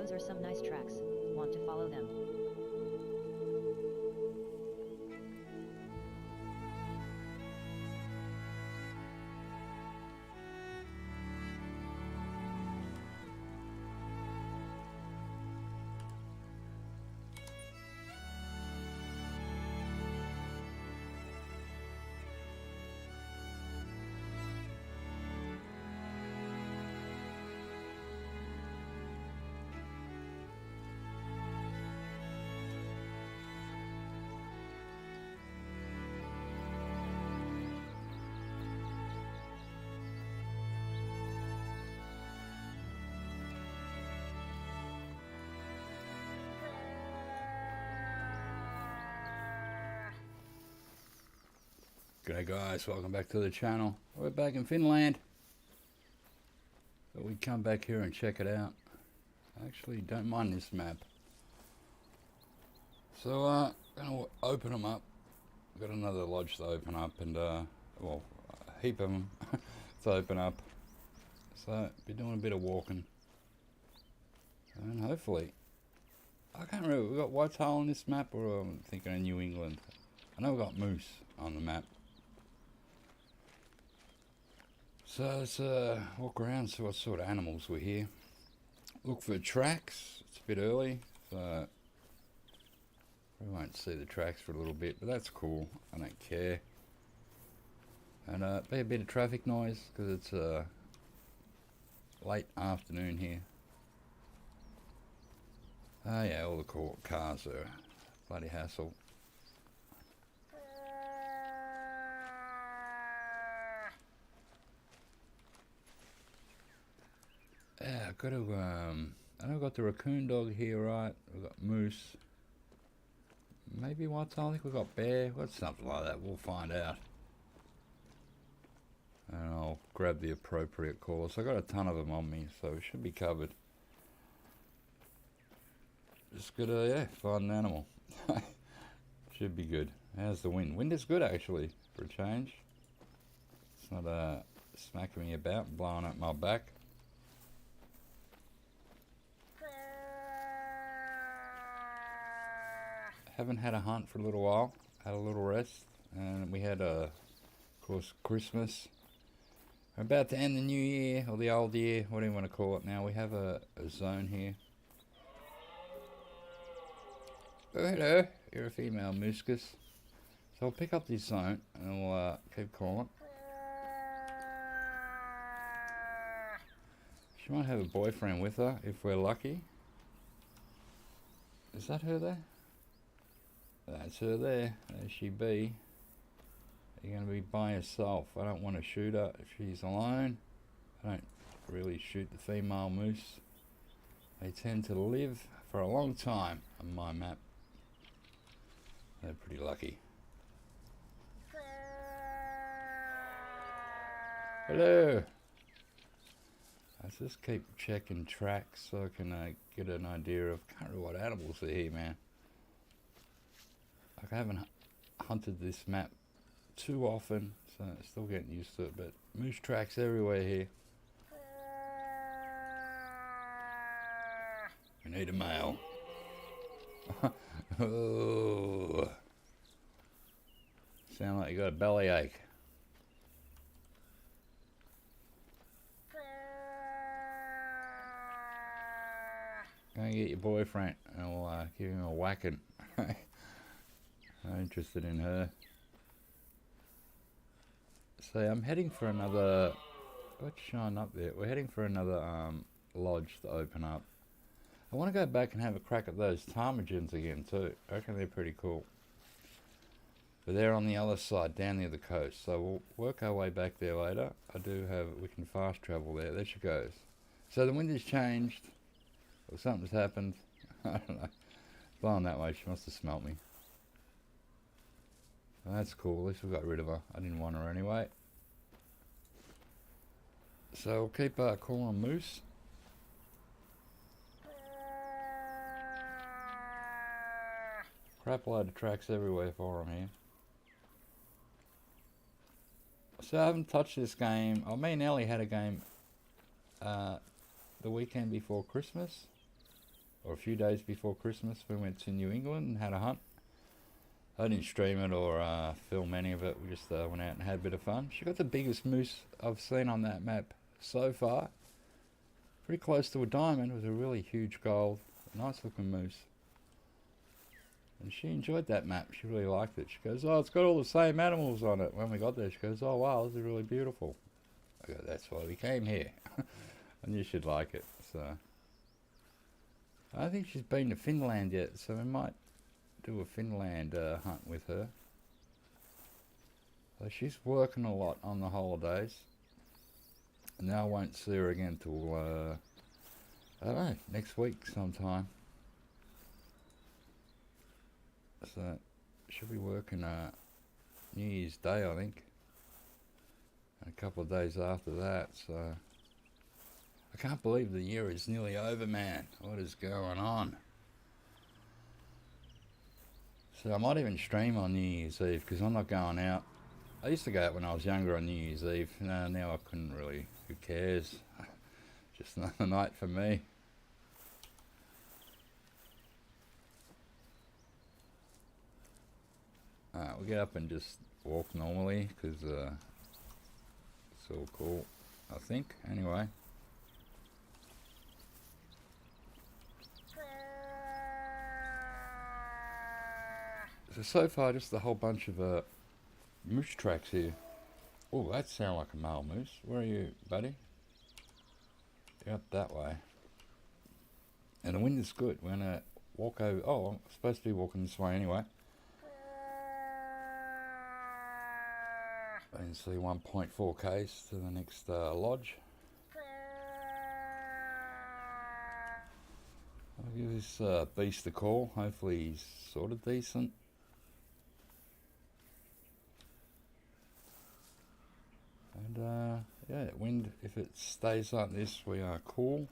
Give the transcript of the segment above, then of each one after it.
Those are some nice tracks. Want to follow them? G'day guys, welcome back to the channel. We're back in Finland. But we come back here and check it out. I actually don't mind this map. So gonna open them up. Got another lodge to open up and well, a heap of them to open up. So be doing a bit of walking. And hopefully, I can't remember, we got whitetail on this map or I'm thinking of New England. I know we got moose on the map. So let's walk around, see what sort of animals we're here. Look for tracks. It's a bit early, so we won't see the tracks for a little bit, but that's cool. I don't care. And be a bit of traffic noise because it's late afternoon here. Oh yeah, all the cars are bloody hassle. Yeah, I've got to, I know I've got the raccoon dog here, right? We've got moose. Maybe whitetail, I think we've got bear. Got something like that, we'll find out. And I'll grab the appropriate call. So I've got a ton of them on me, so we should be covered. Just gotta, yeah, find an animal. Should be good. How's the wind? Wind is good actually, for a change. It's not smacking me about, blowing up my back. Haven't had a hunt for a little while. Had a little rest, and we had of course Christmas. We're about to end the new year or the old year, what do you want to call it now? We have a zone here. Oh hello, you're a female muscus. So I'll pick up this zone and we'll keep calling. She might have a boyfriend with her if we're lucky. Is that her there? That's her there. There she be. You're going to be by yourself. I don't want to shoot her if she's alone. I don't really shoot the female moose. They tend to live for a long time on my map. They're pretty lucky. Hello. Let's just keep checking tracks so I can get an idea of, can't remember what animals are here, man. Like I haven't hunted this map too often, so still getting used to it, but moose tracks everywhere here. We need a male. Oh. Sound like you got a belly ache. Go and get your boyfriend and we'll give him a whacking. I'm interested in her. So I'm heading for another, what's showing up there? We're heading for another lodge to open up. I want to go back and have a crack at those ptarmigans again too. I reckon they're pretty cool. But they're on the other side, down near the coast. So we'll work our way back there later. I do have, we can fast travel there. There she goes. So the wind has changed. Or something's happened. I don't know. Blowing that way, she must have smelt me. Well, that's cool, at least we got rid of her. I didn't want her anyway. So we'll keep calling moose. Crap load of tracks everywhere for them here. So I haven't touched this game. Oh, me and Ellie had a game the weekend before Christmas. or a few days before Christmas. We went to New England and had a hunt. I didn't stream it or film any of it. We just went out and had a bit of fun. She got the biggest moose I've seen on that map so far. Pretty close to a diamond. It was a really huge gold, nice looking moose. And she enjoyed that map. She really liked it. She goes, oh, it's got all the same animals on it. When we got there, she goes, oh, wow, this is really beautiful. I go, that's why we came here. I knew she'd like it. So I don't think she's been to Finnland yet, so we might do a Finnland hunt with her. So she's working a lot on the holidays. And now I won't see her again till, I don't know, next week sometime. So she'll be working New Year's Day, I think. And a couple of days after that, so I can't believe the year is nearly over, man. What is going on? So I might even stream on New Year's Eve because I'm not going out. I used to go out when I was younger on New Year's Eve. No, now I couldn't really. Who cares? Just another night for me. We'll get up and just walk normally because it's all cool, I think. Anyway. So far, just a whole bunch of moose tracks here. Oh, that sounds like a male moose. Where are you, buddy? You're up that way. And the wind is good. We're gonna walk over. Oh, I'm supposed to be walking this way anyway. And see 1.4 k's to the next lodge. I'll give this beast a call. Hopefully he's sort of decent. And yeah, wind, if it stays like this, we are cool.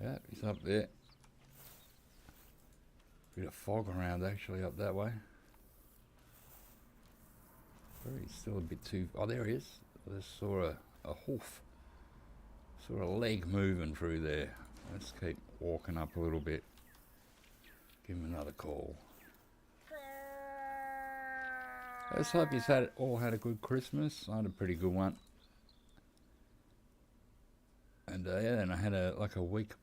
Yeah, he's up there. Bit of fog around actually up that way. He's still a bit too. Oh, there he is. I just saw a hoof, saw a leg moving through there. Let's keep walking up a little bit. Give him another call. Let's hope you've all had a good Christmas. I had a pretty good one. And yeah, then I had a week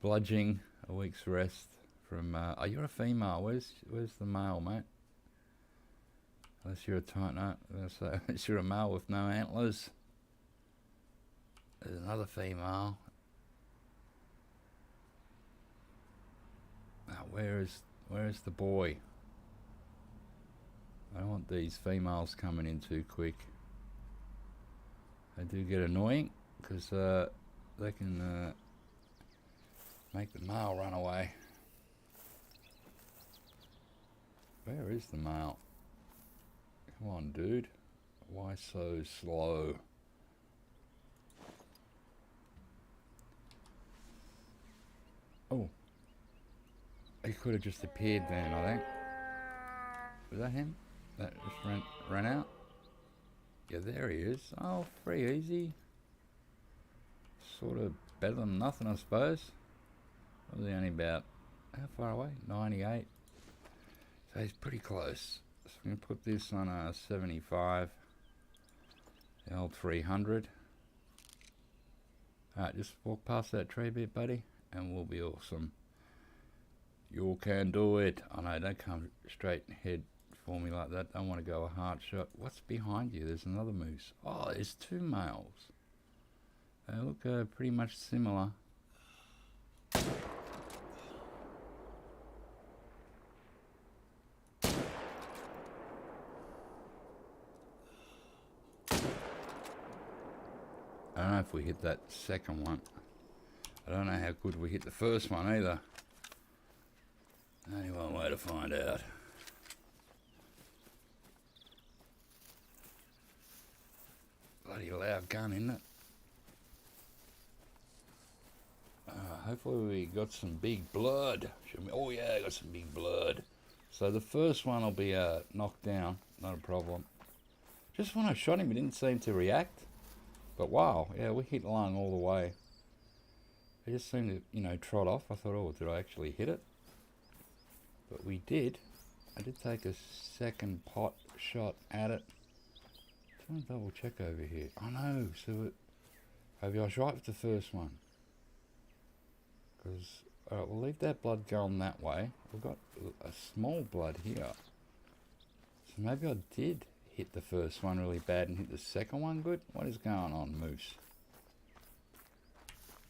bludging, a week's rest from. Oh, you're a female. Where's the male, mate? Unless you're a tight nut. Unless you're a male with no antlers. There's another female. Now, where is the boy? I don't want these females coming in too quick. They do get annoying because they can make the male run away. Where is the male? Come on, dude. Why so slow? Oh. He could have just appeared then, I think. Was that him? That just ran out? Yeah, there he is. Oh, free easy. Sort of better than nothing, I suppose. What was he only about? How far away? 98. So he's pretty close. So I'm going to put this on a 75. The old 300. Alright, just walk past that tree bit, buddy, and we'll be awesome. You can do it. Oh no, don't come straight ahead for me like that. Don't want to go a hard shot. What's behind you? There's another moose. Oh, there's two males. They look pretty much similar. I don't know if we hit that second one. I don't know how good we hit the first one either. Only one way to find out. Bloody loud gun, isn't it? Hopefully we got some big blood. Oh yeah, I got some big blood. So the first one will be knocked down, not a problem. Just when I shot him, he didn't seem to react. But wow, yeah, we hit lung all the way. He just seemed to, you know, trot off. I thought, oh, did I actually hit it? But we did. I did take a second pot shot at it. Trying to double check over here. Oh no, so maybe I was right with the first one. Because, alright, we'll leave that blood going that way. We've got a small blood here. So maybe I did hit the first one really bad and hit the second one good? What is going on, Moose?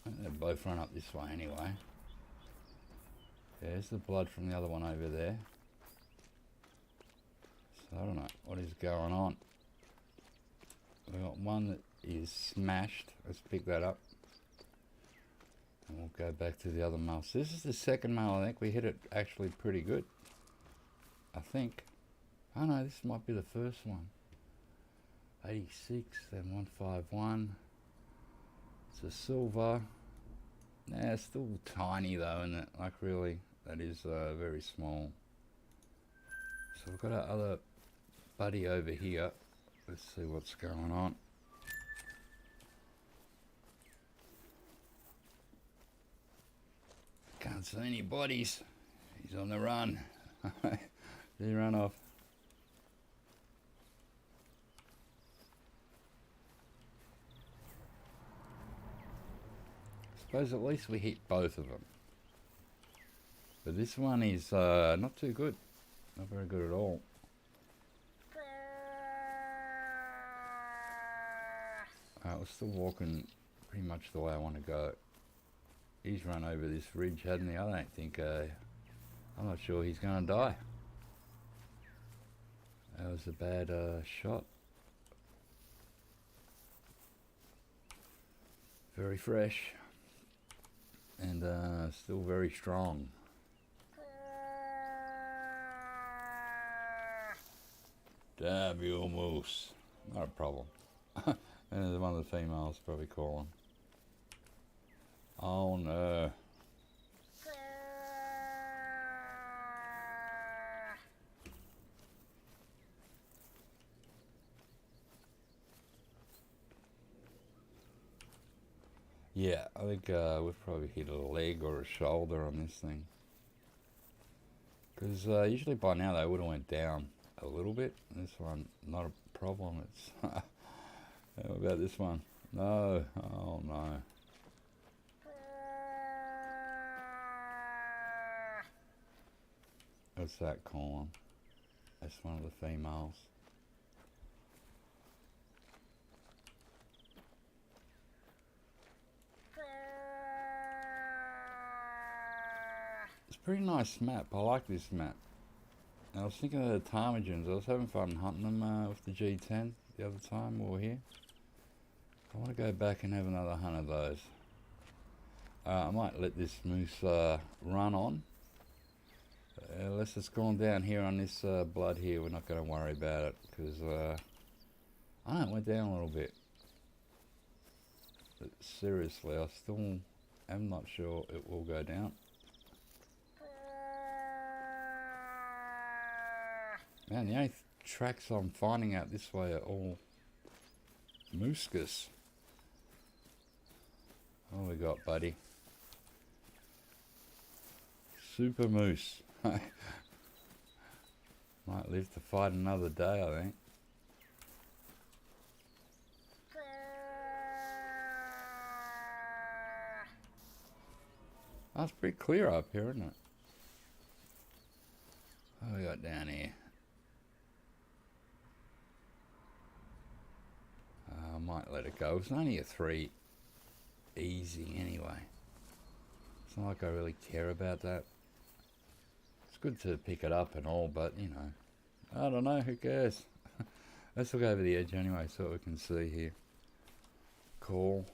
They'll both run up this way anyway. There's the blood from the other one over there. So I don't know what is going on. We've got one that is smashed. Let's pick that up. And we'll go back to the other male. So this is the second male, I think. We hit it actually pretty good. I think. Oh no, this might be the first one. 86, then 151. It's a silver. Nah, it's still tiny though, isn't it? Like really, that is very small. So we've got our other buddy over here. Let's see what's going on. Can't see any bodies. He's on the run. Did he run off? Suppose at least we hit both of them. But this one is not too good. Not very good at all. We're still walking pretty much the way I want to go. He's run over this ridge, hadn't he? I don't think, I'm not sure he's going to die. That was a bad shot. Very fresh. And still very strong. Damn you, moose. Not a problem. And one of the females probably calling. Oh no. Yeah, I think we've probably hit a leg or a shoulder on this thing. Because usually by now they would have went down a little bit. This one, not a problem. It's how about this one? No. Oh no. What's that calling? That's one of the females. It's a pretty nice map. I like this map. I was thinking of the ptarmigans. I was having fun hunting them with the G10 the other time we were here. I want to go back and have another hunt of those. I might let this moose run on. Unless it's gone down here on this blood here, we're not going to worry about it. Because, I don't know, it went down a little bit. But seriously, I still am not sure it will go down. Man, the only tracks I'm finding out this way are all mooskus. What we got, buddy? Super moose. Might live to fight another day, I think. Oh, it's pretty clear up here, isn't it? What we got down here? I might let it go. It's only a 3 easy anyway. It's not like I really care about that. It's good to pick it up and all, but you know, I don't know, who cares? Let's look over the edge anyway, so what we can see here. Cool.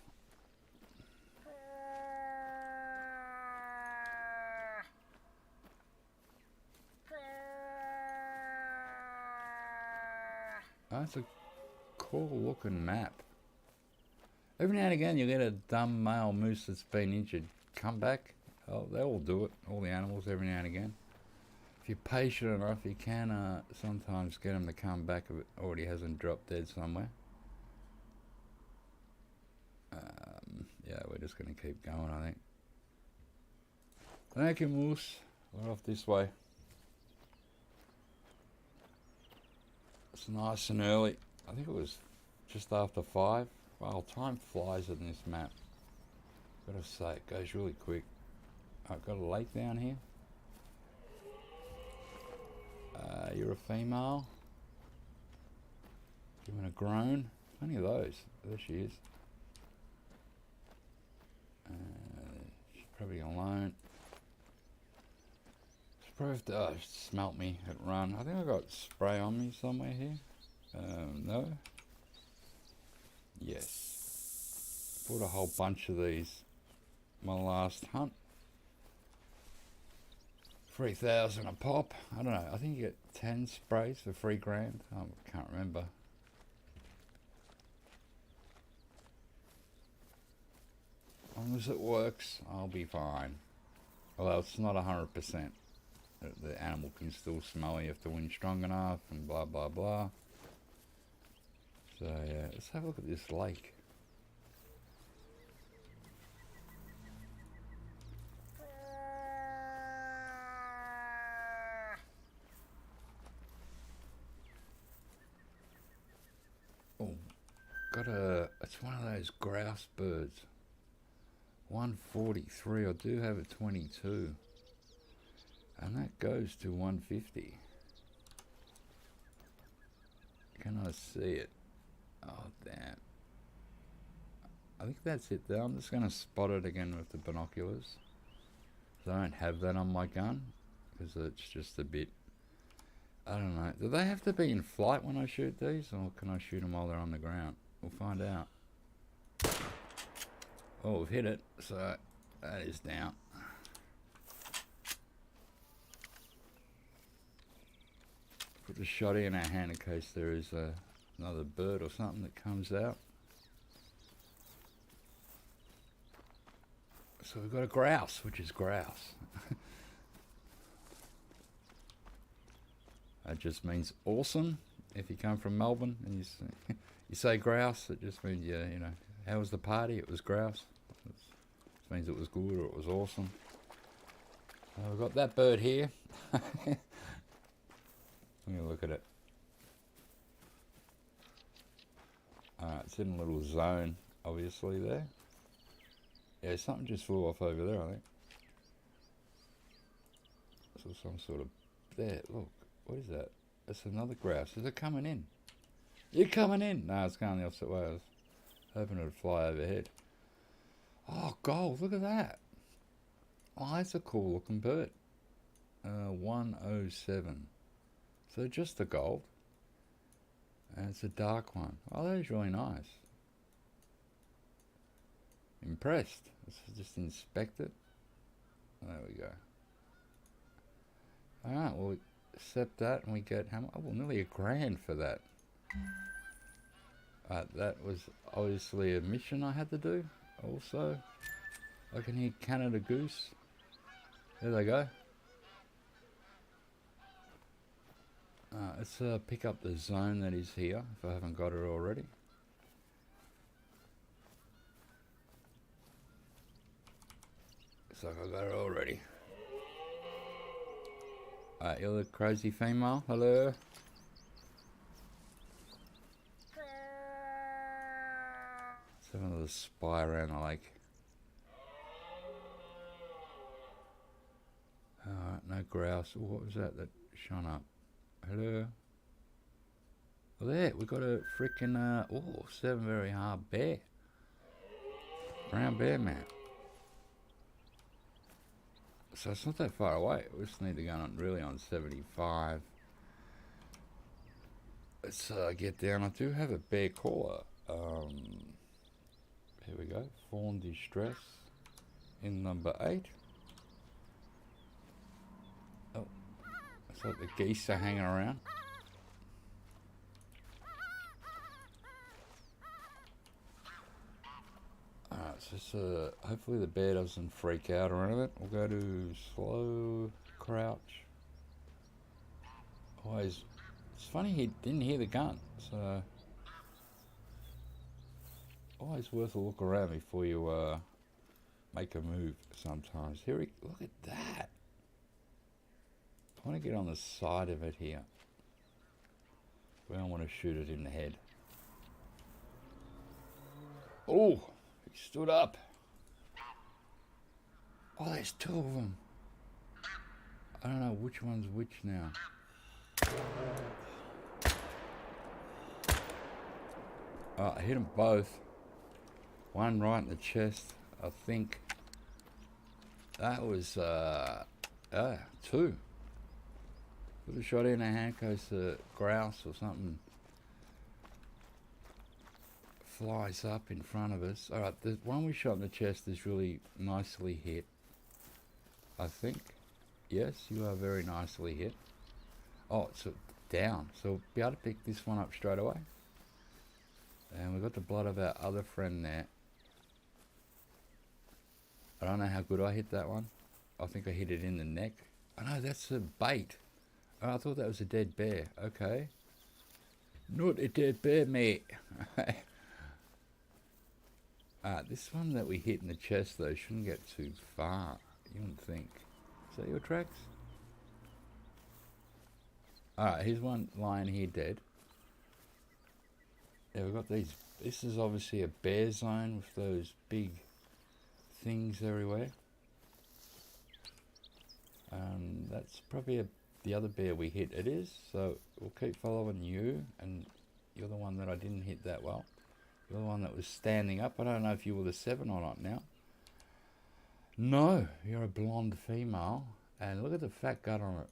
That's a cool looking map. Every now and again you get a dumb male moose that's been injured come back. Oh, they all do it, all the animals every now and again. if you're patient enough, you can sometimes get them to come back if it already hasn't dropped dead somewhere. Yeah, we're just going to keep going, I think. Thank you, Moose. We're off this way. It's nice and early. I think it was just after 5. Well, time flies in this map. Gotta say, it goes really quick. I've got a lake down here. You're a female. Giving a groan. Plenty of those. There she is. She's probably alone. She's probably smelt me at run. I think I got spray on me somewhere here. No. Yes. Bought a whole bunch of these. My last hunt. 3,000 a pop. I don't know. I think you get 10 sprays for $3,000. I can't remember. As long as it works, I'll be fine. Although it's not 100%. The animal can still smell you if the wind's strong enough and blah blah blah. So yeah, let's have a look at this lake. Oh, it's one of those grouse birds. 143, I do have a 22. And that goes to 150. Can I see it? Oh, damn. I think that's it though. I'm just going to spot it again with the binoculars. So I don't have that on my gun, because it's just a bit... I don't know. Do they have to be in flight when I shoot these, or can I shoot them while they're on the ground? We'll find out. Oh, we've hit it, so that is down. Put the shotty in our hand in case there is another bird or something that comes out. So we've got a grouse, which is grouse. That just means awesome. If you come from Melbourne and you say grouse, it just means, yeah, you know, how was the party? It was grouse. It means it was good or it was awesome. We've got that bird here. Let me look at it. It's in a little zone, obviously, there. Yeah, something just flew off over there, I think. So some sort of... There, look. What is that? That's another grouse. Is it coming in? You're coming in! No, it's going the opposite way. I was hoping it would fly overhead. Oh, gold. Look at that. Oh, that's a cool looking bird. 107. So just the gold. And it's a dark one. Oh, that is really nice. Impressed. Let's just inspect it. There we go. Alright, well, accept that and we get how much? Oh, well, nearly $1,000 for that. That was obviously a mission I had to do. Also, I can hear Canada Goose. There they go. Let's pick up the zone that is here, if I haven't got it already. Looks like I got it already. You're the crazy female. Hello. Let's have another spy around the lake. Alright, no grouse. Oh, what was that that shone up? Hello. Well, there, we got a freaking 7 very hard bear. Brown bear, man. So it's not that far away. We just need to go on really on 75. Let's get down. I do have a bear caller. Here we go. Fawn distress in number 8. Oh, looks like the geese are hanging around. Alright, so hopefully the bear doesn't freak out or anything. We'll go to slow crouch. Always, it's funny he didn't hear the gun, so always worth a look around before you make a move sometimes. Look at that. I want to get on the side of it here. We don't want to shoot it in the head. Oh, he stood up. Oh, there's two of them. I don't know which one's which now. Oh, I hit them both. One right in the chest, I think. That was, two. Put a shot in a hand goes to grouse or something. Flies up in front of us. Alright, the one we shot in the chest is really nicely hit. I think. Yes, you are very nicely hit. Oh, it's down. So we'll be able to pick this one up straight away. And we've got the blood of our other friend there. I don't know how good I hit that one. I think I hit it in the neck. Oh no, that's a bait. Oh, I thought that was a dead bear. Okay. Not a dead bear, mate. This one that we hit in the chest, though, shouldn't get too far. You wouldn't think. Is that your tracks? Alright, here's one lying here dead. Yeah, we've got these. This is obviously a bear zone with those big things everywhere. That's probably the other bear we hit. It is, so we'll keep following you, and you're the one that I didn't hit that well. You're the one that was standing up. I don't know if you were the 7 or not now. No, you're a blonde female, and look at the fat gut on it.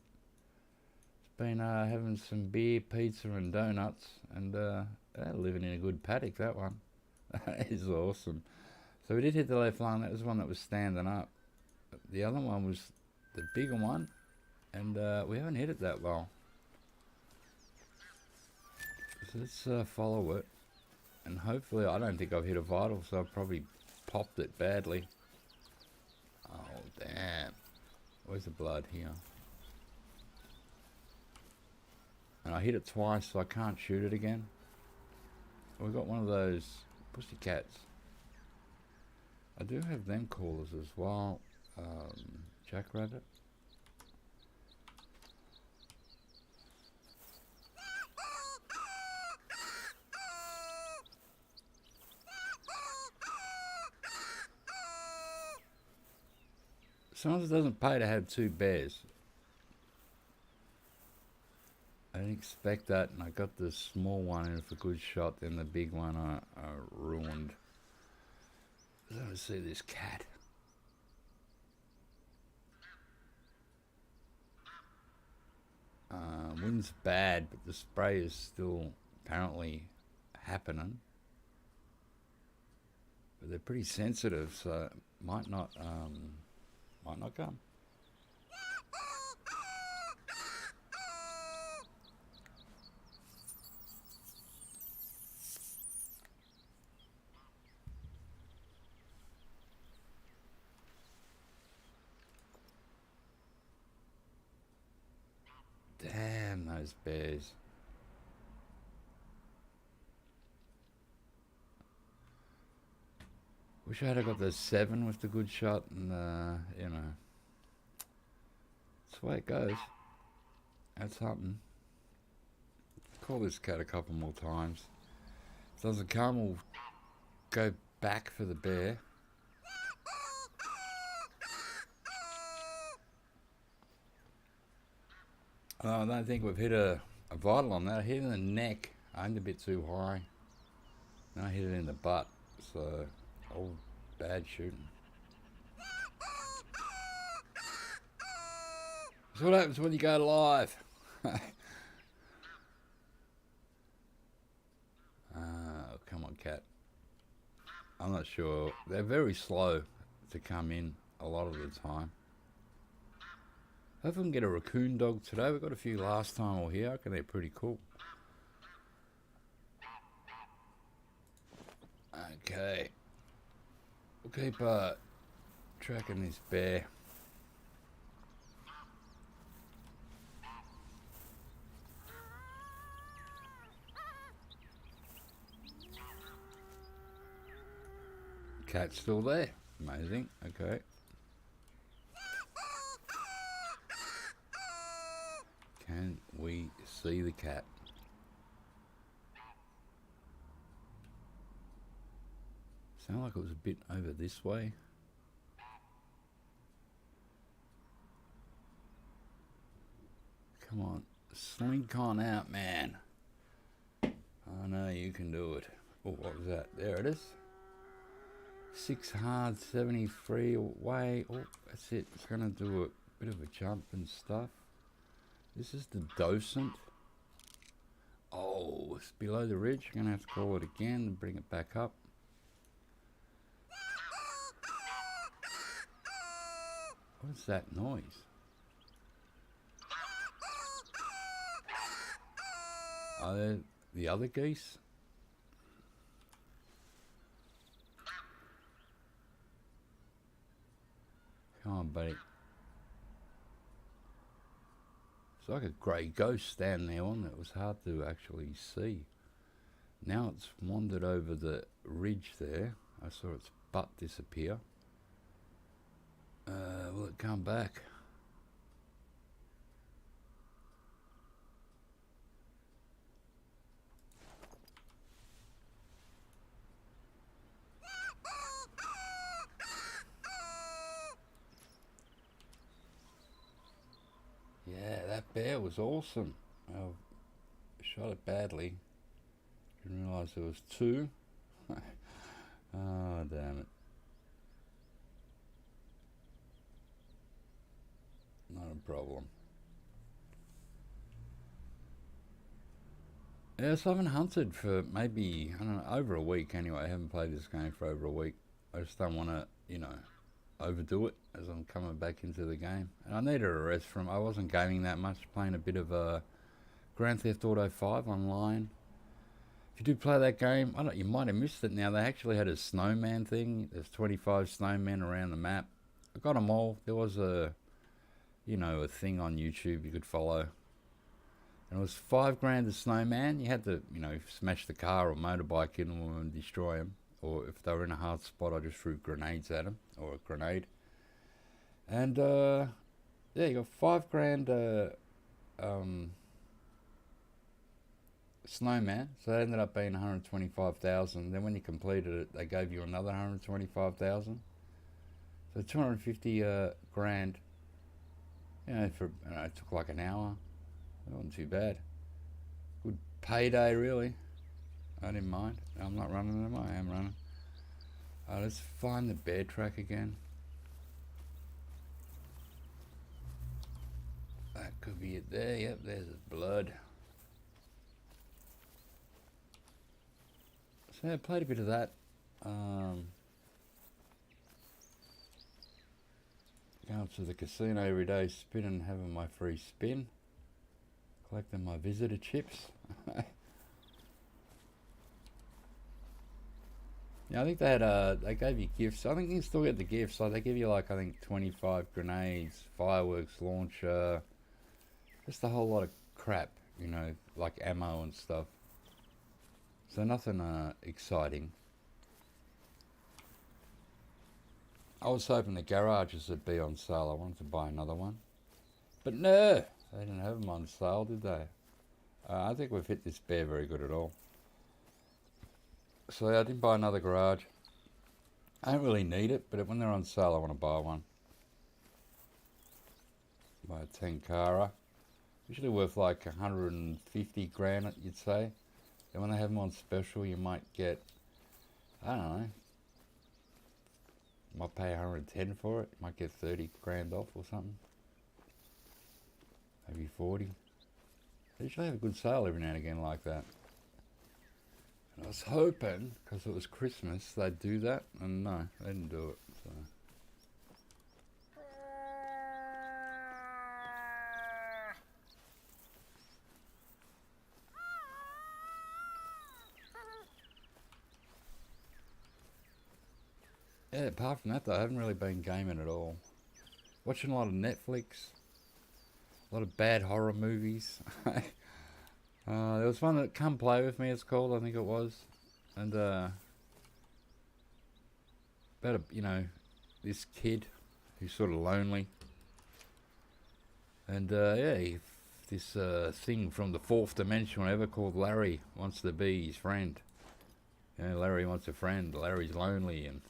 It's been having some beer, pizza and donuts, and living in a good paddock, that one. That is awesome. So we did hit the left lung. That was one that was standing up. The other one was the bigger one, and we haven't hit it that well. So let's follow it, and hopefully, I don't think I've hit a vital, so I've probably popped it badly. Oh damn! Where's the blood here? And I hit it twice, so I can't shoot it again. We got one of those pussycats. I do have them callers as well. Jackrabbit. Sometimes it doesn't pay to have two bears. I didn't expect that, and I got the small one in for a good shot, then the big one I ruined. Let's see this cat. Wind's bad, but the spray is still apparently happening. But they're pretty sensitive, so it might not come. Damn those bears. Wish I had got the 7 with the good shot, and you know, that's the way it goes. That's something. Call this cat a couple more times. If it doesn't come, we'll go back for the bear. I don't think we've hit a vital on that. I hit it in the neck. I aimed a bit too high. Then I hit it in the butt. So, all bad shooting. That's what happens when you go live. Come on, cat. I'm not sure. They're very slow to come in a lot of the time. Hope we can get a raccoon dog today. We got a few last time we were here. I reckon they're pretty cool. Okay. We'll keep tracking this bear. cat's still there. Amazing. Okay. Can we see the cat? Sound like it was a bit over this way. Come on, slink on out, man. I know you can do it. Oh, what was that? There it is. 6 hard, 73 away. Oh, that's it. It's going to do a bit of a jump and stuff. This is the docent. Oh, it's below the ridge. I'm going to have to call it again and bring it back up. What is that noise? Are they the other geese? Come on, buddy. It's like a grey ghost standing there, wasn't it? It was hard to actually see. Now it's wandered over the ridge there. I saw its butt disappear. Will it come back? Yeah, that bear was awesome. I shot it badly. Didn't realise there was 2. Oh, damn it. Not a problem. Yeah, so I haven't hunted for maybe, I don't know, over a week anyway. I haven't played this game for over a week. I just don't want to, you know, overdo it as I'm coming back into the game. And I needed a rest from, I wasn't gaming that much, playing a bit of Grand Theft Auto 5 online. If you do play that game, I don't, you might have missed it now. They actually had a snowman thing. There's 25 snowmen around the map. I got them all. There was a thing on YouTube you could follow. And it was $5,000 a snowman. You had to, smash the car or motorbike in them and destroy them. Or if they were in a hard spot, I just threw grenades at them, or a grenade. And yeah, you got $5,000 snowman. So that ended up being 125,000. Then when you completed it, they gave you another 125,000. So 250 grand. It took like an hour. That wasn't too bad. Good payday, really. I didn't mind. I'm not running them. I am running. Let's find the bear track again. That could be it there. Yep, there's his blood. So I played a bit of that. Going to the casino every day, spinning, having my free spin. Collecting my visitor chips. Yeah, I think they had they gave you gifts. I think you can still get the gifts. Like they give you like, I think 25 grenades, fireworks launcher, just a whole lot of crap, like ammo and stuff. So nothing exciting. I was hoping the garages would be on sale. I wanted to buy another one, but no, they didn't have them on sale, did they? I think we've hit this bear very good at all. So I didn't buy another garage. I don't really need it, but when they're on sale, I want to buy one. Buy a 10 cara. Usually worth like 150 grand, you'd say. And when they have them on special, you might get, I don't know, you might pay 110 for it. You might get 30 grand off or something. Maybe 40. They usually have a good sale every now and again like that. And I was hoping, because it was Christmas, they'd do that, and no, they didn't do it. So. Yeah, apart from that though, I haven't really been gaming at all. Watching a lot of Netflix, a lot of bad horror movies. There was one that Come Play With Me, it's called, I think it was. And about this kid who's sort of lonely, and this thing from the fourth dimension, whatever, called Larry wants to be his friend. Larry wants a friend. Larry's lonely, and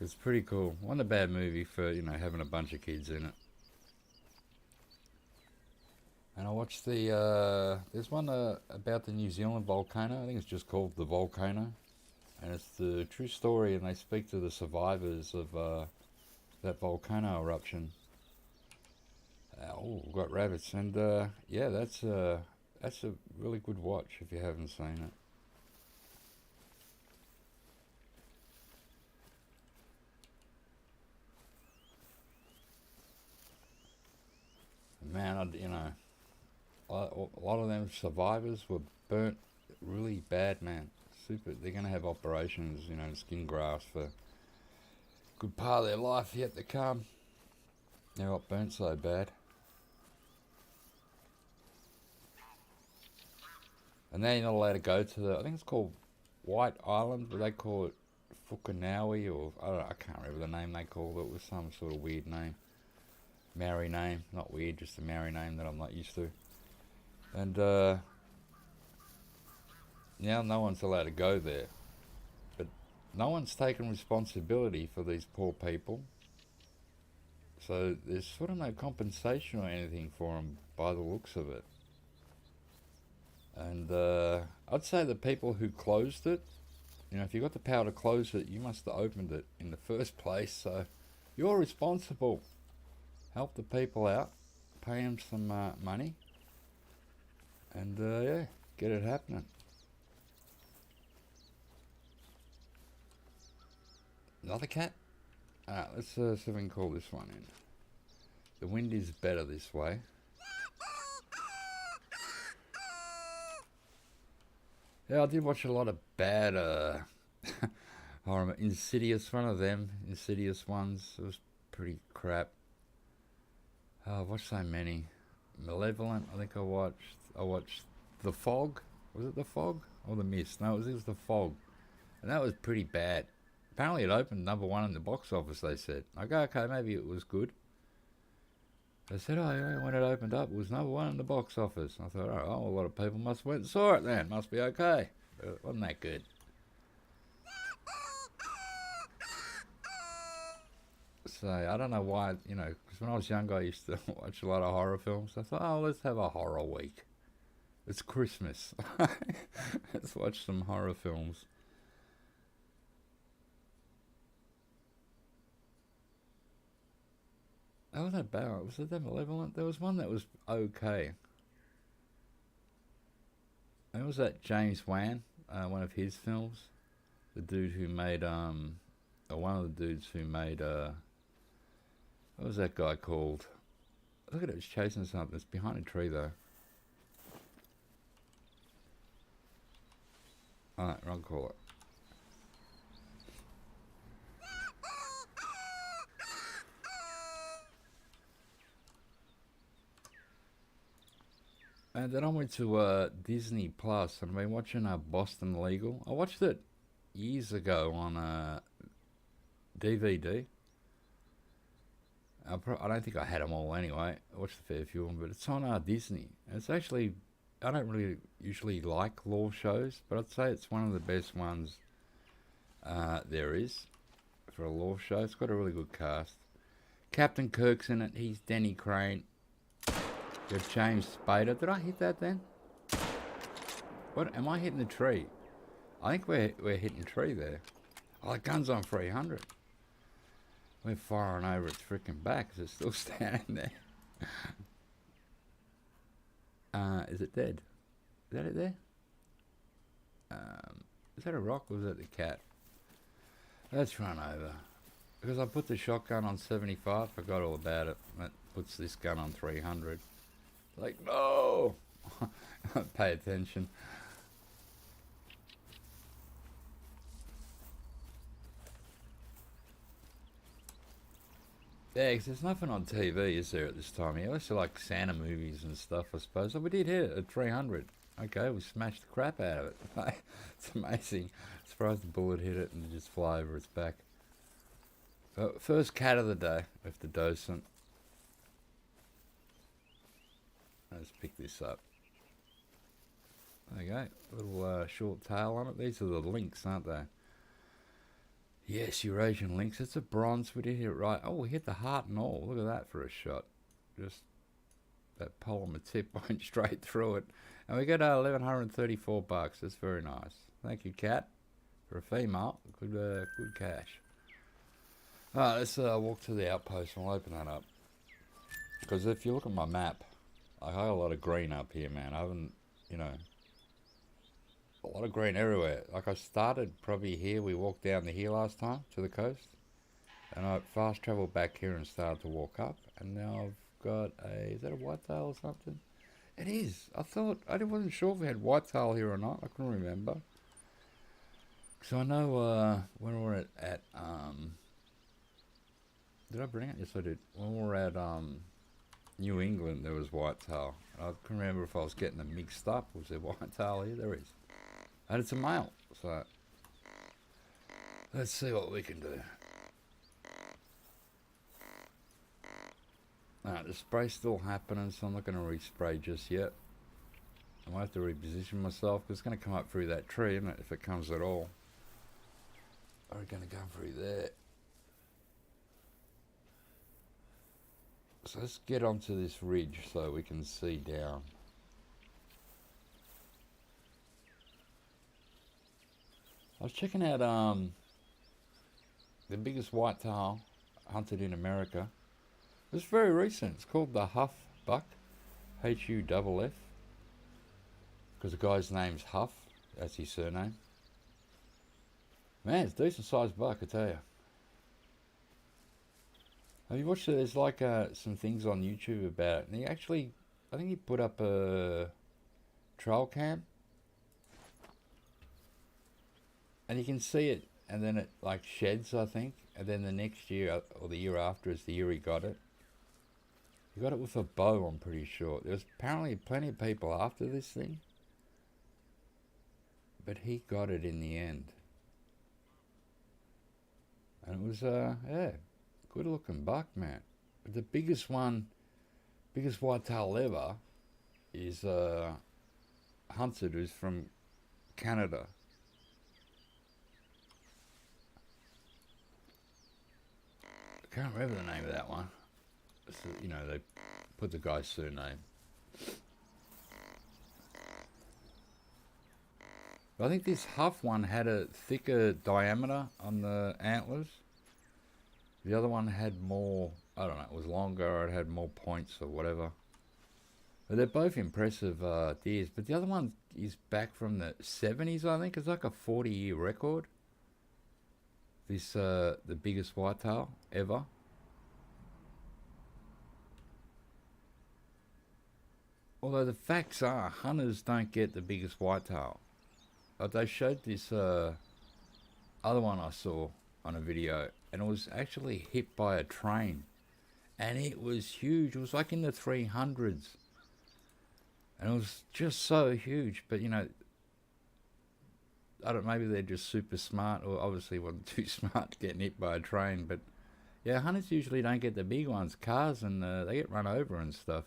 it's pretty cool. Wasn't a bad movie for having a bunch of kids in it. And I watched there's one about the New Zealand volcano. I think it's just called The Volcano. And it's the true story, and they speak to the survivors of that volcano eruption. We've got rabbits. And that's a really good watch if you haven't seen it. Man, a lot of them survivors were burnt really bad, man. Super. They're going to have operations, skin grafts for a good part of their life yet to come. They got burnt so bad. And then you're not allowed to go to I think it's called White Island, but they call it Fukunawi, or I can't remember the name they called it. It was some sort of weird name. Maori name. Not weird, just a Maori name that I'm not used to. And now no one's allowed to go there. But no one's taken responsibility for these poor people. So there's sort of no compensation or anything for them by the looks of it. And I'd say the people who closed it, if you got the power to close it, you must have opened it in the first place. So you're responsible. Help the people out, pay them some money, and get it happening. Another cat? Let's see if we can call this one in. The wind is better this way. Yeah, I did watch a lot of bad horror. Insidious, one of them, Insidious ones. It was pretty crap. I've watched so many. Malevolent, I think I watched. I watched The Fog. Was it The Fog? Or The Mist? No, it was The Fog. And that was pretty bad. Apparently it opened #1 in the box office, they said. I go, okay, maybe it was good. They said, when it opened up, it was #1 in the box office. I thought, a lot of people must have went and saw it then. Must be okay. But it wasn't that good. So, I don't know why, because when I was younger, I used to watch a lot of horror films. I thought, let's have a horror week. It's Christmas. Let's watch some horror films. That wasn't bad. Was it that Malevolent? There was one that was okay. It was that James Wan, one of his films. The dude who made, one of the dudes who made, what was that guy called? Look at it, it's chasing something. It's behind a tree though. Alright, wrong caller. And then I went to Disney Plus, and I've been watching Boston Legal. I watched it years ago on DVD. I don't think I had them all anyway. I watched a fair few of them, but it's on Disney. And it's actually, I don't really usually like law shows, but I'd say it's one of the best ones there is for a law show. It's got a really good cast. Captain Kirk's in it. He's Denny Crane. Got James Spader. Did I hit that then? What? Am I hitting the tree? I think we're hitting tree there. Oh, the gun's on 300. We're firing over its freaking back. Is it still standing there? Is it dead? Is that it there? Is that a rock or is that the cat? Let's run over. Because I put the shotgun on 75, forgot all about it. That puts this gun on 300. Like, no! Pay attention. Yeah, 'cause there's nothing on TV, is there, at this time of year? Unless you like Santa movies and stuff, I suppose. Oh, we did hit it at 300. Okay, we smashed the crap out of it. It's amazing. Surprised the bullet hit it and just fly over its back. First cat of the day with the docent. Let's pick this up. There you go. Little short tail on it. These are the lynx, aren't they? Yes, Eurasian lynx. It's a bronze. We did hit it right. Oh, we hit the heart and all. Look at that for a shot. Just that polymer tip went straight through it. And we got $1,134. That's very nice. Thank you, cat. For a female, good cash. Alright, let's walk to the outpost and we'll open that up. Because if you look at my map, I got a lot of green up here, man. I haven't, you know, a lot of green everywhere. Like I started probably here. We walked down to here last time to the coast. And I fast traveled back here and started to walk up. And now I've got a, is that a whitetail or something? It is. I wasn't sure if we had whitetail here or not. I couldn't remember. So I know when we were at did I bring it? Yes, I did. When we were at New England, there was whitetail. I couldn't remember if I was getting them mixed up. Was there whitetail here? There is. And it's a male. So let's see what we can do. Alright, the spray's still happening, so I'm not going to respray just yet. I might have to reposition myself, because it's going to come up through that tree, isn't it, if it comes at all. Or it's going to come through there. So let's get onto this ridge so we can see down. I was checking out the biggest whitetail hunted in America. It's very recent. It's called the Huff Buck, Huff, because the guy's name's Huff. That's his surname. Man, it's a decent sized buck, I tell you. Have you watched it? There's like some things on YouTube about it. And he actually, I think he put up a trail cam. And you can see it, and then it like sheds, I think. And then the next year, or the year after, is the year he got it. He got it with a bow, I'm pretty sure. There was apparently plenty of people after this thing. But he got it in the end. And it was, yeah, good looking buck, man. But the biggest whitetail ever is hunted, who's from Canada. I can't remember the name of that one. So, you know, they put the guy's surname. But I think this Huff one had a thicker diameter on the antlers. The other one had more, I don't know, it was longer, or it had more points or whatever. But they're both impressive deers. But the other one is back from the 70s, I think. It's like a 40-year record. This, the biggest whitetail ever. Although the facts are, hunters don't get the biggest whitetail. But they showed this other one I saw on a video, and it was actually hit by a train. And it was huge. It was like in the 300s. And it was just so huge. But, you know, I don't know, maybe they're just super smart, or obviously wasn't too smart getting hit by a train. But, yeah, hunters usually don't get the big ones. Cars, and they get run over and stuff.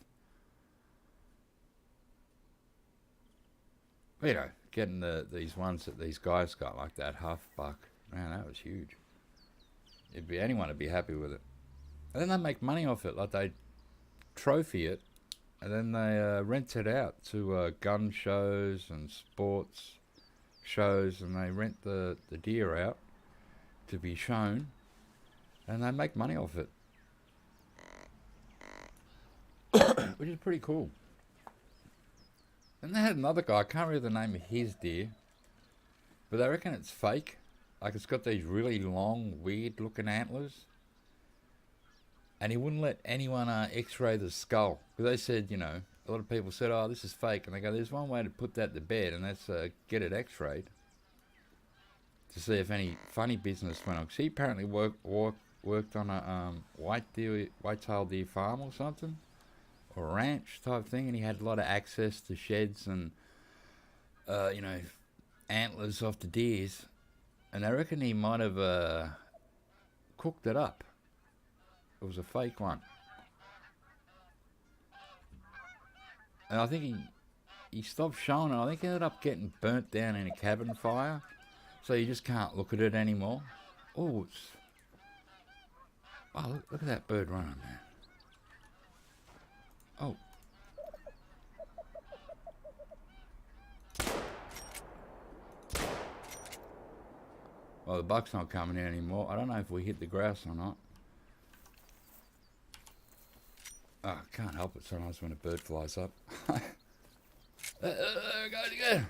But, you know, getting these ones that these guys got, like that Huff Buck, man, that was huge. Anyone would be happy with it. And then they make money off it. Like, they trophy it, and then they rent it out to gun shows and sports shows, and they rent the deer out to be shown, and they make money off it. Which is pretty cool. And they had another guy, I can't remember the name of his deer, but they reckon it's fake. Like, it's got these really long, weird looking antlers. And he wouldn't let anyone x-ray the skull. Because they said, you know, a lot of people said, oh, this is fake. And they go, there's one way to put that to bed, and that's get it x-rayed. To see if any funny business went on. Because he apparently worked on a white-tailed deer farm or something. Or a ranch type thing, and he had a lot of access to sheds and you know, antlers off the deers, and I reckon he might have cooked it up. It was a fake one, and I think he stopped showing it. I think he ended up getting burnt down in a cabin fire, so you just can't look at it anymore. Oh, look at that bird running, man. Oh. Well, the buck's not coming in anymore. I don't know if we hit the grass or not. Oh, I can't help it sometimes when a bird flies up. Go again.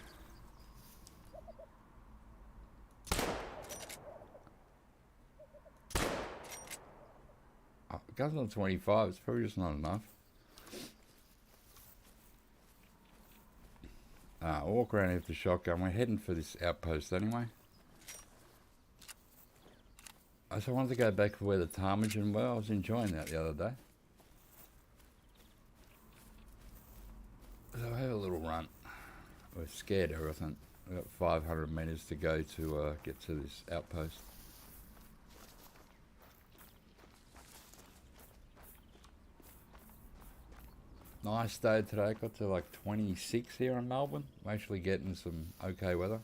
Oh, it goes on 25. It's probably just not enough. I'll walk around here with the shotgun. We're heading for this outpost anyway. I just wanted to go back to where the ptarmigan were. I was enjoying that the other day. So I have a little run. We're scared of everything. We've got 500 metres to go to get to this outpost. Nice day today. Got to like 26 here in Melbourne. I'm actually getting some okay weather.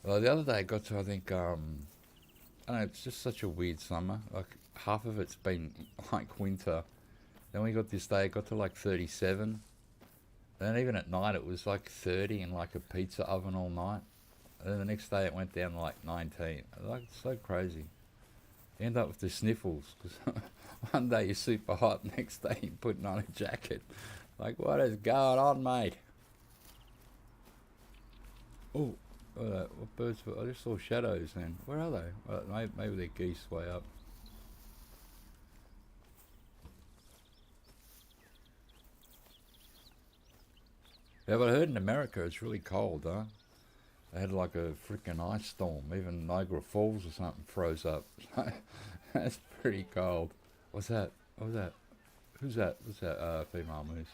The other day I got to, I think, I don't know, it's just such a weird summer. Like half of it's been like winter. Then we got this day, it got to like 37. Then even at night it was like 30 in like a pizza oven all night. And then the next day it went down to like 19. Like, it's so crazy. You end up with the sniffles because one day you're super hot, next day you're putting on a jacket. Like, what is going on, mate? Oh, what birds? I just saw shadows then. Where are they? Well, maybe they're geese way up. Yeah, but I heard in America it's really cold, huh? They had like a freaking ice storm. Even Niagara Falls or something froze up. That's pretty cold. What's that? What was that? Who's that? What's that female moose?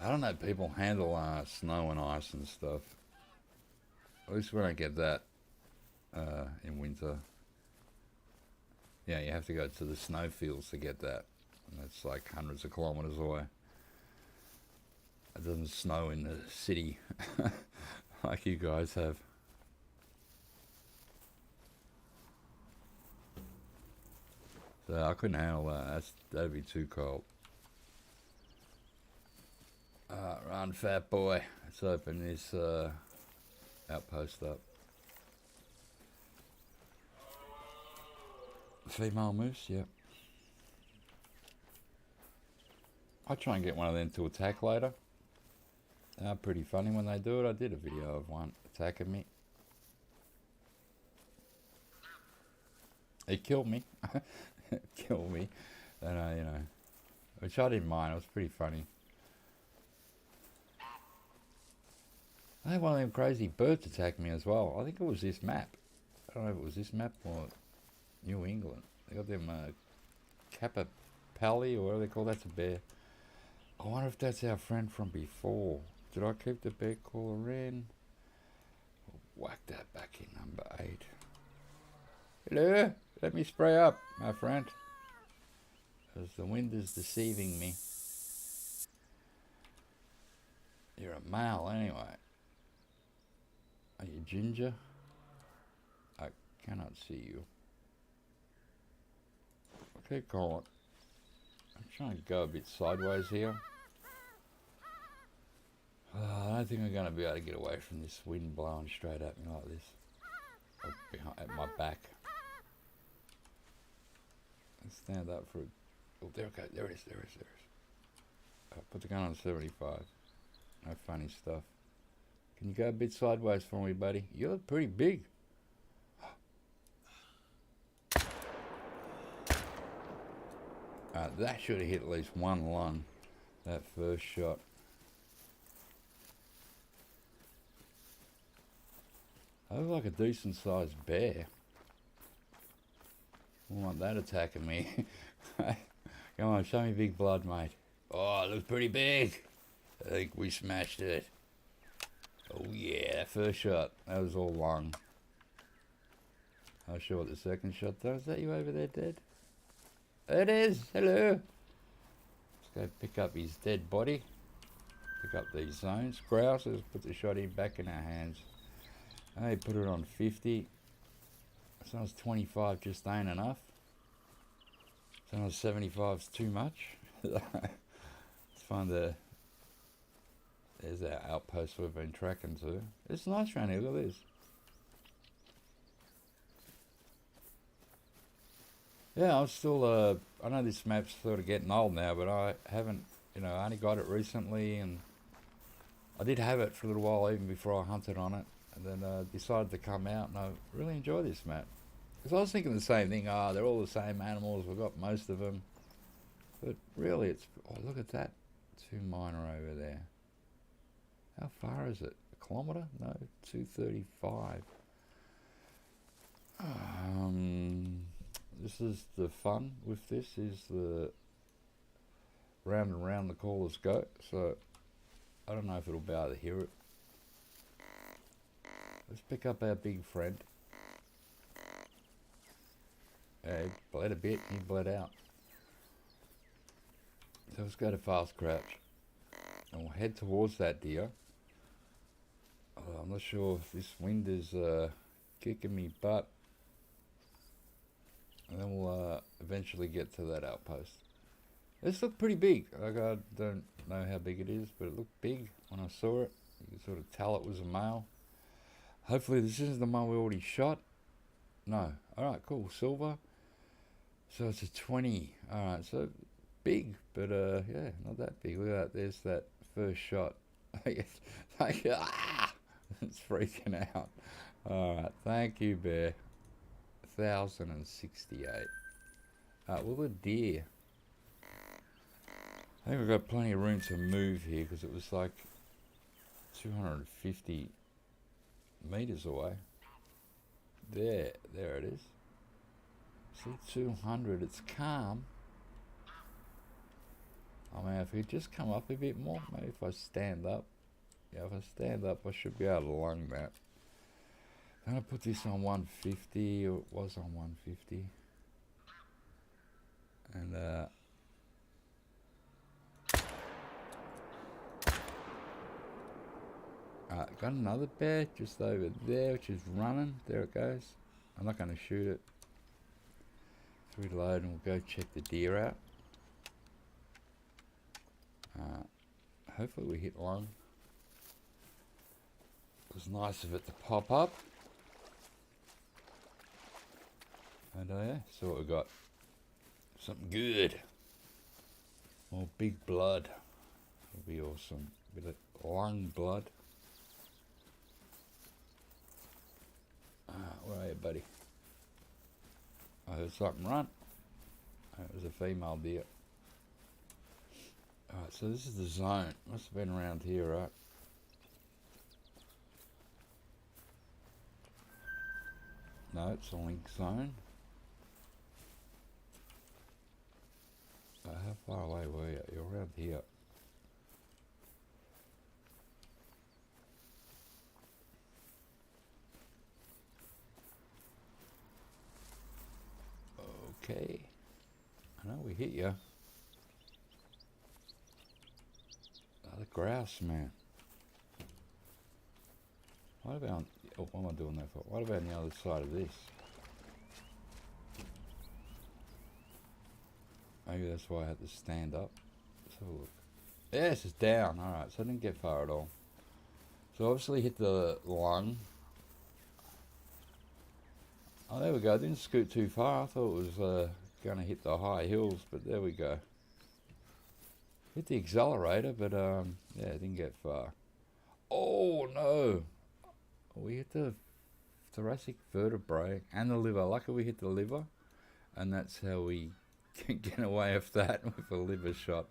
I don't know how people handle snow and ice and stuff. At least we don't get that in winter. Yeah, you have to go to the snowfields to get that. And that's like hundreds of kilometres away. It doesn't snow in the city like you guys have. So I couldn't handle that. That'd be too cold. Run, fat boy. Let's open this outpost up. Female moose, yep. I'll try and get one of them to attack later. They're pretty funny when they do it. I did a video of one attacking me. It killed me. It killed me. And, you know, which I didn't mind. It was pretty funny. I had one of them crazy birds attack me as well. I think it was this map. I don't know if it was this map or New England. They got them Capapelli or whatever they call that's a bear. I wonder if that's our friend from before. Did I keep the bear caller in? Whack that back in number 8. Hello? Let me spray up, my friend. Because the wind is deceiving me. You're a male anyway. Are you ginger? I cannot see you. Okay, call it. I'm trying to go a bit sideways here. I don't think I'm going to be able to get away from this wind blowing straight at me like this. Or behind, at my back. Let's stand up for... Oh, there it goes. There it is. I'll put the gun on 75. No funny stuff. Can you go a bit sideways for me, buddy? You look pretty big. That should have hit at least one lung, that first shot. I look like a decent sized bear. don't want that attacking me. Come on, show me big blood, mate. Oh, it looks pretty big. I think we smashed it. Oh yeah, that first shot. That was all lung. Not sure what the second shot does. Is that you over there, dead? It is. Hello. Let's go pick up his dead body. Pick up these zones. Grouse. Let's put the shotty back in our hands. Hey, put it on 50. Sometimes 25 just ain't enough. Sometimes 75 is too much. Let's find the... There's our outpost we've been tracking to. It's nice around here. Look at this. Yeah, I'm still, I know this map's sort of getting old now, but I haven't, I only got it recently, and I did have it for a little while even before I hunted on it, and then decided to come out, and I really enjoy this map. Because I was thinking the same thing, they're all the same animals, we've got most of them, but really it's, oh, look at that, 2 miner over there. How far is it? A kilometre? No, 235. This is the fun with this, is the round and round the callers go. So I don't know if it'll be able to hear it. Let's pick up our big friend. Yeah, he bled a bit, he bled out. So let's go to fast crouch. And we'll head towards that deer. I'm not sure if this wind is kicking me butt. And then we'll eventually get to that outpost. This looked pretty big. Like, I don't know how big it is, but it looked big when I saw it. You could sort of tell it was a male. Hopefully this isn't the one we already shot. No. Alright, cool. Silver. So it's a 20. Alright, so big, but yeah, not that big. Look at that. There's that first shot. It's freaking out. Alright, thank you, bear. 1,068. Well, the deer. I think we've got plenty of room to move here because it was like 250 meters away. There it is. See, 200. It's calm. I mean, if we just come up a bit more, maybe if I stand up. Yeah, if I stand up, I should be able to lung that. I'm going to put this on 150, or it was on 150. And, got another bear just over there, which is running. There it goes. I'm not going to shoot it. Let's reload and we'll go check the deer out. Hopefully we hit one. It was nice of it to pop up. And yeah, so what we got. Something good. More big blood. That'll be awesome. Bit of lung blood. Where are you, buddy? I heard something run. It was a female deer. Alright, so this is the zone. Must have been around here, right? No, it's a link zone. How far away were you? You're around here. Okay. I know we hit you. The grouse, man. What about... Oh, what am I doing that for? What about on the other side of this? Maybe that's why I had to stand up. Let's have a look. Yes, it's down. Alright, so I didn't get far at all. So obviously hit the lung. Oh, there we go. I didn't scoot too far. I thought it was going to hit the high hills, but there we go. Hit the accelerator, but yeah, it didn't get far. Oh no! We hit the thoracic vertebrae and the liver. Luckily we hit the liver, and that's how we can get away with that with a liver shot.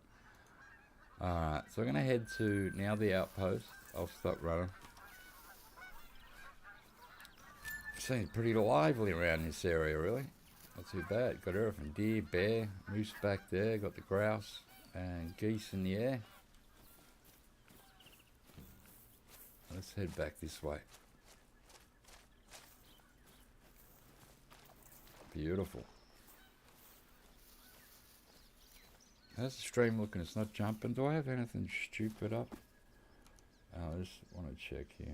Alright, so I'm going to head to now the outpost. I'll stop running. Seems pretty lively around this area, really. Not too bad. Got everything. Deer, bear, moose back there. Got the grouse and geese in the air. Let's head back this way. Beautiful. How's the stream looking? It's not jumping. Do I have anything stupid up? I just want to check here.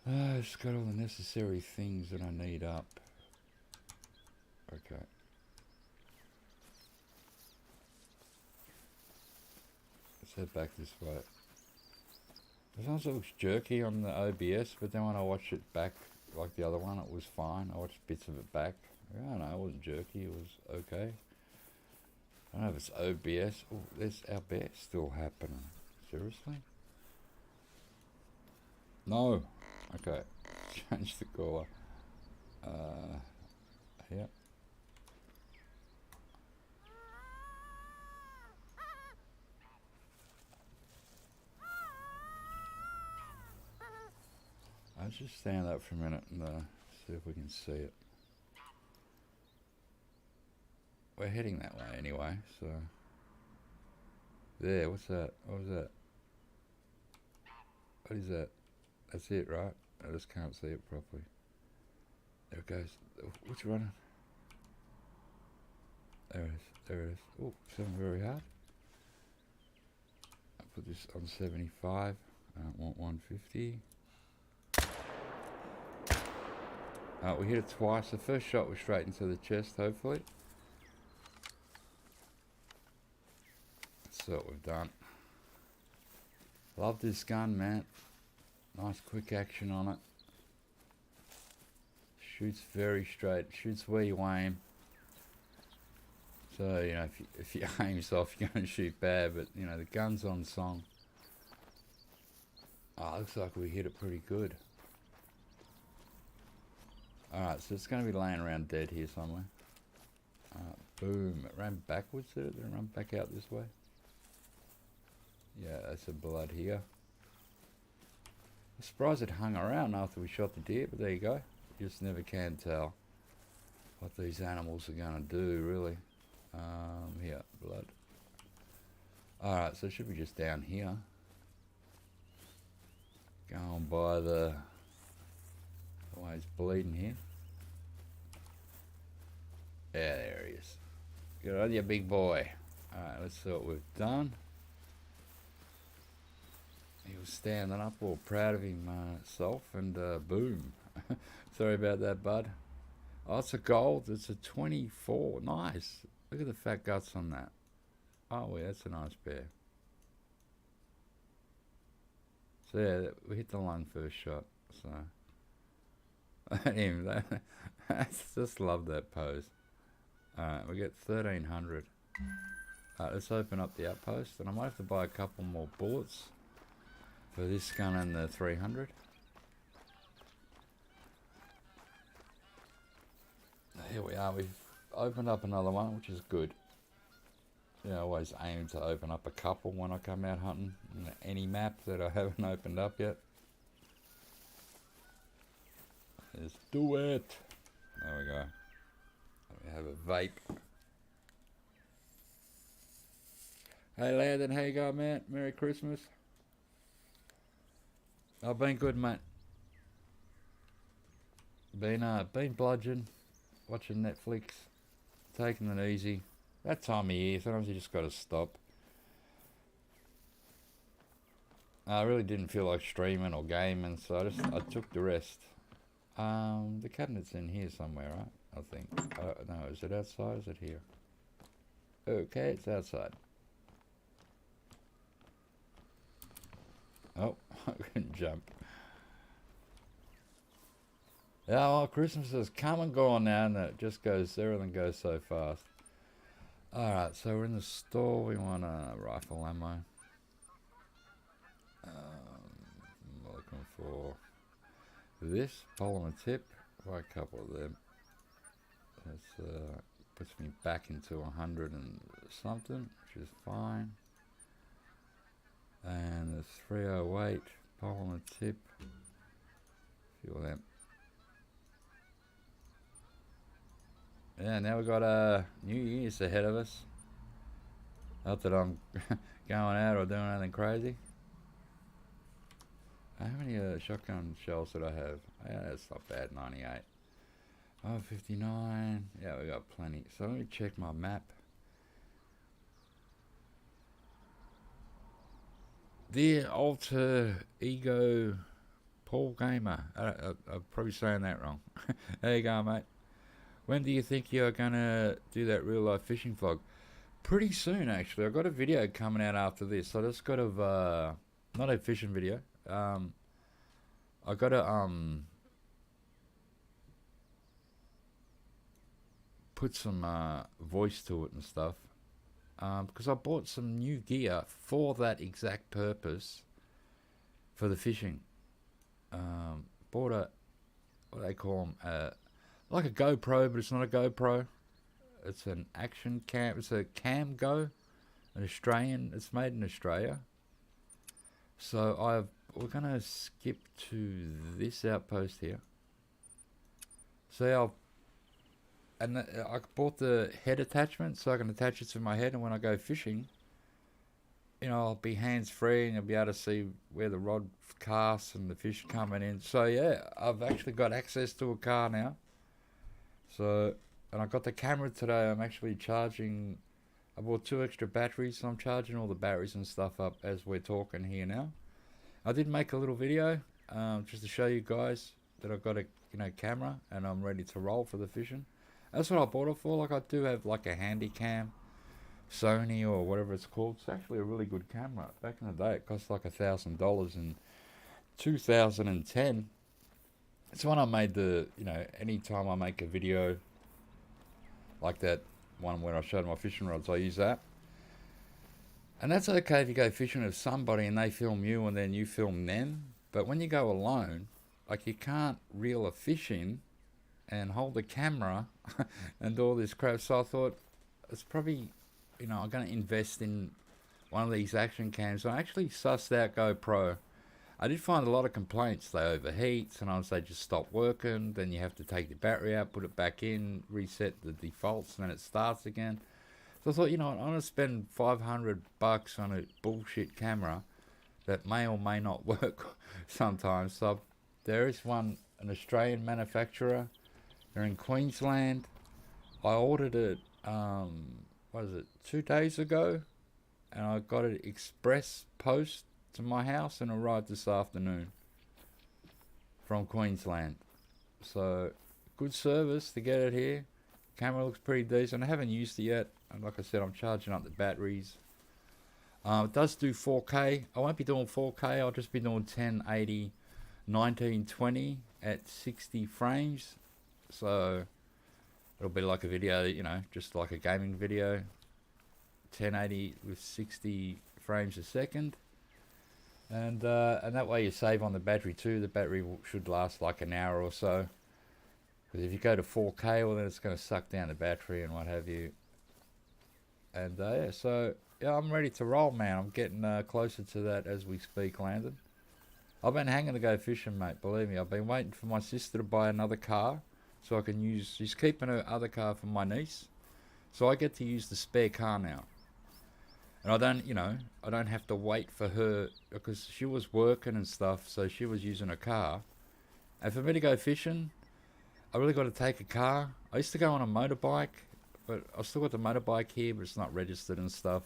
I've just got all the necessary things that I need up. Okay. Let's head back this way. Sometimes it looks jerky on the OBS, but then when I watch it back, like the other one, it was fine. I watched bits of it back. I don't know, it wasn't jerky, it was okay. I don't know if it's OBS. Oh, there's our bear still happening. Seriously? No. Okay. Change the color. Yep. I'll just stand up for a minute and see if we can see it. We're heading that way anyway, so... There, what's that? What was that? What is that? That's it, right? I just can't see it properly. There it goes. Which running? There it is. There it is. Oh, something very hard. I'll put this on 75. I don't want 150. We hit it twice. The first shot was straight into the chest, hopefully. That's what we've done. Love this gun, man. Nice quick action on it. Shoots very straight. Shoots where you aim. So, you know, if you aim soft, you're going to shoot bad. But, you know, the gun's on song. Oh, looks like we hit it pretty good. Alright, so it's going to be laying around dead here somewhere. Boom. It ran backwards, did it? Did it run back out this way? Yeah, that's a blood here. I'm surprised it hung around after we shot the deer, but there you go. You just never can tell what these animals are going to do, really. Here, blood. Alright, so it should be just down here. Going by the way it's bleeding here. Yeah, there he is. Good on you, big boy. Alright, let's see what we've done. He was standing up, all proud of himself, and boom. Sorry about that, bud. Oh, it's a gold. It's a 24. Nice. Look at the fat guts on that. Oh, yeah, that's a nice bear. So, yeah, we hit the lung first shot. So, I just love that pose. Alright, we get 1300. Let's open up the outpost, and I might have to buy a couple more bullets for this gun and the 300. Here we are, we've opened up another one, which is good. You know, I always aim to open up a couple when I come out hunting in any map that I haven't opened up yet. Let's do it. There we go. We have a vape. Hey Landon, how you going, man? Merry Christmas. I've been good, mate. Been bludgeoned, watching Netflix, taking it easy. That time of year, sometimes you just got to stop. I really didn't feel like streaming or gaming, so I took the rest. The cabinet's in here somewhere, right? I think. No, is it outside? Is it here? Okay, it's outside. Oh, I couldn't jump. Yeah, well, Christmas has come and gone now, and it just goes, everything goes so fast. Alright, so we're in the store. We want a rifle ammo. I'm looking for this polymer tip. Buy a couple of them. That puts me back into 100 and something, which is fine. And the 308 polymer tip. A few of them. Yeah, now we've got New Year's ahead of us. Not that I'm going out or doing anything crazy. How many shotgun shells did I have? Yeah, that's not bad, 98. Oh, 59. Yeah, we got plenty. So let me check my map. Dear alter ego Paul Gamer. I'm probably saying that wrong. There you go, mate. When do you think you're gonna do that real life fishing vlog? Pretty soon, actually. I've got a video coming out after this. I just got to, not a fishing video. I got to, put some, voice to it and stuff. Because I bought some new gear for that exact purpose for the fishing. Bought a, what do they call them? Like a GoPro, but it's not a GoPro. It's an action cam. It's a Cam Go, an Australian. It's made in Australia. So we're gonna skip to this outpost here. So I bought the head attachment so I can attach it to my head, and when I go fishing, I'll be hands free and I'll be able to see where the rod casts and the fish coming in. So yeah, I've actually got access to a car now. So. And I got the camera today. I'm actually charging. I bought 2 extra batteries, so I'm charging all the batteries and stuff up as we're talking here now. I did make a little video just to show you guys that I've got a camera and I'm ready to roll for the fishing. That's what I bought it for. Like, I do have like a handy cam, Sony or whatever it's called. It's actually a really good camera. Back in the day, it cost like $1,000 in 2010. It's when I made the anytime I make a video. Like that one where I showed my fishing rods, I use that. And that's okay if you go fishing with somebody and they film you and then you film them. But when you go alone, like, you can't reel a fish in and hold a camera and do all this crap. So I thought it's probably, I'm going to invest in one of these action cams. I actually sussed out GoPro. I did find a lot of complaints. They overheat, sometimes they just stop working, then you have to take the battery out, put it back in, reset the defaults, and then it starts again. So I thought, I'm going to spend $500 on a bullshit camera that may or may not work sometimes. So there is an Australian manufacturer. They're in Queensland. I ordered it, 2 days ago, and I got it express post to my house and arrived this afternoon from Queensland. So good service to get it here. Camera looks pretty decent. I haven't used it yet, and like I said, I'm charging up the batteries. It does do 4K. I won't be doing 4K. I'll just be doing 1080 1920 at 60 frames. So it'll be like a video, just like a gaming video. 1080 with 60 frames a second. And that way you save on the battery too. The battery should last like an hour or so. Because if you go to 4K, well, then it's going to suck down the battery and what have you. And I'm ready to roll, man. I'm getting closer to that as we speak, Landon. I've been hanging to go fishing, mate. Believe me, I've been waiting for my sister to buy another car so I can use. She's keeping her other car for my niece, so I get to use the spare car now. And I don't have to wait for her because she was working and stuff, so she was using a car. And for me to go fishing, I really got to take a car. I used to go on a motorbike, but I've still got the motorbike here, but it's not registered and stuff.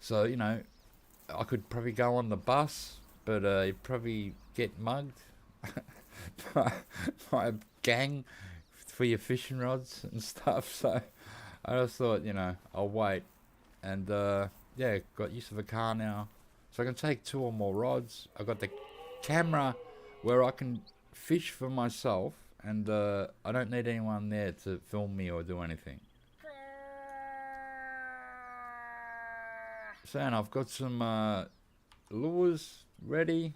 So, I could probably go on the bus, but you'd probably get mugged by a gang for your fishing rods and stuff. So I just thought, I'll wait. And got use of a car now, so I can take 2 or more rods. I got the camera where I can fish for myself, and I don't need anyone there to film me or do anything. So, and I've got some lures ready,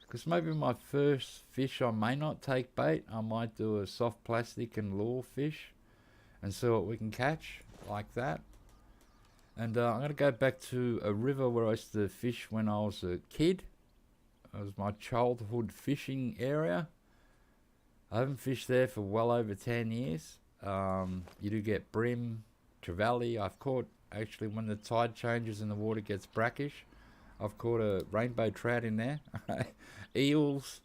because maybe my first fish I may not take bait. I might do a soft plastic and lure fish and see what we can catch like that. And I'm going to go back to a river where I used to fish when I was a kid. It was my childhood fishing area. I haven't fished there for well over 10 years. You do get bream, trevally. I've caught, actually, when the tide changes and the water gets brackish, I've caught a rainbow trout in there. Eels,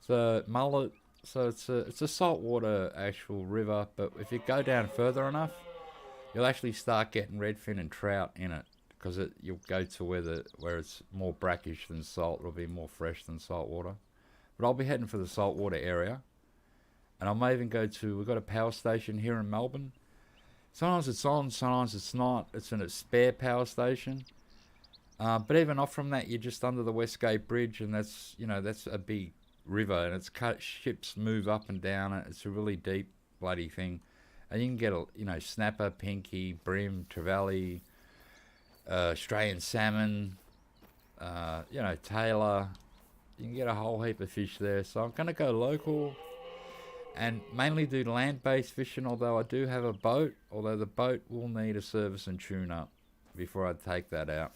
so mullet. So it's a saltwater actual river, but if you go down further enough, you'll actually start getting redfin and trout in it, because you'll go to where it's more brackish than salt. It'll be more fresh than salt water. But I'll be heading for the saltwater area, and I may even go to. We've got a power station here in Melbourne. Sometimes it's on, sometimes it's not. It's in a spare power station. But even off from that, you're just under the Westgate Bridge, and that's a big river, and it's cut. Ships move up and down it. It's a really deep bloody thing, and you can get snapper, pinky, bream, trevally, Australian salmon, tailor. You can get a whole heap of fish there. So I'm going to go local and mainly do land-based fishing, although I do have a boat, although the boat will need a service and tune-up before I take that out.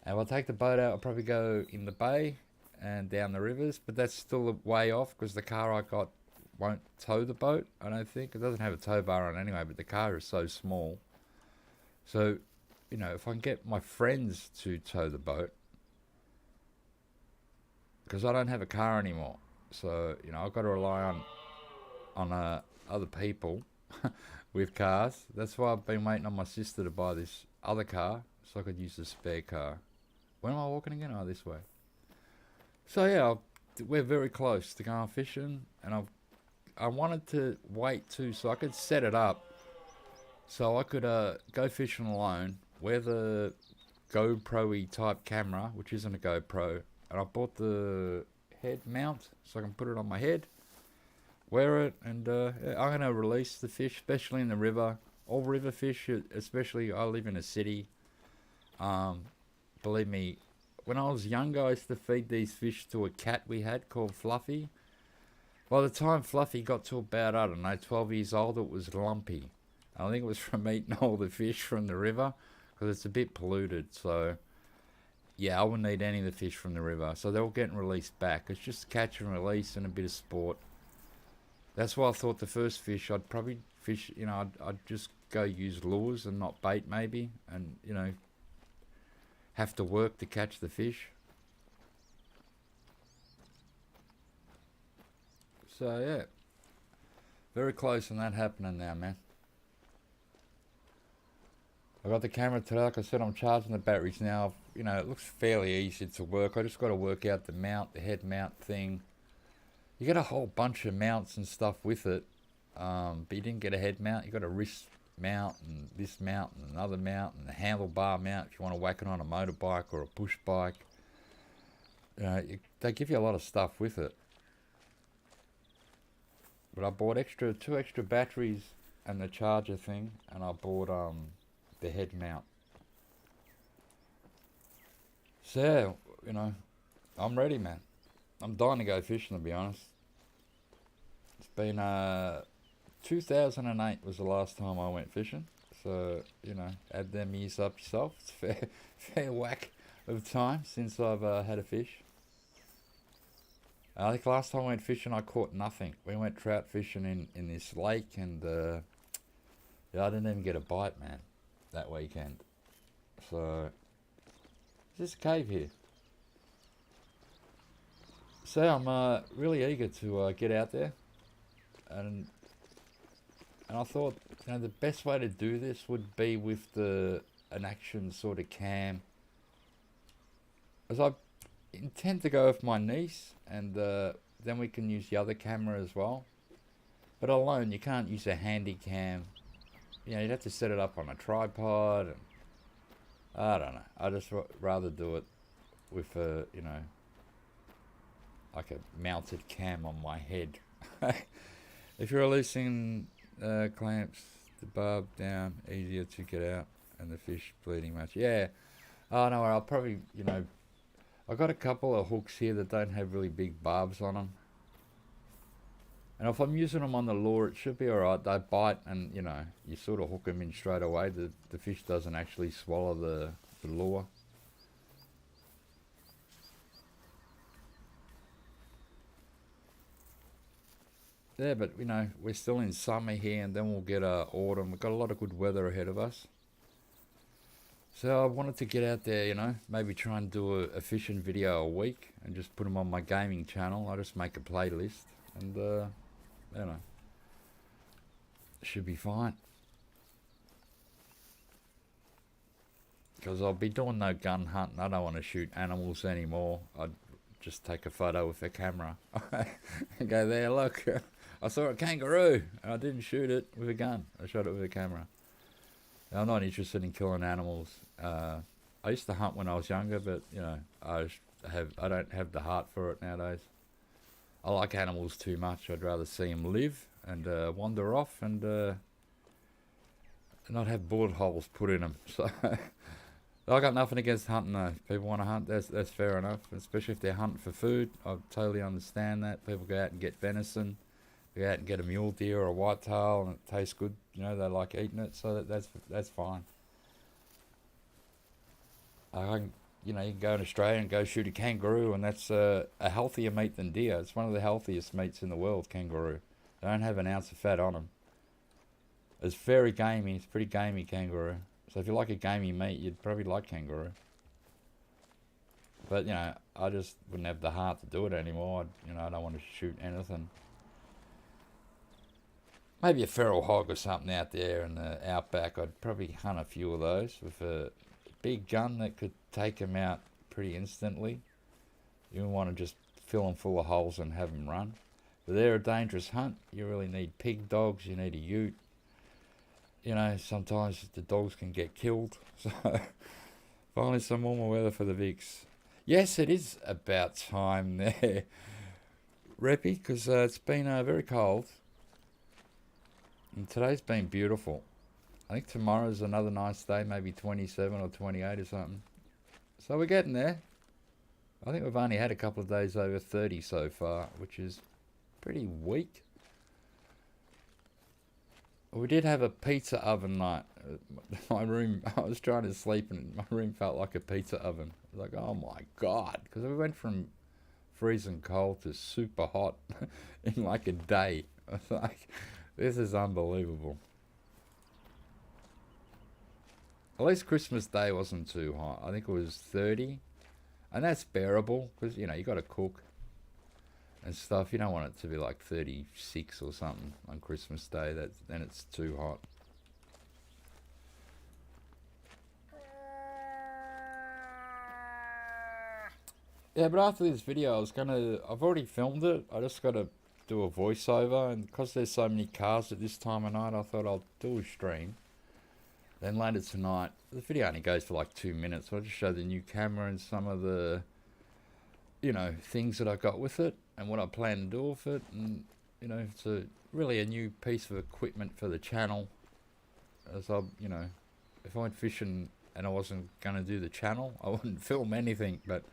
And if I take the boat out, I'll probably go in the bay and down the rivers, but that's still a way off because the car I got won't tow the boat, I don't think. It doesn't have a tow bar on anyway, but the car is so small. So, if I can get my friends to tow the boat, because I don't have a car anymore. So, I've got to rely on other people with cars. That's why I've been waiting on my sister to buy this other car so I could use the spare car. When am I walking again? Oh, this way. So yeah, we're very close to going fishing, and I wanted to wait too so I could set it up so I could go fishing alone, wear the GoPro-y type camera, which isn't a GoPro, and I bought the head mount so I can put it on my head, wear it, and I'm going to release the fish, especially in the river. All river fish, especially, I live in a city. Believe me, when I was younger, I used to feed these fish to a cat we had called Fluffy. By the time Fluffy got to about, 12 years old, it was lumpy. I think it was from eating all the fish from the river, because it's a bit polluted. So, yeah, I wouldn't need any of the fish from the river. So they're all getting released back. It's just catch and release and a bit of sport. That's why I thought the first fish, I'd probably fish, I'd just go use lures and not bait maybe. And, have to work to catch the fish. So yeah, very close on that happening now, man. I got the camera today. Like I said, I'm charging the batteries now. It looks fairly easy to work. I just got to work out the mount, the head mount thing. You get a whole bunch of mounts and stuff with it, but you didn't get a head mount. You got a wrist mount and this mount and another mount and a handlebar mount if you want to whack it on a motorbike or a push bike. They give you a lot of stuff with it. But I bought two extra batteries and the charger thing, and I bought the head mount. So, I'm ready, man. I'm dying to go fishing, to be honest. It's been 2008 was the last time I went fishing. So, add them years up yourself. It's fair whack of time since I've had a fish. I think last time I went fishing, I caught nothing. We went trout fishing in this lake, and I didn't even get a bite, man, that weekend. So, there's this cave here. So I'm really eager to get out there, and I thought the best way to do this would be with an action sort of cam, as I intend to go with my niece, and then we can use the other camera as well. But alone, you can't use a handy cam. You'd have to set it up on a tripod, and I don't know. I just rather do it with like a mounted cam on my head. If you're releasing clamps, the barb down, easier to get out, and the fish bleeding much. Yeah. Oh no, I'll probably, I've got a couple of hooks here that don't have really big barbs on them. And if I'm using them on the lure, it should be alright. They bite, and you sort of hook them in straight away. The fish doesn't actually swallow the lure. Yeah, but you know, we're still in summer here, and then we'll get autumn. We've got a lot of good weather ahead of us. So I wanted to get out there, you know, maybe try and do a fishing video a week and just put them on my gaming channel. I just make a playlist, and you know, should be fine. Because I'll be doing no gun hunting. I don't want to shoot animals anymore. I'd just take a photo with a camera and go, there, look, I saw a kangaroo and I didn't shoot it with a gun. I shot it with a camera. I'm not interested in killing animals. I used to hunt when I was younger, but you know, I don't have the heart for it nowadays. I like animals too much. I'd rather see them live and wander off and not have bullet holes put in them. So I got nothing against hunting though. If people want to hunt, that's fair enough. Especially if they're hunting for food, I totally understand that. People go out and get venison, go out and get a mule deer or a whitetail, and it tastes good. You know, they like eating it, so that's fine. You know, you can go in Australia and go shoot a kangaroo, and that's a healthier meat than deer. It's one of the healthiest meats in the world, kangaroo. They don't have an ounce of fat on them. It's very gamey. It's pretty gamey, kangaroo. So if you like a gamey meat, you'd probably like kangaroo. But, you know, I just wouldn't have the heart to do it anymore. I don't want to shoot anything. Maybe a feral hog or something out there in the outback. I'd probably hunt a few of those with a big gun that could take them out pretty instantly. You don't want to just fill them full of holes and have them run. But they're a dangerous hunt. You really need pig dogs. You need a ute. You know, sometimes the dogs can get killed. So, finally some warmer weather for the Vics. Yes, it is about time there, Reppy, because it's been very cold. And today's been beautiful. I think tomorrow's another nice day, maybe 27 or 28 or something. So we're getting there. I think we've only had a couple of days over 30 so far, which is pretty weak. We did have a pizza oven night. My room, I was trying to sleep and my room felt like a pizza oven. I was like, oh my God. Because we went from freezing cold to super hot in like a day. I was like, this is unbelievable. At least Christmas Day wasn't too hot. I think it was 30. And that's bearable because, you know, you got to cook and stuff. You don't want it to be like 36 or something on Christmas Day. Then it's too hot. Yeah, but after this video, I've already filmed it. I just got to do a voiceover, and because there's so many cars at this time of night, I thought I'll do a stream. Then later tonight, the video only goes for like 2 minutes, so I'll just show the new camera and some of the, you know, things that I got with it and what I plan to do with it. And, you know, it's really a new piece of equipment for the channel. As you know, if I went fishing and I wasn't going to do the channel, I wouldn't film anything, but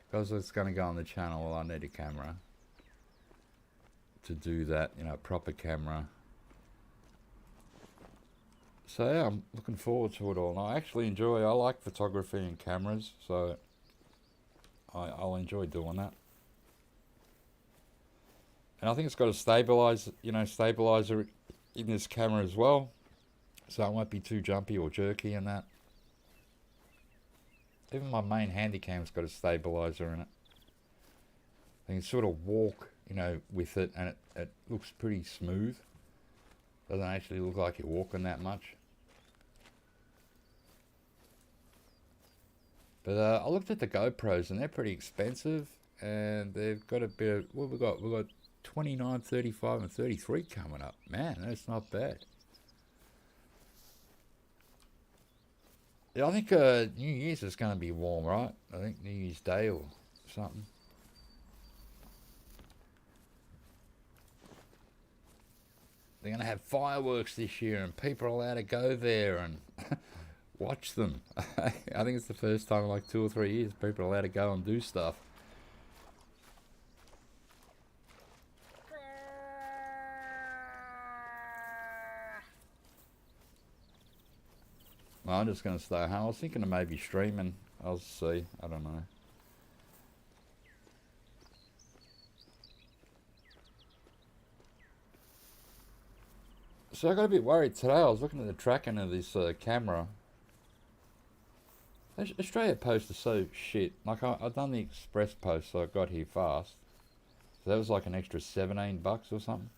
because it's going to go on the channel, well, I need a camera to do that, you know, a proper camera. So yeah, I'm looking forward to it all. And I like photography and cameras, so I'll enjoy doing that. And I think it's got a stabilizer in this camera as well, so it won't be too jumpy or jerky in that. Even my main handycam's got a stabilizer in it. I can sort of walk, you know, with it, and it looks pretty smooth. Doesn't actually look like you're walking that much. But I looked at the GoPros and they're pretty expensive, and they've got a bit of, we've got 29, 35 and 33 coming up. Man, that's not bad. Yeah, I think New Year's is going to be warm, right? I think New Year's Day or something. They're going to have fireworks this year, and people are allowed to go there and watch them. I think it's the first time in like 2 or 3 years people are allowed to go and do stuff. Well, I'm just going to stay home. I was thinking of maybe streaming. I'll see. I don't know. So I got a bit worried today. I was looking at the tracking of this camera. Australia Post is so shit. Like I've done the express post, so I got here fast. So that was like an extra $17 or something.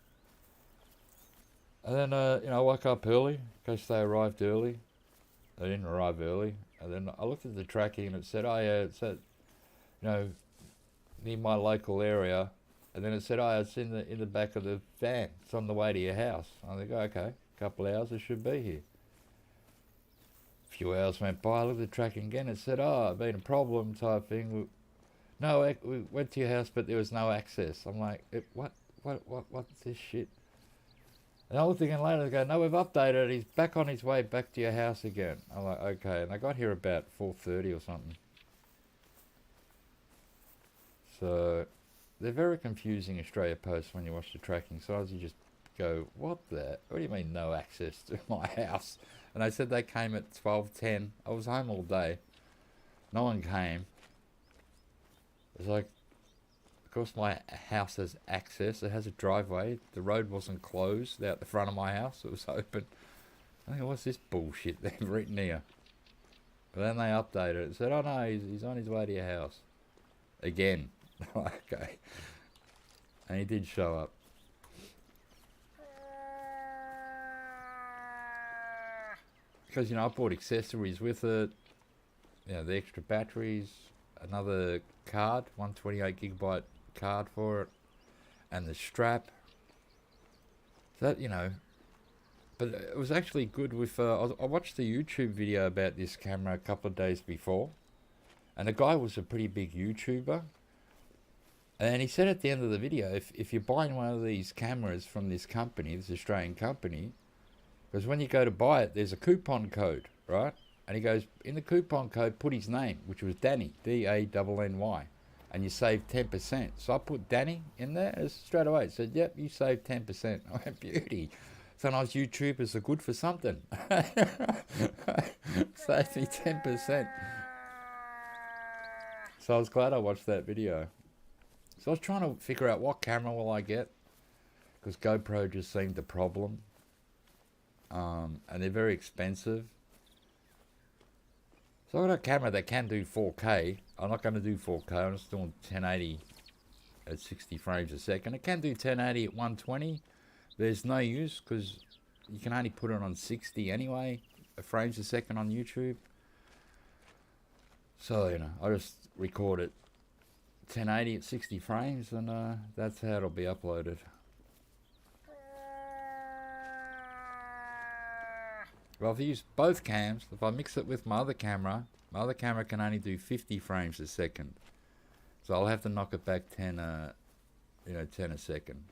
And then I woke up early in case they arrived early. They didn't arrive early. And then I looked at the tracking and it said, oh yeah, it's at, near my local area. And then it said, oh, it's in the back of the van. It's on the way to your house. I think, oh, okay, a couple of hours, it should be here. A few hours went by, I looked at the tracking again. It said, oh, been a problem type thing. We went to your house, but there was no access. I'm like, what's this shit? And I looked again later, they go, no, we've updated it. He's back on his way back to your house again. I'm like, okay. And I got here about 4:30 or something. So they're very confusing, Australia Post, when you watch the tracking. Sometimes you just go, what do you mean no access to my house? And they said they came at 12:10. I was home all day. No one came. It's like, of course my house has access. It has a driveway. The road wasn't closed out the front of my house. It was open. I think, what's this bullshit they've written here? But then they updated it. It said, oh no, he's on his way to your house. Again. Okay. And he did show up. Because, I bought accessories with it. The extra batteries. Another card. 128GB card for it. And the strap. So that, But it was actually good with... I watched a YouTube video about this camera a couple of days before. And the guy was a pretty big YouTuber. And he said at the end of the video, if you're buying one of these cameras from this company, this Australian company, because when you go to buy it, there's a coupon code, right? And he goes, in the coupon code, put his name, which was Danny, D-A-N-N-Y, and you save 10%. So I put Danny in there straight away. It said, yep, you saved 10%. I went, beauty. Sometimes YouTubers are good for something. Saved me 10%. So I was glad I watched that video. So I was trying to figure out what camera will I get, because GoPro just seemed the problem. And they're very expensive. So I got a camera that can do 4K. I'm not going to do 4K. I'm just doing 1080 at 60 frames a second. It can do 1080 at 120. There's no use because you can only put it on 60 anyway, frames a second on YouTube. So, I just record it 1080 at 60 frames and that's how it'll be uploaded. Well, if I use both cams, if I mix it with my other camera can only do 50 frames a second. So I'll have to knock it back 10 a second.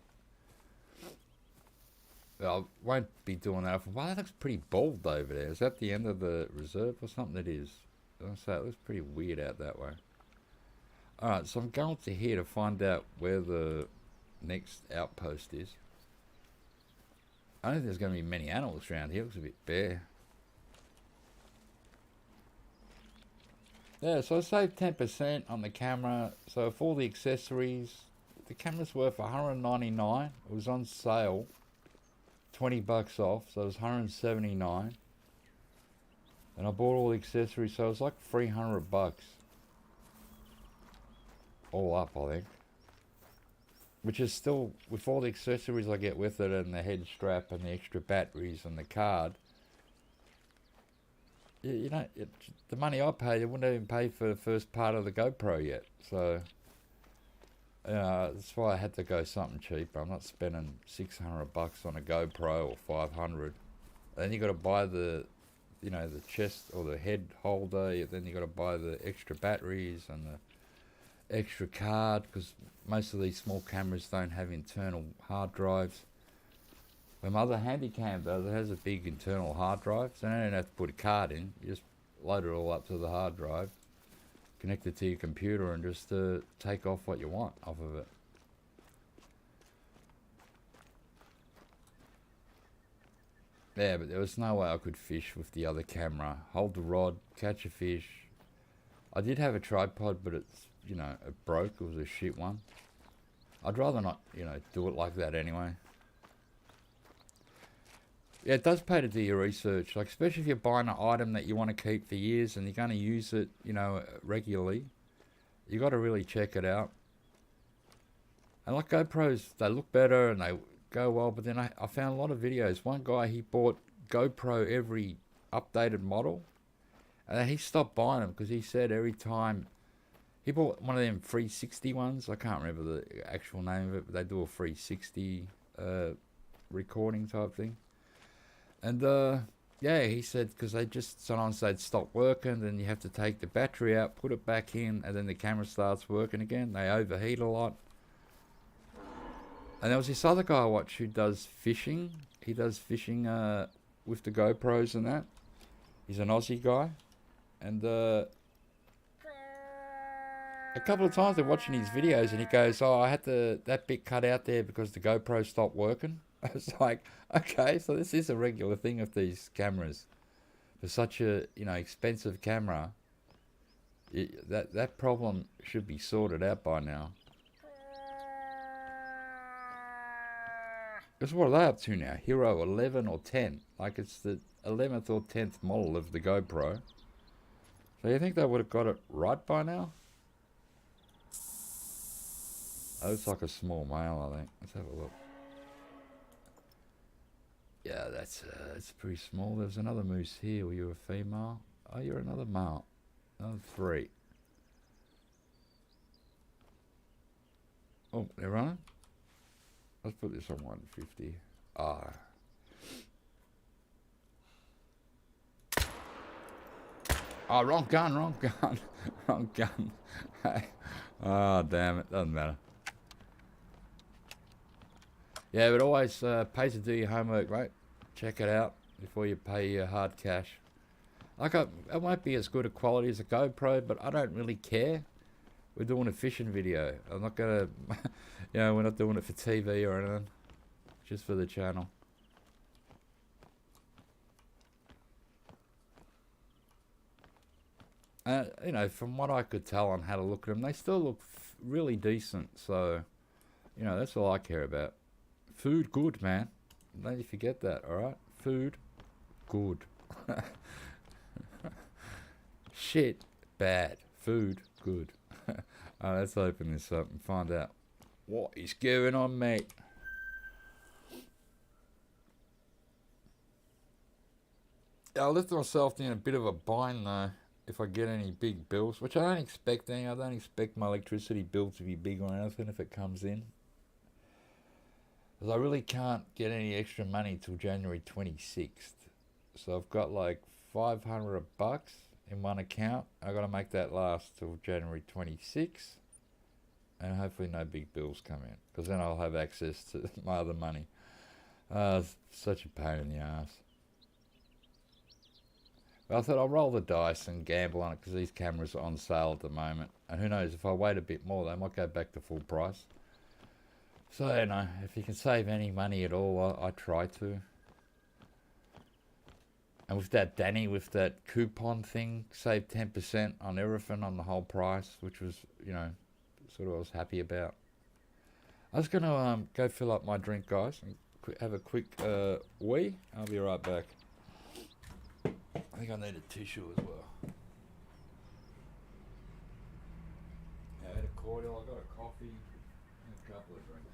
Well, I won't be doing that. Wow, that looks pretty bold over there. Is that the end of the reserve or something? It is. I'll say it looks pretty weird out that way. Alright, so I'm going to here to find out where the next outpost is. I don't think there's going to be many animals around here. It looks a bit bare. Yeah, so I saved 10% on the camera. So for all the accessories, the camera's worth $199. It was on sale. $20 off, so it was $179. And I bought all the accessories, so it was like $300. All up, I think. Which is still, with all the accessories I get with it, and the head strap, and the extra batteries, and the card. The money I paid, I wouldn't even pay for the first part of the GoPro yet. So, that's why I had to go something cheaper. I'm not spending $600 on a GoPro or $500. Then you got to buy the chest or the head holder. Then you got to buy the extra batteries and the extra card, because most of these small cameras don't have internal hard drives. When my other Handycam does, it has a big internal hard drive, so you don't have to put a card in. You just load it all up to the hard drive, connect it to your computer, and just take off what you want off of it. Yeah, but there was no way I could fish with the other camera. Hold the rod, catch a fish. I did have a tripod, but it's, it broke. It was a shit one. I'd rather not, do it like that anyway. Yeah, it does pay to do your research. Like, especially if you're buying an item that you want to keep for years and you're going to use it, you know, regularly. You got to really check it out. And like GoPros, they look better and they go well. But then I found a lot of videos. One guy, he bought GoPro every updated model, and then he stopped buying them because he said every time he bought one of them 360 ones. I can't remember the actual name of it, but they do a 360 recording type thing. And yeah, he said because they just sometimes they'd stop working, then you have to take the battery out, put it back in, and then the camera starts working again. They overheat a lot. And there was this other guy I watch who does fishing. He does fishing with the GoPros and that. He's an Aussie guy. And a couple of times they're watching his videos and he goes, oh, I had that bit cut out there because the GoPro stopped working. I was like, okay, so this is a regular thing of these cameras. For such a, you know, expensive camera, that problem should be sorted out by now. Because what are they up to now? Hero 11 or 10? Like it's the 11th or 10th model of the GoPro. So you think they would have got it right by now? That looks like a small male, I think. Let's have a look. Yeah, that's pretty small. There's another moose here. Were you a female? Oh, you're another male. Another 3. Oh, they're running? Let's put this on 150. Ah. Oh, wrong gun, wrong gun. Wrong gun. Oh, damn it. Doesn't matter. Yeah, but always pays to do your homework, right? Check it out before you pay your hard cash. Like, it won't be as good a quality as a GoPro, but I don't really care. We're doing a fishing video. I'm not going to, you know, we're not doing it for TV or anything. Just for the channel. You know, from what I could tell and had a look at them, they still look really decent. So, you know, that's all I care about. Food good, man. Don't you forget that, alright? Food good. Shit bad. Food good. Let's open this up and find out what is going on, mate. I left myself in a bit of a bind though if I get any big bills, which I don't expect any. I don't expect my electricity bill to be big or anything if it comes in. Because I really can't get any extra money till January 26th. So I've got like $500 in one account. I've got to make that last till January 26th. And hopefully no big bills come in. Because then I'll have access to my other money. It's such a pain in the ass. But I thought I'll roll the dice and gamble on it because these cameras are on sale at the moment. And who knows, if I wait a bit more, they might go back to full price. So, you know, if you can save any money at all, I try to. And with that Danny, with that coupon thing, saved 10% on everything on the whole price, which was, you know, sort of I was happy about. I was going to go fill up my drink, guys, and have a quick wee. I'll be right back. I think I need a tissue as well. Yeah, I had a cordial, I got a coffee, and a couple of drinks.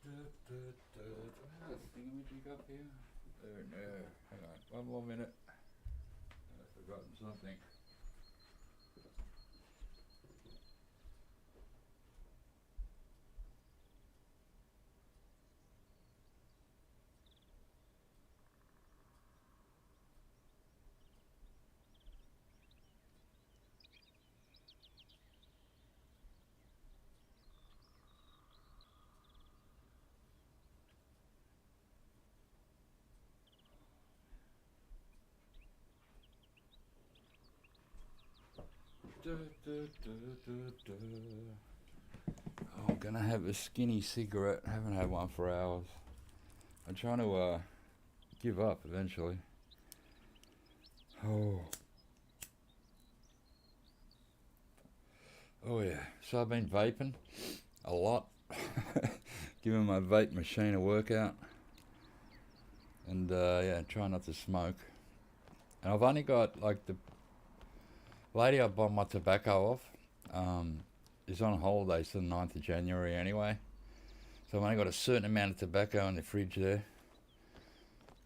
Do I have a thingamajig up here? No. Hang on, one more minute. I've forgotten something. Oh, I'm gonna have a skinny cigarette. I haven't had one for hours. I'm trying to give up eventually. Oh. Oh yeah. So I've been vaping a lot. Giving my vape machine a workout. And yeah, try not to smoke. And I've only got like the lady I bought my tobacco off is on holiday till the 9th of January anyway. So I've only got a certain amount of tobacco in the fridge there.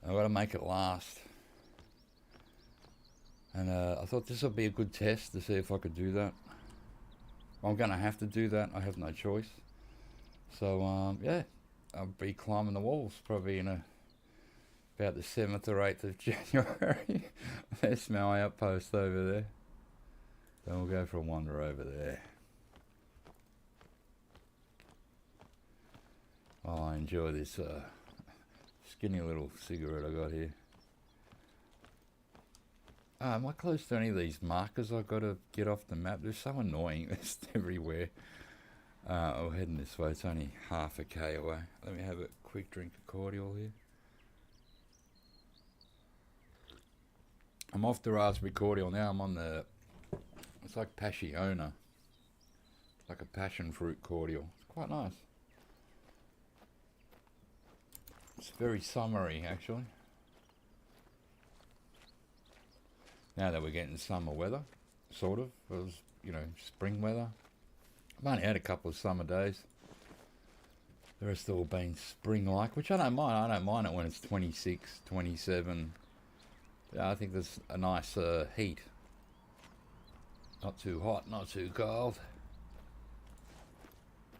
I've got to make it last. And I thought this would be a good test to see if I could do that. I'm going to have to do that. I have no choice. So, yeah, I'll be climbing the walls probably in about the 7th or 8th of January. There's my outpost over there. Then we'll go for a wander over there. While I enjoy this skinny little cigarette I got here. Am I close to any of these markers I've got to get off the map? They're so annoying. They're just everywhere. I'm heading this way. It's only half a K away. Let me have a quick drink of cordial here. I'm off the raspberry cordial now. I'm on the... It's like passiona. Like a passion fruit cordial. It's quite nice. It's very summery, actually. Now that we're getting summer weather, sort of. It was, you know, spring weather. I've only had a couple of summer days. The rest have all been spring-like, which I don't mind. I don't mind it when it's 26, 27. Yeah, I think there's a nice heat. Not too hot, not too cold.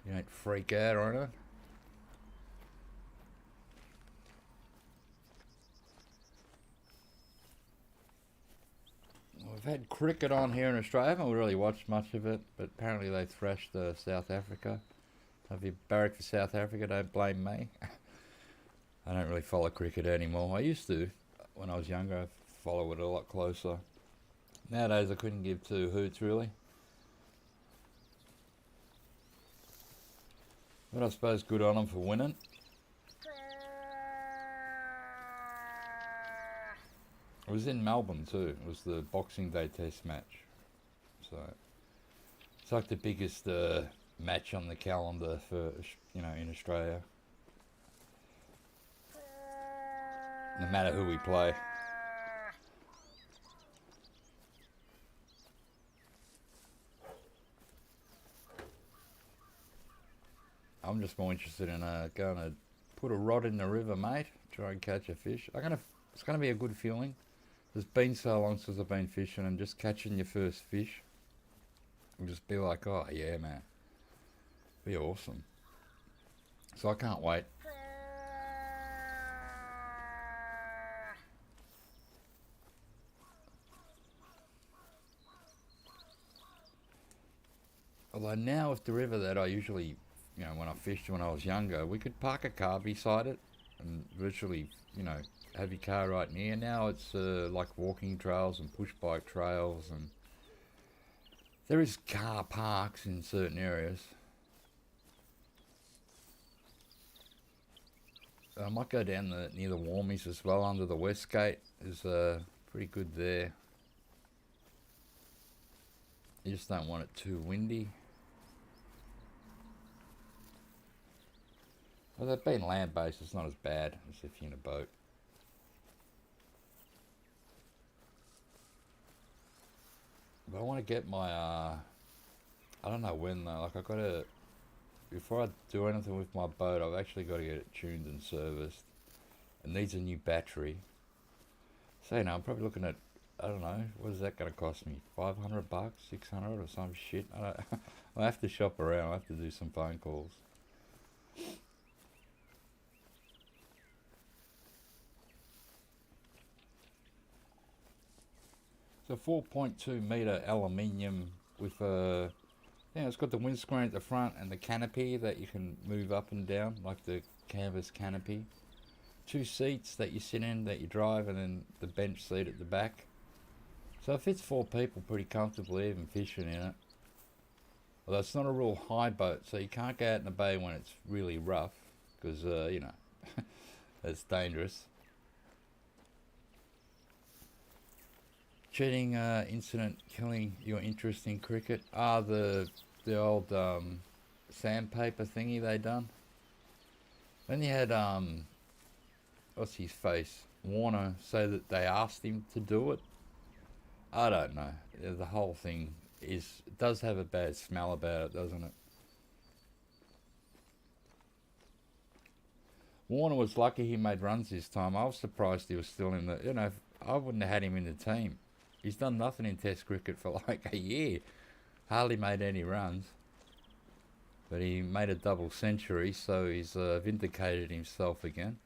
You don't freak out or anything. We've had cricket on here in Australia. I haven't really watched much of it, but apparently they thrashed South Africa. So if you barrack for South Africa, don't blame me. I don't really follow cricket anymore. I used to. When I was younger, I followed it a lot closer. Nowadays, I couldn't give two hoots, really. But I suppose good on them for winning. It was in Melbourne too. It was the Boxing Day Test match. So it's like the biggest match on the calendar for, you know, in Australia. No matter who we play. I'm just more interested in going to put a rod in the river, mate. Try and catch a fish. It's gonna be a good feeling. It's been so long since I've been fishing, and just catching your first fish will just be like, oh yeah, man, be awesome. So I can't wait. Although now with the river that I usually, you know, when I fished when I was younger, we could park a car beside it and virtually, you know, have your car right near. Now it's like walking trails and push bike trails, and there is car parks in certain areas. I might go down near the Warmies as well, under the West Gate. Is pretty good there. You just don't want it too windy. Well, they've been land-based, it's not as bad as if you're in a boat. But I want to get my, I don't know when though, like I got to before I do anything with my boat, I've actually got to get it tuned and serviced. It needs a new battery. So, you know, I'm probably looking at, I don't know, what is that going to cost me? $500, 600 or some shit? I don't, I'll have to shop around. I'll have to do some phone calls. It's a 4.2 meter aluminium with a, yeah, it's got the windscreen at the front and the canopy that you can move up and down, like the canvas canopy. 2 seats that you sit in, that you drive, and then the bench seat at the back. So it fits 4 people pretty comfortably, even fishing in it. Although it's not a real high boat, so you can't go out in the bay when it's really rough, because, you know, it's dangerous. Cheating incident killing your interest in cricket. The old sandpaper thingy they done. Then you had what's his face, Warner, say that they asked him to do it. I don't know. The whole thing does have a bad smell about it, doesn't it? Warner was lucky he made runs this time. I was surprised he was still in the, you know, I wouldn't have had him in the team. He's done nothing in Test cricket for like a year. Hardly made any runs. But he made a double century, so he's vindicated himself again.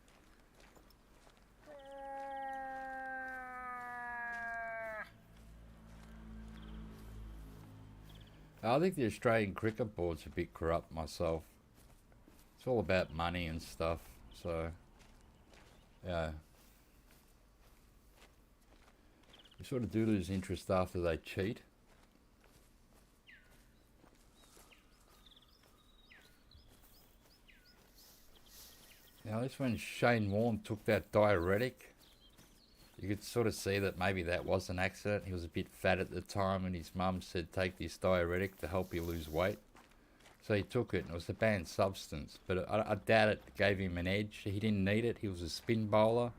I think the Australian Cricket Board's a bit corrupt myself. It's all about money and stuff, so, yeah. You sort of do lose interest after they cheat. Now, this when Shane Warne took that diuretic, you could sort of see that maybe that was an accident. He was a bit fat at the time, and his mum said, take this diuretic to help you lose weight. So he took it, and it was a banned substance. But I doubt it gave him an edge. He didn't need it. He was a spin bowler.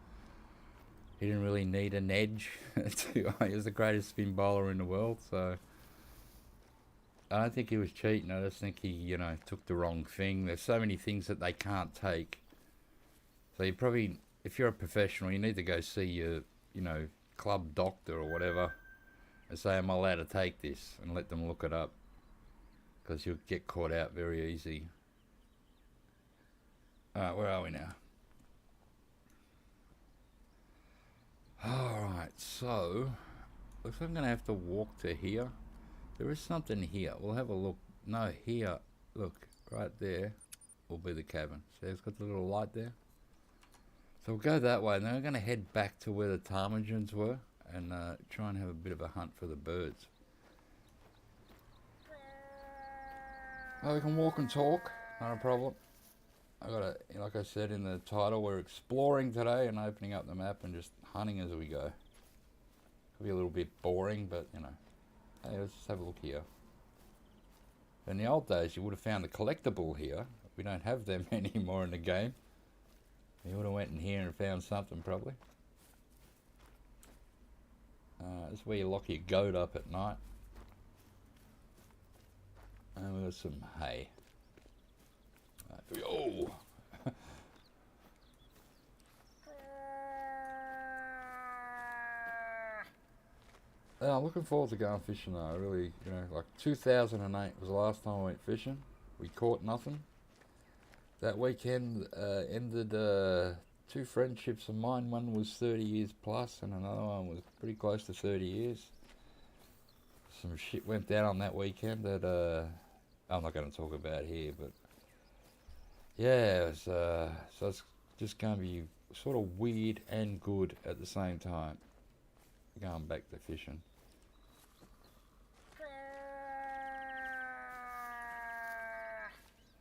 He didn't really need an edge. He was the greatest spin bowler in the world, so I don't think he was cheating. I just think he, you know, took the wrong thing. There's so many things that they can't take. So you probably, if you're a professional, you need to go see your, you know, club doctor or whatever and say, am I allowed to take this? And let them look it up, because you'll get caught out very easy. Alright, where are we now? Alright, so looks like I'm gonna have to walk to here. There is something here. We'll have a look. No, here. Look, right there will be the cabin. See, it's got the little light there. So we'll go that way, and then we're gonna head back to where the ptarmigans were and try and have a bit of a hunt for the birds. Well, we can walk and talk, not a problem. Like I said in the title, we're exploring today and opening up the map and just hunting as we go. Could be a little bit boring, but you know, hey, let's just have a look here. In the old days, you would have found the collectible here. We don't have them anymore in the game. You would have went in here and found something probably. This is where you lock your goat up at night. And we've got some hay. Oh! I'm looking forward to going fishing though. I really, you know, like 2008 was the last time I went fishing. We caught nothing. That weekend ended 2 friendships of mine. One was 30 years plus and another one was pretty close to 30 years. Some shit went down on that weekend that I'm not going to talk about here, but yeah, it was, so it's just going to be sort of weird and good at the same time. Going back to fishing.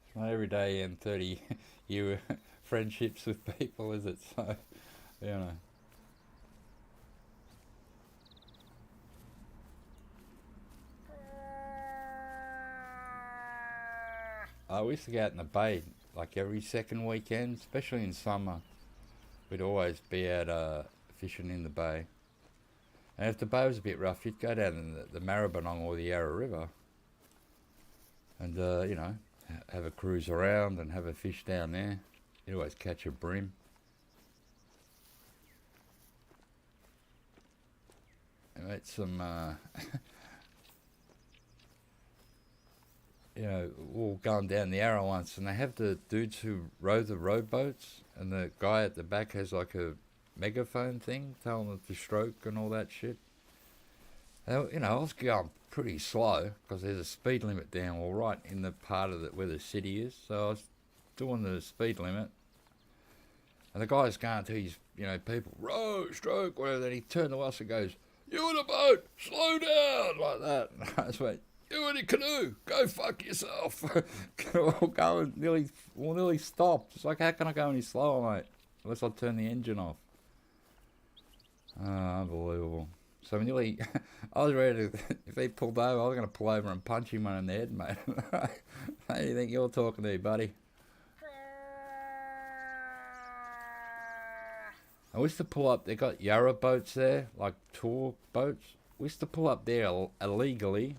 It's not every day in 30-year friendships with people, is it? So, you know. We used to go out in the bay like every second weekend, especially in summer. We'd always be out fishing in the bay. And if the bay was a bit rough, you'd go down in the Maribyrnong or the Yarra River and, you know, have a cruise around and have a fish down there. You always catch a bream. I met some, you know, we were going down the Arrow once, and they have the dudes who row the rowboats, and the guy at the back has like a megaphone thing telling them to stroke and all that shit. You know, I was going pretty slow because there's a speed limit down, well, right in the part of where the city is. So I was doing the speed limit, and the guy's going to his, you know, people, row, stroke, whatever. Then he turned to us and goes, "You in a boat, slow down," like that. And I just went, "You in a canoe, go fuck yourself." We'll go and nearly stopped. It's like, how can I go any slower, mate? Unless I turn the engine off. Unbelievable. So nearly, I was ready to, if they pulled over, I was going to pull over and punch him one in the head, mate. How do you think you're talking to, buddy? I used to pull up, they got Yarra boats there, like tour boats. We used to pull up there illegally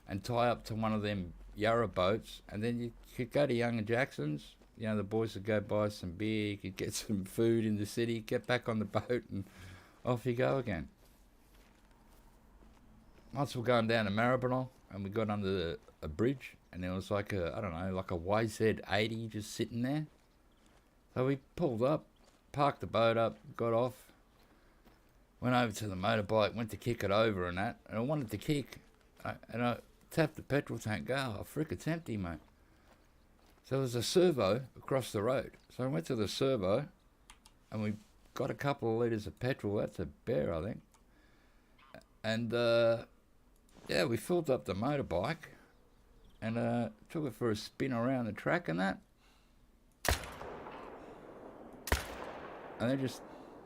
and tie up to one of them Yarra boats, and then you could go to Young and Jackson's. You know, the boys would go buy some beer, you could get some food in the city, get back on the boat, and off you go again. Once we were going down to Maribyrnong, and we got under a bridge, and there was like a, I don't know, like a YZ80 just sitting there. So we pulled up, parked the boat up, got off, went over to the motorbike, went to kick it over and that, and I wanted to kick, and I tapped the petrol tank, oh, frick, it's empty, mate. So there was a servo across the road. So I went to the servo, and we got a couple of litres of petrol. That's a bear, I think. And, yeah, we filled up the motorbike and took it for a spin around the track and that. And then just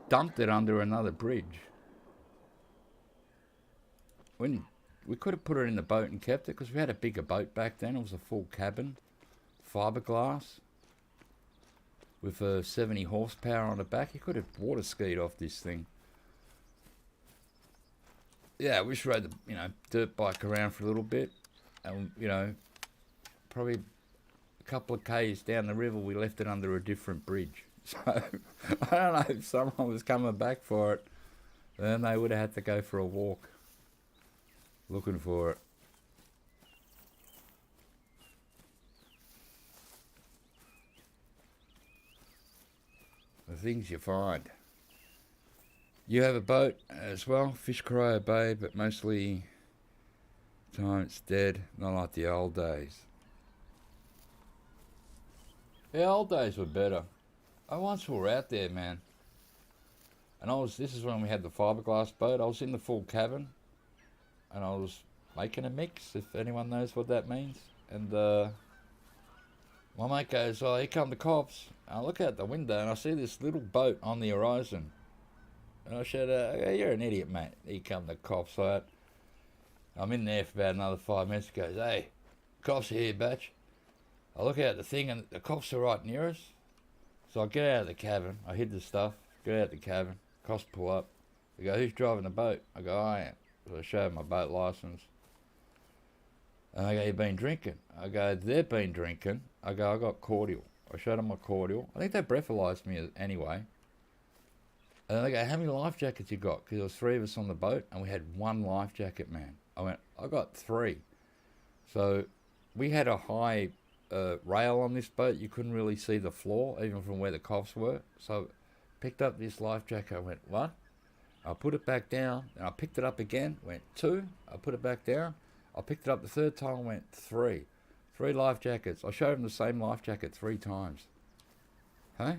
dumped it under another bridge. We could have put it in the boat and kept it because we had a bigger boat back then. It was a full cabin, fiberglass, with a 70 horsepower on the back. You could have water skied off this thing. Yeah, we just rode the, you know, dirt bike around for a little bit, and, you know, probably a couple of k's down the river, we left it under a different bridge. So I don't know if someone was coming back for it, then they would have had to go for a walk looking for it. The things you find. You have a boat as well, Fishcaraya Bay, but mostly time it's dead, not like the old days. The old days were better. I once were out there, man, and this is when we had the fiberglass boat. I was in the full cabin, and I was making a mix, if anyone knows what that means. And my mate goes, "Oh, here come the cops." And I look out the window and I see this little boat on the horizon. And I said, "You're an idiot, mate. Here come the cops." I'm in there for about another 5 minutes. He goes, "Hey, cops are here, batch." I look out the thing and the cops are right near us. So I get out of the cabin. I hid the stuff. Get out the cabin. Cops pull up. They go, "Who's driving the boat?" I go, "I am." So I show them my boat license. And I go, "You've been drinking?" I go, "They've been drinking." I go, "I got cordial." I showed them my cordial. I think they breathalyzed me anyway. And they go, "How many life jackets you got?" Because there was 3 of us on the boat, and we had 1 life jacket, man. I went, "I got 3. So we had a high rail on this boat. You couldn't really see the floor, even from where the cops were. So I picked up this life jacket. I went, "What?" I put it back down, and I picked it up again. Went 2. I put it back down. I picked it up the 3rd time. Went 3. 3 life jackets. I showed them the same life jacket 3 times. Hey?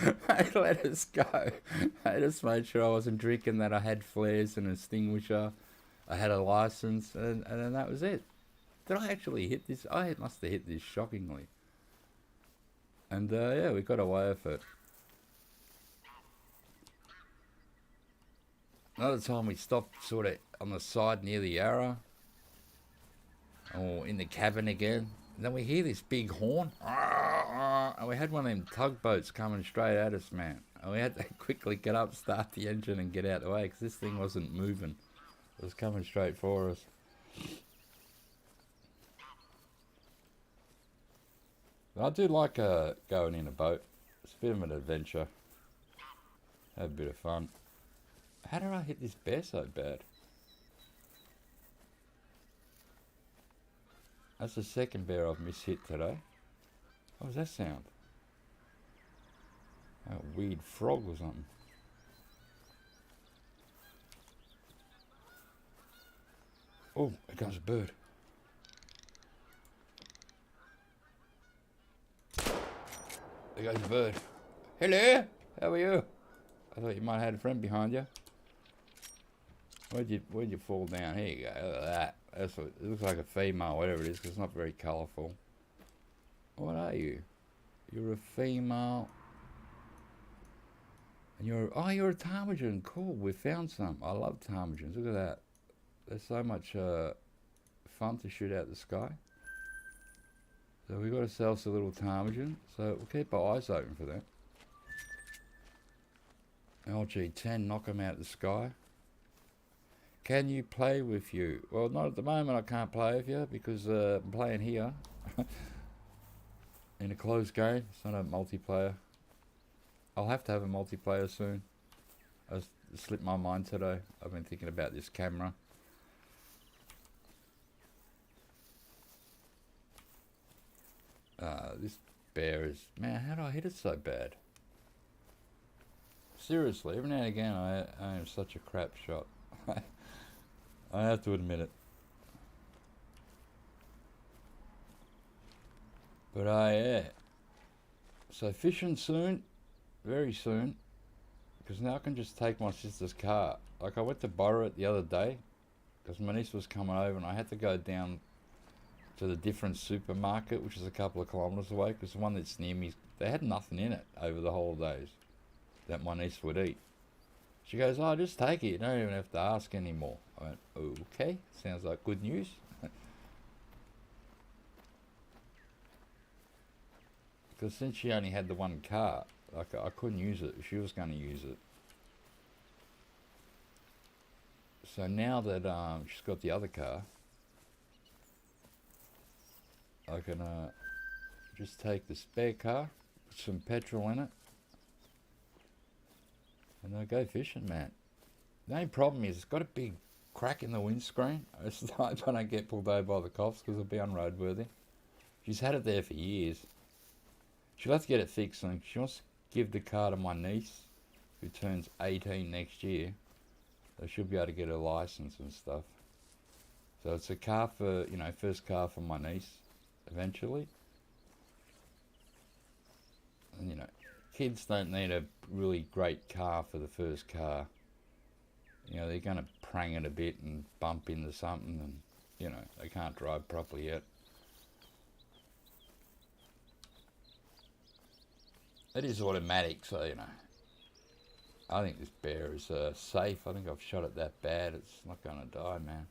They let us go. They just made sure I wasn't drinking, that I had flares and an extinguisher. I had a license, and then that was it. Did I actually hit this? I must have hit this shockingly. And yeah, we got away with it. Another time we stopped sort of on the side near the Yarra, or in the cabin again. And then we hear this big horn. And we had one of them tugboats coming straight at us, man. And we had to quickly get up, start the engine and get out of the way because this thing wasn't moving. It was coming straight for us. I do like going in a boat. It's a bit of an adventure. Have a bit of fun. How did I hit this bear so bad? That's the second bear I've mishit today. What was that sound? A weird frog or something. Oh, there comes a bird. There goes a bird. Hello, how are you? I thought you might have had a friend behind you. Where'd you fall down? Here you go. Look at that. That's what it looks like, a female, whatever it is, because it's not very colourful. What are you? You're a female. And you're a ptarmigan. Cool. We found some. I love ptarmigans. Look at that. They're so much fun to shoot out the sky. So we got ourselves a little ptarmigan. So we'll keep our eyes open for that. LG10, knock them out of the sky. Can you play with you? Well, not at the moment. I can't play with you because I'm playing here in a closed game. It's not a multiplayer. I'll have to have a multiplayer soon. It slipped my mind today. I've been thinking about this camera. This bear is... Man, how did I hit it so bad? Seriously, every now and again I am such a crap shot. I have to admit it. But yeah. So fishing soon, very soon, because now I can just take my sister's car. Like I went to borrow it the other day, because my niece was coming over and I had to go down to the different supermarket, which is a couple of kilometres away, because the one that's near me, they had nothing in it over the holidays that my niece would eat. She goes, oh, just take it. You don't even have to ask anymore. I went, okay. Sounds like good news. Because since she only had the one car, like I couldn't use it. She was going to use it. So now that she's got the other car, I can just take the spare car, put some petrol in it, and I go fishing, man. The only problem is it's got a big crack in the windscreen. I just hope I don't get pulled over by the cops because it'll be unroadworthy. She's had it there for years. She'll have to get it fixed soon. She wants to give the car to my niece, who turns 18 next year. So she'll be able to get her license and stuff. So it's a car for, first car for my niece, eventually. And, kids don't need a really great car for the first car. They're going to prang it a bit and bump into something and, they can't drive properly yet. It is automatic, so, I think this bear is safe. I think I've shot it that bad, it's not going to die, man.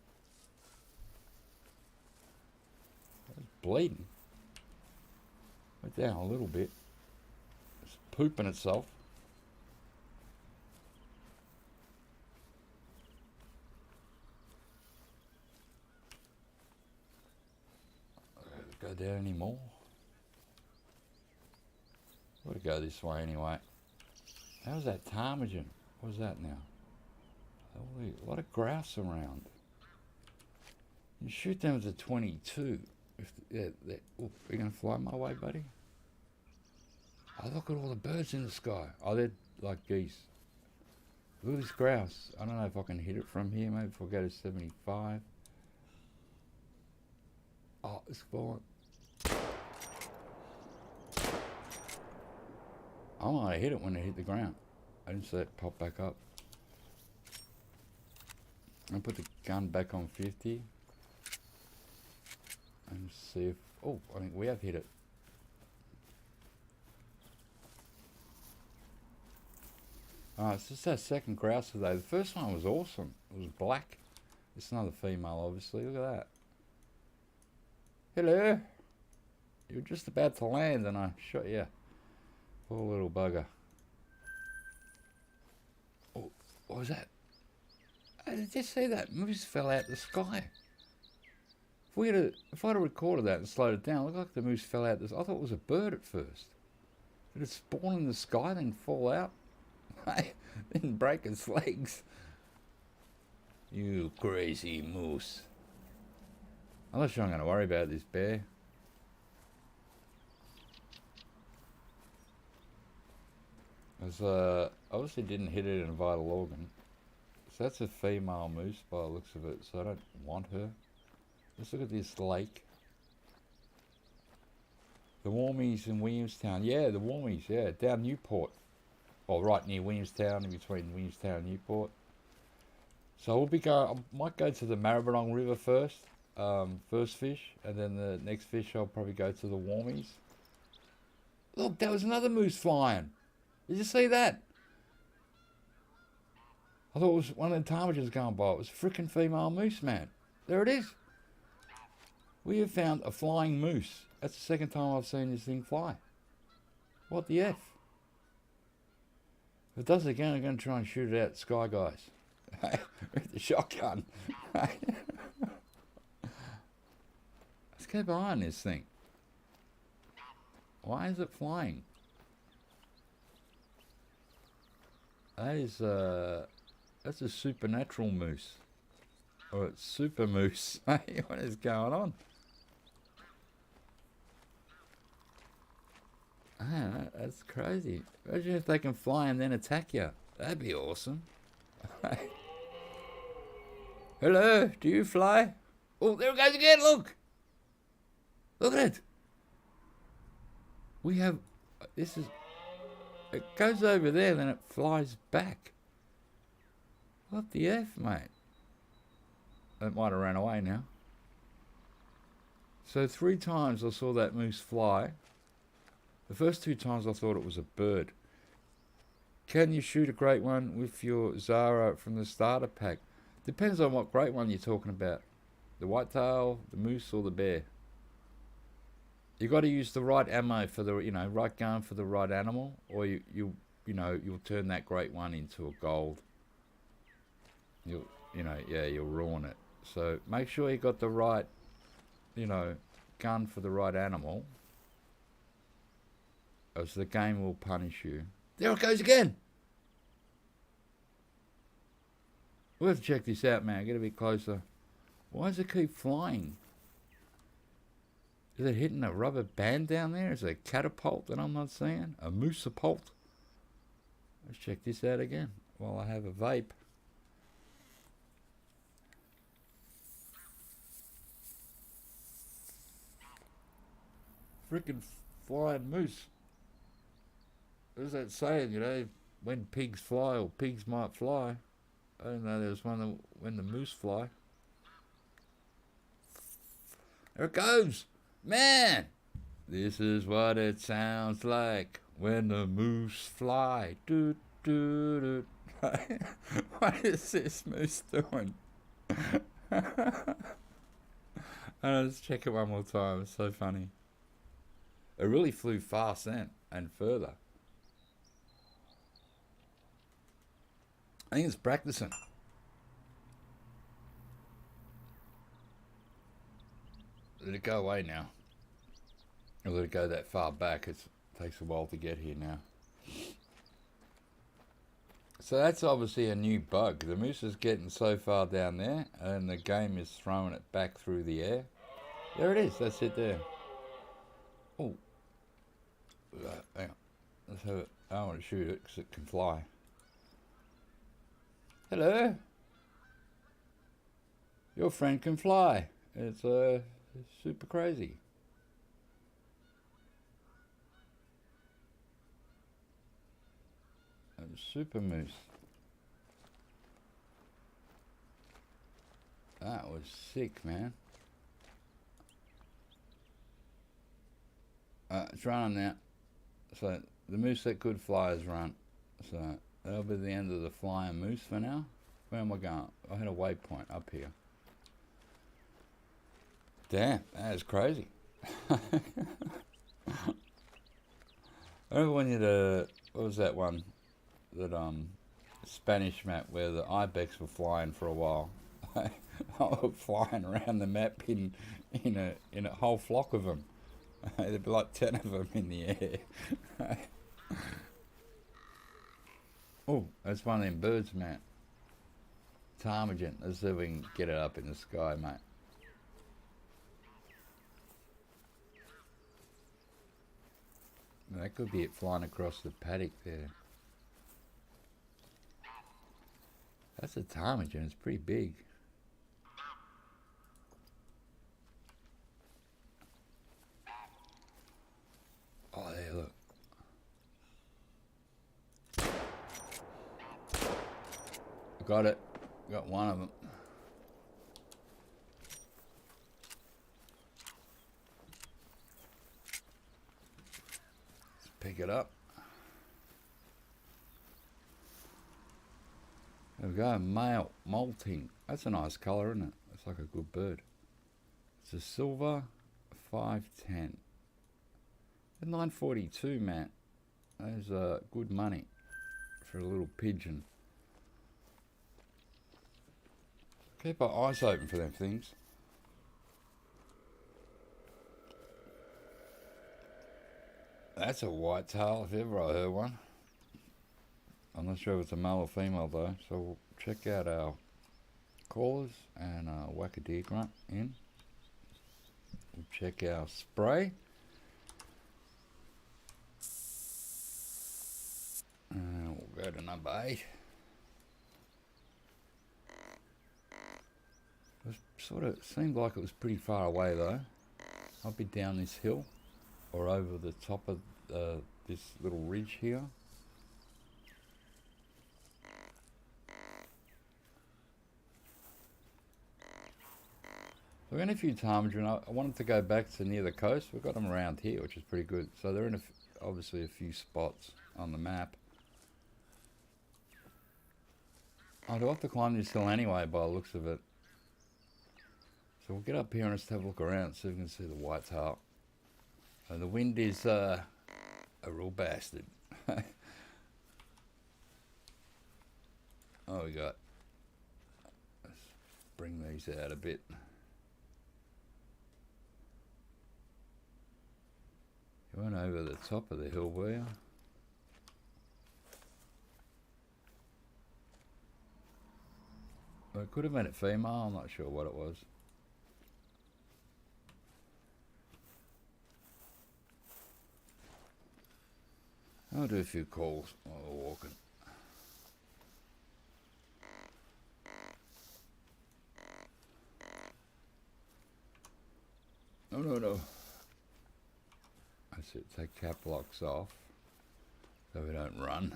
It's bleeding. Went down a little bit. It's pooping itself. Go down anymore. Gotta go this way anyway. How's that ptarmigan? What's that now? Holy, a lot of grouse around. You shoot them with a 22. Oh, you're gonna fly my way, buddy? Oh, look at all the birds in the sky. Oh, they're like geese. Look at this grouse. I don't know if I can hit it from here. Maybe if I go to 75. Oh, it's falling. I might have hit it when it hit the ground. I didn't see it pop back up. I'll put the gun back on 50. And see if... Oh, I think we have hit it. It's just our second grouse today. The first one was awesome. It was black. It's another female, obviously. Look at that. Hello. You were just about to land and I shot you. Poor little bugger. Oh, what was that? Did you see that? Moose fell out the sky. if I'd have recorded that and slowed it down, it looked like the moose fell out. I thought it was a bird at first. Did it spawn in the sky, then fall out? Then break its legs. You crazy moose. I'm not sure I'm going to worry about this bear. Because obviously didn't hit it in a vital organ. So that's a female moose by the looks of it, so I don't want her. Let's look at this lake. The Warmies in Williamstown. Yeah, the Warmies, yeah, down Newport. Or right near Williamstown, in between Williamstown and Newport. So I might go to the Maribyrnong River first, first fish, and then the next fish I'll probably go to the Warmies. Look, there was another moose flying. Did you see that? I thought it was one of the ptarmigans going by. It was a freaking female moose, man. There it is. We have found a flying moose. That's the second time I've seen this thing fly. What the F? If it does it again, I'm going to try and shoot it out, Sky Guys. With the shotgun. Let's keep an eye on this thing. Why is it flying? That's a supernatural moose. Or it's super moose. What is going on? That's crazy. Imagine if they can fly and then attack you. That'd be awesome. Hello, do you fly? Oh, there it goes again, look! Look at it! We have... This is... It goes over there, then it flies back. What the F, mate? It might have ran away now. So 3 times I saw that moose fly. The first 2 times I thought it was a bird. Can you shoot a great one with your Zara from the starter pack? Depends on what great one you're talking about. The whitetail, the moose, or the bear. You got to use the right ammo for the, right gun for the right animal, or you'll turn that great one into a gold. You'll ruin it. So make sure you got the right, gun for the right animal, else the game will punish you. There it goes again. We'll have to check this out, man. Get a bit closer. Why does it keep flying? Is it hitting a rubber band down there? Is it a catapult that I'm not seeing? A moose-apult? Let's check this out again while I have a vape. Frickin' flying moose. What is that saying, when pigs fly, or pigs might fly? I didn't know there was one when the moose fly. There it goes! Man! This is what it sounds like when the moose fly. Doot, doot, doot. What is this moose doing? Let's check it one more time. It's so funny. It really flew fast then, and further. I think it's practicing. Let it go away now. Or let it go that far back. It takes a while to get here now. So that's obviously a new bug. The moose is getting so far down there, and the game is throwing it back through the air. There it is. That's it there. Oh. Hang on. Let's have it. I don't want to shoot it because it can fly. Hello. Your friend can fly. It's super crazy. A super moose. That was sick, man. It's running now. So the moose that could fly has run. So that'll be the end of the flying moose for now. Where am I going? I had a waypoint up here. Damn, that is crazy. I remember when what was that one? That Spanish map where the ibex were flying for a while. They were flying around the map in a whole flock of them. There'd be like 10 of them in the air. Oh, that's one of them birds, mate. Ptarmigan. Let's see if we can get it up in the sky, mate. That could be it flying across the paddock there. That's a ptarmigan. It's pretty big. Oh, there, look. Got it. Got one of them. Let's pick it up. There we go. Male molting. That's a nice colour, isn't it? It's like a good bird. It's a silver 510. At 942, Matt. That's good money for a little pigeon. Keep our eyes open for them things. That's a whitetail, if ever I heard one. I'm not sure if it's a male or female though, so we'll check out our callers and whack a deer grunt in. We'll check our spray. And we'll go to number 8. It sort of seemed like it was pretty far away though. I'll be down this hill or over the top of this little ridge here. So we're in a few ptarmigan. I wanted to go back to near the coast. We've got them around here, which is pretty good. So they're in obviously a few spots on the map. I'd have to climb this hill anyway by the looks of it. So we'll get up here and just have a look around so we can see the whitetail. And the wind is a real bastard. Oh, we got. Let's bring these out a bit. You went over the top of the hill, were you? Well, it could have been a female. I'm not sure what it was. I'll do a few calls while we're walking. No. That's it, take cap locks off so we don't run.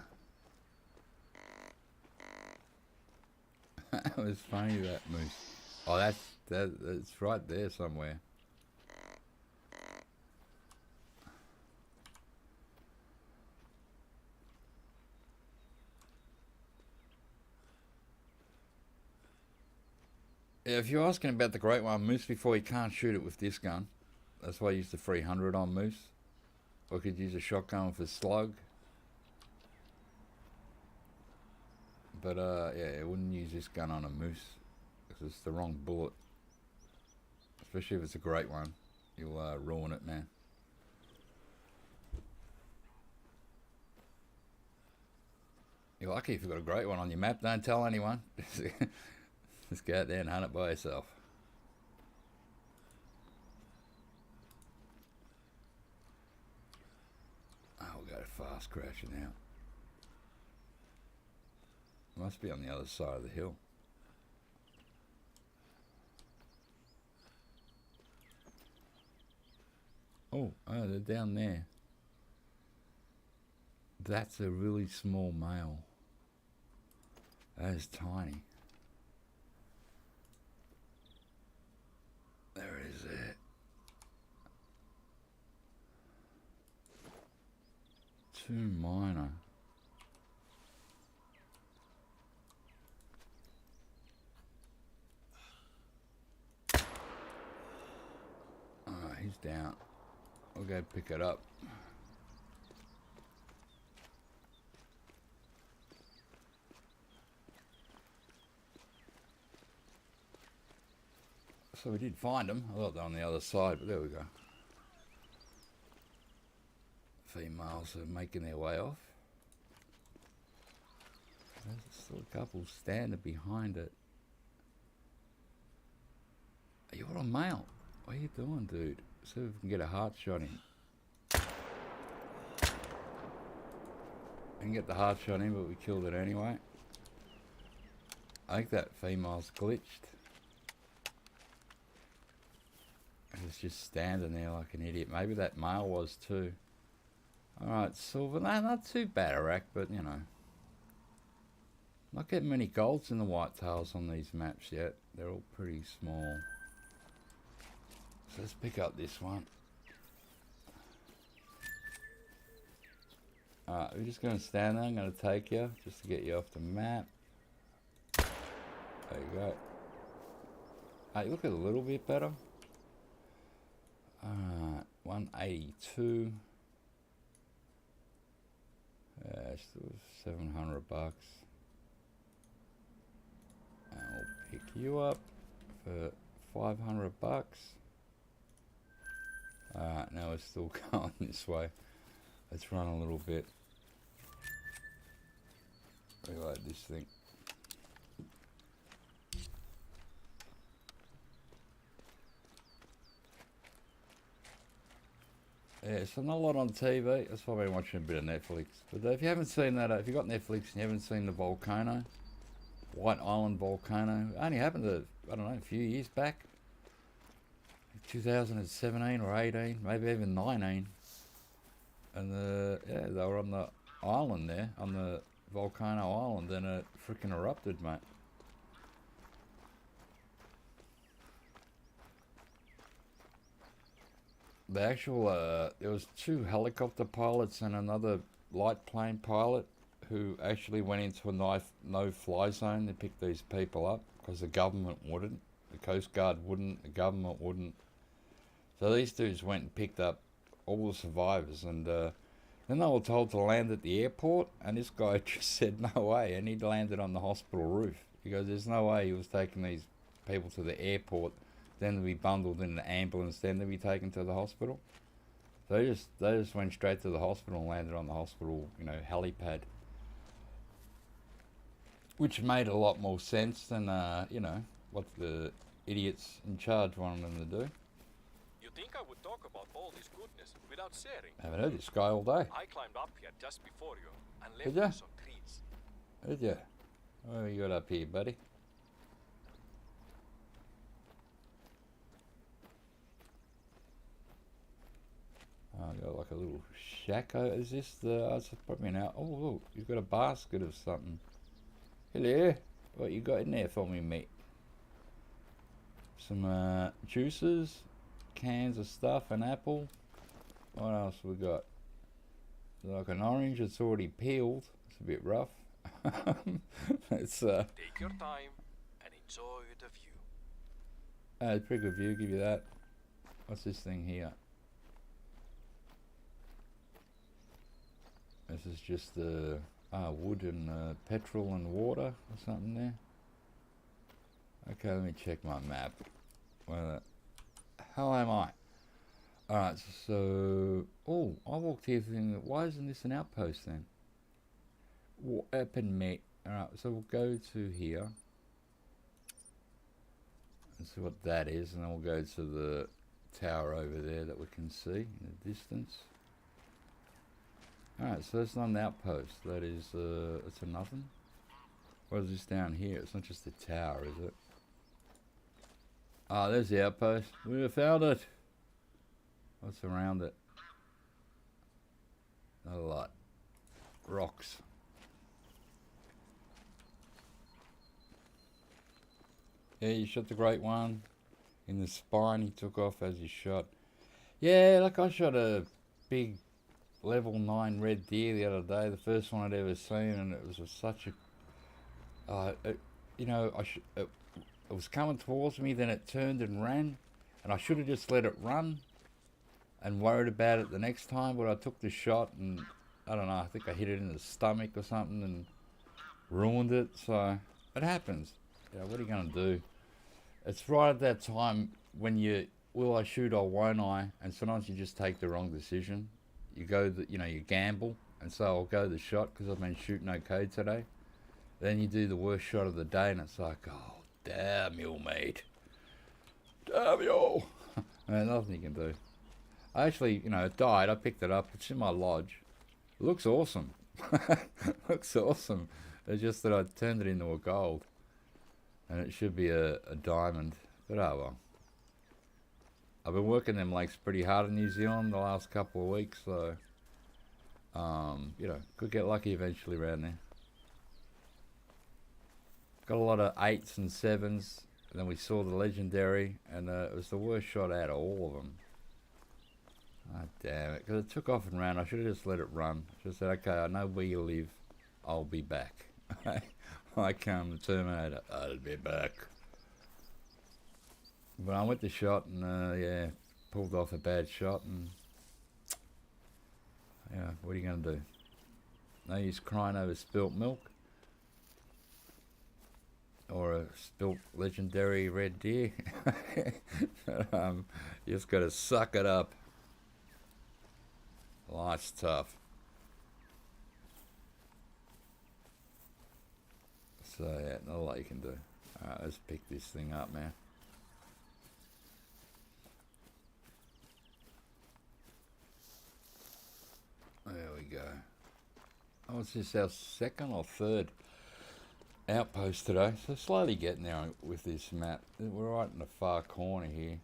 That was funny, that moose. Oh, that's right there somewhere. Yeah, if you're asking about the great one moose before, you can't shoot it with this gun. That's why I used the 300 on moose. Or could use a shotgun with a slug. But yeah, I wouldn't use this gun on a moose because it's the wrong bullet. Especially if it's a great one, you'll ruin it, man. You're lucky if you've got a great one on your map. Don't tell anyone. Just go out there and hunt it by yourself. Oh, we'll go fast crashing out. Must be on the other side of the hill. Oh, they're down there. That's a really small male. That is tiny. There it is there. Too minor. He's down. We'll go pick it up. So we did find them. I thought they were on the other side, but there we go. Females are making their way off. There's still a couple standing behind it. You're a male. What are you doing, dude? See if we can get a heart shot in. Didn't get the heart shot in, but we killed it anyway. I think that female's glitched. It's just standing there like an idiot. Maybe that male was too. Alright, silver. No, not too bad, Iraq, but you know. Not getting many golds in the whitetails on these maps yet. They're all pretty small. So let's pick up this one. Alright, we're just going to stand there. I'm going to take you just to get you off the map. There you go. Hey, look at a little bit better. 182. Still $700. And we'll pick you up for $500. Alright, now we're still going this way. Let's run a little bit. Reload this thing. Yeah, so not a lot on TV. That's why I've been watching a bit of Netflix. But if you haven't seen that, if you've got Netflix and you haven't seen the volcano, White Island volcano, it only happened, I don't know, a few years back. 2017 or 18, maybe even 19. And yeah, they were on the island there, on the volcano island, and it freaking erupted, mate. The actual, there was 2 helicopter pilots and another light plane pilot who actually went into a no-fly zone to pick these people up because the government wouldn't, the Coast Guard wouldn't, the government wouldn't. So these dudes went and picked up all the survivors, and then they were told to land at the airport, and this guy just said no way, and he landed on the hospital roof. He goes, there's no way he was taking these people to the airport, then to be bundled in the ambulance, then to be taken to the hospital. So they just went straight to the hospital and landed on the hospital, you know, helipad. Which made a lot more sense than, you know, what the idiots in charge wanted them to do. You think I would talk about all this goodness without sharing? I haven't heard this guy all day. I climbed up here just before you and Did left ya? you some treats. Did ya? What you got up here, buddy? Oh, I got like a little shack. Is this the? It's probably an out. Oh, look, you've got a basket of something. Hello, what you got in there for me, mate? Some juices, cans of stuff, an apple. What else we got? Like an orange. It's already peeled. It's a bit rough. It's Take your time and enjoy the view. it's a pretty good view. Give you that. What's this thing here? This is just wood and petrol and water or something there. Okay, let me check my map. Where the hell am I? Alright, so... Oh, I walked here thinking, why isn't this an outpost then? What happened, mate? Alright, so we'll go to here. And see what that is, and then we'll go to the tower over there that we can see in the distance. Alright, so that's not an outpost. That is, it's a nothing. What is this down here? It's not just a tower, is it? Ah, there's the outpost. We have found it. What's around it? Not a lot. Rocks. Yeah, you shot the great one. In the spine, he took off as he shot. Yeah, like I shot a big level 9 red deer the other day. The first one I'd ever seen, and it was such a... you know, it was coming towards me, then it turned and ran, and I should have just let it run and worried about it the next time, but I took the shot and I don't know, I think I hit it in the stomach or something and ruined it. So it happens. Yeah, what are you going to do? It's right at that time when you will I shoot or won't I, and sometimes you just take the wrong decision. You go you gamble, and so I'll go the shot because I've been shooting okay today. Then you do the worst shot of the day, and it's like, oh damn you, mate, damn you. And nothing you can do. I actually, it died. I picked it up. It's in my lodge. It looks awesome. Looks awesome. It's just that I turned it into a gold. And it should be a diamond. But oh well. I've been working them lakes pretty hard in New Zealand the last couple of weeks, so could get lucky eventually around there. Got a lot of 8s and 7s, and then we saw the legendary, and it was the worst shot out of all of them. Ah, damn it, because it took off and ran. I should have just let it run. Just said, okay, I know where you live. I'll be back. Like the Terminator, I'll be back. But I went to shot and, pulled off a bad shot and, what are you going to do? No use crying over spilt milk. Or a spilt legendary red deer. You just got to suck it up. Life's tough. So yeah, not a lot you can do. Alright, let's pick this thing up, man. There we go. Oh, it's just our second or third outpost today. So slowly getting there with this map. We're right in the far corner here.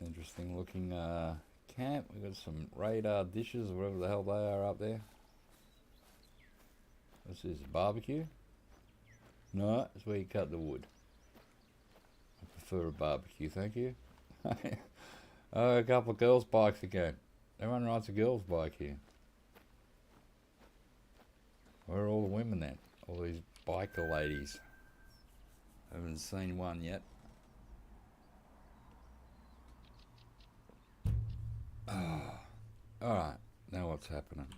Interesting looking camp. We've got some radar dishes or whatever the hell they are up there. What's this, a barbecue? No, it's where you cut the wood. I prefer a barbecue, thank you. Oh, a couple of girls' bikes again. Everyone rides a girl's bike here. Where are all the women then? All these biker ladies. Haven't seen one yet. Oh. Alright, now what's happening?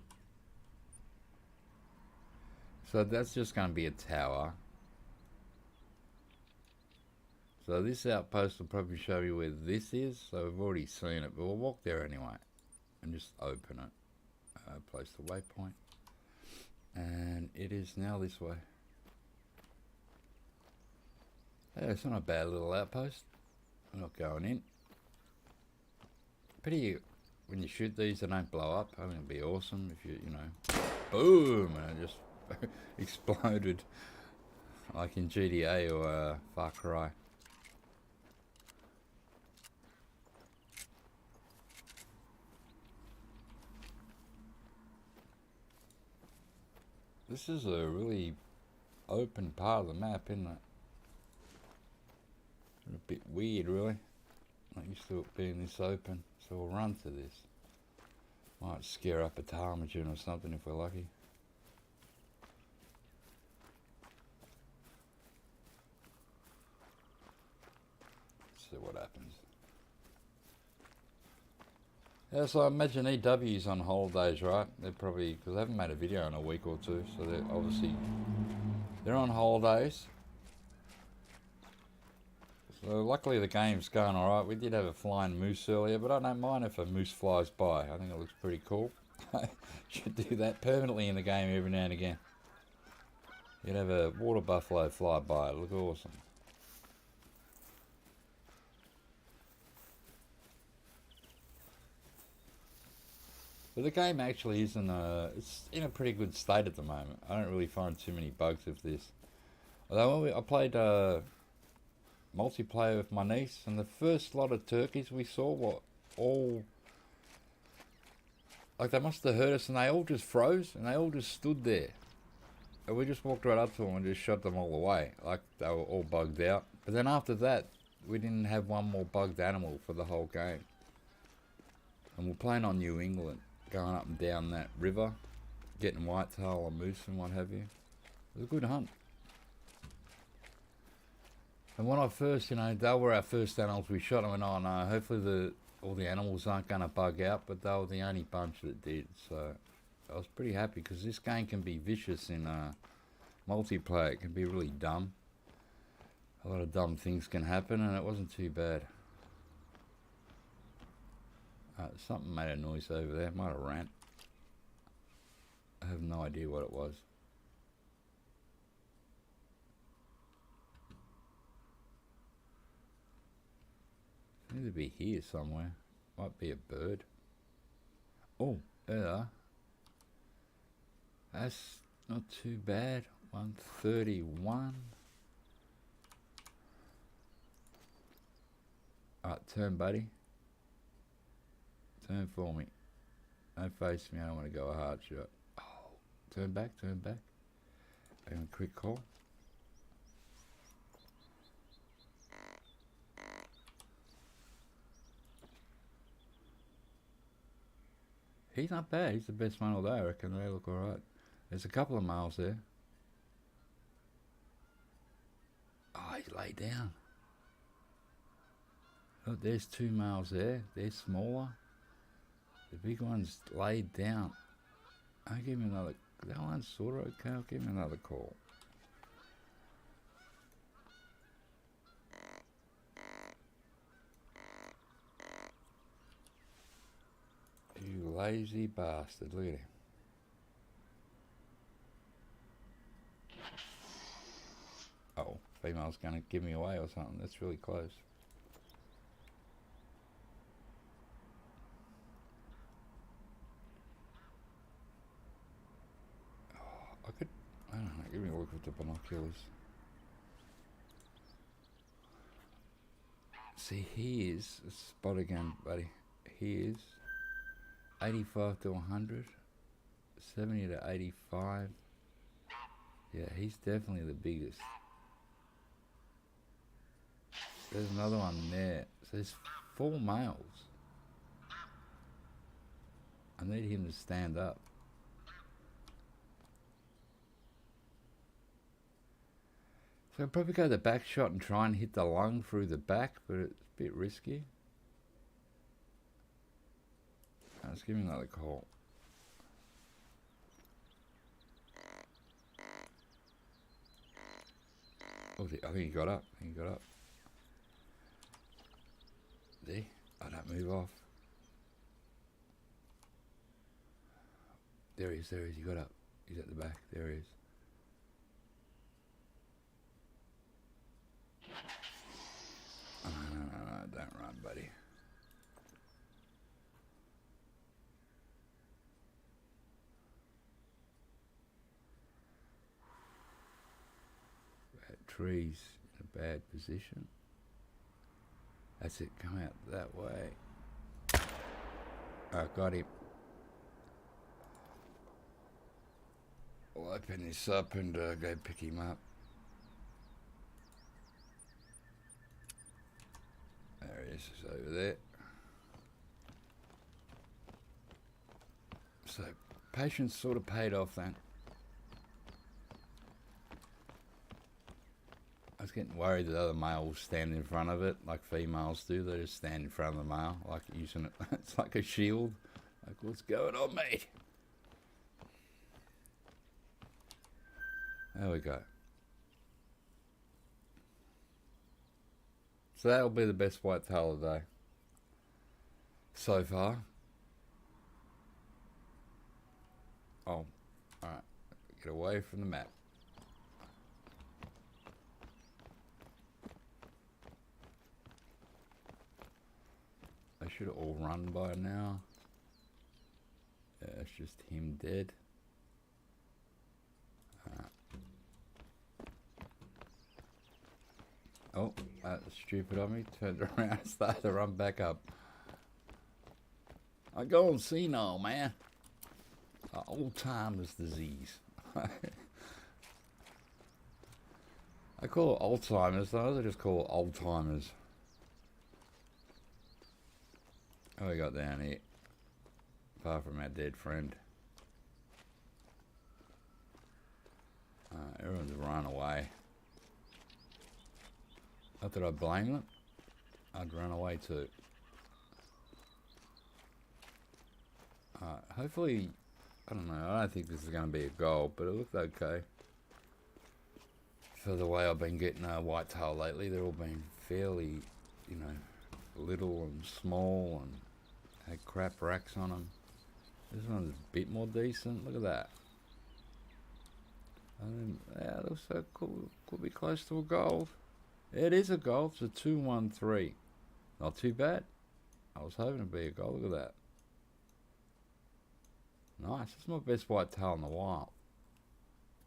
So that's just going to be a tower. So this outpost will probably show you where this is. So we've already seen it, but we'll walk there anyway. And just open it. Place the waypoint. And it is now this way. Yeah, it's not a bad little outpost. I'm not going in. Pity when you shoot these they don't blow up. I think it'd be awesome if you boom, and it just exploded like in GTA or Far Cry. This is a really open part of the map, isn't it? A bit weird, really. Not used to it being this open, so we'll run to this. Might scare up a ptarmigan or something if we're lucky. See what happens. Yeah, so I imagine EW's on holidays, right? They're probably, because they haven't made a video in a week or two, so they're obviously, they're on holidays. So luckily the game's going alright. We did have a flying moose earlier, but I don't mind if a moose flies by. I think it looks pretty cool. Should do that permanently in the game every now and again. You'd have a water buffalo fly by. It'd look awesome. But the game actually isn't it's in a pretty good state at the moment. I don't really find too many bugs with this. Although when I played multiplayer with my niece, and the first lot of turkeys we saw were all, like they must have heard us and they all just froze and they all just stood there. And we just walked right up to them and just shot them all away, like they were all bugged out. But then after that, we didn't have one more bugged animal for the whole game. And we're playing on New England, going up and down that river, getting whitetail and moose and what have you. It was a good hunt. And when I first, they were our first animals we shot, I went, oh no, hopefully all the animals aren't going to bug out, but they were the only bunch that did. So I was pretty happy because this game can be vicious in multiplayer. It can be really dumb. A lot of dumb things can happen, and it wasn't too bad. Something made a noise over there. Might have ran. I have no idea what it was. Seems to be here somewhere. Might be a bird. Oh, there they are. That's not too bad. 131. Alright, turn, buddy. Turn for me. Don't face me. I don't want to go a hard shot. Oh, turn back, turn back. And a quick call. He's not bad. He's the best one all day, I reckon. They look alright. There's a couple of males there. Oh, he's laid down. Look, there's two males there. They're smaller. The big one's laid down. I'll give him another. That one's sort of okay. I'll give him another call. You lazy bastard. Look at him. Oh, female's going to give me away or something. That's really close. I don't know, give me a look with the binoculars. See, here's a spot again, buddy. Here's 85 to 100, 70 to 85. Yeah, he's definitely the biggest. There's another one there. So there's 4 males. I need him to stand up. So I'll probably go the back shot and try and hit the lung through the back, but it's a bit risky. Let's give him another call. Oh, I think he got up. There. I don't move off. There he is. He got up. He's at the back. There he is. No, don't run, buddy. That tree's in a bad position. That's it, come out that way. I got him. I'll open this up and go pick him up. There he is, he's over there. So, patience sort of paid off then. I was getting worried that other males stand in front of it, like females do. They just stand in front of the male, like using it. It's like a shield. Like, what's going on, mate? There we go. So that'll be the best whitetail of the day. So far. Oh, alright. Get away from the map. They should have all run by now. Yeah, it's just him dead. Oh, that's stupid of me. Turned around and started to run back up. I go and see no man. Old-timers disease. I call it Alzheimer's though. I just call it old-timers. What we got down here? Apart from our dead friend. Everyone's run away. Not that I blame them. I'd run away too. Hopefully, I don't know, I don't think this is going to be a goal, but it looked okay. for the way I've been getting whitetail lately. They're all been fairly, you know, little and small and had crap racks on them. This one's a bit more decent. Look at that. Yeah, it looks so cool. Could be close to a gold. It is a gold. It's a 213. Not too bad. I was hoping to be a gold. Look at that. Nice. It's my best whitetail in the wild.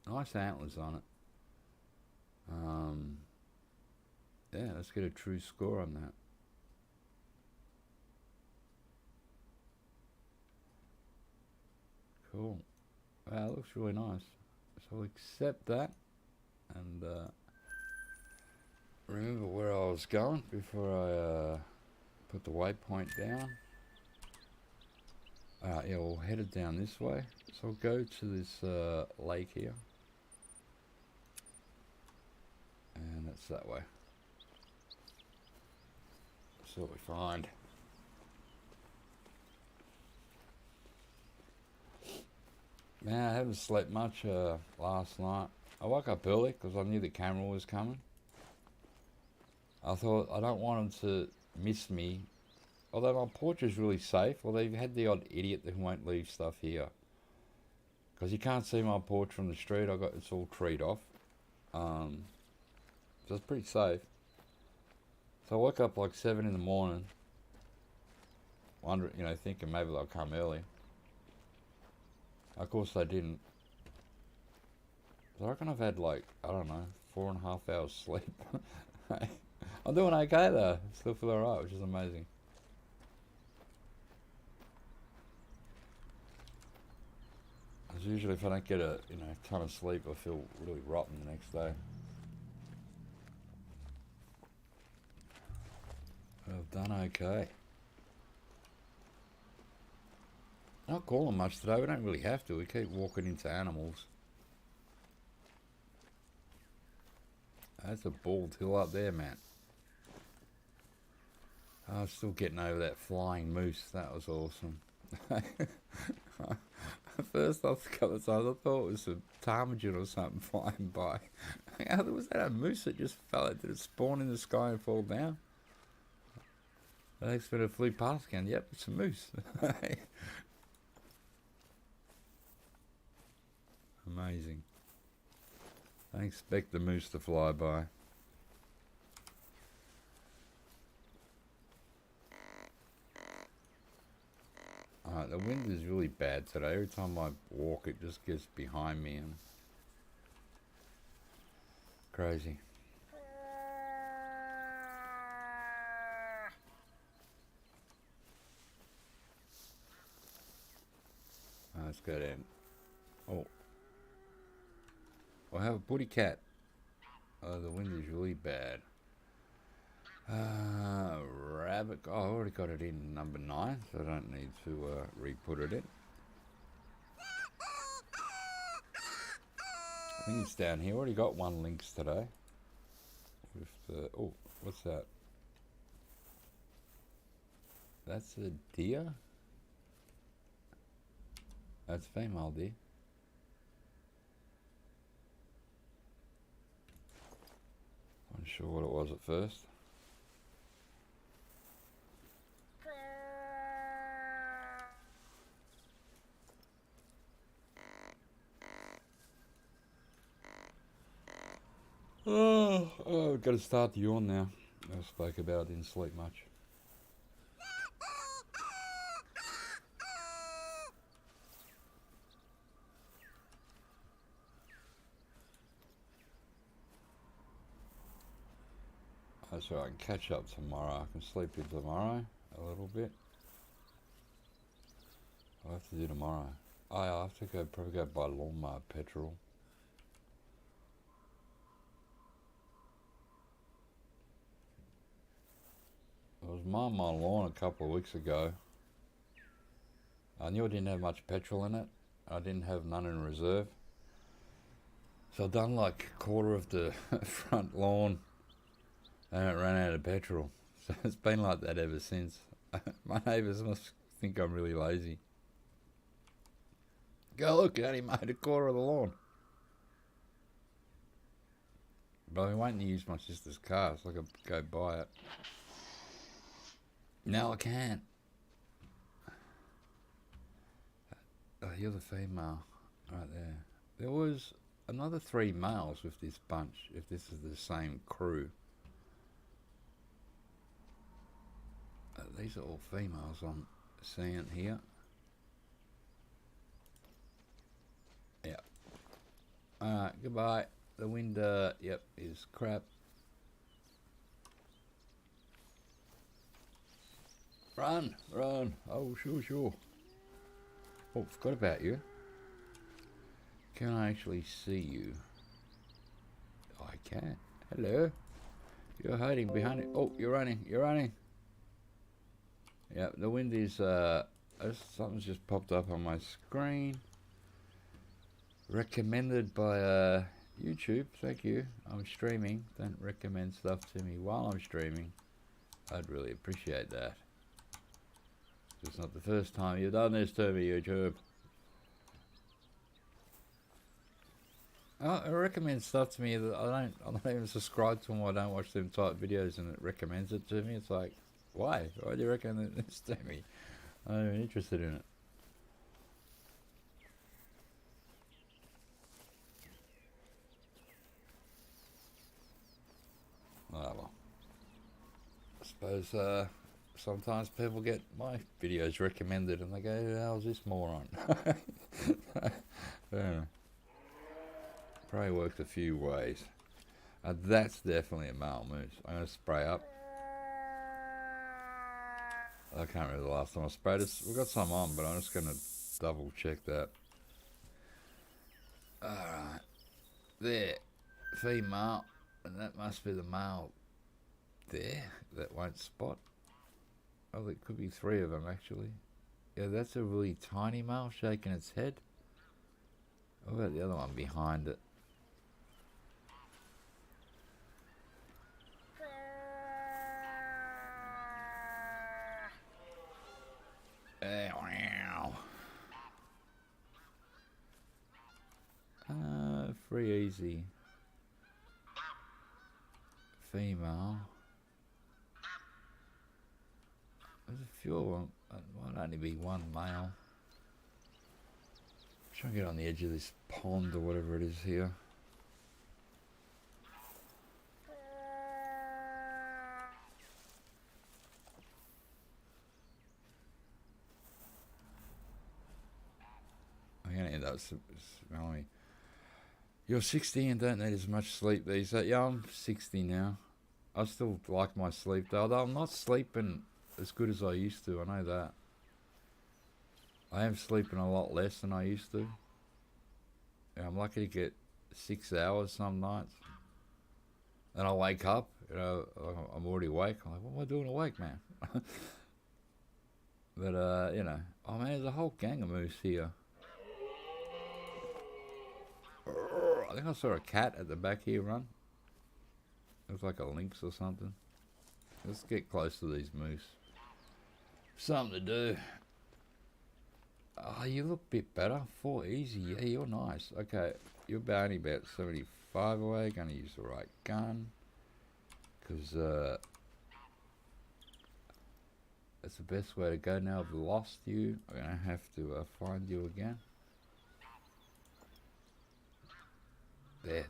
Nice antlers on it. Yeah, let's get a true score on that. Cool. Wow, it looks really nice. So I'll accept that and remember where I was going before I put the waypoint down. Yeah, we'll head it down this way. So I'll go to this lake here. And that's that way. See what we find. Man, I haven't slept much last night. I woke up early because I knew the camera was coming. I thought I don't want them to miss me. Although my porch is really safe. Although you've had the odd idiot that won't leave stuff here. Because you can't see my porch from the street. It's all treed off. So it's pretty safe. So I woke up like 7 in the morning. Wondering, thinking maybe they'll come early. Of course they didn't. So I reckon I've had like, I don't know, 4.5 hours sleep. I'm doing okay though. Still feel alright, which is amazing. Because usually if I don't get a ton of sleep, I feel really rotten the next day. But I've done okay. Not calling much today. We don't really have to. We keep walking into animals. That's a bald hill up there, man. I was still getting over that flying moose. That was awesome. At first, a couple of times, I thought it was a ptarmigan or something flying by. Was that a moose that just fell out? Did it spawn in the sky and fall down? The next minute it flew past again. Yep, it's a moose. Amazing. I expect the moose to fly by. Alright, the wind is really bad today. Every time I walk it just gets behind me and crazy. Let's go down. Oh. I have a booty cat. Oh, the wind is really bad. Rabbit. Oh, I already got it in number 9, so I don't need to re-put it in. I think it's down here. Already got one lynx today. With the, oh, what's that? That's a deer? That's female deer. Not sure what it was at first. Oh, I've got to start the yawn now. I spoke about it, didn't sleep much. So I can catch up tomorrow. I can sleep in tomorrow a little bit. I'll have to do tomorrow. I'll have to probably go buy lawnmower petrol. I was mowing my lawn a couple of weeks ago. I knew I didn't have much petrol in it. I didn't have none in reserve. So I've done like a quarter of the front lawn. And it ran out of petrol. So it's been like that ever since. My neighbours must think I'm really lazy. Go look, I only made a quarter of the lawn. But I've been waiting to use my sister's car so I could go buy it. Now I can't. Oh, you're the female. Right there. There was another 3 males with this bunch, if this is the same crew. These are all females I'm seeing here. Yeah. Alright, goodbye. The wind, yep, is crap. Run, run. Oh, sure. Oh, forgot about you. Can I actually see you? I can. Hello. You're hiding behind it. Oh, you're running. Yeah, the wind is, something's just popped up on my screen. Recommended by, YouTube. Thank you. I'm streaming. Don't recommend stuff to me while I'm streaming. I'd really appreciate that. It's not the first time you've done this to me, YouTube. Oh, it recommends stuff to me that I don't even subscribe to them or I don't watch them type videos and it recommends it to me. It's like, why? Why do you recommend this to me? I'm not even interested in it. Oh well. I suppose sometimes people get my videos recommended and they go, who the hell's this moron? Yeah. Probably works a few ways. That's definitely a male moose. I'm going to spray up. I can't remember the last time I sprayed it. We've got some on, but I'm just going to double check that. Alright. There. Female. And that must be the male there. That won't spot. Oh, there could be 3 of them actually. Yeah, that's a really tiny male shaking its head. What about the other one behind it? Free easy. Female. There's a few of them. It might only be one male. Try and get on the edge of this pond or whatever it is here. I'm going to end up smelling me. You're 60 and don't need as much sleep these days. Yeah, I'm 60 now. I still like my sleep though, although I'm not sleeping as good as I used to, I know that. I am sleeping a lot less than I used to. Yeah, I'm lucky to get 6 hours some nights. Then I wake up, you know, I'm already awake. I'm like, what am I doing awake, man? But, you know, oh man, there's a whole gang of moose here. I think I saw a cat at the back here run. Looks like a lynx or something. Let's get close to these moose. Something to do. Oh, you look a bit better. 4 easy. Yeah, you're nice. Okay, you're only about 75 away. Gonna use the right gun. Because, that's the best way to go now. I've lost you. I'm gonna have to find you again.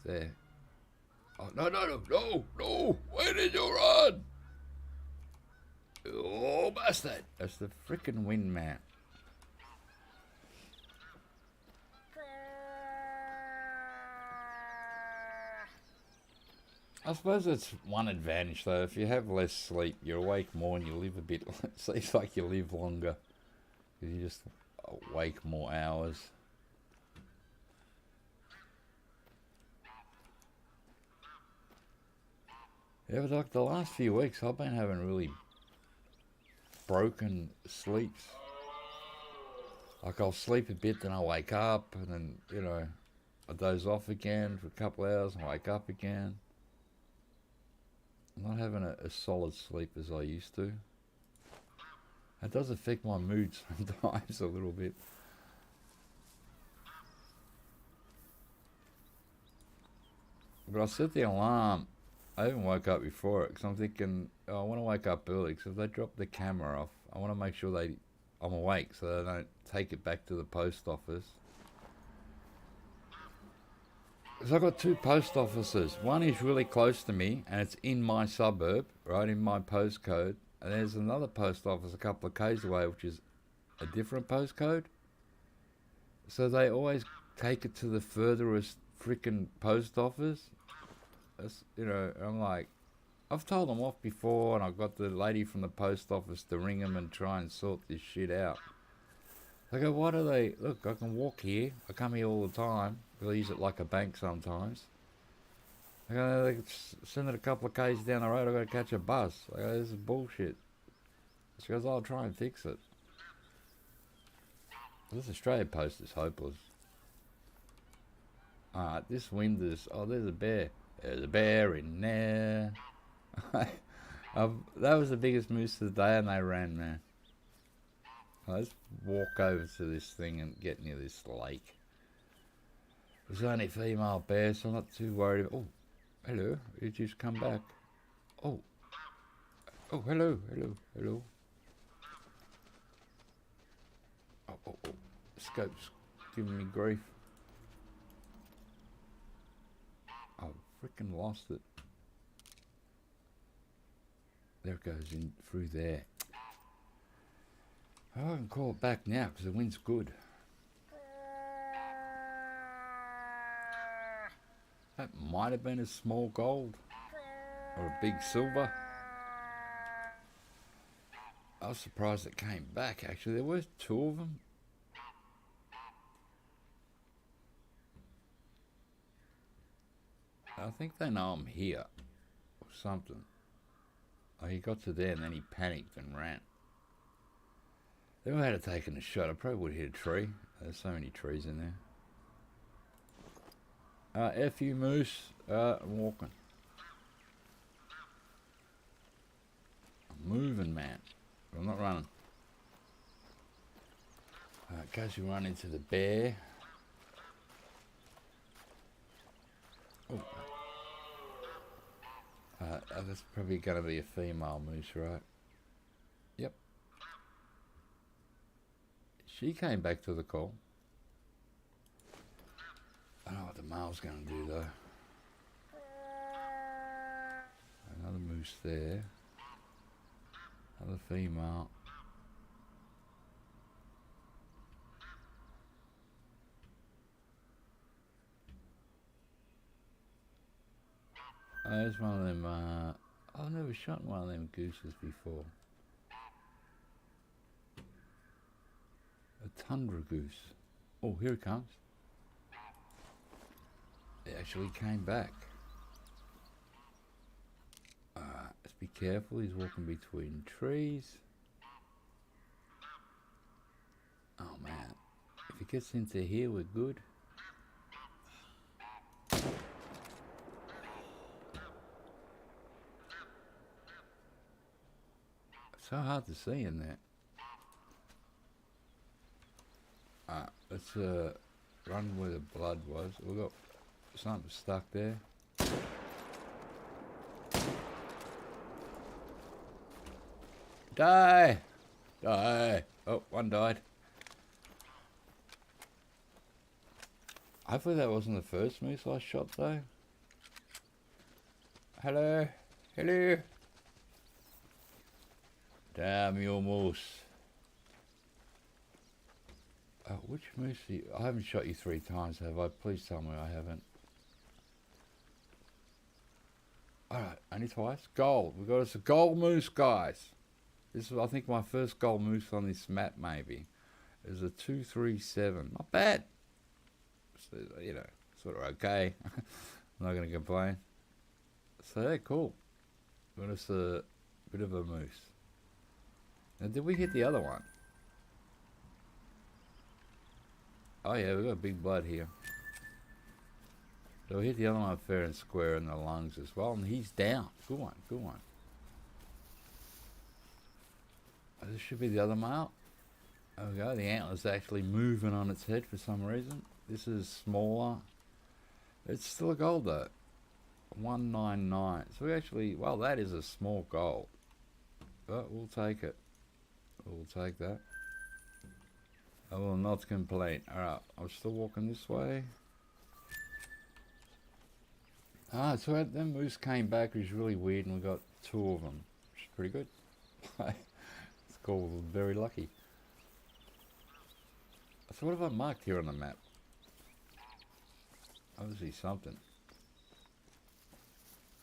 There. Oh, no! Where did you run? Oh, bastard! That's the frickin' wind, man. I suppose that's one advantage though. If you have less sleep, you're awake more and you live a bit. It seems like you live longer because you just awake more hours. Yeah, but like the last few weeks, I've been having really broken sleeps. Like I'll sleep a bit, then I'll wake up, and then, you know, I doze off again for a couple of hours and wake up again. I'm not having a solid sleep as I used to. It does affect my mood sometimes a little bit. But I set the alarm. I even woke up before it because I'm thinking, oh, I want to wake up early because if they drop the camera off, I want to make sure I'm awake so they don't take it back to the post office. Because I've got two post offices. One is really close to me and it's in my suburb, right, in my postcode. And there's another post office a couple of k's away, which is a different postcode. So they always take it to the furthest freaking post office. That's, I'm like, I've told them off before, and I've got the lady from the post office to ring them and try and sort this shit out. I go, why do they, look, I can walk here, I come here all the time, I use it like a bank sometimes. I go, they send it a couple of k's down the road, I've got to catch a bus. I go, this is bullshit. She goes, I'll try and fix it. This Australia Post is hopeless. This wind is, oh, there's a bear. There's a bear in there. That was the biggest moose of the day and they ran, man. Let's walk over to this thing and get near this lake. There's only female bears, so I'm not too worried about. Oh, hello, you just come back. Oh, hello. Oh, Scope's giving me grief. I freaking lost it. There it goes in through there. Oh, I can call it back now because the wind's good. That might have been a small gold or a big silver. I was surprised it came back actually. There were two of them. I think they know I'm here or something. Oh, he got to there and then he panicked and ran. If I had taken a shot, I probably would have hit a tree. There's so many trees in there. F you, moose. I'm walking. I'm moving, man. I'm not running. In case we run into the bear. Oh. That's probably going to be a female moose, right? Yep. She came back to the call. I don't know what the male's going to do though. Another moose there. Another female. Oh, there's one of them, I've never shot one of them gooses before. A tundra goose. Oh, here it comes. It actually came back. Let's be careful, he's walking between trees. Oh man, if he gets into here, we're good. So hard to see in there. Let's run where the blood was. We've got something stuck there. Die! Die! Oh, one died. Hopefully that wasn't the first moose I shot though. Hello? Hello? Damn your moose. Which moose are you? I haven't shot you 3 times, have I? Please tell me I haven't. Alright, only twice. Gold. We've got us a gold moose, guys. This is, I think, my first gold moose on this map, maybe. It was a 237. Not bad. So, sort of okay. I'm not going to complain. So, yeah, cool. Got us a bit of a moose. Now, did we hit the other one? Oh yeah, we've got big blood here. So we hit the other one fair and square in the lungs as well, and he's down. Good one, good one. This should be the other male. There we go, the antler's actually moving on its head for some reason. This is smaller. It's still a gold though. 199. So we actually, well, that is a small goal. But we'll take it. We'll take that. I will not complain. Alright, I'm still walking this way. Ah, so them moose came back, which was really weird, and we got 2 of them, which is pretty good. It's called very lucky. So what have I marked here on the map? Obviously something.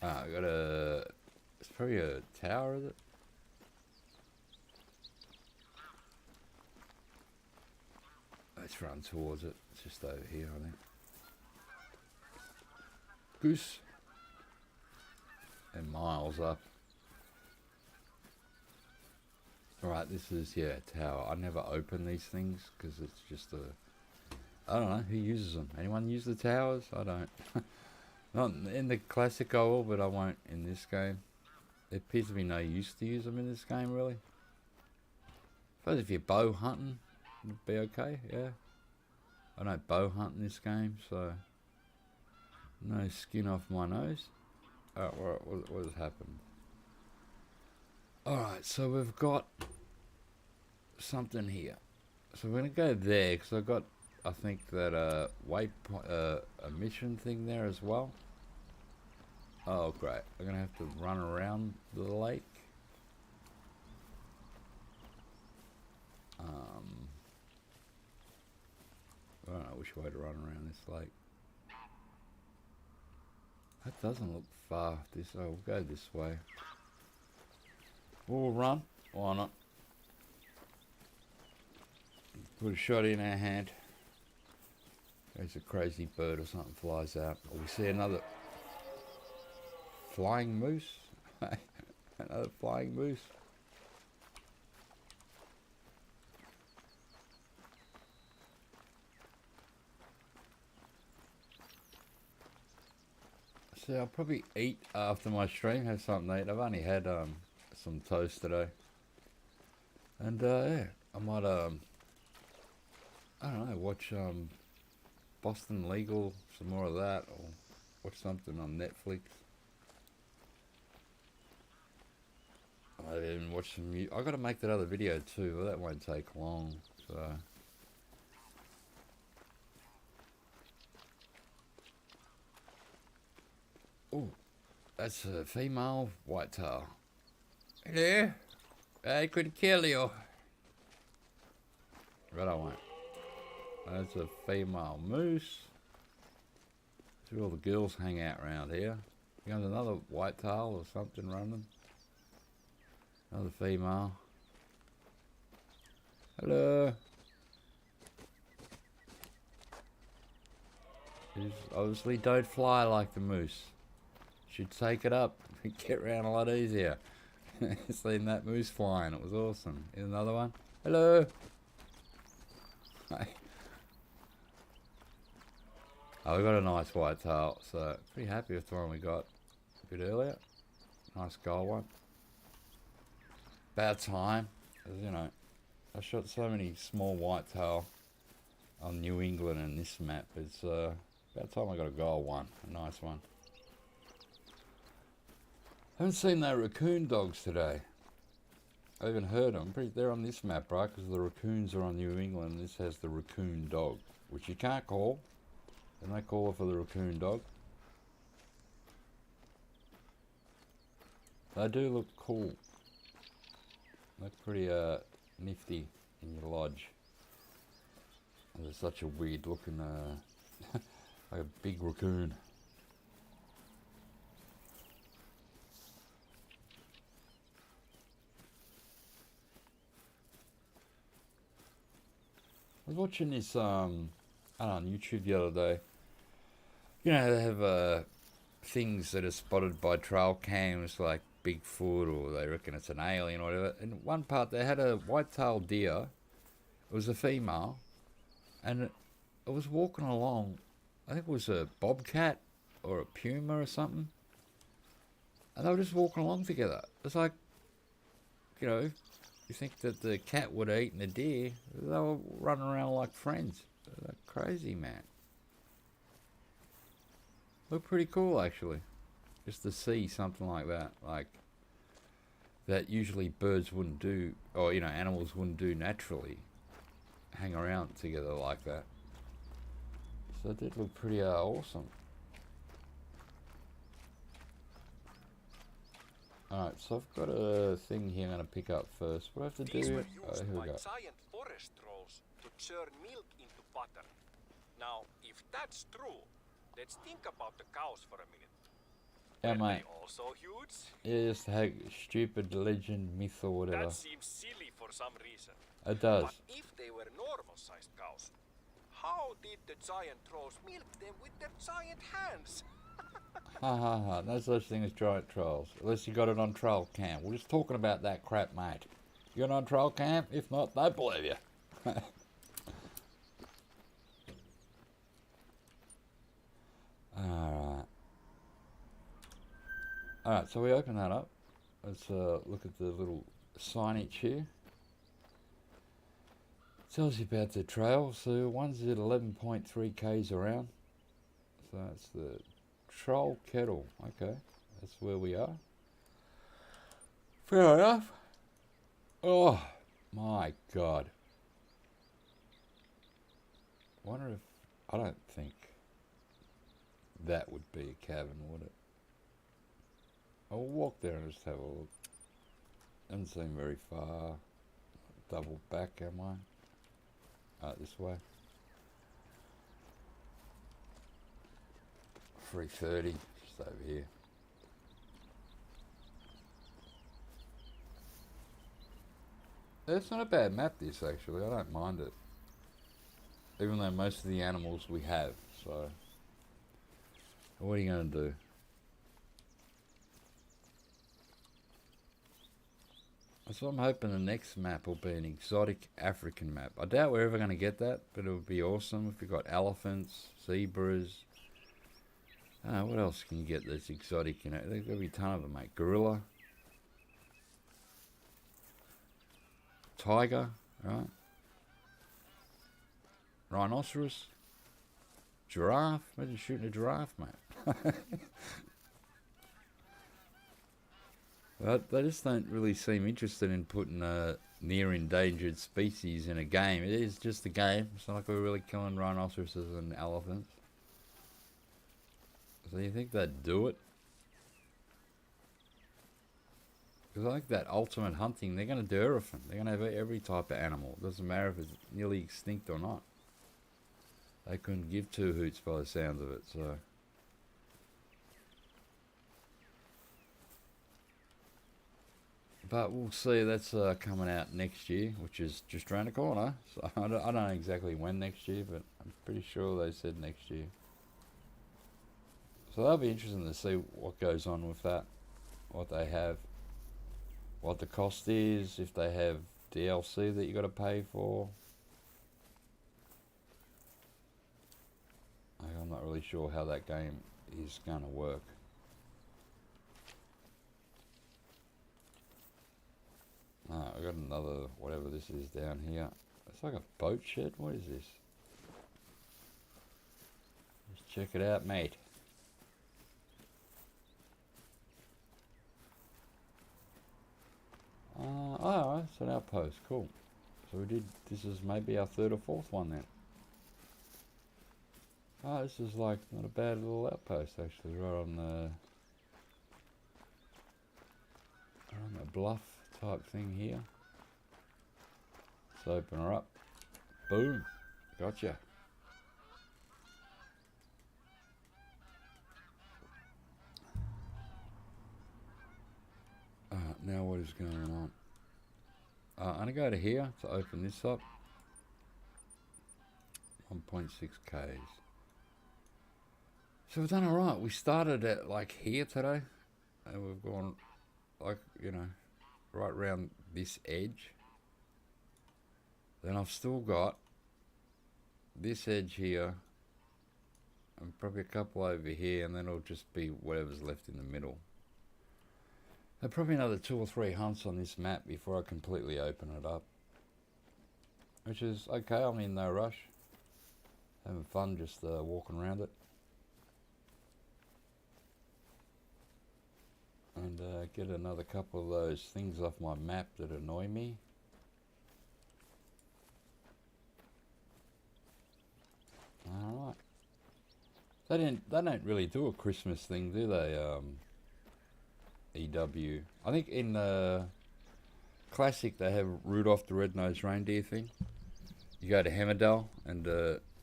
Ah, I got a... It's probably a tower, is it? Let's run towards it. It's just over here, I think. Goose. And miles up. Alright, this is, yeah, tower. I never open these things because it's just a... I don't know, who uses them? Anyone use the towers? I don't. Not in the classic I will, but I won't in this game. There appears to be no use to use them in this game, really. Suppose if you're bow hunting, it'd be okay, yeah. I don't bow hunt in this game, so... No skin off my nose. What has happened? Alright, so we've got something here. So we're going to go there, because I've got, I think, that waypoint, a mission thing there as well. Oh, great. I'm going to have to run around the lake. I don't know which way to run around this lake. That doesn't look far. We'll go this way. We'll run. Why not? Put a shot in our hand. There's a crazy bird or something flies out. Or we see another flying moose. Another flying moose. So I'll probably eat after my stream, have something to eat. I've only had some toast today. And yeah, I might I don't know, watch Boston Legal, some more of that, or watch something on Netflix. I might even watch some I gotta make that other video too, but that won't take long, so oh, that's a female whitetail. Hello? I could kill you. But I won't. That's a female moose. That's where all the girls hang out around here. Here's another whitetail or something running. Another female. Hello. These obviously don't fly like the moose. Should take it up and get around a lot easier. Seen that moose flying, it was awesome. Here's another one. Hello. Hi. Oh, we got a nice whitetail, so pretty happy with the one we got a bit earlier. Nice gold one. About time, as you know, I shot so many small whitetail on New England and this map. It's about time I got a gold one, a nice one. Haven't seen no raccoon dogs today. I haven't heard them. They're on this map, right? Because the raccoons are on New England. This has the raccoon dog, which you can't call. And they call it for the raccoon dog. They do look cool. Look pretty nifty in your lodge. They're such a weird looking, like a big raccoon. I was watching this, on YouTube the other day. You know, they have things that are spotted by trail cams like Bigfoot, or they reckon it's an alien or whatever. In one part, they had a white-tailed deer. It was a female, and it was walking along. I think it was a bobcat or a puma or something. And they were just walking along together. It's like, you know, you think that the cat would have eaten the deer. They were running around like friends. They're crazy, man. Look pretty cool, actually. just to see something like that, that usually birds wouldn't do, or animals wouldn't do naturally, hang around together like that. So it did look pretty awesome. Alright, so I've got a thing here I'm going to pick up first. What do I have to These do? were Oh, used here we by go. giant forest trolls to churn milk into butter. Now, if that's true, let's think about the cows for a minute. Yeah, Were mate. they also huge? Yeah, just a stupid legend, myth, or whatever. That seems silly for some reason. It does. But if they were normal-sized cows, how did the giant trolls milk them with their giant hands? Ha ha ha. No such thing as giant trolls. Unless you got it on trail cam. We're just talking about that crap, mate. You got it on trail cam? If not, don't believe you. Alright. Alright, so we open that up. Let's look at the little signage here. Tells you about the trail. So one's at 11.3 k's around. So that's the Troll Kettle. Okay, that's where we are. Fair enough. Oh my god. Wonder if, I don't think that would be a cabin, would it? I'll walk there and just have a look. Doesn't seem very far. Double back, am I? This way. 3:30, just over here. It's not a bad map, this, actually. I don't mind it. Even though most of the animals we have, so... What are you going to do? So I'm hoping the next map will be an exotic African map. I doubt we're ever going to get that, but it would be awesome if we got elephants, zebras. What else can you get that's exotic? There's going to be a ton of them, mate. Gorilla. Tiger, right? Rhinoceros. Giraffe. Imagine shooting a giraffe, mate. But they just don't really seem interested in putting a near endangered species in a game. It is just a game. It's not like we're really killing rhinoceroses and elephants. So you think they'd do it? Because I like that ultimate hunting, they're going to do everything. They're going to have every type of animal. It doesn't matter if it's nearly extinct or not. They couldn't give two hoots by the sounds of it, so... But we'll see, that's coming out next year, which is just around the corner. So I don't know exactly when next year, but I'm pretty sure they said next year. So that'll be interesting to see what goes on with that, what they have, what the cost is, if they have DLC that you got to pay for. I'm not really sure how that game is going to work. I got another, whatever this is down here. It's like a boat shed. What is this? Let's check it out, mate. Oh, it's an outpost. Cool. So this is maybe our third or fourth one then. Oh, this is like not a bad little outpost actually, right on the bluff type thing here. Let's open her up. Boom. Gotcha. Now what is going on? I'm going to go to here to open this up. 1.6 Ks. So we've done alright. We started at like here today. And we've gone like, right around this edge. Then I've still got this edge here. And probably a couple over here. And then it'll just be whatever's left in the middle. There's probably another 2 or 3 hunts on this map before I completely open it up. Which is okay, I'm in no rush. Having fun just walking around it. get another couple of those things off my map that annoy me. Alright. They don't really do a Christmas thing, do they? EW. I think in Classic they have Rudolph the Red-Nosed Reindeer thing. You go to Hemmerdale, and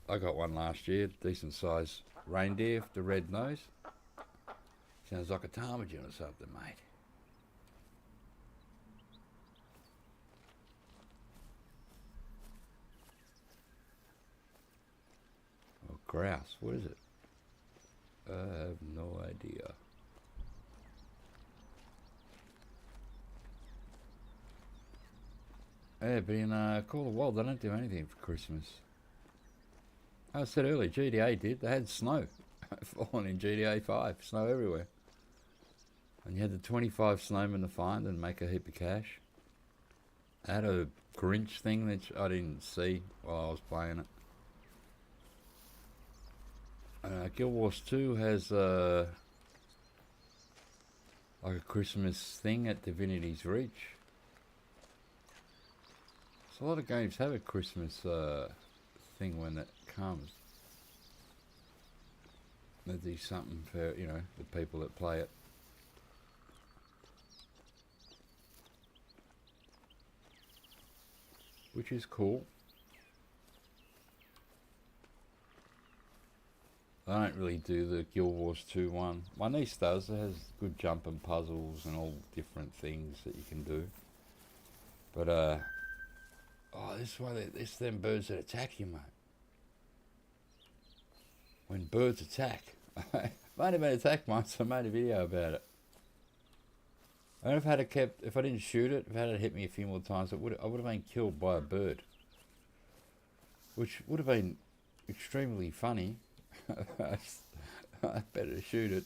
I got one last year, decent size reindeer, the red nose. Sounds like a ptarmigan or something, mate. Oh, grouse, what is it? I have no idea. Yeah, but in Call of the Wild, they don't do anything for Christmas. I said earlier, GTA did. They had snow falling in GTA 5. Snow everywhere. And you had the 25 snowmen to find and make a heap of cash. I had a Grinch thing that I didn't see while I was playing it. Guild Wars 2 has like a Christmas thing at Divinity's Reach. So a lot of games have a Christmas thing when it comes. They do something for, you know, the people that play it. Which is cool. I don't really do the Guild Wars 2 one. My niece does. It has good jumping puzzles and all different things that you can do. But, oh, this one, it's them birds that attack you, mate. When birds attack. I've only been attacked once, I made a video about it. I don't know if I had it kept, if I didn't shoot it, if I had it hit me a few more times, I would have been killed by a bird. Which would have been extremely funny. I better shoot it.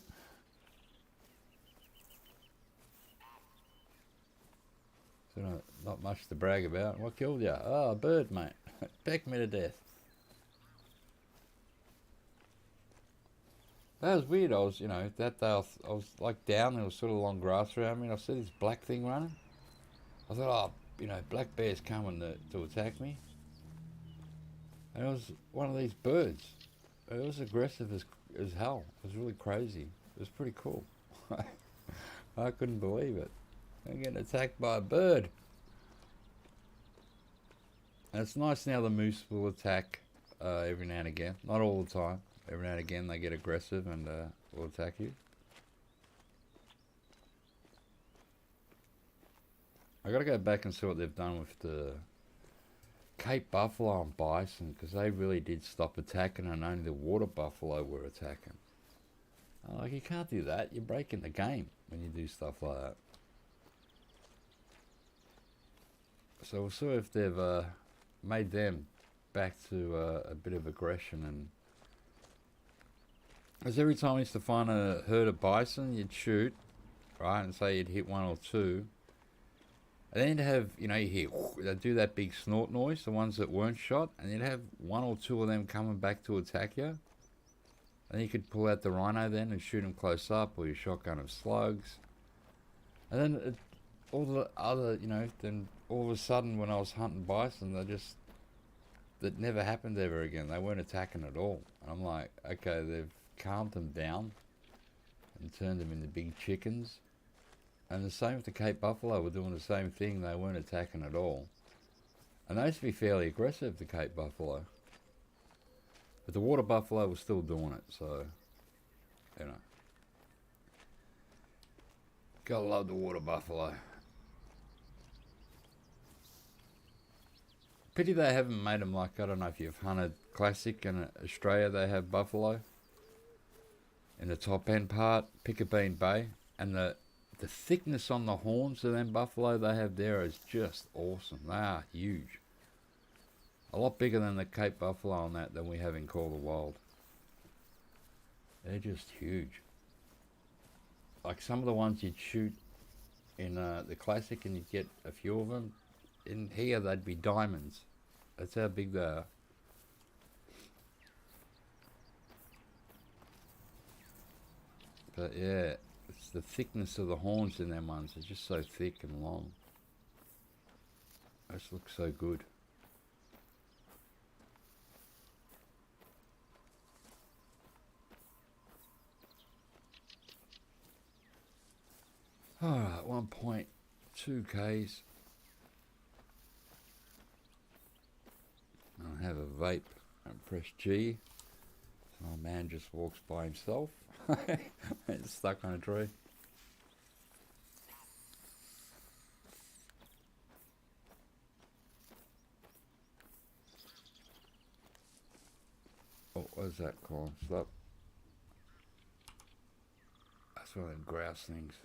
So not much to brag about. What killed you? Oh, a bird, mate. Pecked me to death. That was weird. I was, you know, that day I was like down, there was sort of long grass around me, and I saw this black thing running. I thought, oh, you know, black bear's coming to attack me. And it was one of these birds. It was aggressive as hell. It was really crazy. It was pretty cool. I couldn't believe it. I'm getting attacked by a bird. And it's nice now the moose will attack every now and again. Not all the time. Every now and again they get aggressive and will attack you. I gotta go back and see what they've done with the Cape buffalo and bison, because they really did stop attacking and only the water buffalo were attacking. Like, you can't do that. You're breaking the game when you do stuff like that. So we'll see if they've made them back to a bit of aggression. And because every time I used to find a herd of bison, you'd shoot, right, and say you'd hit one or two. And then you'd have, you know, you hear, they'd do that big snort noise, the ones that weren't shot, and you'd have one or two of them coming back to attack you. And you could pull out the rhino then and shoot them close up, or your shotgun of slugs. And then all the other, you know, then all of a sudden when I was hunting bison, that never happened ever again. They weren't attacking at all. And I'm like, okay, they've calmed them down and turned them into big chickens. And the same with the Cape buffalo, were doing the same thing. They weren't attacking at all. And they used to be fairly aggressive, the Cape buffalo. But the water buffalo was still doing it, so, you know. Gotta love the water buffalo. Pity they haven't made them like, I don't know if you've hunted Classic in Australia, they have buffalo. In the top end part, Piccabeen Bay, and the thickness on the horns of them buffalo they have there is just awesome. They are huge. A lot bigger than the Cape buffalo on that than we have in Call of the Wild. They're just huge. Like some of the ones you'd shoot in the Classic and you'd get a few of them. In here they'd be diamonds. That's how big they are. But yeah, It's the thickness of the horns in them ones. They're just so thick and long. They just look so good. Alright, 1.2 Ks. I'll have a vape and press G. So my man just walks by himself. It's stuck on a tree. Oh, what is that called? Stop. That's one of them grouse things.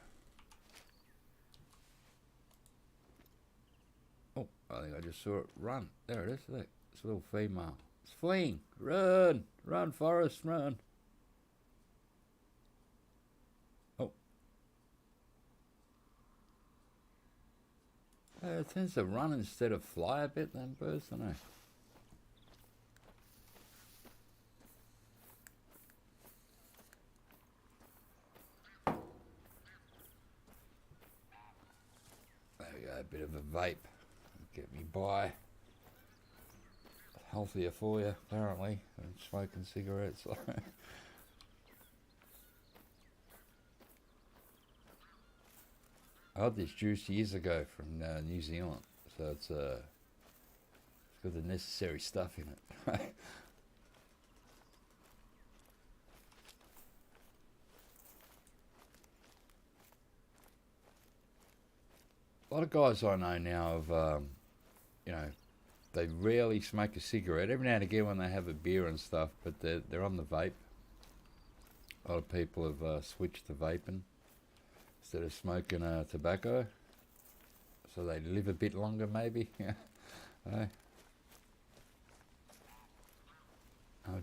Oh, I think I just saw it run. There it is. Look, it's a little female. It's fleeing. Run! Run, Forrest, run! Oh. It tends to run instead of fly a bit, them birds, don't they? There we go, a bit of a vape. Get me by. Healthier for you, apparently, than smoking cigarettes. I had this juice years ago from New Zealand, so it's got the necessary stuff in it. A lot of guys I know now have, you know, they rarely smoke a cigarette. Every now and again when they have a beer and stuff, but they're on the vape. A lot of people have switched to vaping instead of smoking tobacco, so they live a bit longer maybe. I'm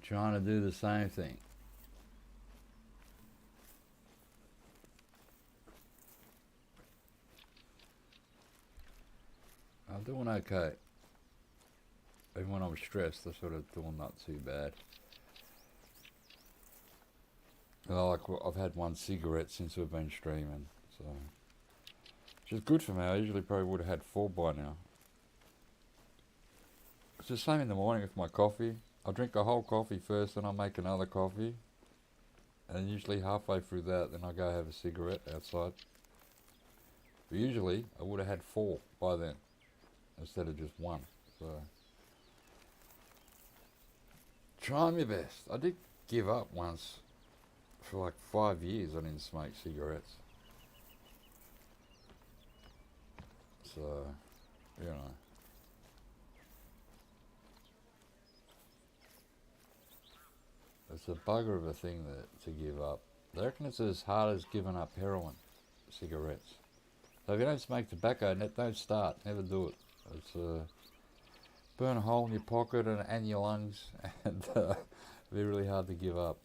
trying to do the same thing. I'm doing okay. Even when I'm stressed, I'm sort of doing not too bad. Well, like, I've had one cigarette since we've been streaming, so which is good for me. I usually probably would have had 4 by now. It's the same in the morning with my coffee. I'll drink a whole coffee first, then I'll make another coffee, and usually halfway through that, then I go have a cigarette outside. But usually, I would have had 4 by then, instead of just 1. So, trying my best. I did give up once. For like 5 years, I didn't smoke cigarettes. So, you know. It's a bugger of a thing to give up. I reckon it's as hard as giving up heroin, cigarettes. So if you don't smoke tobacco, don't start. Never do it. It's burn a hole in your pocket and your lungs, and be really hard to give up.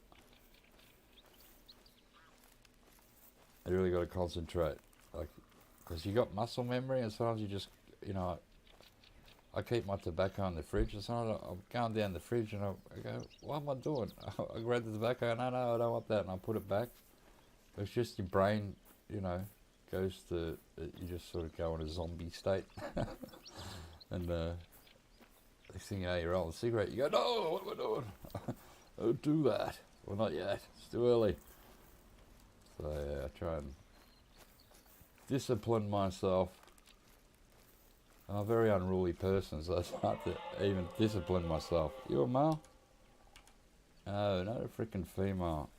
You really got to concentrate, like, because you got muscle memory, and sometimes you just, you know, I keep my tobacco in the fridge, and sometimes I'm going down the fridge and I go, what am I doing? I grab the tobacco, and no, I don't want that, and I put it back. It's just your brain, you know, goes to, you just sort of go in a zombie state. And next thing you know, you roll a cigarette, you go, no, what am I doing? Don't do that. Well, not yet, it's too early. So yeah, I try and discipline myself. I'm a very unruly person, so it's hard to even discipline myself. You a male? No, not a freaking female.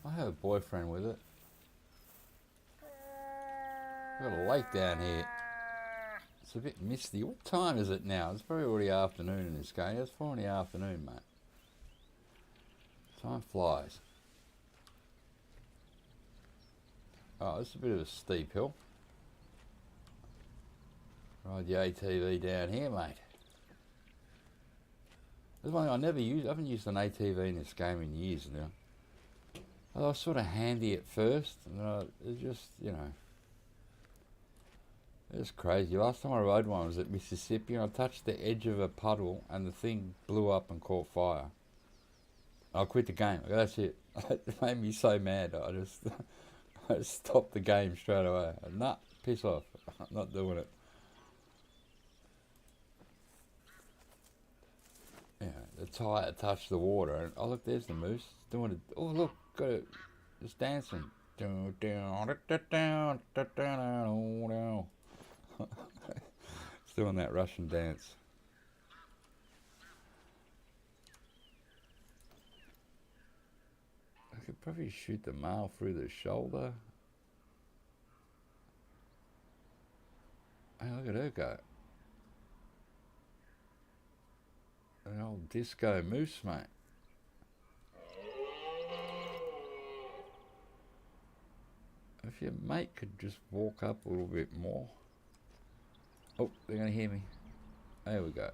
I have a boyfriend with it. I've got a lake down here. It's a bit misty. What time is it now? It's probably already afternoon in this game. It's 4 in the afternoon, mate. Time flies. Oh, it's a bit of a steep hill. Ride the ATV down here, mate. There's one thing I never use. I haven't used an ATV in this game in years now. I was sort of handy at first, and it just, you know, It's crazy. Last time I rode one was at Mississippi and I touched the edge of a puddle and the thing blew up and caught fire. I quit the game. That's it. It made me so mad. I just stopped the game straight away. Nah, piss off. I'm not doing it. Yeah, the tyre touched the water and oh look, there's the moose. It's doing it. Oh look, got it. It's dancing. It's doing that Russian dance. I could probably shoot the male through the shoulder. Hey, look at her go. An old disco moose, mate. If your mate could just walk up a little bit more. Oh, they're going to hear me. There we go.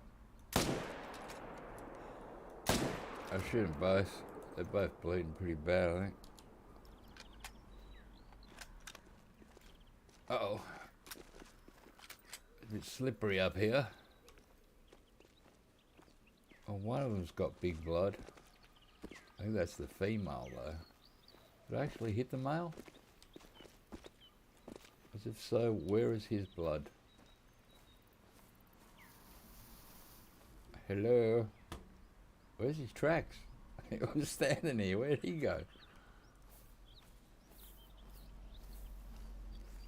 I'll shoot them both. They're both bleeding pretty bad, I think. Uh-oh. It's a bit slippery up here. Oh, one of them's got big blood. I think that's the female, though. Did I actually hit the male? As if so, where is his blood? Hello? Where's his tracks? He was standing here. Where'd he go?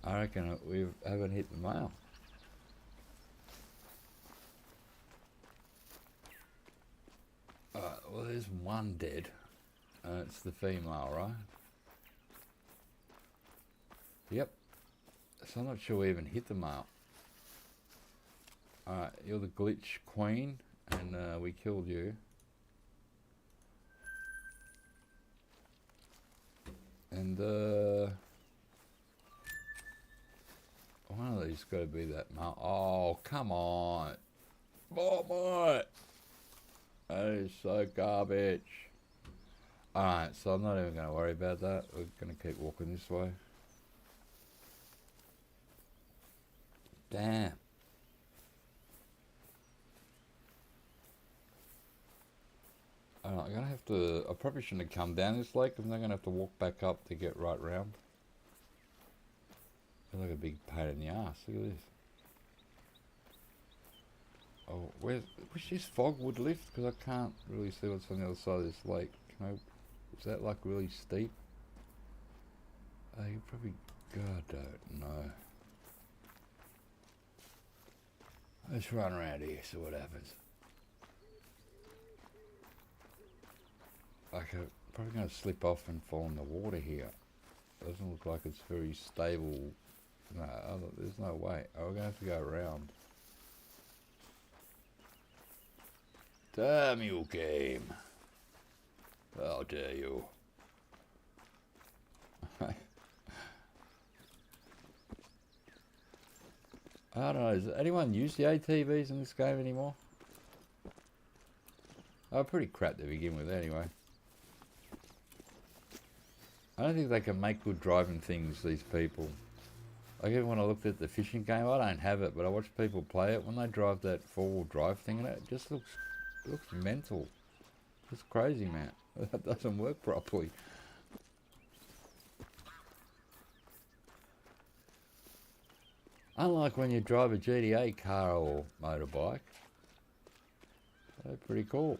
I reckon we haven't hit the male. Alright, well there's one dead. It's the female, right? Yep. So I'm not sure we even hit the male. Alright, you're the glitch queen, and we killed you. And one of these got to be that male. Oh, come on. Oh, mate. That is so garbage. Alright, so I'm not even going to worry about that. We're going to keep walking this way. Damn. I'm going to have to... I probably shouldn't have come down this lake. I'm going to have to walk back up to get right round. It's like a big pain in the ass. Look at this. Oh, wish this fog would lift? Because I can't really see what's on the other side of this lake. Can I... Is that like really steep? You probably... God, I don't know. Let's run around here, see what happens. I'm probably going to slip off and fall in the water here. Doesn't look like it's very stable. No, there's no way. Oh, we're going to have to go around. Damn you, game. How dare you. I don't know, does anyone use the ATVs in this game anymore? They're pretty crap to begin with anyway. I don't think they can make good driving things, these people. Like even when I looked at the fishing game, I don't have it, but I watch people play it. When they drive that four-wheel drive thing in it just looks mental. It's crazy, man. That doesn't work properly. Unlike when you drive a GTA car or motorbike. They're pretty cool.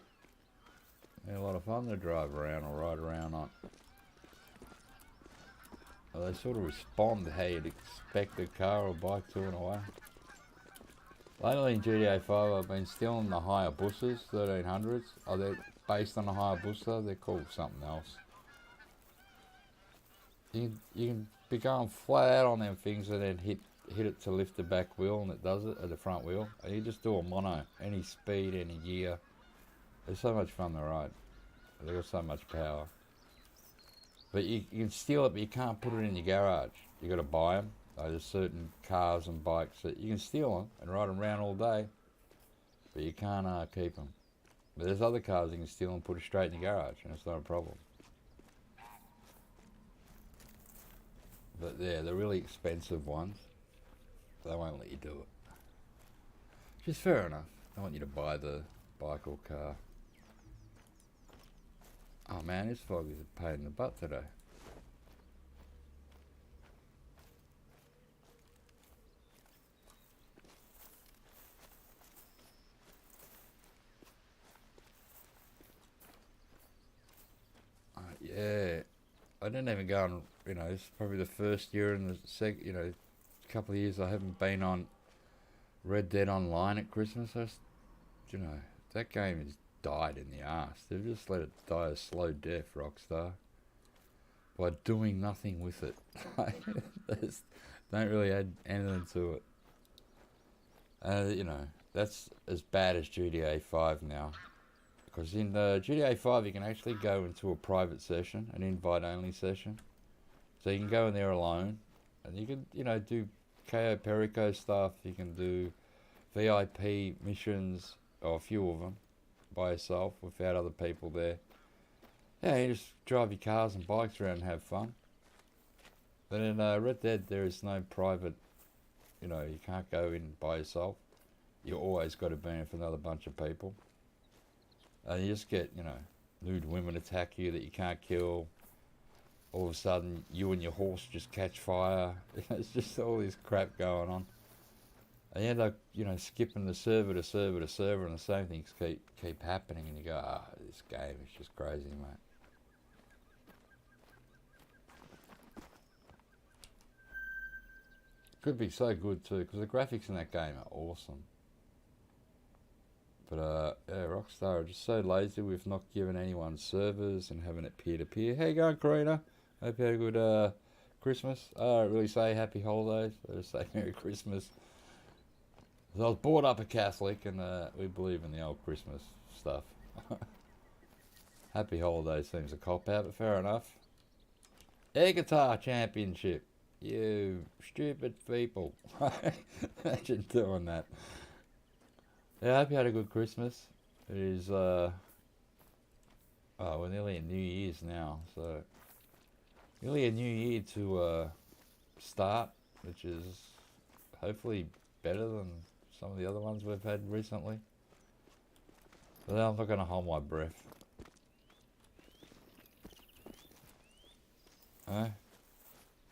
They're a lot of fun to drive around or ride around on. Well, they sort of respond to how you'd expect a car or bike to in a way. Lately in GTA 5 I've been stealing the Hayabusas, 1300s. Oh, they're based on a Hayabusa, they're called something else. You can be going flat out on them things and then hit it to lift the back wheel and it does it, at the front wheel. And you just do a mono, any speed, any gear. It's so much fun to ride. They've got so much power. But you can steal it, but you can't put it in your garage. You got to buy them. There's certain cars and bikes that you can steal them and ride them around all day, but you can't keep them. But there's other cars you can steal and put it straight in your garage, and it's not a problem. But yeah, the really expensive ones. They won't let you do it. Which is fair enough. They want you to buy the bike or car. Oh man, this fog is a pain in the butt today. Yeah, I didn't even go on, it's probably the first year and couple of years I haven't been on Red Dead Online at Christmas. That game has died in the arse. They've just let it die a slow death, Rockstar, by doing nothing with it. They just don't really add anything to it. That's as bad as GTA 5 now. Because in GTA 5 you can actually go into a private session, an invite-only session. So you can go in there alone, and you can, do KO Perico stuff. You can do VIP missions, or a few of them, by yourself without other people there. Yeah, you just drive your cars and bikes around and have fun. But in Red Dead there is no private, you can't go in by yourself. You always got to be in with another bunch of people. And you just get, nude women attack you that you can't kill. All of a sudden, you and your horse just catch fire. It's just all this crap going on. And you end up, skipping the server to server to server, and the same things keep happening, and you go, this game is just crazy, mate. Could be so good too, because the graphics in that game are awesome. But yeah, Rockstar are just so lazy with not giving anyone servers and having it peer-to-peer. How you going, Karina? Hope you had a good Christmas. I don't really say happy holidays. I just say Merry Christmas. I was brought up a Catholic, and we believe in the old Christmas stuff. Happy holidays seems a cop-out, but fair enough. Air Guitar Championship. You stupid people. Imagine doing that. Yeah, I hope you had a good Christmas. It is, we're nearly at New Year's now, so nearly a new year to start, which is hopefully better than some of the other ones we've had recently. But I'm not going to hold my breath.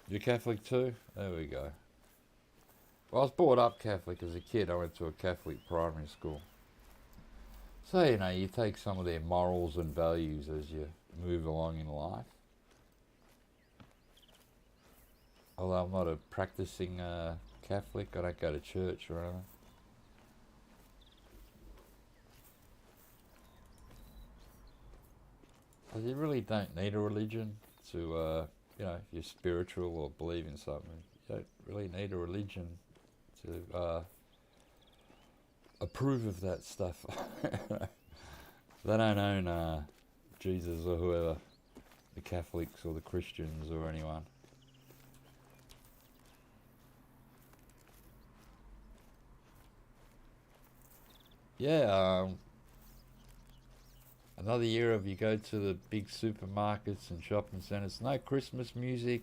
You Catholic too? There we go. Well, I was brought up Catholic as a kid. I went to a Catholic primary school. So, you take some of their morals and values as you move along in life. Although I'm not a practicing Catholic, I don't go to church or anything. Well, you really don't need a religion to, if you're spiritual or believe in something. You don't really need a religion to approve of that stuff. They don't own Jesus or whoever, the Catholics or the Christians or anyone. Yeah, another year of you go to the big supermarkets and shopping centres, no Christmas music.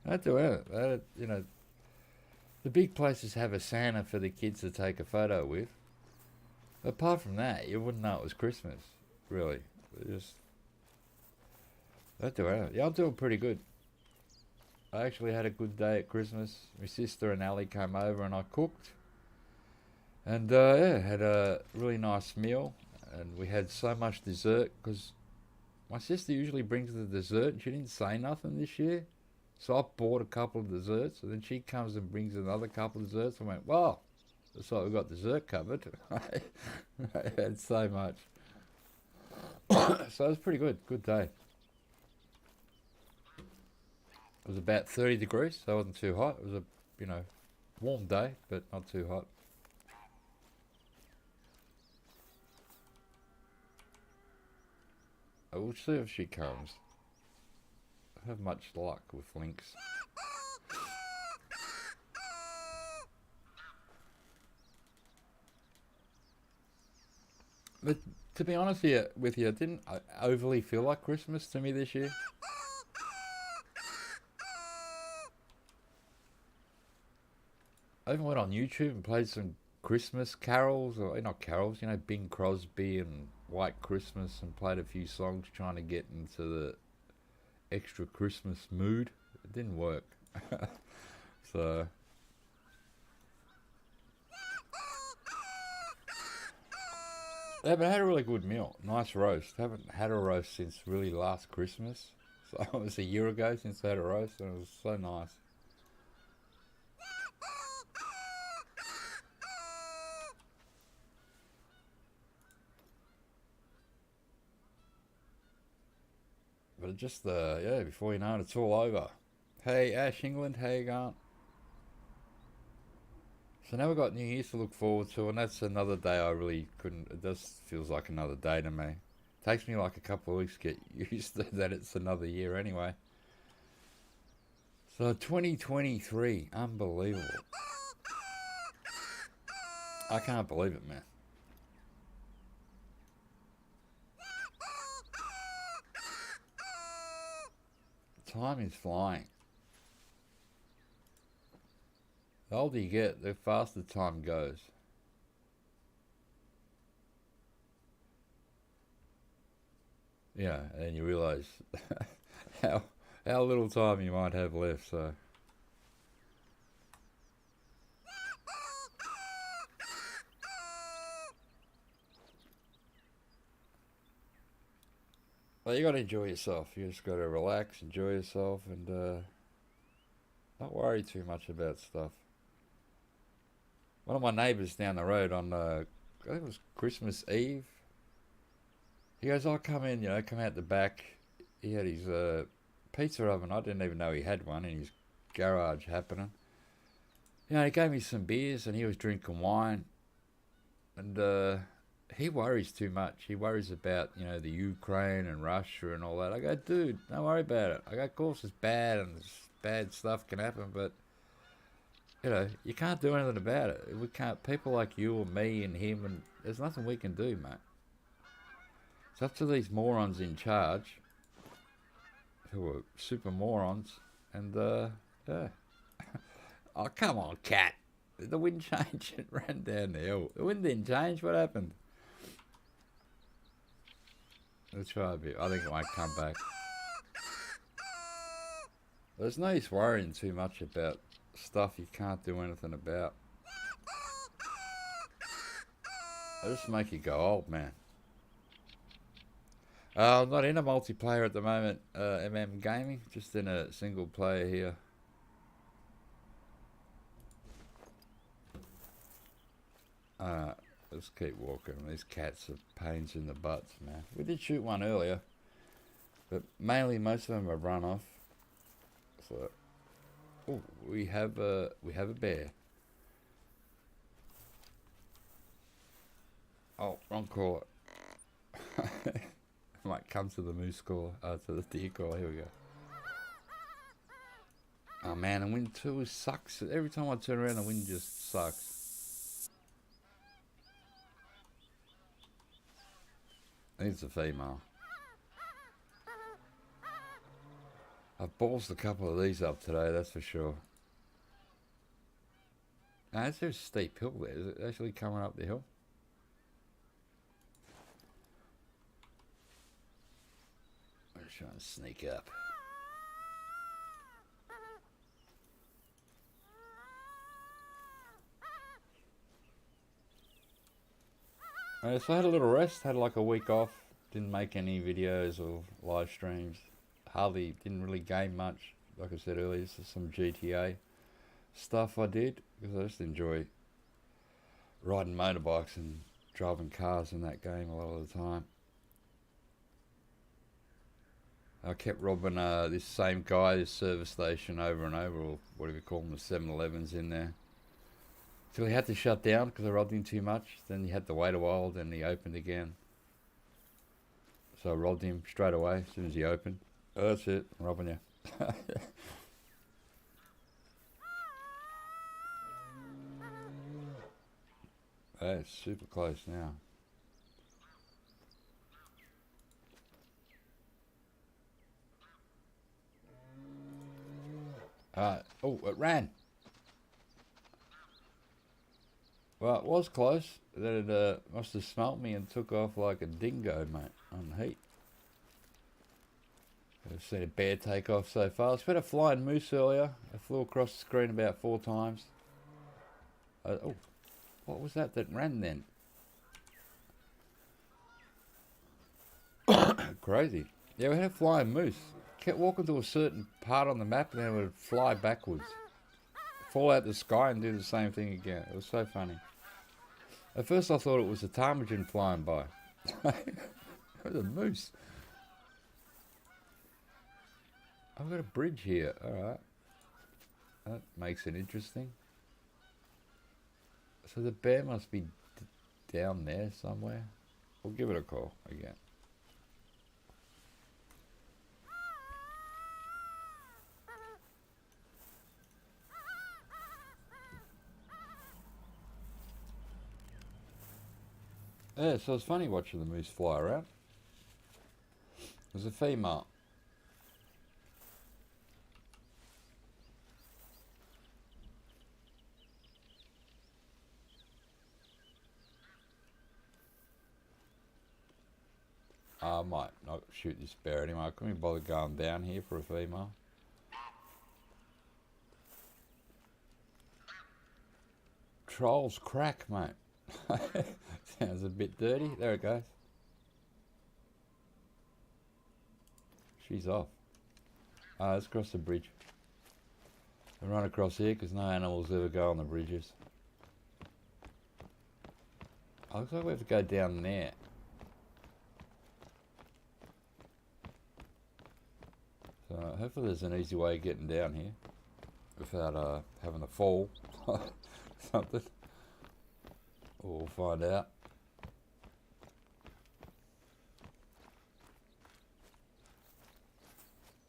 They don't do it. The big places have a Santa for the kids to take a photo with. Apart from that, you wouldn't know it was Christmas, really. They don't do it. Yeah, I'm doing pretty good. I actually had a good day at Christmas. My sister and Ali came over and I cooked. And had a really nice meal. And we had so much dessert because my sister usually brings the dessert and she didn't say nothing this year. So I bought a couple of desserts, and then she comes and brings another couple of desserts. I went, wow, looks like we've got dessert covered. I had so much. So it was pretty good. Good day. It was about 30 degrees, so it wasn't too hot. It was a, warm day, but not too hot. I will see if she comes. I have much luck with Lynx. But to be honest with you, it didn't overly feel like Christmas to me this year. I even went on YouTube and played some Christmas carols, or not carols, you know, Bing Crosby and White Christmas, and played a few songs trying to get into the extra Christmas mood. It didn't work. So yeah, but I had a really good meal. Nice roast. Haven't had a roast since really last Christmas. So it was a year ago since I had a roast, and it was so nice. But just yeah, before you know it, it's all over. Hey Ash England, how you going? So now we've got New Year's to look forward to, and that's another day I really couldn't. It just feels like another day to me. Takes me like a couple of weeks to get used to that it's another year anyway. So 2023, unbelievable. I can't believe it, man. Time is flying. The older you get, the faster time goes. Yeah, and you realise how little time you might have left. So well, you got to enjoy yourself. You just got to relax, enjoy yourself, and not worry too much about stuff. One of my neighbours down the road on, I think it was Christmas Eve. He goes, "I'll come in, you know, come out the back." He had his pizza oven. I didn't even know he had one in his garage happening. You know, he gave me some beers and he was drinking wine. And he worries too much. He worries about, you know, the Ukraine and Russia and all that. I go, dude, don't worry about it. I go, of course it's bad and bad stuff can happen, but you know, you can't do anything about it. We can't. People like you or me and him, and there's nothing we can do, mate. It's up to these morons in charge, who are super morons, and yeah. Oh, come on, cat. Did the wind change? It ran down the hill. The wind didn't change. What happened? Let's try a bit. I think it might come back. There's no use worrying too much about stuff you can't do anything about. They just make you go old, man. I'm not in a multiplayer at the moment, Gaming. Just in a single player here. Let's keep walking. These cats are pains in the butts, man. We did shoot one earlier, but mainly most of them have run off. So, oh, we have a bear. Oh, wrong caller. Might come to the moose call, to the deer call. Here we go. Oh man, the wind too sucks. Every time I turn around, the wind just sucks. I think it's a female. I've ballsed a couple of these up today, that's for sure. Now, is there a steep hill there? Is it actually coming up the hill? I'm just trying to sneak up. So I had a little rest, had like a week off, didn't make any videos or live streams, hardly, didn't really game much, like I said earlier, just some GTA stuff I did, because I just enjoy riding motorbikes and driving cars in that game a lot of the time. I kept robbing this same guy, this service station over and over, or whatever you call them, the 7-Elevens in there. Till he had to shut down because I robbed him too much. Then he had to wait a while, then he opened again. So I robbed him straight away as soon as he opened. Oh, that's it, I'm robbing you. That's super close now. Oh, it ran. Well, it was close. Then it must have smelt me and took off like a dingo, mate, on the heat. I've seen a bear take off so far. I spent a flying moose earlier. I flew across the screen about 4 times. Oh, what was that ran then? Crazy. Yeah, we had a flying moose. Kept walking to a certain part on the map and then it would fly backwards. Fall out the sky and do the same thing again. It was so funny. At first I thought it was a ptarmigan flying by. It was a moose. I've got a bridge here. Alright. That makes it interesting. So the bear must be down there somewhere. We'll give it a call again. Yeah, so it's funny watching the moose fly around. There's a female. I might not shoot this bear anymore. I couldn't bother going down here for a female. Trolls crack, mate. Sounds a bit dirty. There it goes. She's off. Let's cross the bridge. I'll run across here because no animals ever go on the bridges. Oh, looks like we have to go down there. So hopefully there's an easy way of getting down here without having to fall. Something. We'll find out.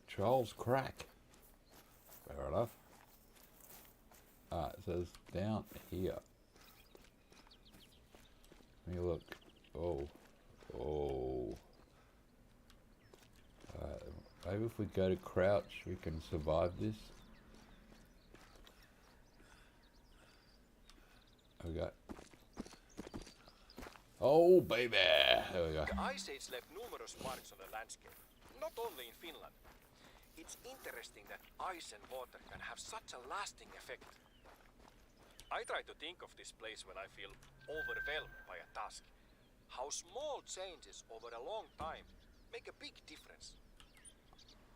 Trolls crack. Fair enough. Alright, so it's down here. Let me look. Oh. Oh. Maybe if we go to crouch, we can survive this. Okay. Oh, baby! There we go. The Ice Age left numerous marks on the landscape, not only in Finland. It's interesting that ice and water can have such a lasting effect. I try to think of this place when I feel overwhelmed by a task. How small changes over a long time make a big difference.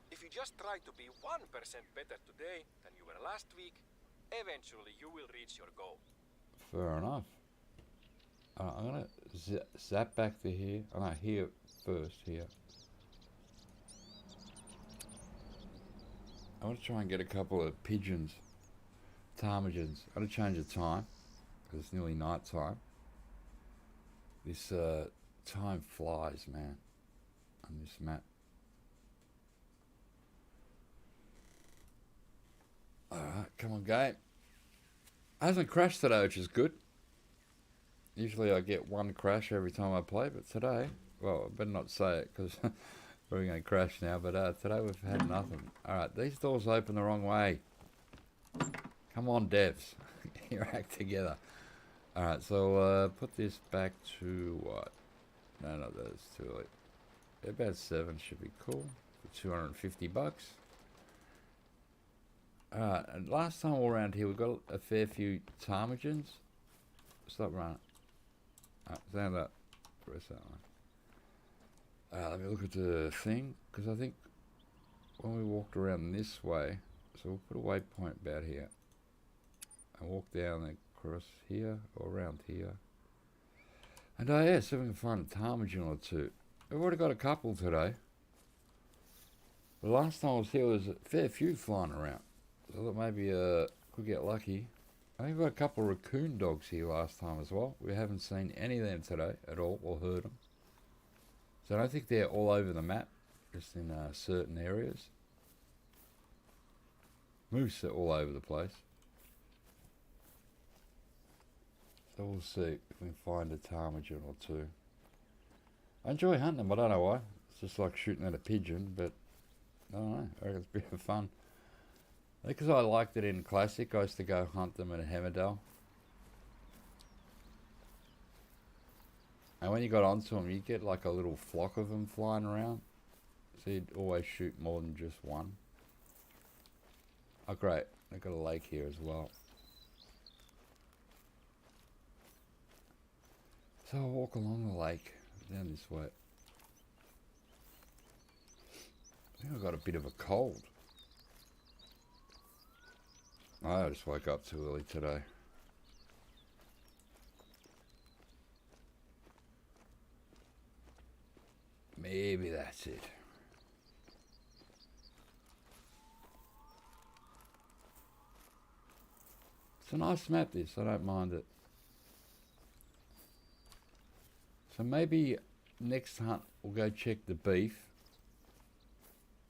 If you just try to be 1% better today than you were last week, eventually you will reach your goal. Fair enough. I'm gonna zap back to here. Oh no, here first, here. I want to try and get a couple of pigeons, ptarmigans. I'm gonna change the time because it's nearly night time. This time flies, man, on this map. Alright, come on, game. Hasn't crashed today, which is good. Usually I get one crash every time I play, but today, well, I better not say it because we're going to crash now, but today we've had nothing. Alright, these doors open the wrong way. Come on, devs. Get your act together. Alright, so put this back to what? No, that's too late. About 7 should be cool. For $250. Alright, and last time we were around here, we got a fair few ptarmigans. Stop running. Stand up. Press that one. Let me look at the thing, because I think when we walked around this way, so we'll put a waypoint about here, and walk down and across here, or around here. And yeah, see if we can find a ptarmigan or two. We've already got a couple today. The last time I was here, there was a fair few flying around. So I thought maybe could get lucky. I think we've got a couple of raccoon dogs here last time as well. We haven't seen any of them today at all, or heard them. So I don't think they're all over the map, just in certain areas. Moose are all over the place. So we'll see if we can find a ptarmigan or two. I enjoy hunting them, I don't know why. It's just like shooting at a pigeon, but I don't know, I reckon it's a bit of fun. Because I liked it in Classic, I used to go hunt them at Hemmerdale. And when you got onto them, you get like a little flock of them flying around. So you'd always shoot more than just one. Oh great, they've got a lake here as well. So I'll walk along the lake, down this way. I think I got a bit of a cold. I just woke up too early today. Maybe that's it. It's a nice map, this. I don't mind it. So maybe next hunt we'll go check the beef.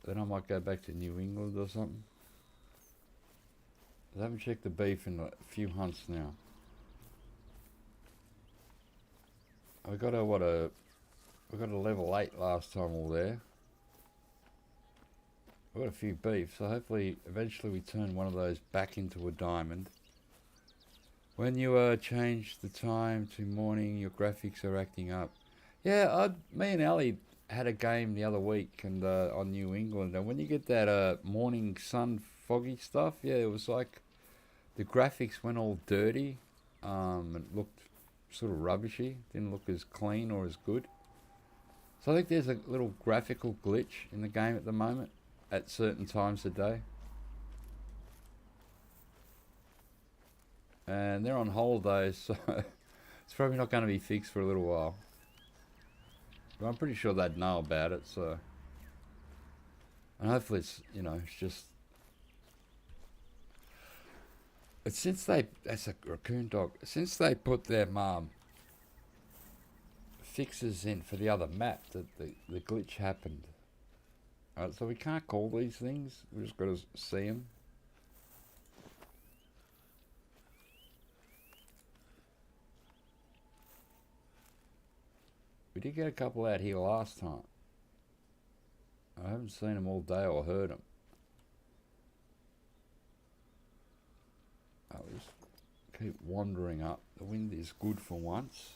Then I might go back to New England or something. I haven't checked the beef in a few hunts now. We got a level 8 last time we were there. We got a few beef, so hopefully eventually we turn one of those back into a diamond. When you change the time to morning, your graphics are acting up. Yeah, me and Ali had a game the other week and on New England, and when you get that morning sun foggy stuff, yeah, it was like the graphics went all dirty. It looked sort of rubbishy, didn't look as clean or as good. So I think there's a little graphical glitch in the game at the moment at certain times of day. And they're on holidays, so it's probably not going to be fixed for a little while. But I'm pretty sure they'd know about it, so... And hopefully it's, you know, it's just... But since they... That's a raccoon dog. Since they put their fixes in for the other map, the glitch happened. Alright, so we can't call these things. We just got to see them. We did get a couple out here last time. I haven't seen them all day or heard them. I'll just keep wandering up. The wind is good for once.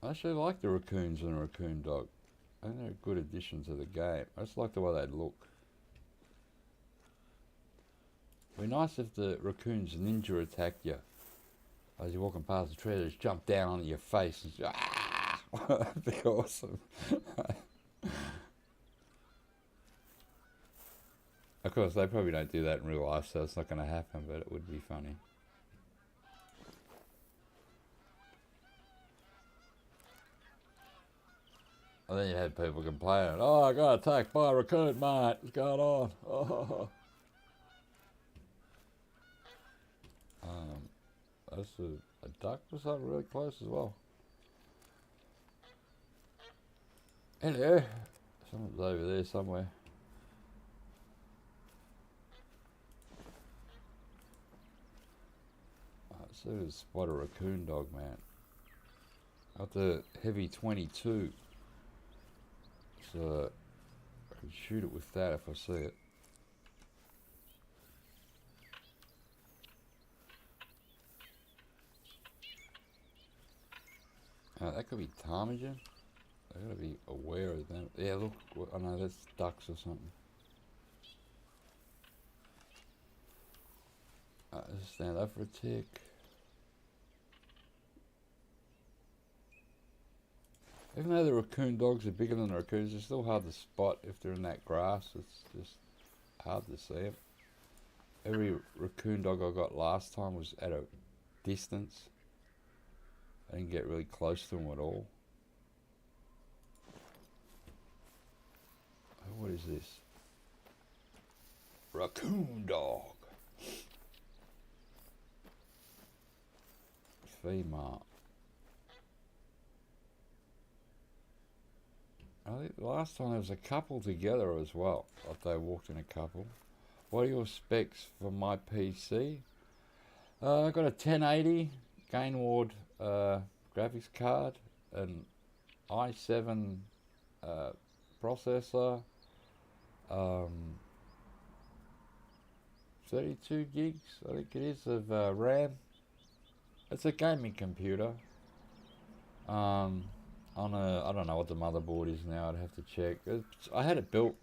I actually like the raccoons and the raccoon dog. I think they're a good addition to the game. I just like the way they look. It'd be nice if the raccoons ninja attacked you as you're walking past the tree. They just jump down onto your face and just, ah! That'd be awesome. Of course, they probably don't do that in real life, so it's not going to happen, but it would be funny. And then you had people complaining, oh, I got attacked by a raccoon, mate. What's going on? Oh. That's a duck or something really close as well. Hello. Someone's over there somewhere. So to spot a raccoon dog, man. Got the heavy 22. So I can shoot it with that if I see it. That could be ptarmigan. I gotta be aware of that. Yeah, look. I know that's ducks or something. Just stand up for a tick. Even though the raccoon dogs are bigger than the raccoons, they're still hard to spot if they're in that grass. It's just hard to see them. Every raccoon dog I got last time was at a distance. I didn't get really close to them at all. Oh, what is this? Raccoon dog. Female. I think last time there was a couple together as well. Like they walked in a couple. What are your specs for my PC? I got a 1080 Gainward graphics card, an i7 processor, 32 gigs, I think it is, of RAM. It's a gaming computer. On a, I don't know what the motherboard is now, I'd have to check. I had it built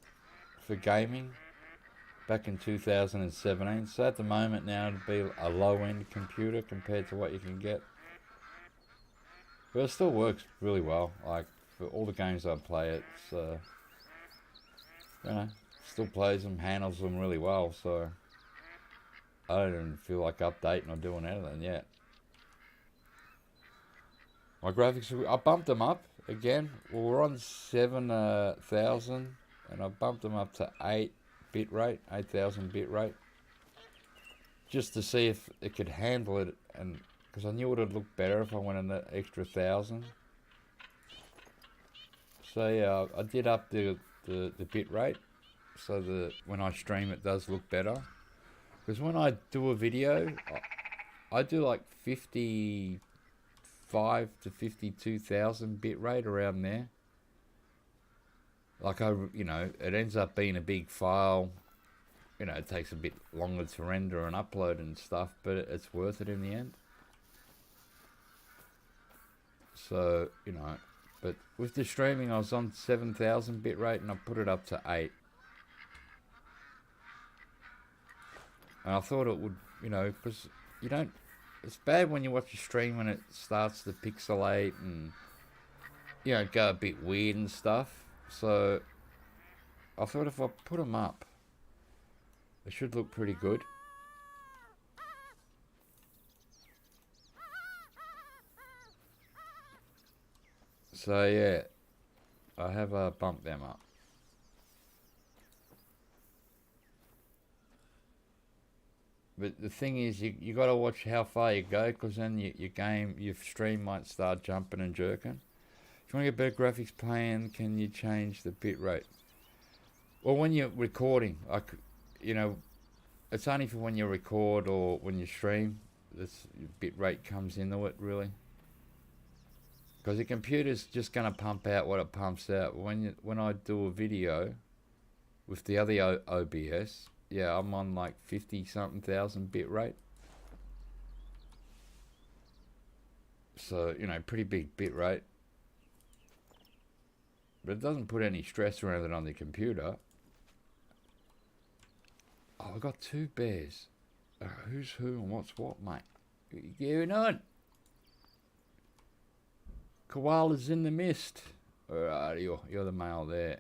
for gaming back in 2017, so at the moment now it'd be a low-end computer compared to what you can get. But it still works really well. Like, for all the games I play, it's, you know, still plays them, handles them really well, so I don't even feel like updating or doing anything yet. My graphics, I bumped them up again. Well, we're on 7,000, and I bumped them up to 8,000 bit rate, just to see if it could handle it, and because I knew it would look better if I went in that extra 1,000. So yeah, I did up the bit rate, so that when I stream it does look better. Because when I do a video, I do like 55 to 52,000 bit rate, around there. Like, you know, it ends up being a big file. You know, it takes a bit longer to render and upload and stuff, but it's worth it in the end. So, you know, but with the streaming, I was on 7,000 bit rate, and I put it up to 8. And I thought it would, you know, because you don't, it's bad when you watch a stream when it starts to pixelate and, you know, go a bit weird and stuff. So I thought if I put them up, it should look pretty good. So yeah, I have bumped them up. But the thing is, you got to watch how far you go, because then your stream might start jumping and jerking. If you want to get better graphics playing, can you change the bit rate? Well, when you're recording, you know, it's only for when you record or when you stream, this bit rate comes into it, really. Because the computer's just going to pump out what it pumps out. When I do a video with the other OBS, yeah, I'm on like 50-something thousand bit rate. So, you know, pretty big bit rate. But it doesn't put any stress around it on the computer. Oh, I got 2 bears. Who's who and what's what, mate? What you going on? Koala's in the mist. Alright, you're the male there.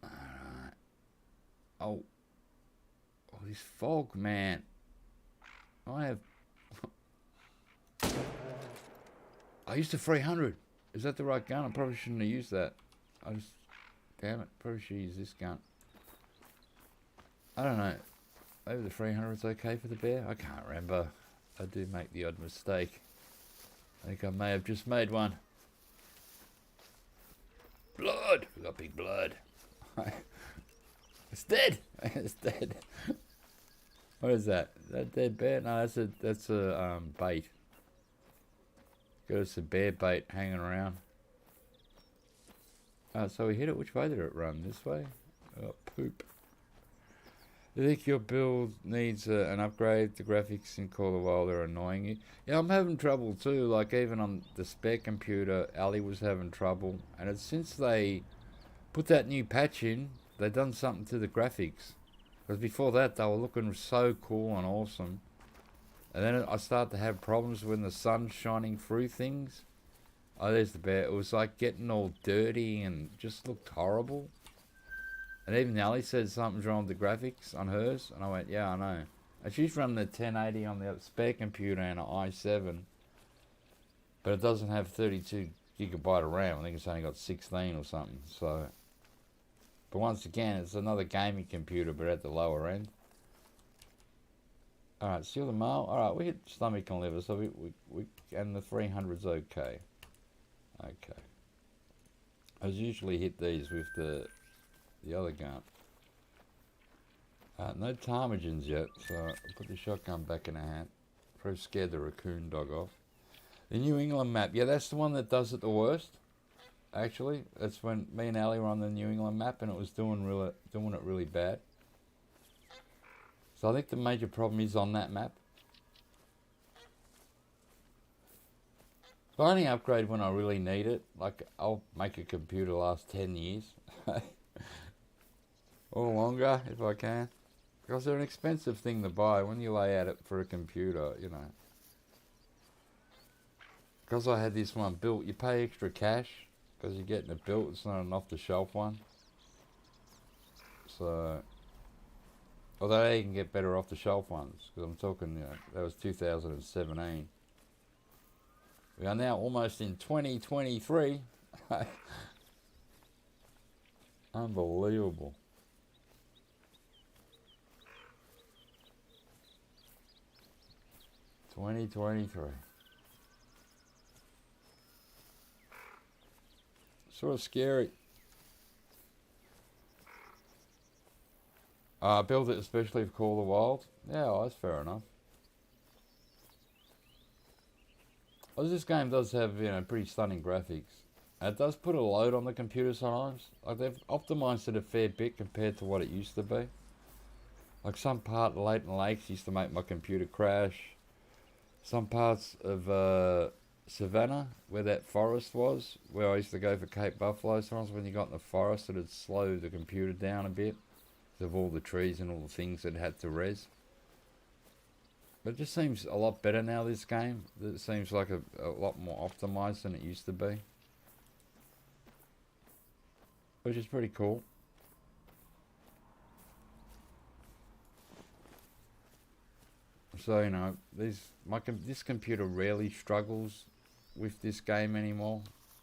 Alright. Oh, this fog, man. I used a 300. Is that the right gun? I probably shouldn't have used that. Damn it, probably should use this gun. I don't know. Maybe the 300 is okay for the bear? I can't remember. I do make the odd mistake. I think I may have just made one. Blood! We got big blood. It's dead! It's dead. What is that? Is that a dead bear? No, that's a bait. Got us a bear bait hanging around. So we hit it. Which way did it run? This way? Oh, poop. I think your build needs an upgrade. The graphics in Call of the Wild are annoying you. Yeah, I'm having trouble too. Like, even on the spare computer, Ali was having trouble. And it's since they put that new patch in, they've done something to the graphics. Because before that, they were looking so cool and awesome. And then I started to have problems when the sun's shining through things. Oh, there's the bear. It was like getting all dirty and just looked horrible. And even Ali said something's wrong with the graphics on hers. And I went, yeah, I know. And she's running the 1080 on the spare computer and an i7. But it doesn't have 32 gigabyte of RAM. I think it's only got 16 or something. So, but once again, it's another gaming computer, but at the lower end. Alright, steal the mail. Alright, we hit stomach and liver, so we and the 300's okay. Okay. I usually hit these with the other gun. No ptarmigans yet, so I'll put the shotgun back in the hat. Probably scared the raccoon dog off. The New England map, yeah, that's the one that does it the worst. actually. That's when me and Ali were on the New England map, and it was doing it really bad. So I think the major problem is on that map. I only upgrade when I really need it. Like, I'll make a computer last 10 years. Or longer, if I can. Because they're an expensive thing to buy when you lay out it for a computer, you know. Because I had this one built, you pay extra cash because you're getting it built. It's not an off-the-shelf one. So, although you can get better off-the-shelf ones, because I'm talking, you know, that was 2017. We are now almost in 2023. Unbelievable. $2023. Sort of scary. Build it especially for Call of the Wild. Yeah, well, that's fair enough. Well, this game does have, you know, pretty stunning graphics. It does put a load on the computer sometimes. Like, they've optimized it a fair bit compared to what it used to be. Like, some part of Leighton Lakes used to make my computer crash. Some parts of Savannah, where that forest was, where I used to go for Cape Buffalo, sometimes when you got in the forest, it'd slow the computer down a bit. Of all the trees and all the things that had to res. But it just seems a lot better now, this game. It seems like a lot more optimized than it used to be. Which is pretty cool. So, you know, this computer rarely struggles with this game anymore.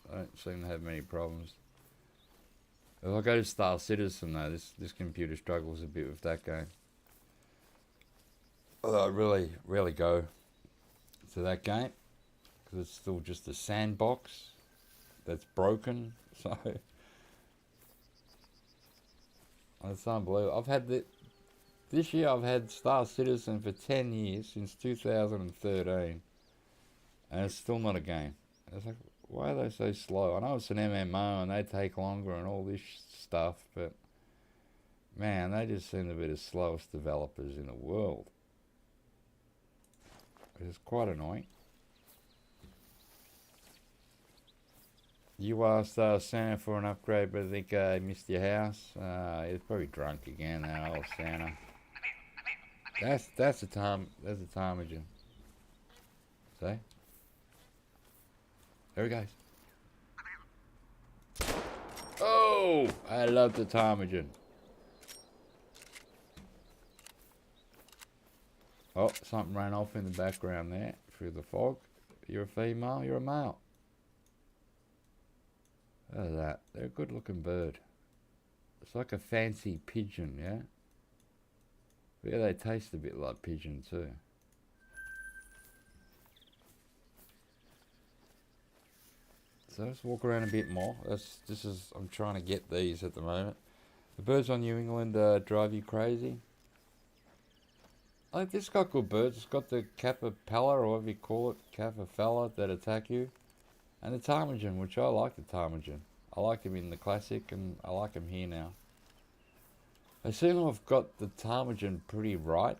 I don't seem to have many problems. If I go to Star Citizen though, this computer struggles a bit with that game. Although I really rarely go to that game, because it's still just a sandbox that's broken, so it's unbelievable. I've had this year I've had Star Citizen for 10 years, since 2013, and it's still not a game. It's like, why are they so slow? I know it's an MMO and they take longer and all this stuff, but man, they just seem to be the slowest developers in the world. It's quite annoying. You asked Santa for an upgrade, but I think he missed your house. He's probably drunk again, that old Santa. That's a ptarmigan. See? There he goes. Oh, I love the ptarmigan. Oh, something ran off in the background there through the fog. You're a female, you're a male. Look at that. They're a good looking bird. It's like a fancy pigeon, yeah? Yeah, they taste a bit like pigeon too. So let's walk around a bit more. I'm trying to get these at the moment. The birds on New England drive you crazy. Like, this got good birds. It's got the capipella, or whatever you call it, capifella, that attack you. And the ptarmigan, which I like the ptarmigan. I like him in the classic, and I like him here now. They seem to have got the ptarmigan pretty right.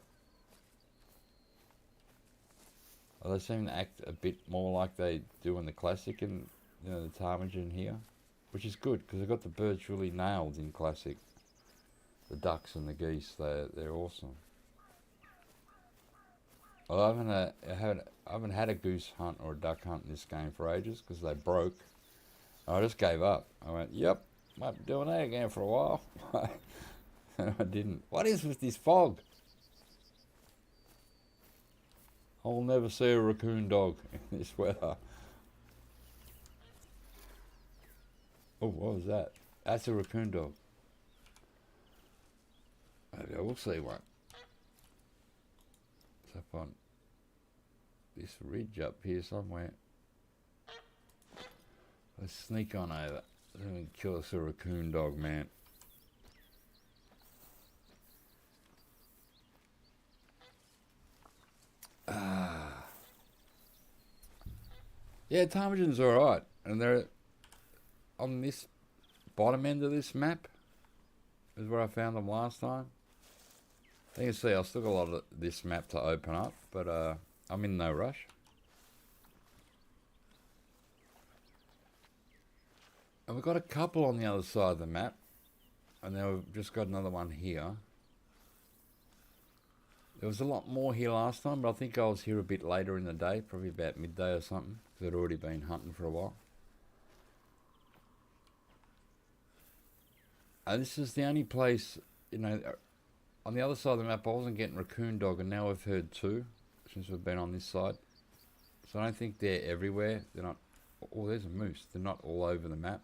They seem to act a bit more like they do in the classic, and you know, the ptarmigan here, which is good because they've got the birds really nailed in classic. The ducks and the geese, they're awesome. Well, I haven't had a goose hunt or a duck hunt in this game for ages because they broke. I just gave up. I went, yep, might be doing that again for a while. And I didn't. What is with this fog? I'll never see a raccoon dog in this weather. Oh, what was that? That's a raccoon dog. Maybe I will see one. It's up on this ridge up here somewhere. Let's sneak on over. Let me kill us a raccoon dog, man. Yeah, ptarmigan's alright. And on this bottom end of this map is where I found them last time. You can see I've still got a lot of this map to open up, but I'm in no rush. And we've got a couple on the other side of the map, and now we've just got another one here. There was a lot more here last time, but I think I was here a bit later in the day, probably about midday or something, because I'd already been hunting for a while. And this is the only place, you know, on the other side of the map I wasn't getting raccoon dog, and now I've heard two since we've been on this side. So I don't think they're everywhere. They're not. Oh, there's a moose. They're not all over the map.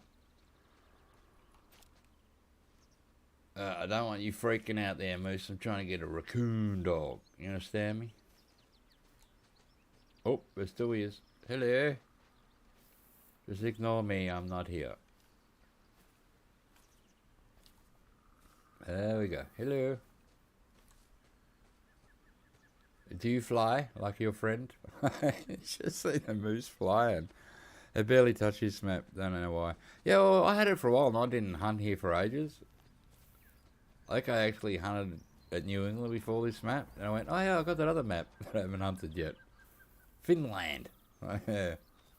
I don't want you freaking out there, moose. I'm trying to get a raccoon dog. You understand me? Oh, there still he is. Hello. Just ignore me. I'm not here. There we go. Hello. Do you fly like your friend? Just see the moose flying. They barely touch this map. Don't know why. Yeah, well, I had it for a while and I didn't hunt here for ages. Like I actually hunted at New England before this map. And I went, oh yeah, I got that other map that I haven't hunted yet. Finnland. Yeah.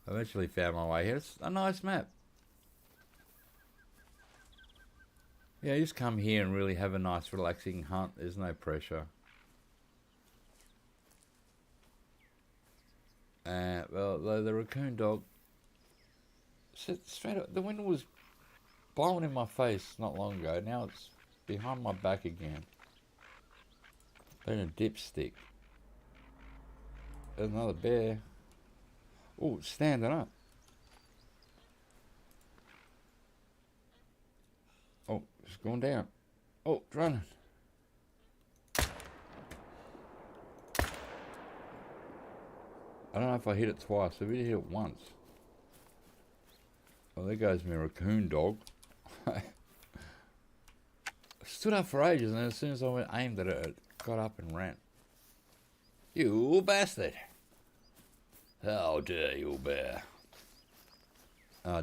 I eventually found my way here. It's a nice map. Yeah, you just come here and really have a nice relaxing hunt. There's no pressure. Well, the raccoon dog, straight up, the wind was blowing in my face not long ago. Now it's behind my back again. Been a dipstick. There's another bear. Oh, standing up. Oh, it's going down. Oh, it's running. I don't know if I hit it twice. I really hit it once. Oh, there goes my raccoon dog. I stood up for ages, and as soon as I aimed at it, it got up and ran. You bastard! How dare you, bear?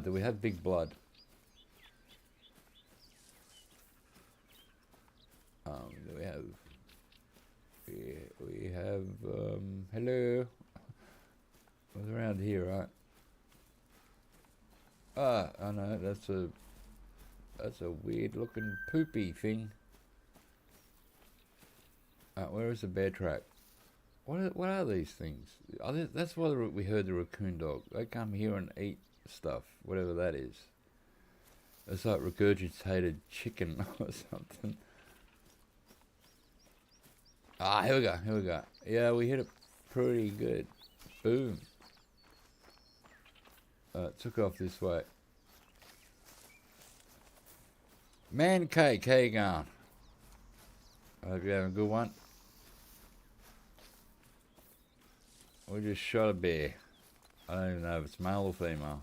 Do we have big blood? Do we have... We have... hello? It was around here, right? Ah, I know, that's a weird looking poopy thing. Where is the bear track? What are these things? That's why we heard the raccoon dog. They come here and eat stuff, whatever that is. It's like regurgitated chicken or something. Ah, here we go. Yeah, we hit it pretty good. Boom. Took off this way. Man cake, how you going? I hope you're having a good one. We just shot a bear. I don't even know if it's male or female.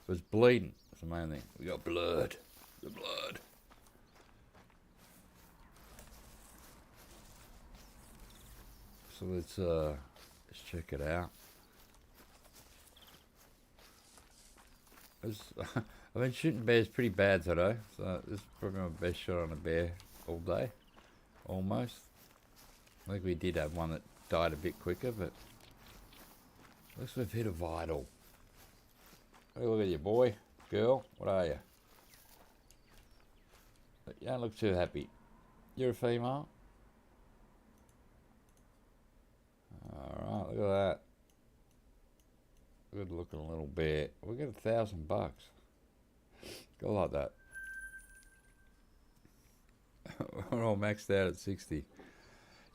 It was bleeding. That's the main thing. We got blood. The blood. So let's check it out. I've been shooting bears pretty bad today, so this is probably my best shot on a bear all day, almost. I think we did have one that died a bit quicker, but looks like we've hit a vital. Hey, look at you, boy, girl, what are you? You don't look too happy. You're a female? Alright, look at that. Good looking little bear. We got $1,000. Go like that. We're all maxed out at 60.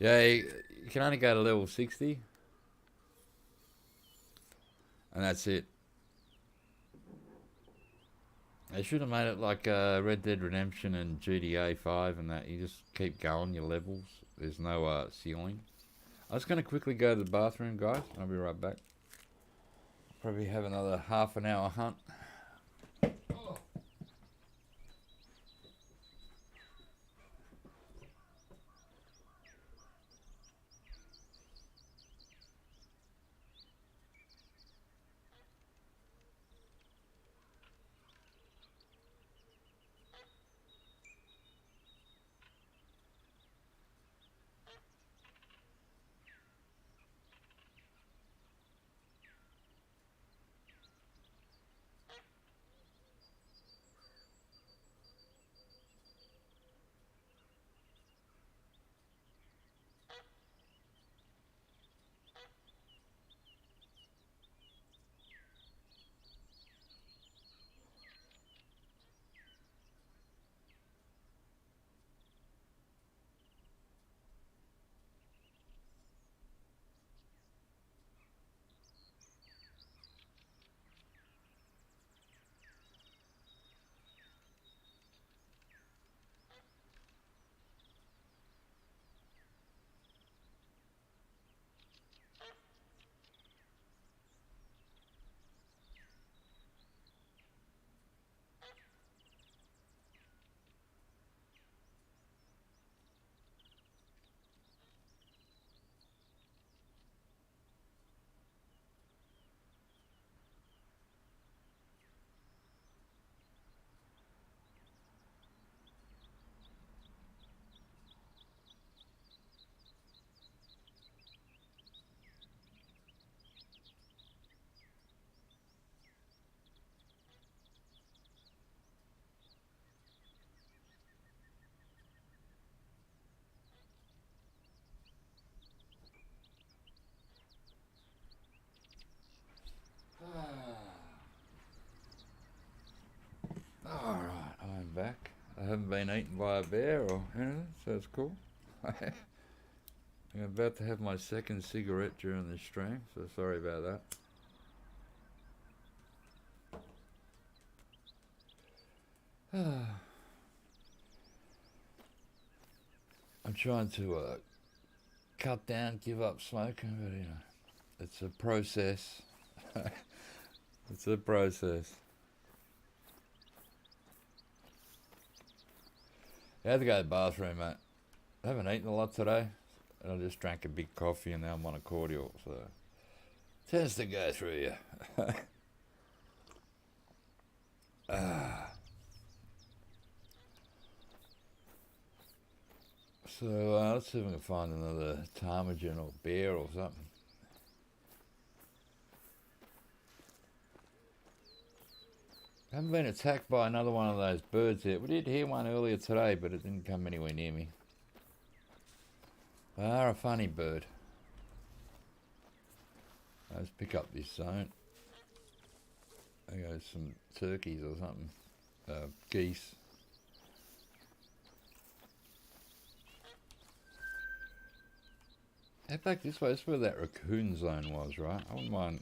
Yeah, you can only go to level 60. And that's it. They should have made it like Red Dead Redemption and GTA 5 and that. You just keep going your levels. There's no ceiling. I was going to quickly go to the bathroom, guys. I'll be right back. Probably have another half an hour hunt. back. I haven't been eaten by a bear or anything, so it's cool. I'm about to have my second cigarette during this stream, so sorry about that. I'm trying to cut down, give up smoking, but you know, it's a process. It's a process. I had to go to the bathroom, mate. I haven't eaten a lot today. And I just drank a big coffee and now I'm on a cordial, so it tends to go through you. So let's see if we can find another ptarmigan or bear or something. I haven't been attacked by another one of those birds yet. We did hear one earlier today, but it didn't come anywhere near me. They are a funny bird. Let's pick up this zone. There goes some turkeys or something. Geese. Head back this way. That's where that raccoon zone was, right? I wouldn't mind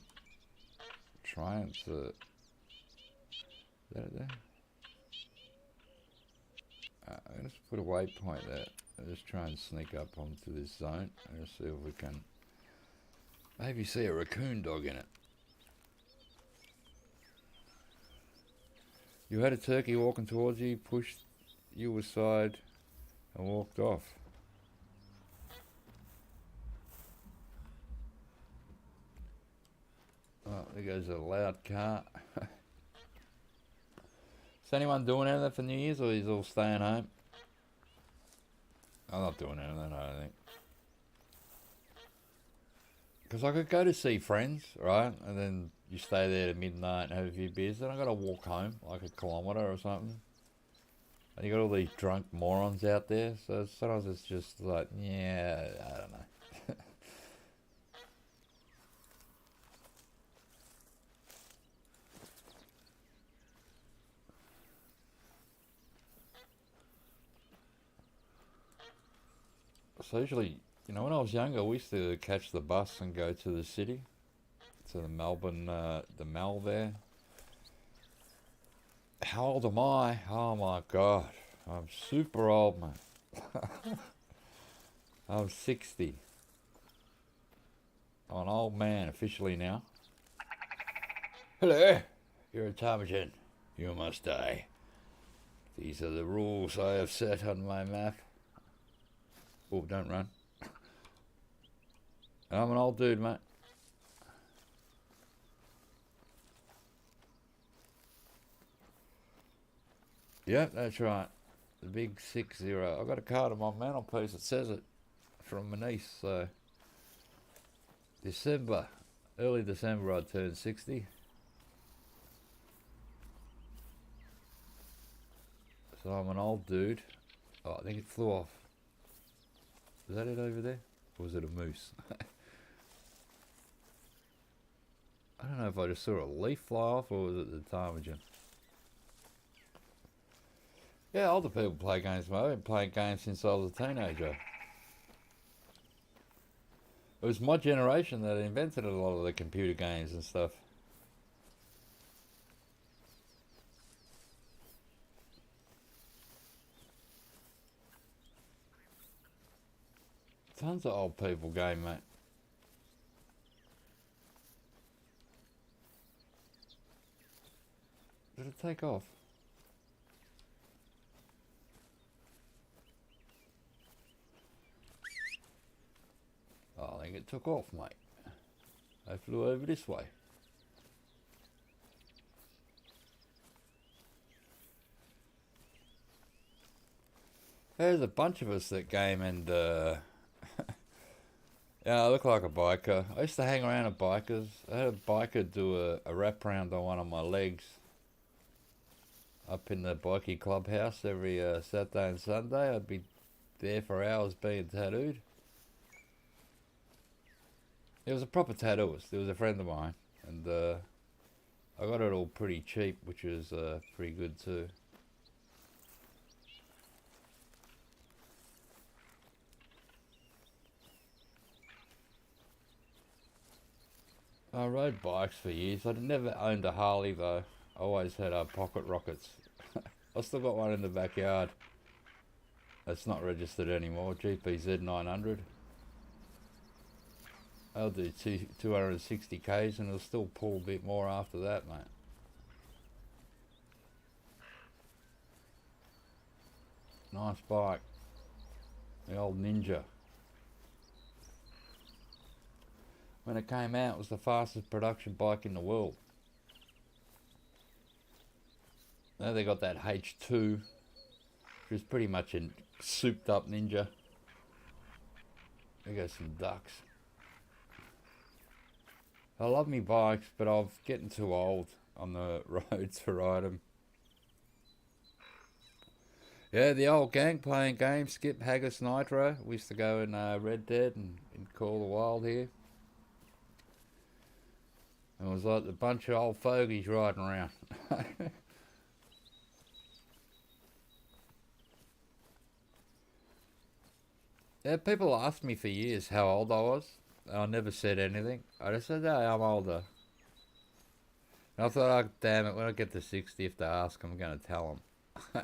trying to... Is that it there? Let's put a waypoint there. I'll just try and sneak up onto this zone and see if we can maybe see a raccoon dog in it. You had a turkey walking towards you, pushed you aside and walked off. Oh, there goes a loud car. Is anyone doing anything for New Year's, or is all staying home? I'm not doing anything, I don't think. Because I could go to see friends, right? And then you stay there to midnight and have a few beers. Then I got to walk home, like a kilometre or something. And you got all these drunk morons out there. So sometimes it's just like, yeah, I don't know. So usually, you know, when I was younger, we used to catch the bus and go to the city, to the Melbourne, the Mall there. How old am I? Oh my God, I'm super old, man. I'm 60. I'm an old man officially now. Hello, you're a ptarmigan. You must die. These are the rules I have set on my map. Oh, don't run. I'm an old dude, mate. Yep, that's right. The big 60. I've got a card on my mantelpiece that says it from my niece. So, early December, I turned 60. So I'm an old dude. Oh, I think it flew off. Is that it over there? Or was it a moose? I don't know if I just saw a leaf fly off or was it the ptarmigan. Yeah, older people play games, mate. I've been playing games since I was a teenager. It was my generation that invented a lot of the computer games and stuff. Tons of old people game, mate. Did it take off? Oh, I think it took off, mate. I flew over this way. There's a bunch of us that game and yeah, I look like a biker. I used to hang around with bikers. I had a biker do a wrap round on one of my legs up in the bikie clubhouse every Saturday and Sunday. I'd be there for hours being tattooed. It was a proper tattooist. It was a friend of mine, and I got it all pretty cheap, which was pretty good too. I rode bikes for years. I never owned a Harley though. I always had pocket rockets. I still got one in the backyard. It's not registered anymore. GPZ 900. I'll do 260 k's and it'll still pull a bit more after that, mate. Nice bike. The old Ninja. When it came out, it was the fastest production bike in the world. Now they got that H2, which is pretty much a souped up Ninja. There goes some ducks. I love me bikes, but I'm getting too old on the roads to ride them. Yeah, the old gang playing games. Skip, Haggis, Nitro. We used to go in Red Dead and Call the Wild here. It was like a bunch of old fogies riding around. Yeah, people asked me for years how old I was. I never said anything. I just said, hey, I'm older. And I thought, oh, damn it, when I get to 60, if they ask, I'm going to tell them.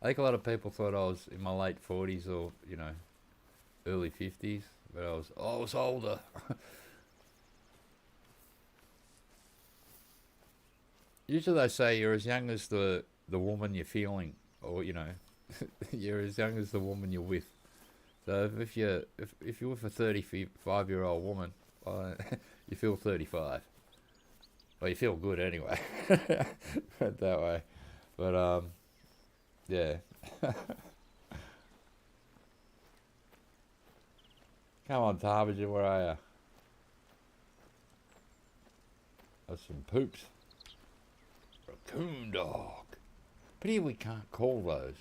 I think a lot of people thought I was in my late 40s or, you know, early 50s. But I was older. Usually they say you're as young as the woman you're feeling. Or, you know, you're as young as the woman you're with. So if you're with a 35-year-old woman, you feel 35. Well, you feel good anyway. Put that way. But yeah. Come on, Tarbager, where are you? That's some poops. Raccoon dog. Pity we can't call those.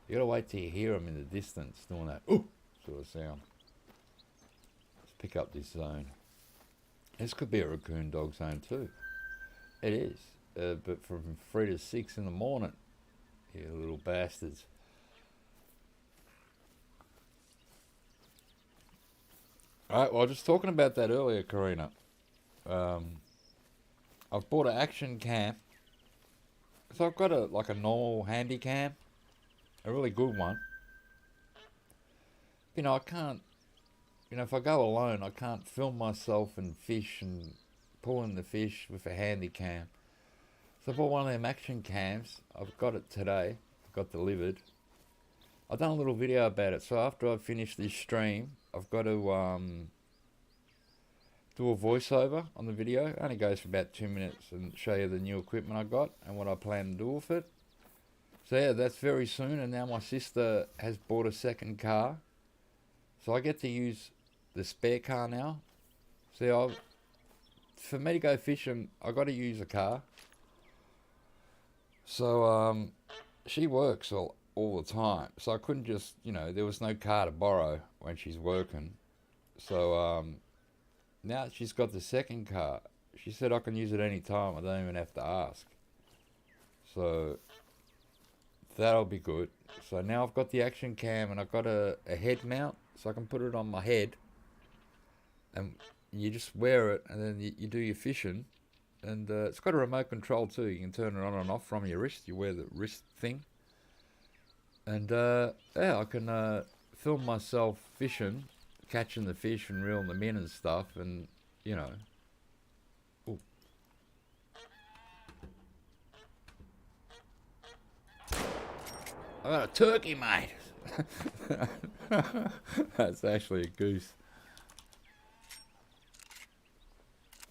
You gotta wait till you hear them in the distance doing that ooh sort of sound. Let's pick up this zone. This could be a raccoon dog zone too. It is, but from 3 to 6 in the morning. You little bastards. Alright, well, just talking about that earlier, Karina. I've bought an action cam. So I've got a normal handy cam. A really good one. You know, I can't, you know, if I go alone, I can't film myself and fish and pull in the fish with a handy cam. So I bought one of them action cams. I've got it today. It got delivered. I've done a little video about it. So after I finish this stream, I've got to do a voiceover on the video. It only goes for about 2 minutes and show you the new equipment I got and what I plan to do with it. So yeah, that's very soon, and now my sister has bought a second car. So I get to use the spare car now. See, for me to go fishing, I got to use a car. So she works all the time. So I couldn't just, you know, there was no car to borrow when she's working. So now she's got the second car. She said I can use it any time. I don't even have to ask. So that'll be good. So now I've got the action cam and I've got a head mount, so I can put it on my head. And you just wear it and then you do your fishing. And it's got a remote control too. You can turn it on and off from your wrist. You wear the wrist thing. And yeah, I can film myself fishing, catching the fish and reeling them in and stuff. And, you know. Ooh. I got a turkey, mate. That's actually a goose.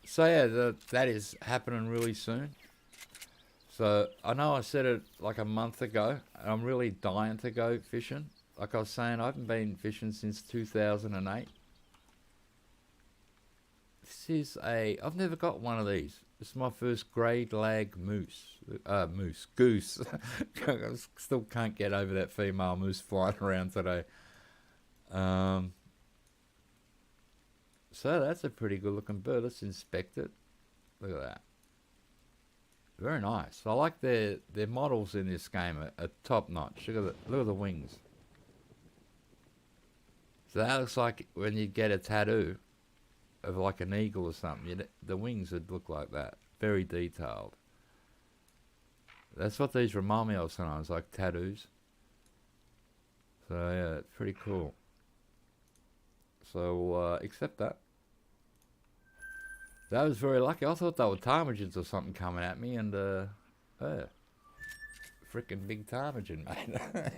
So yeah, that is happening really soon. So I know I said it like a month ago, and I'm really dying to go fishing. Like I was saying, I haven't been fishing since 2008. This is I've never got one of these. This is my first grey lag goose. I still can't get over that female moose flying around today. So that's a pretty good looking bird. Let's inspect it. Look at that. Very nice. I like their models in this game are top notch. Look at the wings. So that looks like when you get a tattoo. of like an eagle or something, the wings would look like that. Very detailed. That's what these remind me of sometimes, like tattoos. So yeah, it's pretty cool. So accept that. That was very lucky. I thought they were ptarmigans or something coming at me, and yeah, freaking big ptarmigan, mate.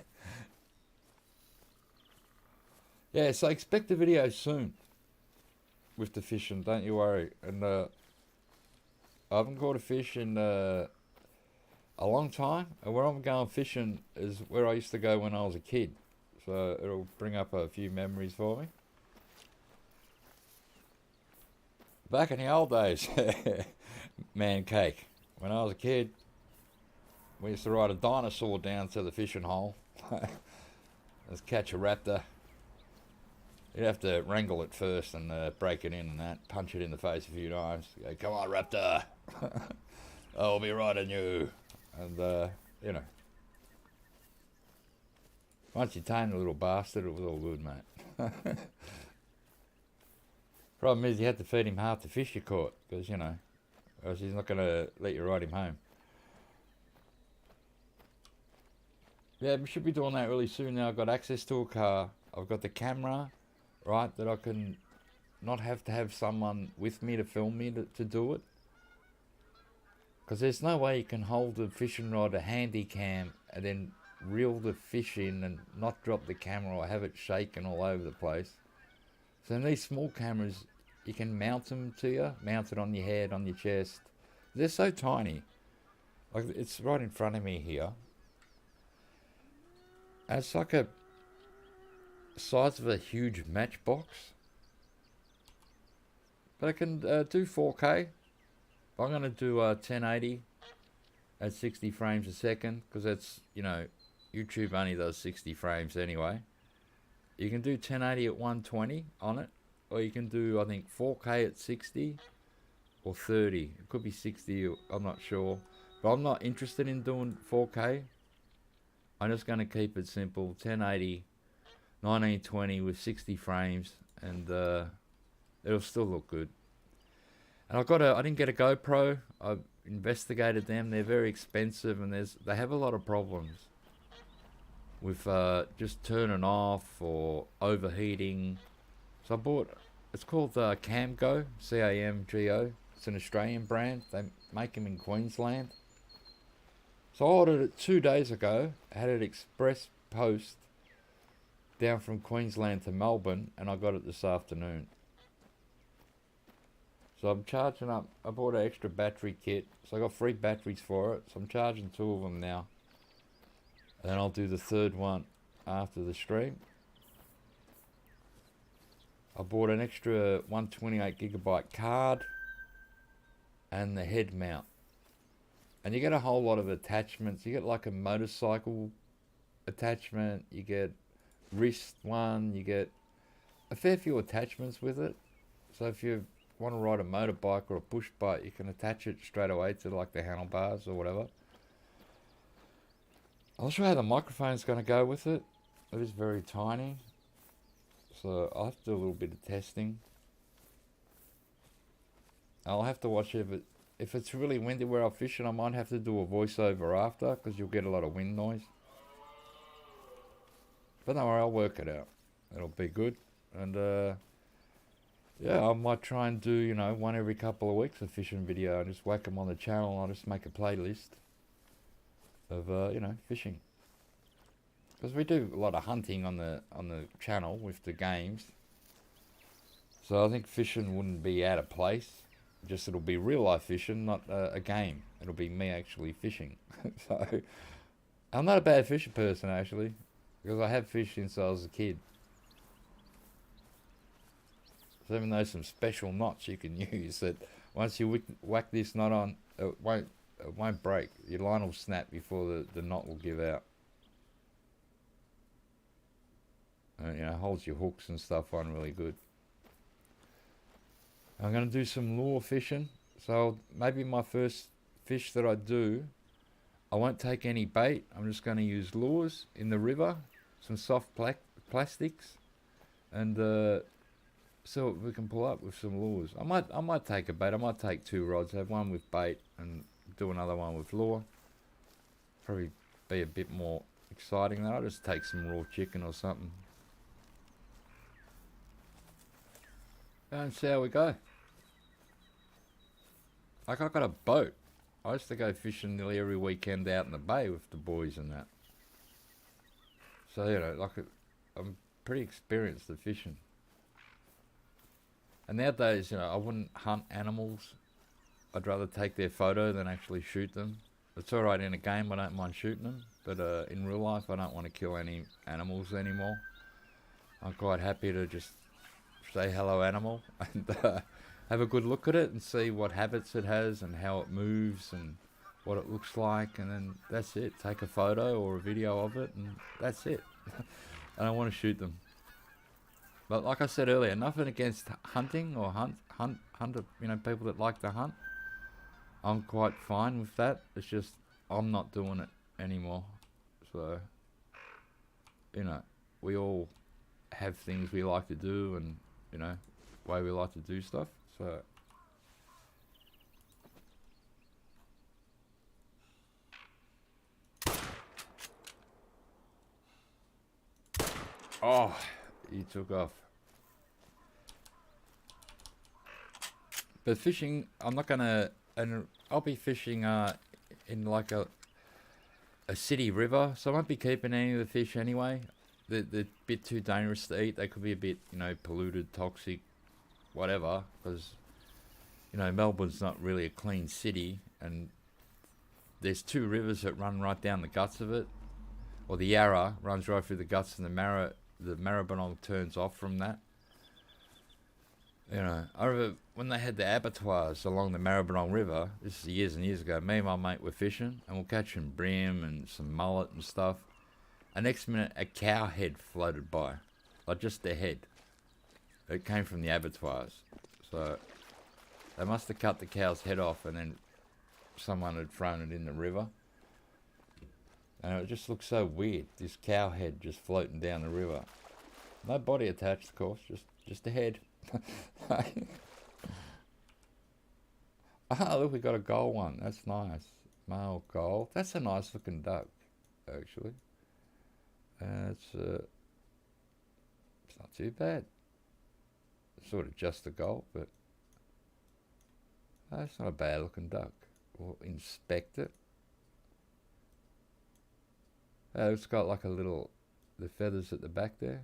Yeah, so expect a video soon with the fishing. Don't you worry. And I haven't caught a fish in a long time, and where I'm going fishing is where I used to go when I was a kid. So it'll bring up a few memories for me. Back in the old days, man cake. When I was a kid, we used to ride a dinosaur down to the fishing hole. Let's catch a raptor. You'd have to wrangle it first and break it in and that. Punch it in the face a few times. Go, come on, raptor. I'll be riding you. And, you know. Once you tame the little bastard, it was all good, mate. Problem is, you had to feed him half the fish you caught, because, you know, or else he's not going to let you ride him home. Yeah, we should be doing that really soon now. I've got access to a car. I've got the camera, right, that I can not have to have someone with me to film me to do it. Because there's no way you can hold the fishing rod, a handy cam, and then reel the fish in and not drop the camera or have it shaking all over the place. So in these small cameras, you can mount them to you, mount it on your head, on your chest. They're so tiny. Like, it's right in front of me here. And it's like a size of a huge matchbox. But I can do 4K. I'm going to do 1080 at 60 frames a second, because that's, you know, YouTube only does 60 frames anyway. You can do 1080 at 120 on it, or you can do, I think, 4K at 60 or 30. It could be 60, I'm not sure. But I'm not interested in doing 4K. I'm just going to keep it simple, 1080, 1920 with 60 frames, and it'll still look good. And I didn't get a GoPro. I investigated them. They're very expensive, and they have a lot of problems with just turning off or overheating. So I bought, it's called Camgo, C-A-M-G-O. It's an Australian brand. They make them in Queensland. So I ordered it 2 days ago. I had it express post down from Queensland to Melbourne, and I got it this afternoon. So I'm charging up. I bought an extra battery kit, so I got 3 batteries for it. So I'm charging 2 of them now. And then I'll do the 3rd one after the stream. I bought an extra 128GB card and the head mount. And you get a whole lot of attachments. You get like a motorcycle attachment. You get wrist one. You get a fair few attachments with it. So if you want to ride a motorbike or a push bike, you can attach it straight away to like the handlebars or whatever. I'll show you how the microphone's going to go with it. It is very tiny, so I'll have to do a little bit of testing. I'll have to watch it. If it's really windy where I'm fishing, I might have to do a voiceover after, because you'll get a lot of wind noise. But don't worry, I'll work it out. It'll be good. And yeah, I might try and do, you know, one every couple of weeks a fishing video, and just whack them on the channel, and I'll just make a playlist of you know, fishing, because we do a lot of hunting on the channel with the games. So I think fishing wouldn't be out of place. Just it'll be real life fishing, not a game. It'll be me actually fishing. So I'm not a bad fishing person actually, because I have fished since I was a kid. So even though some special knots you can use that once you whack this knot on, it won't break. Your line will snap before the knot will give out. And, you know, holds your hooks and stuff on really good. I'm going to do some lure fishing. So maybe my first fish that I do, I won't take any bait. I'm just going to use lures in the river, some soft plastics, and see what we can pull up with some lures. I might take a bait. I might take 2 rods, have one with bait and do another one with lure. Probably be a bit more exciting though. I'll just take some raw chicken or something. And see how we go. Like, I got a boat. I used to go fishing nearly every weekend out in the bay with the boys and that. So, you know, like, I'm pretty experienced at fishing. And nowadays, you know, I wouldn't hunt animals. I'd rather take their photo than actually shoot them. It's alright in a game, I don't mind shooting them. But in real life, I don't want to kill any animals anymore. I'm quite happy to just say hello animal and have a good look at it and see what habits it has and how it moves and what it looks like, and then that's it. Take a photo or a video of it and that's it. I don't want to shoot them. But like I said earlier, nothing against hunting or hunt, you know, people that like to hunt. I'm quite fine with that. It's just I'm not doing it anymore. So, you know, we all have things we like to do and, you know, way we like to do stuff. So oh, he took off. But fishing, I'm not gonna, and I'll be fishing in like a city river, so I won't be keeping any of the fish anyway. They're a bit too dangerous to eat. They could be a bit, you know, polluted, toxic, whatever, because, you know, Melbourne's not really a clean city, and there's 2 rivers that run right down the guts of it, or the Yarra runs right through the guts, and the Maribyrnong turns off from that. You know, I remember when they had the abattoirs along the Maribyrnong River, this is years and years ago, me and my mate were fishing, and we're catching bream and some mullet and stuff, and next minute a cow head floated by, like just their head. It came from the abattoirs, so they must have cut the cow's head off and then someone had thrown it in the river. And it just looked so weird, this cow head just floating down the river. No body attached, of course, just a head. Ah, look, we got a gold one. That's nice. Male gold. That's a nice looking duck, actually. It's not too bad. Sort of just a gold, but that's not a bad looking duck. We'll inspect it. It's got like the feathers at the back there.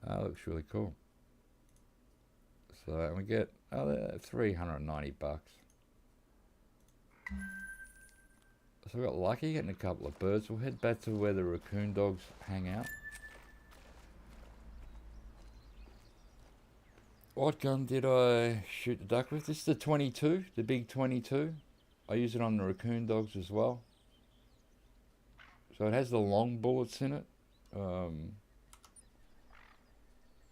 That looks really cool. So and we get $390. So we got lucky getting a couple of birds. We'll head back to where the raccoon dogs hang out. What gun did I shoot the duck with? This is the 22, the big 22. I use it on the raccoon dogs as well. So it has the long bullets in it.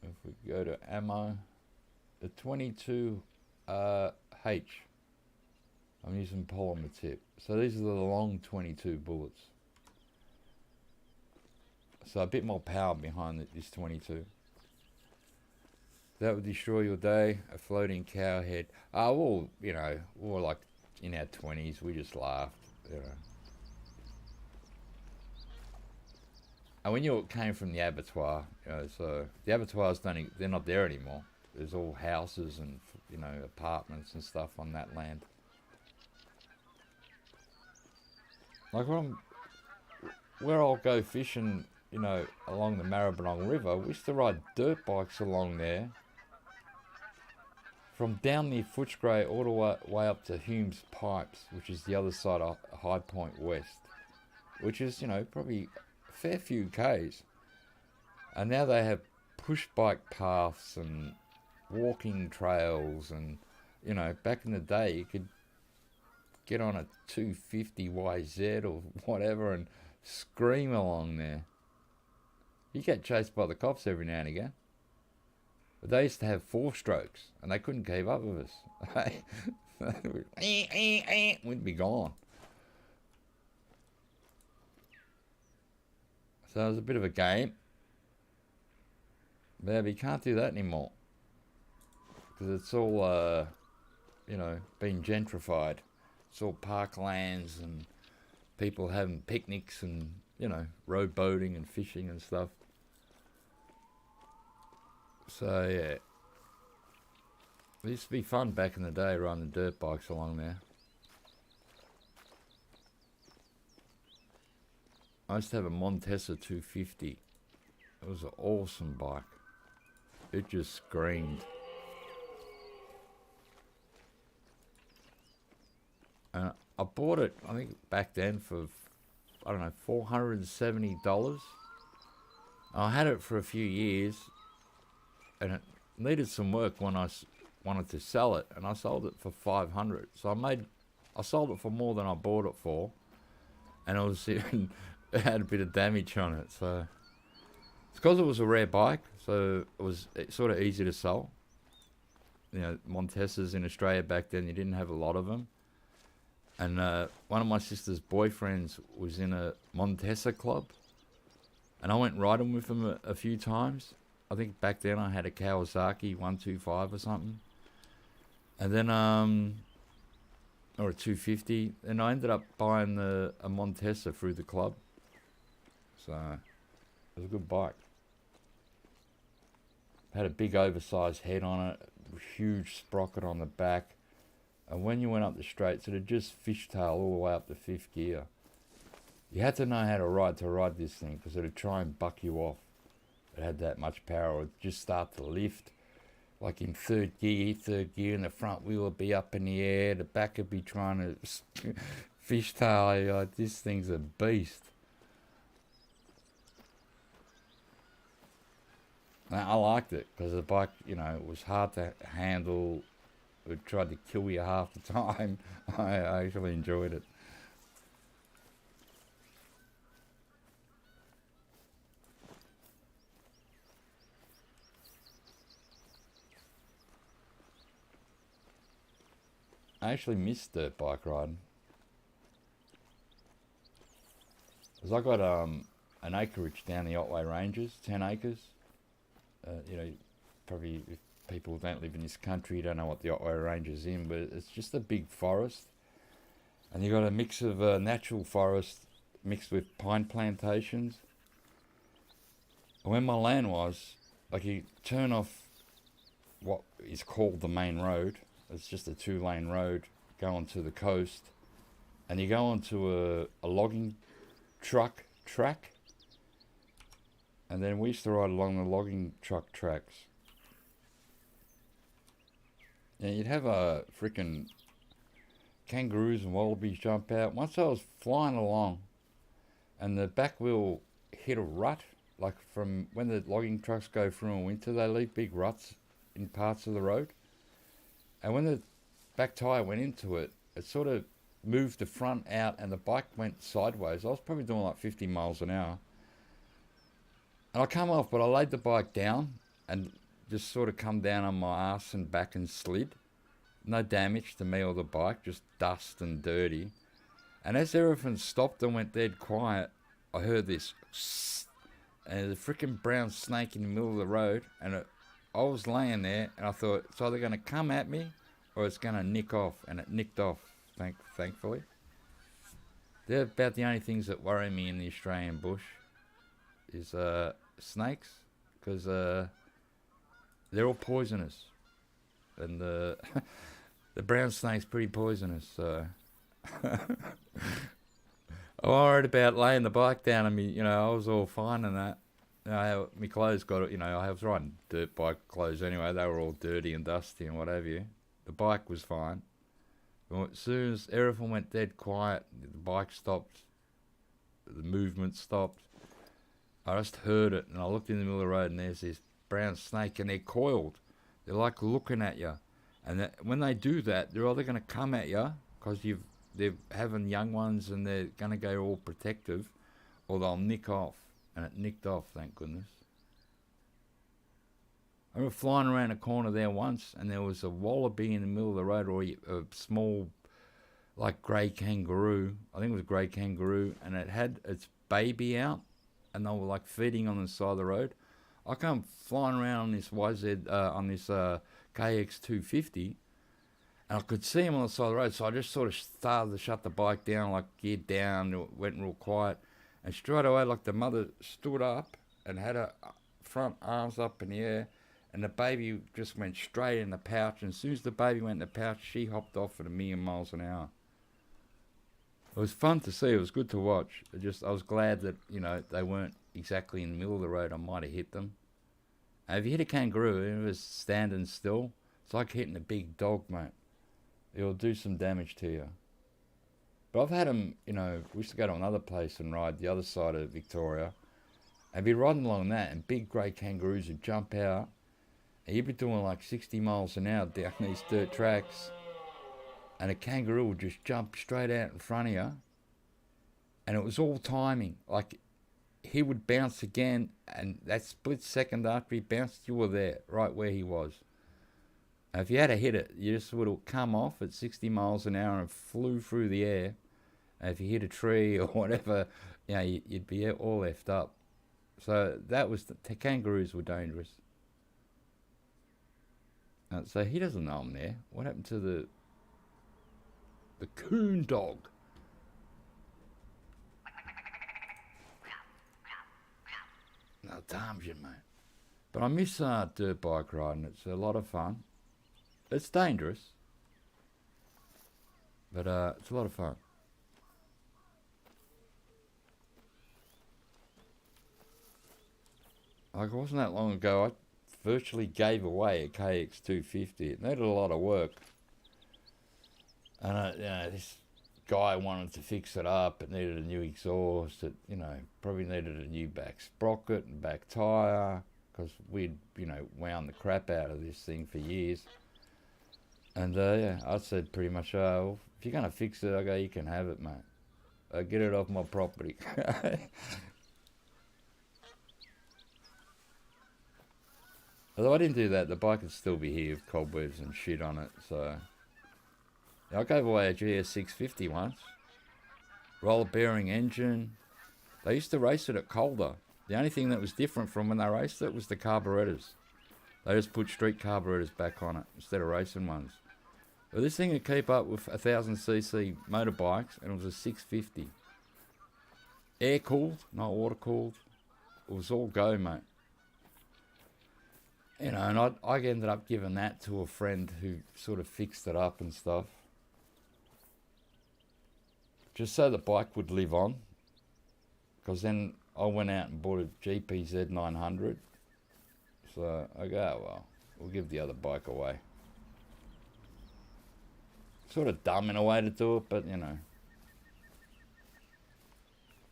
If we go to ammo, the 22 H. I'm using polymer tip. So these are the long 22 bullets. So a bit more power behind this 22. That would destroy your day. A floating cow head. Well, you know, we're like in our 20s. We just laughed, you know. And when you came from the abattoir, you know, so the abattoirs they're not there anymore. There's all houses and, you know, apartments and stuff on that land. Like where I'll go fishing, you know, along the Maribyrnong River, we used to ride dirt bikes along there. From down near Footscray all the way up to Hume's Pipes, which is the other side of High Point West. Which is, you know, probably a fair few Ks. And now they have push bike paths and walking trails and, you know, back in the day you could get on a 250YZ or whatever and scream along there. You get chased by the cops every now and again. But they used to have 4 strokes and they couldn't keep up with us. We'd be gone. So it was a bit of a game. Yeah, but you can't do that anymore. Because it's all, you know, being gentrified. It's all parklands and people having picnics and, you know, road boating and fishing and stuff. So, yeah. It used to be fun back in the day riding the dirt bikes along there. I used to have a Montesa 250. It was an awesome bike. It just screamed. And I bought it, I think back then for, I don't know, $470. I had it for a few years, and it needed some work when I wanted to sell it, and I sold it for $500. So I sold it for more than I bought it for, and it had a bit of damage on it. So it's because it was a rare bike, so it was sort of easy to sell. You know, Montesas in Australia back then, you didn't have a lot of them. And one of my sister's boyfriends was in a Montesa club, and I went riding with him a few times. I think back then I had a Kawasaki 125 or something, and then or a 250. And I ended up buying a Montesa through the club. So it was a good bike. Had a big oversized head on it, huge sprocket on the back. And when you went up the straights, it'd just fishtail all the way up to fifth gear. You had to know how to ride this thing, because it'd try and buck you off. It had that much power. It'd just start to lift, like in third gear, and the front wheel would be up in the air, the back would be trying to fishtail you. Like, this thing's a beast. And I liked it, because the bike, you know, it was hard to handle. It tried to kill you half the time. I actually enjoyed it. I actually missed dirt bike riding. Because I got an acreage down the Otway Ranges, 10 acres. You know, probably if people don't live in this country, don't know what the Otway Ranges is in, but it's just a big forest. And you got a mix of natural forest mixed with pine plantations. And when my land was, like, you turn off what is called the main road. It's just a 2-lane road going to the coast, and you go onto a logging truck track, and then we used to ride along the logging truck tracks. And you'd have a freaking kangaroos and wallabies jump out. Once I was flying along, and the back wheel hit a rut, like from when the logging trucks go through in winter, they leave big ruts in parts of the road. And when the back tyre went into it, it sort of moved the front out and the bike went sideways. I was probably doing like 50 miles an hour. And I come off, but I laid the bike down and just sort of come down on my ass and back and slid. No damage to me or the bike, just dust and dirty. And as everything stopped and went dead quiet, I heard this, and there's a freaking brown snake in the middle of the road, and I was laying there, and I thought, it's either going to come at me or it's going to nick off, and it nicked off, thankfully. They're about the only things that worry me in the Australian bush is snakes, because they're all poisonous, and the brown snake's pretty poisonous, so I worried about laying the bike down on me. You know, I was all fine and that. You know, my clothes got it. You know, I was riding dirt bike clothes anyway. They were all dirty and dusty and what have you. The bike was fine. But as soon as everything went dead quiet, the bike stopped, the movement stopped. I just heard it, and I looked in the middle of the road, and there's this brown snake, and they're coiled. They're like looking at you, and when they do that, they're either going to come at you because they're having young ones and they're going to go all protective, or they'll nick off. And it nicked off, thank goodness. I remember flying around a corner there once, and there was a wallaby in the middle of the road, or a small, like, grey kangaroo. I think it was a grey kangaroo, and it had its baby out, and they were like feeding on the side of the road. I come flying around on this on this KX 250, and I could see him on the side of the road. So I just sort of started to shut the bike down, like geared down, went real quiet, and straight away, like the mother stood up and had her front arms up in the air, and the baby just went straight in the pouch. And as soon as the baby went in the pouch, she hopped off at 1,000,000 miles an hour. It was fun to see. It was good to watch. I was glad that, you know, they weren't exactly in the middle of the road. I might have hit them. And if you hit a kangaroo and it was standing still, it's like hitting a big dog, mate. It'll do some damage to you. But I've had them, you know, we used to go to another place and ride the other side of Victoria. And be riding along that, and big grey kangaroos would jump out. And you'd be doing like 60 miles an hour down these dirt tracks. And a kangaroo would just jump straight out in front of you. And it was all timing. Like, he would bounce again, and that split second after he bounced, you were there, right where he was. And if you had to hit it, you just would have come off at 60 miles an hour and flew through the air. And if you hit a tree or whatever, you know, you'd be all left up. So that was, the kangaroos were dangerous. So he doesn't know I'm there. What happened to the coon dog? No, damn you, mate. But I miss dirt bike riding. It's a lot of fun. It's dangerous, but it's a lot of fun. Like, it wasn't that long ago, I virtually gave away a KX 250. It needed a lot of work. And you know, this guy wanted to fix it up. It needed a new exhaust. It, you know, probably needed a new back sprocket and back tyre, because we'd, you know, wound the crap out of this thing for years. And yeah, I said pretty much, well, if you're going to fix it, I go, you can have it, mate. Get it off my property. Although I didn't do that, the bike would still be here with cobwebs and shit on it, so... I gave away a GS 650 once. Roller bearing engine. They used to race it at Calder. The only thing that was different from when they raced it was the carburetors. They just put street carburetors back on it instead of racing ones. But this thing would keep up with 1,000cc motorbikes, and it was a 650. Air cooled, not water cooled. It was all go, mate. You know, and I ended up giving that to a friend who sort of fixed it up and stuff. Just so the bike would live on. Because then I went out and bought a GPZ 900. So I go, oh, well, we'll give the other bike away. Sort of dumb in a way to do it, but you know.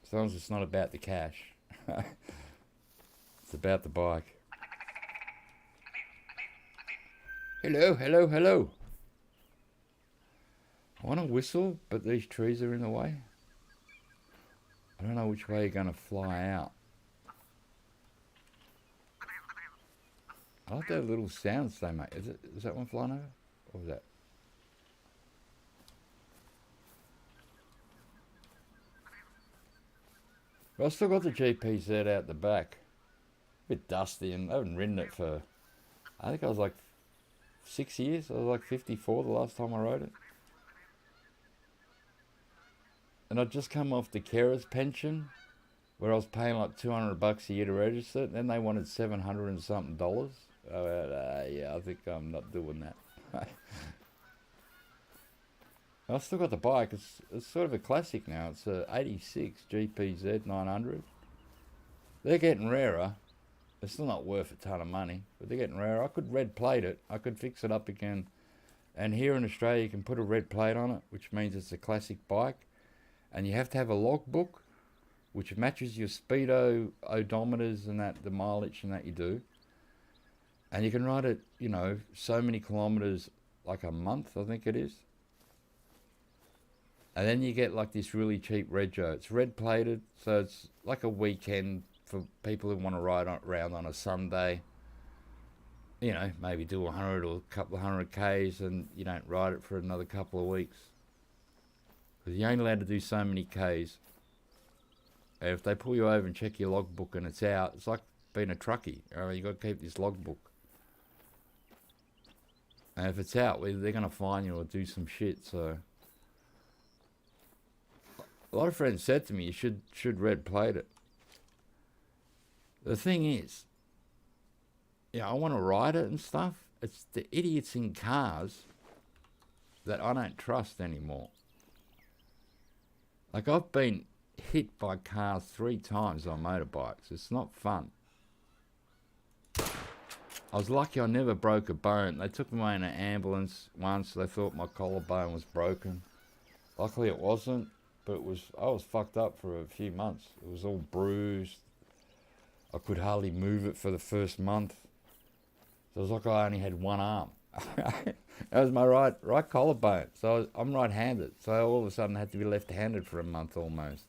As long as it's not about the cash. It's about the bike. Hello, hello, hello. I want to whistle, but these trees are in the way. I don't know which way you're going to fly out. I like that little sounds they make. Is that one flying over? Or was that? But I've still got the GPZ out the back. A bit dusty, and I haven't ridden it for, I think I was like 6 years. I was like 54 the last time I rode it. And I'd just come off the carer's pension, where I was paying like $200 a year to register it, and then they wanted $700 and something. I went, yeah, I think I'm not doing that. I've still got the bike. It's sort of a classic now. It's a 86 GPZ 900. They're getting rarer. It's still not worth a ton of money, but they're getting rarer. I could red plate it. I could fix it up again. And here in Australia, you can put a red plate on it, which means it's a classic bike. And you have to have a logbook, which matches your speedo odometers and that, the mileage and that you do. And you can ride it, you know, so many kilometers, like a month, I think it is. And then you get like this really cheap rego. It's red plated, so it's like a weekend for people who want to ride around on a Sunday. You know, maybe do 100 or a couple of 100 Ks, and you don't ride it for another couple of weeks. Because you're only allowed to do so many Ks. And if they pull you over and check your logbook and it's out, it's like being a truckie. You got to keep this logbook. And if it's out, they're going to fine you or do some shit. So a lot of friends said to me, you should red plate it. The thing is, I want to ride it and stuff. It's the idiots in cars that I don't trust anymore. Like, I've been hit by cars 3 times on motorbikes. It's not fun. I was lucky I never broke a bone. They took me away in an ambulance once. They thought my collarbone was broken. Luckily it wasn't, but I was fucked up for a few months. It was all bruised. I could hardly move it for the first month. So it was like I only had one arm. That was my right collarbone. So I'm right-handed. So all of a sudden I had to be left-handed for a month almost.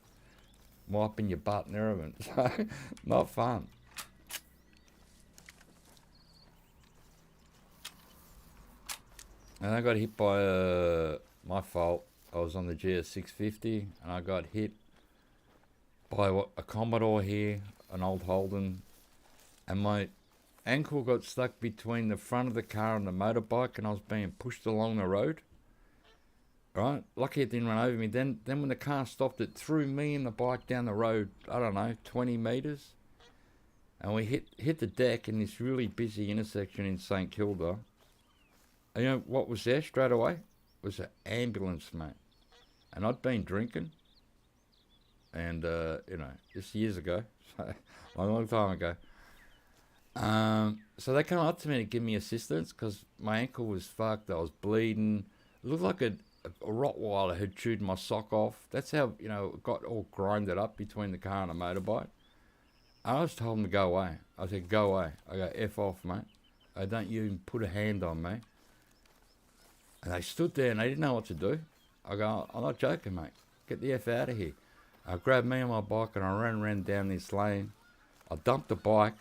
Wiping your butt and everything. So, not fun. And I got hit by my fault. I was on the GS650 and I got hit by a Commodore here, an old Holden, and my ankle got stuck between the front of the car and the motorbike, and I was being pushed along the road. Right? Lucky it didn't run over me. Then when the car stopped, it threw me and the bike down the road, I don't know, 20 metres. And we hit the deck in this really busy intersection in St Kilda. And you know what was there straight away? It was an ambulance, mate. And I'd been drinking. And, just years ago. So, a long time ago. So they came up to me to give me assistance because my ankle was fucked. I was bleeding. It looked like a Rottweiler had chewed my sock off. That's how, it got all grinded up between the car and the motorbike. I was told them to go away. I said, go away. I go, F off, mate. Don't you even put a hand on me. And they stood there and they didn't know what to do. I go, I'm not joking, mate. Get the F out of here. I grabbed me on my bike and I ran down this lane. I dumped the bike,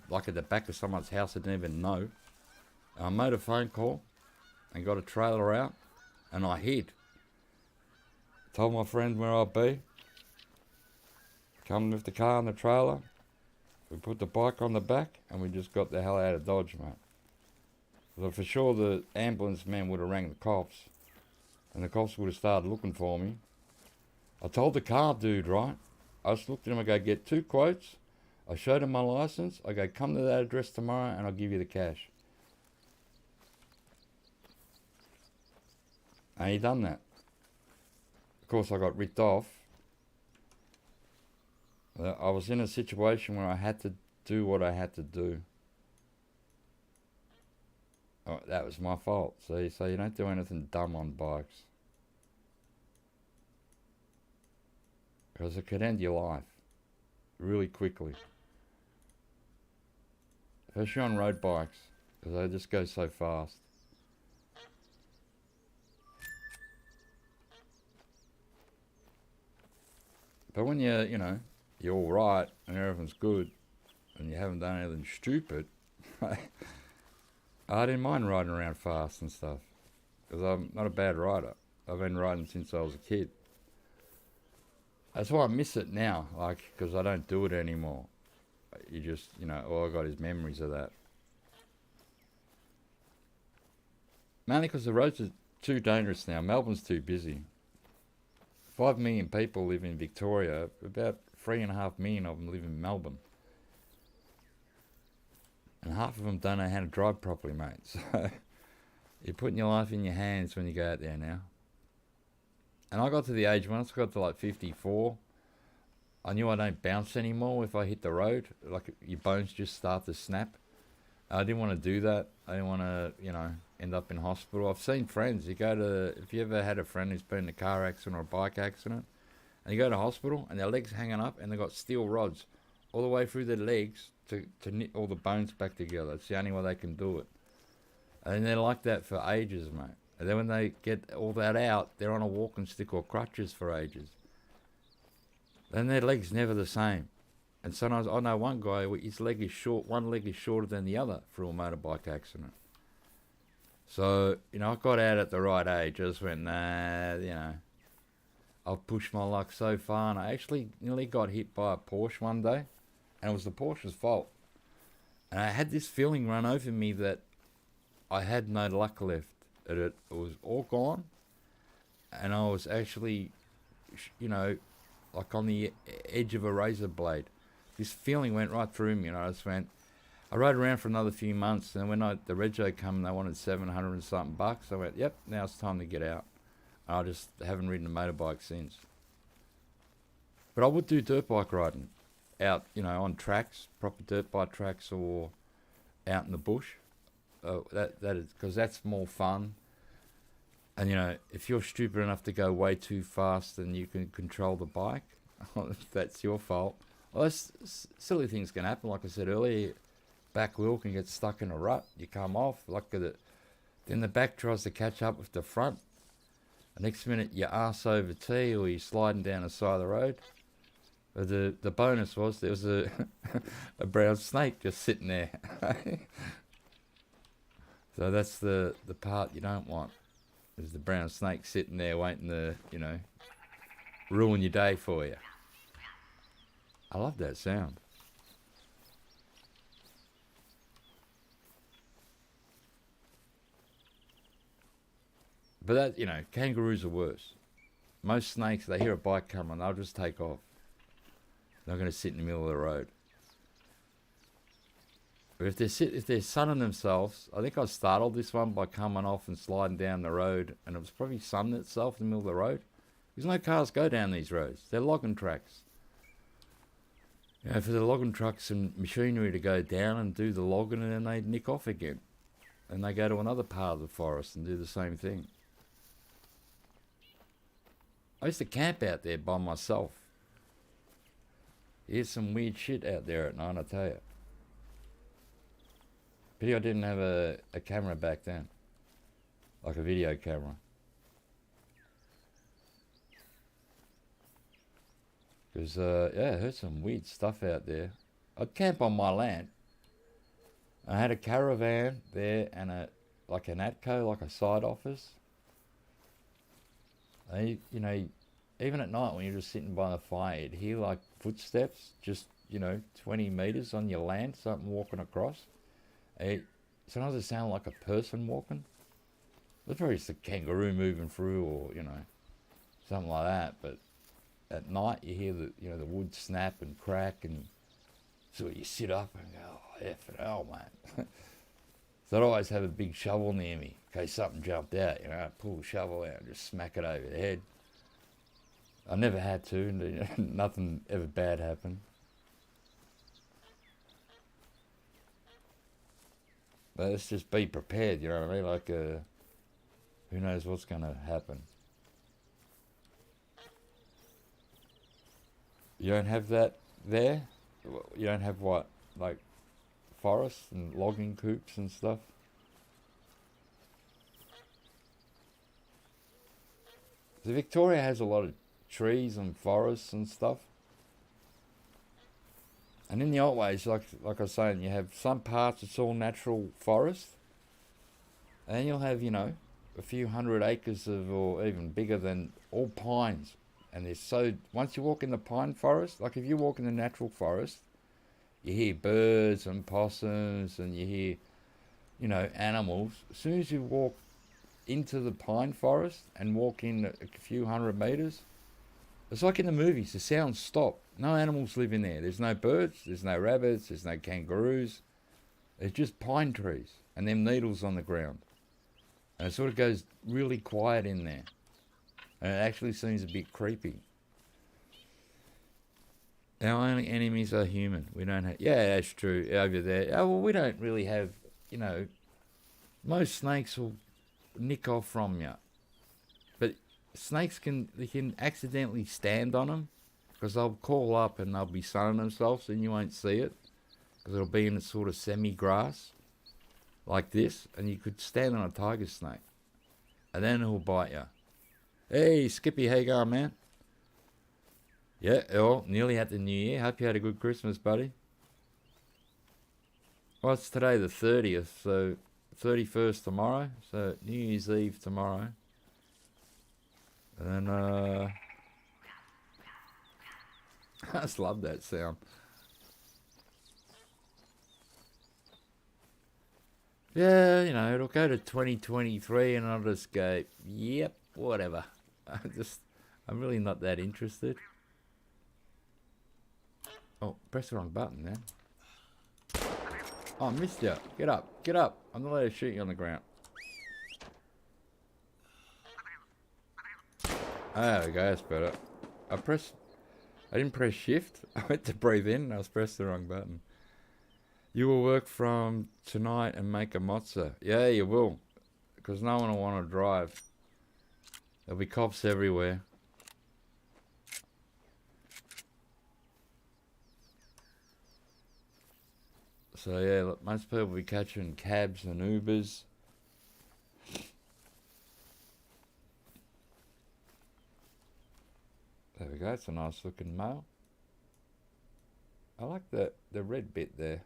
like at the back of someone's house I didn't even know. I made a phone call and got a trailer out and I hid. Told my friend where I'd be. Come with the car and the trailer. We put the bike on the back and we just got the hell out of Dodge, mate. So for sure the ambulance man would have rang the cops and the cops would have started looking for me. I told the car dude, right? I just looked at him, I go, get 2 quotes. I showed him my license. I go, come to that address tomorrow and I'll give you the cash. And he done that. Of course, I got ripped off. I was in a situation where I had to do what I had to do. Oh, that was my fault. See, so you don't do anything dumb on bikes. Because it could end your life really quickly. Especially on road bikes, because they just go so fast. But when you're all right and everything's good and you haven't done anything stupid, I didn't mind riding around fast and stuff. Because I'm not a bad rider. I've been riding since I was a kid. That's why I miss it now, because I don't do it anymore. You just, all I got is memories of that. Mainly because the roads are too dangerous now. Melbourne's too busy. 5 million people live in Victoria. About 3.5 million of them live in Melbourne. And half of them don't know how to drive properly, mate. So you're putting your life in your hands when you go out there now. And I got to the age, once I got to like 54, I knew I don't bounce anymore if I hit the road. Like your bones just start to snap. I didn't want to do that. I didn't want to, end up in hospital. I've seen friends, if you ever had a friend who's been in a car accident or a bike accident, and you go to hospital and their legs hanging up and they've got steel rods all the way through their legs to knit all the bones back together. It's the only way they can do it. And they're like that for ages, mate. And then when they get all that out, they're on a walking stick or crutches for ages. Then their leg's never the same. And sometimes, I know one guy, his leg is short, one leg is shorter than the other through a motorbike accident. So, I got out at the right age. I just went, nah, I've pushed my luck so far. And I actually nearly got hit by a Porsche one day. and it was the Porsche's fault. And I had this feeling run over me that I had no luck left. It was all gone, and I was actually, like on the edge of a razor blade. This feeling went right through me, and I just went. I rode around for another few months, and when the rego come, and they wanted $700 and something bucks. I went, yep, now it's time to get out. I just haven't ridden a motorbike since. But I would do dirt bike riding out, on tracks, proper dirt bike tracks, or out in the bush. That is because that's more fun. And if you're stupid enough to go way too fast and you can control the bike, that's your fault. Well, silly things can happen. Like I said earlier, back wheel can get stuck in a rut. You come off, then the back tries to catch up with the front. The next minute you're arse over T, or you're sliding down the side of the road. But the bonus was there was a a brown snake just sitting there. So that's the part you don't want. Is the brown snake sitting there waiting to, ruin your day for you. I love that sound. But that, kangaroos are worse. Most snakes, they hear a bike coming, they'll just take off. They're not going to sit in the middle of the road. But if they're sunning themselves, I think I startled this one by coming off and sliding down the road, and it was probably sunning itself in the middle of the road. Because no cars go down these roads. They're logging tracks. For the logging trucks and machinery to go down and do the logging, and then they nick off again. And they go to another part of the forest and do the same thing. I used to camp out there by myself. There's some weird shit out there at night, I tell you. Pity I didn't have a camera back then. Like a video camera. Because, I heard some weird stuff out there. I'd camp on my land. I had a caravan there and an ATCO, like a side office. And, even at night when you're just sitting by the fire, you'd hear like footsteps, just, 20 metres on your land, something walking across. Sometimes it sounded like a person walking. It was probably just a kangaroo moving through, or, something like that. But at night you hear the wood snap and crack, and so you sit up and go, oh, effing hell, man. So I'd always have a big shovel near me in case something jumped out. I'd pull the shovel out and just smack it over the head. I never had to. Nothing ever bad happened. But let's just be prepared, you know what I mean? Like, who knows what's going to happen. You don't have that there? You don't have what? Like, forests and logging coops and stuff? So Victoria has a lot of trees and forests and stuff. And in the old ways, like I was saying, you have some parts it's all natural forest. And then you'll have, a few hundred acres or even bigger than all pines. And once you walk in the pine forest, like if you walk in the natural forest, you hear birds and possums and you hear, animals. As soon as you walk into the pine forest and walk in a few hundred meters, it's like in the movies, the sounds stop. No animals live in there. There's no birds, there's no rabbits, there's no kangaroos. It's just pine trees and them needles on the ground. And it sort of goes really quiet in there. And it actually seems a bit creepy. Our only enemies are human. We don't have... Yeah, that's true. Over there. Oh, well, we don't really have... most snakes will nick off from you. But snakes can accidentally stand on them. Because they'll call up and they'll be sunning themselves and you won't see it. Because it'll be in a sort of semi-grass. Like this. And you could stand on a tiger snake. And then it'll bite you. Hey, Skippy, how you going, man? Yeah, nearly at the new year. Hope you had a good Christmas, buddy. Well, it's today the 30th, so 31st tomorrow. So New Year's Eve tomorrow. And then, I just love that sound. Yeah, you know, it'll go to 2023 and I'll just go, yep, whatever. I'm really not that interested. Oh, press the wrong button, man. Oh, I missed you. Get up, get up. I'm not allowed to shoot you on the ground. Oh, there we go, that's better. I didn't press shift. I went to breathe in and I was pressing the wrong button. You will work from tonight and make a mozza. Yeah, you will. Because no one will want to drive. There'll be cops everywhere. So yeah, look, most people will be catching cabs and Ubers. There we go, it's a nice looking male. I like the red bit there.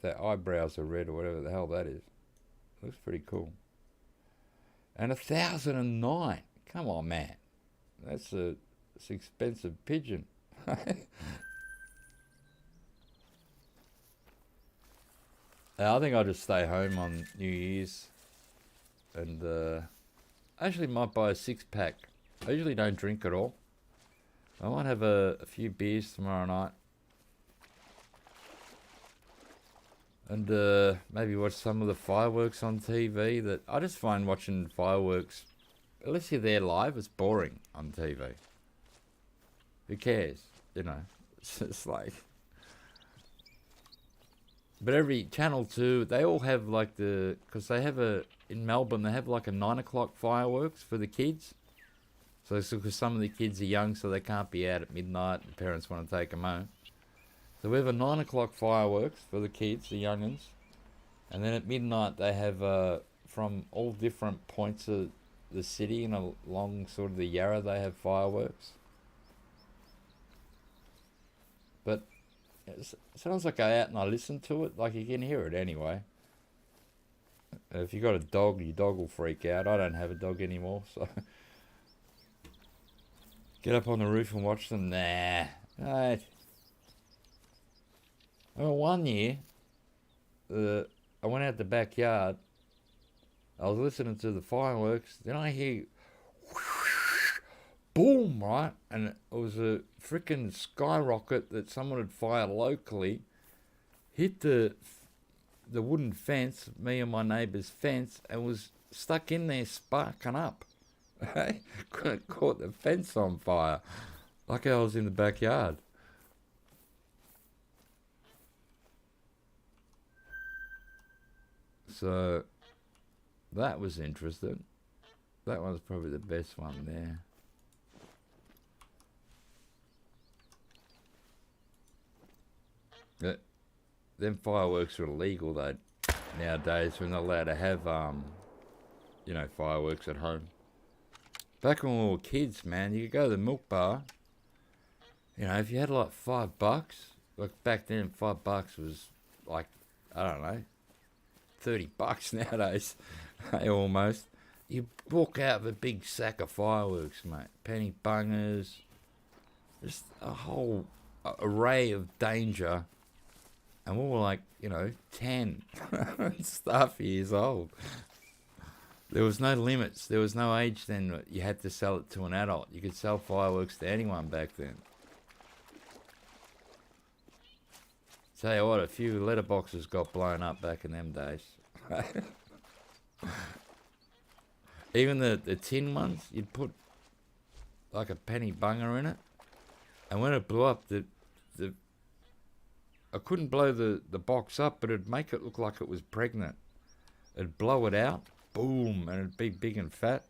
Their eyebrows are red or whatever the hell that is. Looks pretty cool. And 1,009. Come on, man. That's an expensive pigeon. I think I'll just stay home on New Year's. And I actually might buy a 6-pack. I usually don't drink at all. I might have a few beers tomorrow night. And maybe watch some of the fireworks on TV. That I just find watching fireworks, unless you're there live, it's boring on TV. Who cares? You know, it's like... But every Channel 2, they all have like because they have in Melbourne, they have like a 9 o'clock fireworks for the kids. So it's because some of the kids are young, so they can't be out at midnight and parents want to take them home. So we have a 9 o'clock fireworks for the kids, the young'uns. And then at midnight they have from all different points of the city and along sort of the Yarra, they have fireworks. But sometimes I go out and I listen to it, like you can hear it anyway. If you got a dog, your dog will freak out. I don't have a dog anymore, so... Get up on the roof and watch them? Nah. Right. Well, one year, I went out the backyard. I was listening to the fireworks. Then I hear whoosh, boom, right? And it was a freaking skyrocket that someone had fired locally. Hit the wooden fence, me and my neighbour's fence, and was stuck in there sparking up. Caught the fence on fire. Like I was in the backyard. So that was interesting. That one's probably the best one there. Them fireworks are illegal though nowadays. We're not allowed to have fireworks at home. Back when we were kids, man, you could go to the milk bar. You know, if you had like $5, like back then, $5 was like, I don't know, $30 nowadays, almost. You walk out with a big sack of fireworks, mate. Penny bungers, just a whole array of danger. And we were like, 10 stuff years old. There was no limits. There was no age then. You had to sell it to an adult. You could sell fireworks to anyone back then. Tell you what, a few letterboxes got blown up back in them days. Even the tin ones, you'd put like a penny bunger in it. And when it blew up, I couldn't blow the box up, but it'd make it look like it was pregnant. It'd blow it out. Boom, and it'd be big and fat.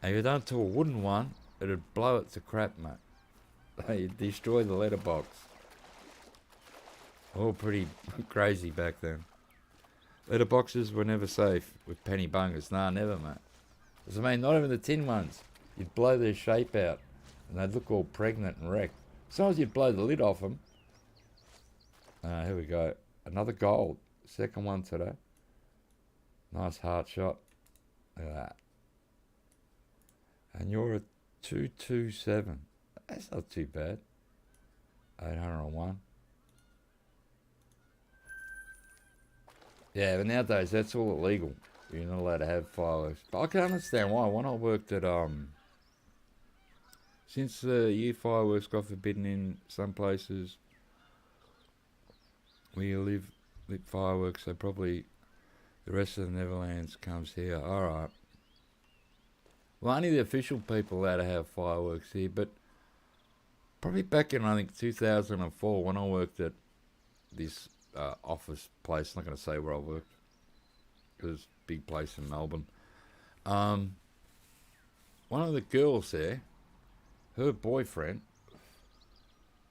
And if you done to a wooden one, it'd blow it to crap, mate. You'd destroy the letterbox. All pretty crazy back then. Letterboxes were never safe with penny bungers. Nah, never, mate. I mean, not even the tin ones. You'd blow their shape out, and they'd look all pregnant and wrecked. Sometimes you'd blow the lid off them. Here we go. Another gold. Second one today. Nice heart shot. Look at that. And you're a 227. That's not too bad. 801. Yeah, but nowadays that's all illegal. You're not allowed to have fireworks. But I can understand why. When I worked at since the year fireworks got forbidden in some places where you live, lit fireworks, so probably the rest of the Netherlands comes here. Alright. Well, only the official people allowed to have fireworks here, but probably back in, I think, 2004, when I worked at this office place, I'm not going to say where I worked, because it's a big place in Melbourne. One of the girls there, her boyfriend,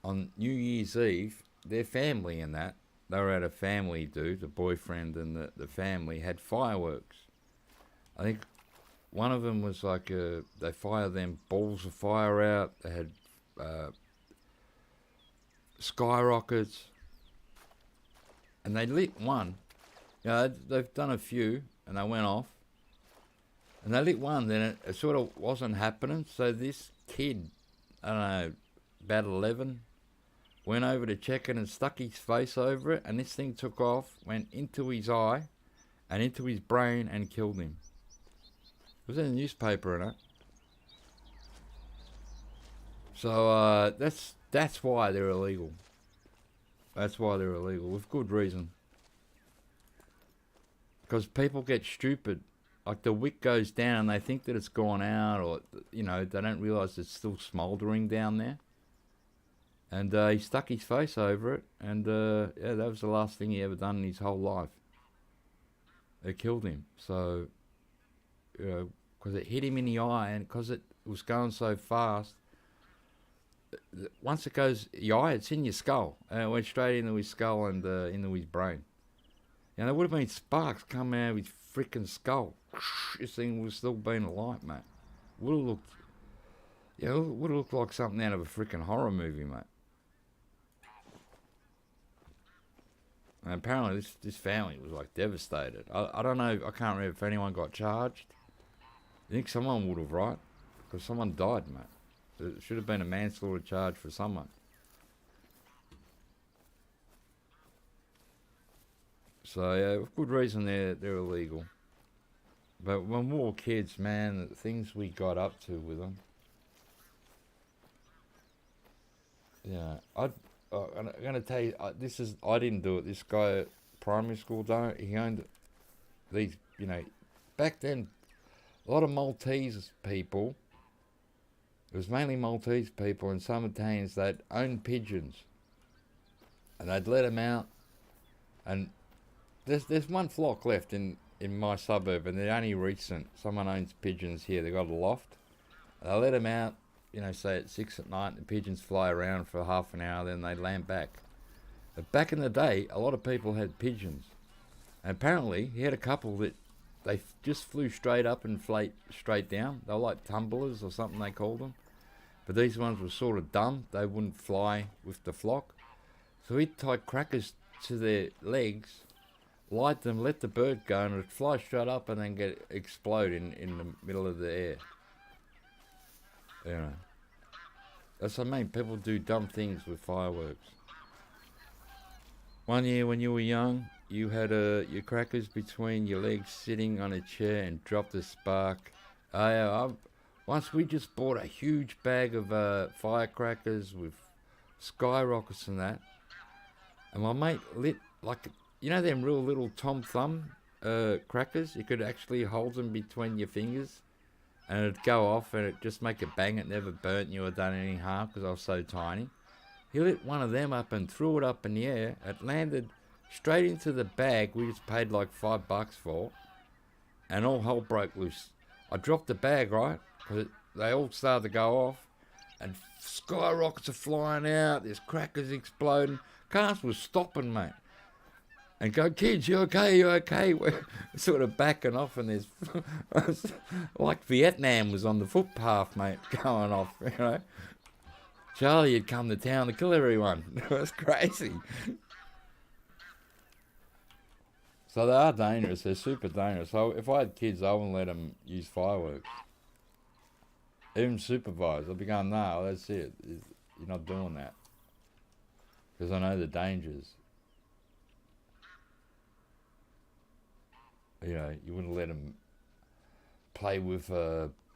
on New Year's Eve, their family and that, they were at a family do, the boyfriend and the family had fireworks. I think one of them was like, they fired them balls of fire out, they had skyrockets, and they lit one. You know, they've done a few, and they went off, and they lit one, then it sort of wasn't happening, so this kid, I don't know, about 11, went over to check it and stuck his face over it, and this thing took off, went into his eye, and into his brain, and killed him. It was in the newspaper and that. So that's why they're illegal. That's why they're illegal, with good reason. Because people get stupid. Like the wick goes down and they think that it's gone out, or, you know, they don't realise it's still smouldering down there. And he stuck his face over it, and yeah, that was the last thing he ever done in his whole life. It killed him. So, you know, because it hit him in the eye, and because it was going so fast, once it goes your eye, it's in your skull, and it went straight into his skull and into his brain. You know, there would have been sparks coming out of his freaking skull. This thing would have still been alive, mate. Would have looked, you know, would have looked like something out of a freaking horror movie, mate. And apparently this family was like devastated. I don't know, I can't remember if anyone got charged. I think someone would have, right? Because someone died, mate. It should have been a manslaughter charge for someone. So yeah, with good reason they're illegal. But when we were kids, man, the things we got up to with them. Yeah, I'm gonna tell you, I didn't do it. This guy at primary school done it. He owned these, you know, back then, a lot of Maltese people. It was mainly Maltese people and some Italians that owned pigeons, and they'd let them out. And there's one flock left in my suburb, and they're only recent. Someone owns pigeons here. They got a loft. They let them out, you know, say at 6 at night. The pigeons fly around for half an hour, then they land back. But back in the day, a lot of people had pigeons, and apparently he had a couple that they just flew straight up and straight down. They were like tumblers or something they called them. But these ones were sort of dumb. They wouldn't fly with the flock. So he'd tie crackers to their legs, light them, let the bird go, and it'd fly straight up and then explode in the middle of the air. You know. That's what I mean. People do dumb things with fireworks. One year when you were young, you had your crackers between your legs sitting on a chair and dropped a spark. Once we just bought a huge bag of firecrackers with skyrockets and that. And my mate lit, like, you know them real little Tom Thumb crackers? You could actually hold them between your fingers and it'd go off and it'd just make a bang. It never burnt you or done any harm because I was so tiny. He lit one of them up and threw it up in the air. It landed straight into the bag we just paid like $5 for, and all hell broke loose. I dropped the bag, right? Because they all started to go off, and skyrockets are flying out, there's crackers exploding. Cars was stopping, mate. And go, kids, you okay, you okay? We're sort of backing off, and there's, like Vietnam was on the footpath, mate, going off, you know. Charlie had come to town to kill everyone. It was crazy. So they are dangerous. They're super dangerous. So if I had kids, I wouldn't let them use fireworks. Even supervised. I'd be going, no, that's it. You're not doing that. Because I know the dangers. You know, you wouldn't let them play with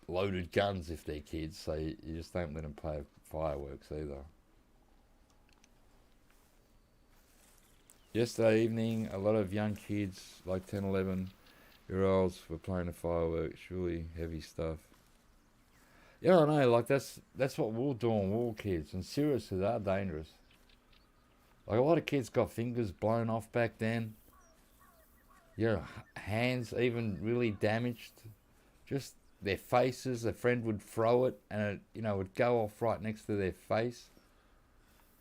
loaded guns if they're kids, so you just don't let them play with fireworks either. Yesterday evening, a lot of young kids, like 10, 11-year-olds, were playing the fireworks, really heavy stuff. Yeah, I know, like that's what we were doing, we were kids, and seriously, they are dangerous. Like a lot of kids got fingers blown off back then. Yeah, hands even really damaged. Just their faces, a friend would throw it and it, you know, would go off right next to their face.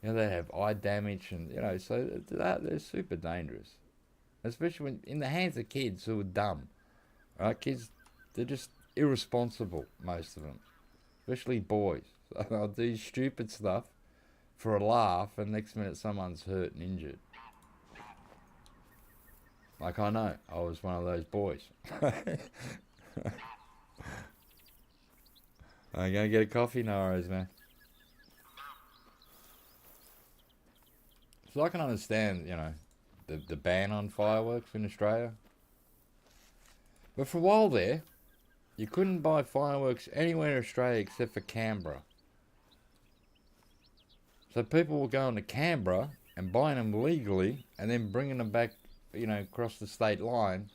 You know, they'd have eye damage and, you know, so they're super dangerous. Especially when in the hands of kids who are dumb. Right? Kids, they're just irresponsible, most of them. Especially boys. So they'll do stupid stuff for a laugh and next minute someone's hurt and injured. Like I know, I was one of those boys. I'm gonna get a coffee, no worries, man. So I can understand, you know, the ban on fireworks in Australia. But for a while there, you couldn't buy fireworks anywhere in Australia except for Canberra. So people were going to Canberra and buying them legally and then bringing them back, you know, across the state line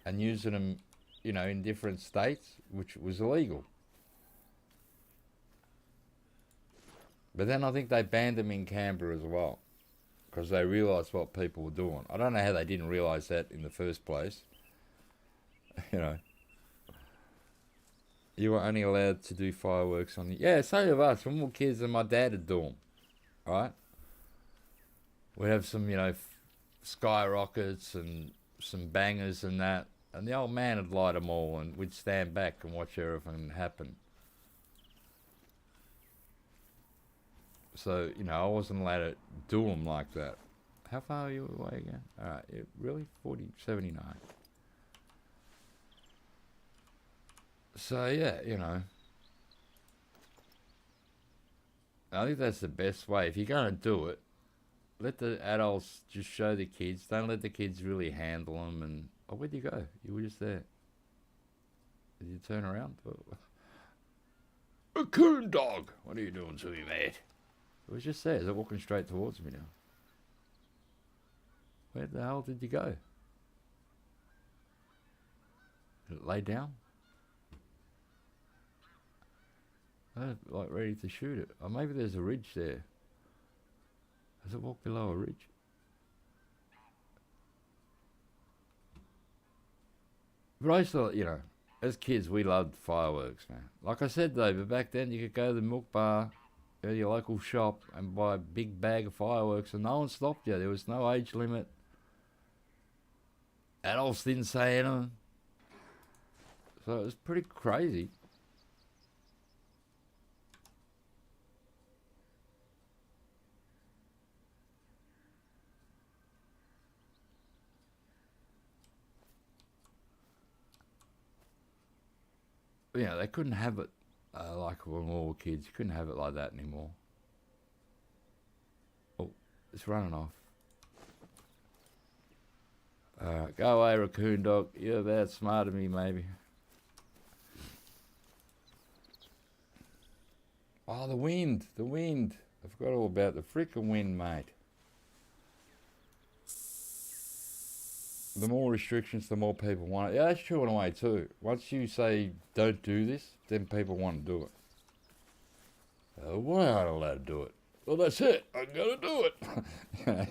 and using them, you know, in different states, which was illegal. But then I think they banned them in Canberra as well because they realised what people were doing. I don't know how they didn't realise that in the first place. You know, you were only allowed to do fireworks on the... Yeah, so of us, when we were kids and my dad would do them, right? We'd have some, you know, skyrockets and some bangers and that, and the old man would light them all and we'd stand back and watch everything happen. So, you know, I wasn't allowed to do them like that. How far are you away again? Alright, yeah, really? 79. So, yeah, you know. I think that's the best way. If you're going to do it, let the adults just show the kids. Don't let the kids really handle them. And oh, where'd you go? You were just there. Did you turn around? A coon dog! What are you doing to me, mate? It was just there. Is it walking straight towards me now? Where the hell did you go? Did it lay down? Oh, like ready to shoot it. Or maybe there's a ridge there. Does it walk below a ridge? But I used to, you know, as kids we loved fireworks, man. Like I said though, but back then you could go to the milk bar, go to your local shop and buy a big bag of fireworks and no one stopped you. There was no age limit. Adults didn't say anything. So it was pretty crazy. You know, they couldn't have it like when we were kids. You couldn't have it like that anymore. Oh, it's running off. Go away, raccoon dog. You're about smarter than me, maybe. Oh, the wind. The wind. I forgot all about the frickin' wind, mate. The more restrictions, the more people want it. Yeah, that's true in a way too. Once you say, don't do this, then people want to do it. Why aren't I allowed to do it? Well, that's it. I'm going to do it.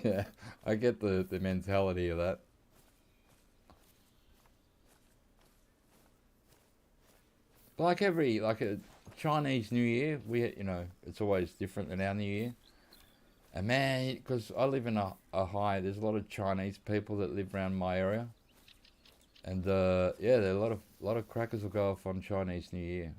Yeah, I get the mentality of that. Like a Chinese New Year, you know, it's always different than our New Year. And man, because I live in a high, there's a lot of Chinese people that live around my area. And yeah, there are a lot of crackers will go off on Chinese New Year.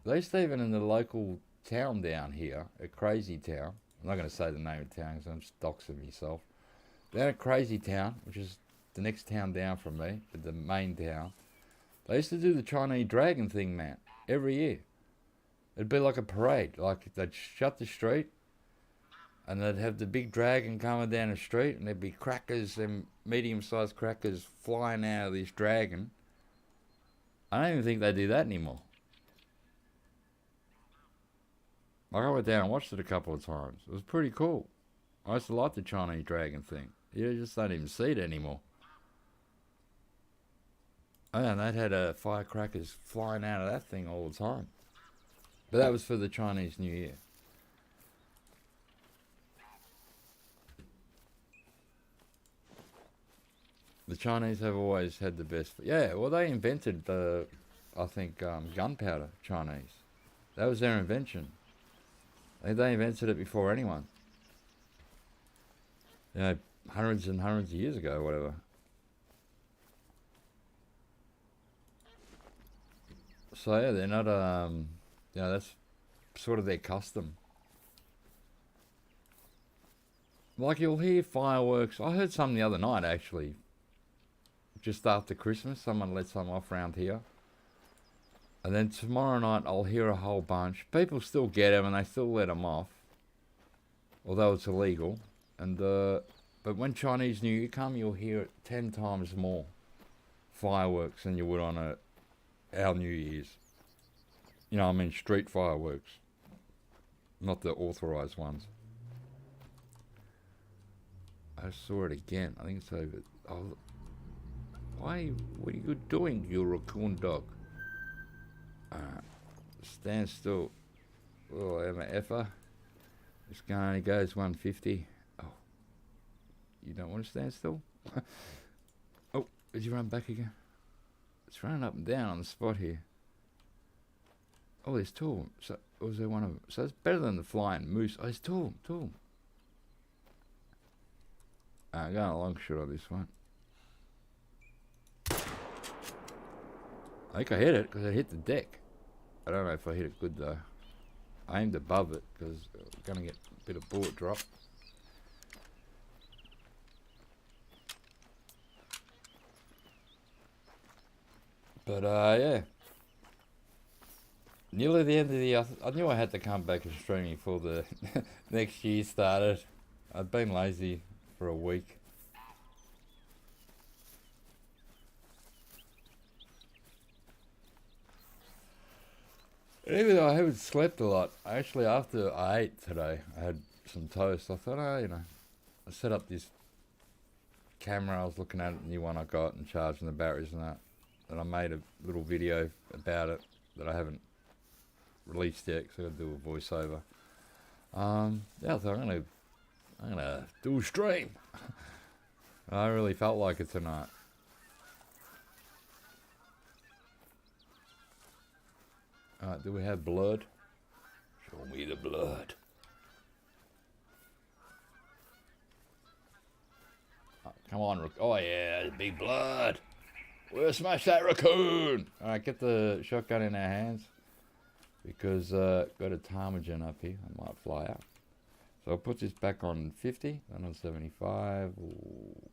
They used to even in the local town down here, a crazy town. I'm not going to say the name of the town because I'm just doxing myself. Down a crazy town, which is the next town down from me, the main town. They used to do the Chinese dragon thing, man, every year. It'd be like a parade. Like they'd shut the street, And they'd have the big dragon coming down the street, and there'd be crackers and medium-sized crackers flying out of this dragon. I don't even think they do that anymore. Like, I went down and watched it a couple of times. It was pretty cool. I used to like the Chinese dragon thing. You just don't even see it anymore. Oh, and they'd had firecrackers flying out of that thing all the time. But that was for the Chinese New Year. The Chinese have always had the best. Yeah, well, they invented I think, gunpowder, Chinese. That was their invention. They invented it before anyone. You know, hundreds and hundreds of years ago, or whatever. So yeah, they're not, that's sort of their custom. Like, you'll hear fireworks. I heard some the other night, actually. Just after Christmas, someone let some off around here. And then tomorrow night, I'll hear a whole bunch. People still get them, and they still let them off. Although it's illegal. And but when Chinese New Year come, you'll hear it 10 times more fireworks than you would on our New Year's. You know, I mean street fireworks. Not the authorised ones. I saw it again. I think it's over. Oh, why? What are you doing, you raccoon dog? Stand still. Oh, I'm an effer. This guy only goes 150. Oh, you don't want to stand still? Oh, did you run back again? It's running up and down on the spot here. Oh, there's two of them. So, was there one of them? So it's better than the flying moose. Oh, there's two of them. I'm going a long shot on this one. I think I hit it because I hit the deck. I don't know if I hit it good though. I aimed above it because I'm going to get a bit of bullet drop. But yeah. Nearly the end of the year. I knew I had to come back and stream before the next year started. I'd been lazy for a week. Even though I haven't slept a lot, actually after I ate today, I had some toast. I thought, I set up this camera. I was looking at it, the new one I got, and charging the batteries and that. And I made a little video about it that I haven't released yet because I got to do a voiceover. Yeah, I thought I'm gonna do a stream. I really felt like it tonight. Alright, do we have blood? Show me the blood. Oh, come on, oh yeah, there's big blood. We'll smash that raccoon. Alright, get the shotgun in our hands. Because got a ptarmigan up here. I might fly out. So I'll put this back on 50, then on 75. We'll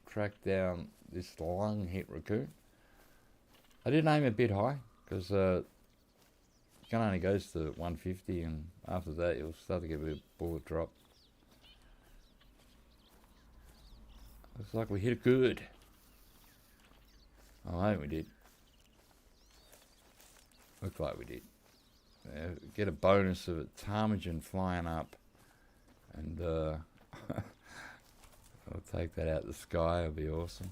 track down this lung hit raccoon. I did aim a bit high because gun only goes to 150, and after that you'll start to get a bit of bullet drop. Looks like we hit it good. Oh, I think we did. Looks like we did. Get a bonus of a ptarmigan flying up, and I'll take that out of the sky. It'll be awesome.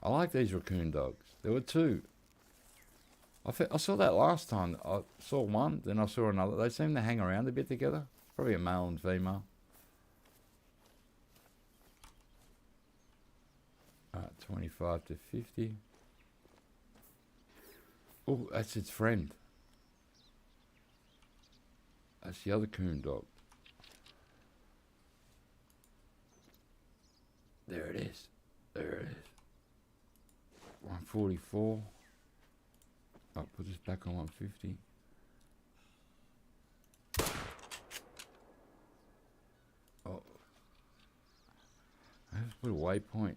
I like these raccoon dogs. There were two. I saw that last time. I saw one, then I saw another. They seem to hang around a bit together. Probably a male and female. Alright, 25 to 50. Oh, that's its friend. That's the other coon dog. There it is. There it is. 144. I'll put this back on 150. Oh. I have to put a waypoint.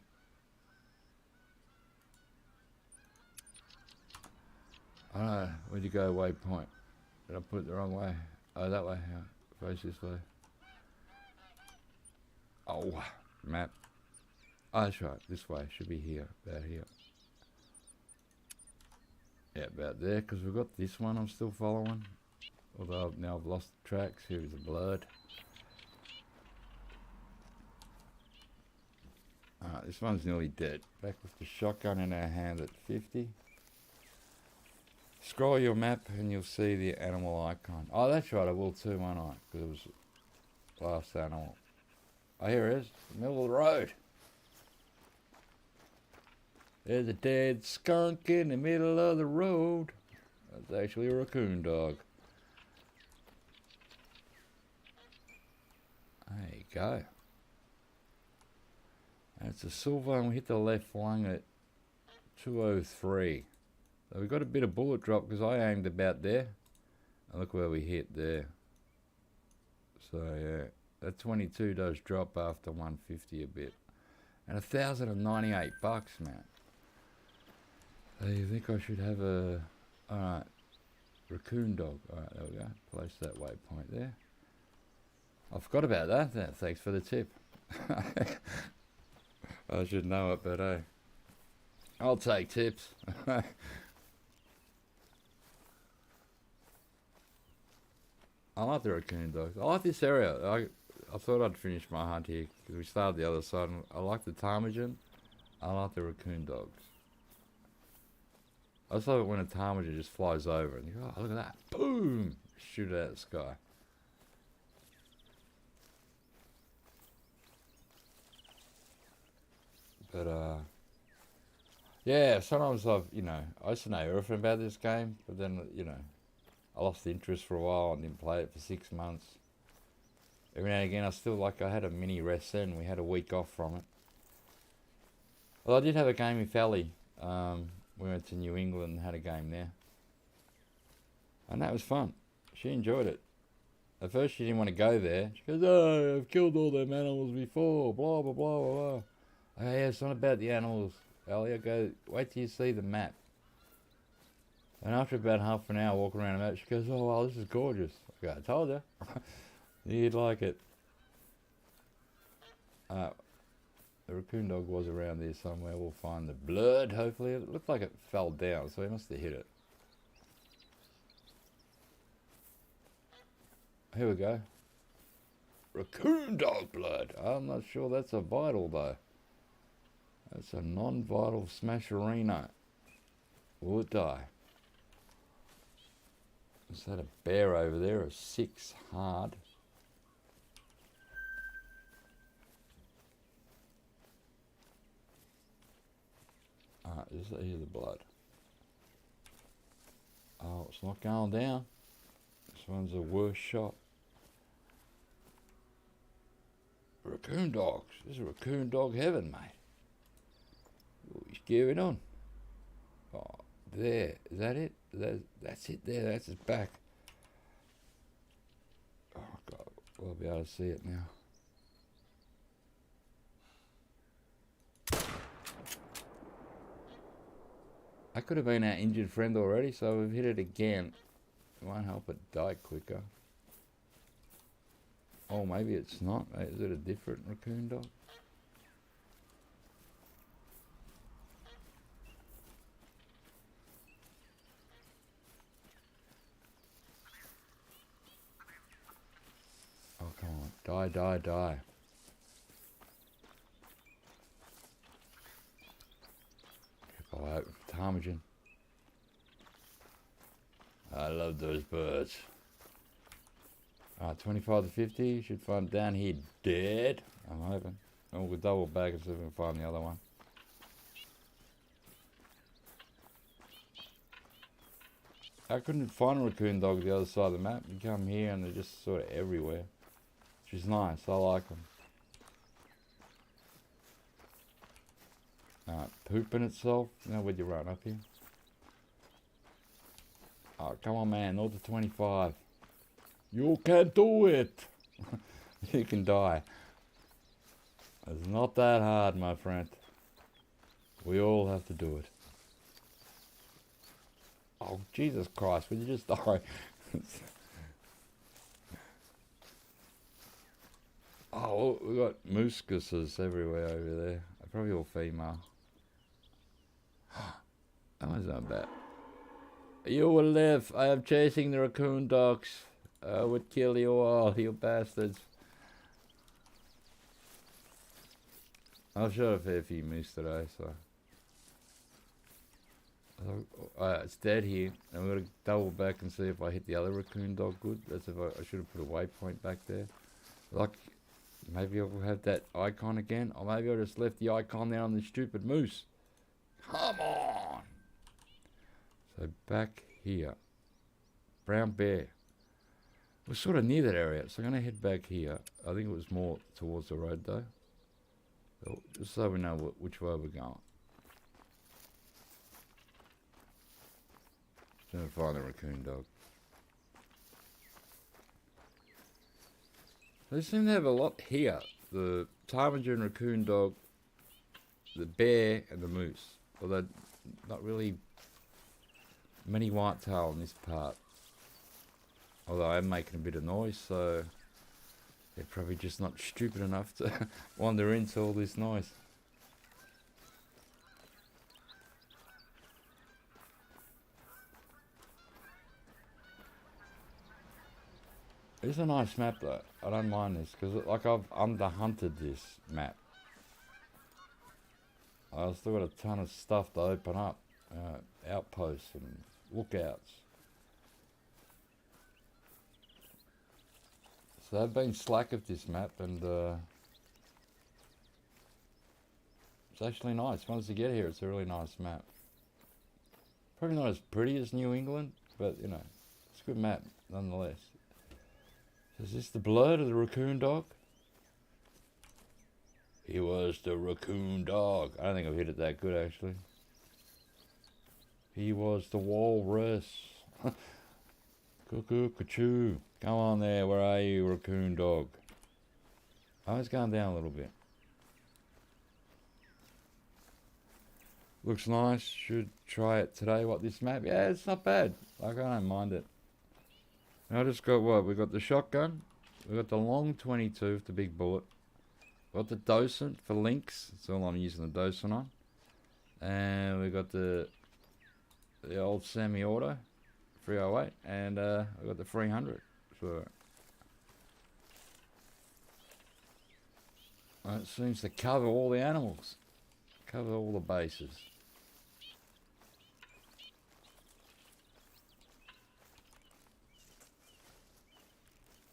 I don't know. Where'd you go, waypoint? Did I put it the wrong way? Oh, that way. Yeah. Face this way. Oh, map. Oh, that's right. This way. Should be here. About here. Yeah, about there. Because we've got this one I'm still following. Although now I've lost the tracks. Here's the blood. Alright, this one's nearly dead. Back with the shotgun in our hand at 50. Scroll your map and you'll see the animal icon. Oh, that's right, I will too, won't I? Because it was last animal. Oh, here it is. Middle of the road. There's a dead skunk in the middle of the road. That's actually a raccoon dog. There you go. And it's a silver and we hit the left lung at 203. So we got a bit of bullet drop because I aimed about there. And look where we hit there. So yeah, that 22 does drop after 150 a bit. And 1,098 bucks, man. So you think I should have a... Alright. Raccoon dog. Alright, there we go. Place that waypoint there. I forgot about that. Thanks for the tip. I should know it, but hey. I'll take tips. I like the raccoon dogs. I like this area. I thought I'd finish my hunt here because we started the other side. And I like the ptarmigan. I like the raccoon dogs. I just love it when a ptarmigan just flies over and you go, oh, look at that. Boom! Shoot it out of the sky. But, yeah, sometimes I used to know everything about this game, but then, I lost interest for a while and didn't play it for 6 months. Every now and again, I had a mini rest then. We had a week off from it. Well, I did have a game with Ellie. We went to New England and had a game there. And that was fun. She enjoyed it. At first, she didn't want to go there. She goes, oh, I've killed all them animals before, blah, blah, blah, blah, blah. Oh, yeah, it's not about the animals, Ellie. I go, wait till you see the map. And after about half an hour walking around the map, she goes, oh, well, this is gorgeous. I go, I told you. You'd like it. The raccoon dog was around there somewhere. We'll find the blood, hopefully. It looked like it fell down, so he must have hit it. Here we go. Raccoon dog blood. I'm not sure that's a vital, though. That's a non-vital smasherino. Will it die? Is that a bear over there? A 6 hard. Alright, just hear the blood. Oh, it's not going down. This one's a worse shot. Raccoon dogs. This is raccoon dog heaven, mate. Ooh, he's gearing on. Oh, there. Is that it? That's it there. That's his back. Oh, God. We'll be able to see it now. That could have been our injured friend already, so we've hit it again. It won't help it die quicker. Oh, maybe it's not. Is it a different raccoon dog? Oh, come on. Die, die, die. Keep all out. Ptarmigan. I love those birds. 25 to 50. Should find down here dead. I'm hoping. And we'll double back and see if we can find the other one. I couldn't find a raccoon dog the other side of the map. You come here and they're just sort of everywhere. Which is nice. I like them. Pooping itself. You know, where'd you run up here? Oh, come on, man. 0 to 25. You can do it. You can die. It's not that hard, my friend. We all have to do it. Oh, Jesus Christ. Would you just die? Oh, we got mouscuses everywhere over there. They're probably all female. That one's not bad. You will live. I am chasing the raccoon dogs. I would kill you all, you bastards. I've shot a fair few moose today, so. It's dead here, and we're gonna double back and see if I hit the other raccoon dog good. That's if I should have put a waypoint back there. Like, maybe I'll have that icon again, or maybe I just left the icon there on the stupid moose. Come on! So back here, brown bear. We're sort of near that area, so I'm gonna head back here. I think it was more towards the road though, just so we know which way we're going. Trying to find the raccoon dog. They seem to have a lot here. The ptarmigan, raccoon dog, the bear, and the moose. Although not really many whitetail in this part. Although I am making a bit of noise, so they're probably just not stupid enough to wander into all this noise. It's a nice map though. I don't mind this because like I've under-hunted this map. I've still got a ton of stuff to open up, outposts and lookouts. So I've been slack of this map, and it's actually nice. Once you get here, it's a really nice map. Probably not as pretty as New England, but you know, it's a good map nonetheless. Is this the blood of the raccoon dog? He was the raccoon dog. I don't think I've hit it that good, actually. He was the walrus. Cuckoo, cuckoo. Come on there, where are you, raccoon dog? Oh, it's gone down a little bit. Looks nice. Should try it today. What, this map? Yeah, it's not bad. Like, I don't mind it. I just got what? We got the shotgun. We got the long 22 with the big bullet. Got the docent for links. That's all I'm using the docent on. And we got the old semi-auto 308, and we got the 300. So it seems to cover all the animals, cover all the bases.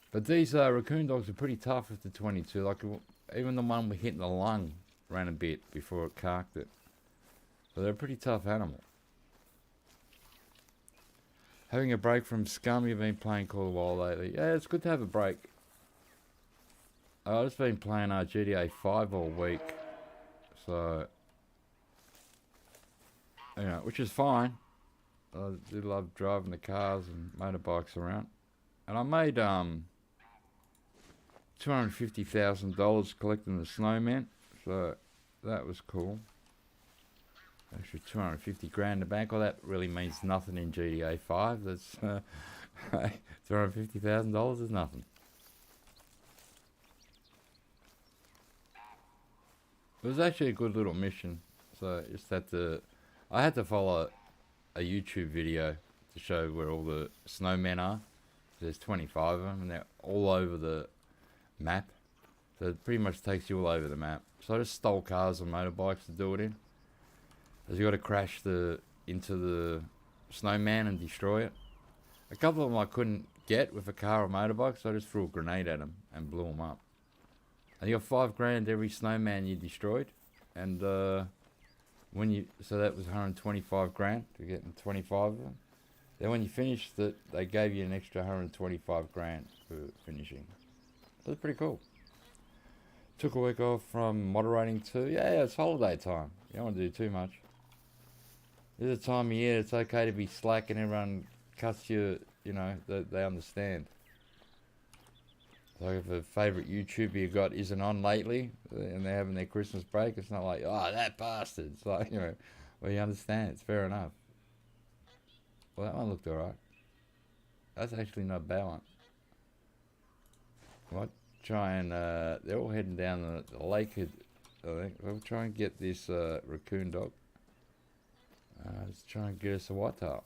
But these raccoon dogs are pretty tough with the 22. Like even the one we hit in the lung ran a bit before it carked it. So they're a pretty tough animal. Having a break from Scum, you've been playing Call of the Wild lately. Yeah, it's good to have a break. I've just been playing GTA 5 all week. So, you know, which is fine. I do love driving the cars and motorbikes around. And I made $250,000 collecting the snowman. So, that was cool. Actually, 250 grand in the bank. Well, that really means nothing in GTA 5. That's $250,000 is nothing. It was actually a good little mission. So just I had to follow a YouTube video to show where all the snowmen are. There's 25 of them, and they're all over the map. So it pretty much takes you all over the map. So I just stole cars and motorbikes to do it in. Because you got to crash into the snowman and destroy it. A couple of them I couldn't get with a car or motorbike, so I just threw a grenade at them and blew them up. And you got 5 grand every snowman you destroyed, and so that was 125 grand to get 25 of them. Then when you finished it, they gave you an extra 125 grand for finishing. That was pretty cool. Took a week off from moderating too. Yeah, it's holiday time. You don't want to do too much. This is a time of year it's okay to be slack and everyone cuts you, you know, they understand. So if a favourite YouTuber you got isn't on lately and they're having their Christmas break, it's not like, oh, that bastard. It's like, you know, well, you understand. It's fair enough. Well, that one looked alright. That's actually not a bad one. What? try and, they're all heading down the lake, I think. We'll try and get this raccoon dog. Let's try and get us a whitetail.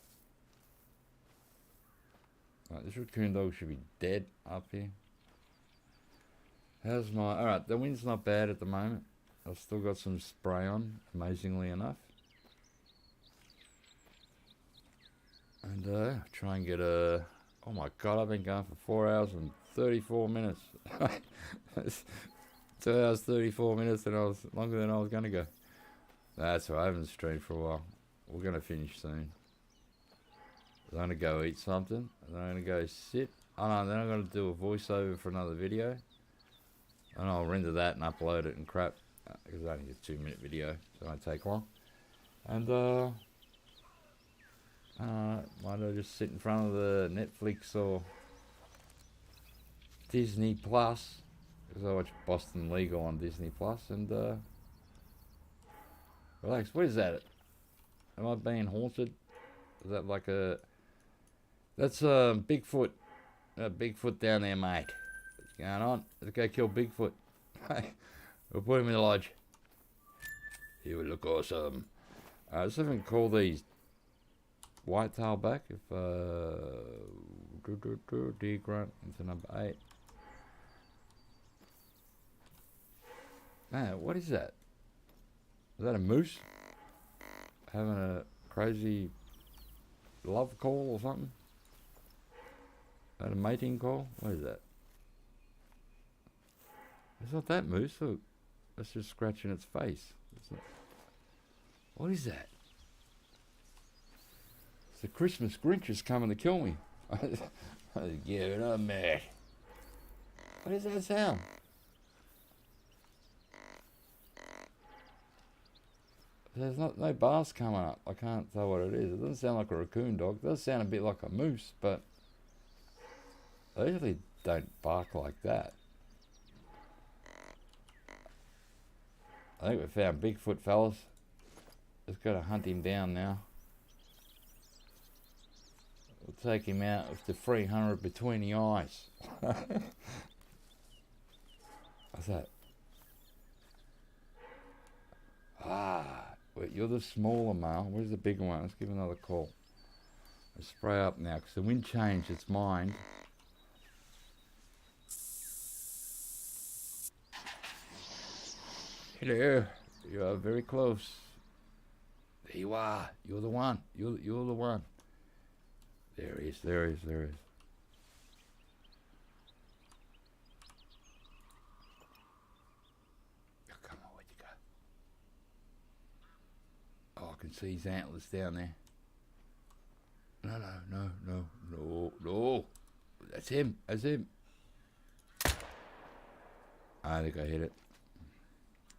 Right, this raccoon dog should be dead up here. How's my... Alright, the wind's not bad at the moment. I've still got some spray on, amazingly enough. And try and get a... Oh my god, I've been going for 4 hours and 34 minutes. 2 hours 34 minutes and I was longer than I was going to go. That's all right, I haven't streamed for a while. We're going to finish soon. I'm going to go eat something. And then I'm going to go sit. Oh no, then I'm going to do a voiceover for another video. And I'll render that and upload it and crap. Because it's only a 2-minute video, so it won't take long. And might I just sit in front of the Netflix or Disney Plus, because I watch Boston Legal on Disney Plus, and relax. What is that? Am I being haunted? Is that like a... That's Bigfoot. Bigfoot down there, mate. What's going on? Let's go kill Bigfoot. We'll put him in the lodge. He would look awesome. Let's even call these whitetail back. If deer grunt into number 8. Man, what is that? Is that a moose? Having a crazy love call or something? Is that a mating call? What is that? It's not that moose, look. That's just scratching its face. What is that? It's the Christmas Grinch is coming to kill me. Give it up, man. What is that sound? There's no bars coming up. I can't tell what it is. It doesn't sound like a raccoon dog. It does sound a bit like a moose, but they usually don't bark like that. I think we found Bigfoot, fellas. Just got to hunt him down now. We'll take him out with the 300 between the eyes. What's that? Wait, you're the smaller male. Where's the bigger one? Let's give another call. Let's spray up now, because the wind changed its mind. Hello. You are very close. There you are. You're the one. You're the one. There he is. There he is. There he is. Oh, come on, where'd you go? Oh, I can see his antlers down there. No. That's him. That's him. I think I hit it.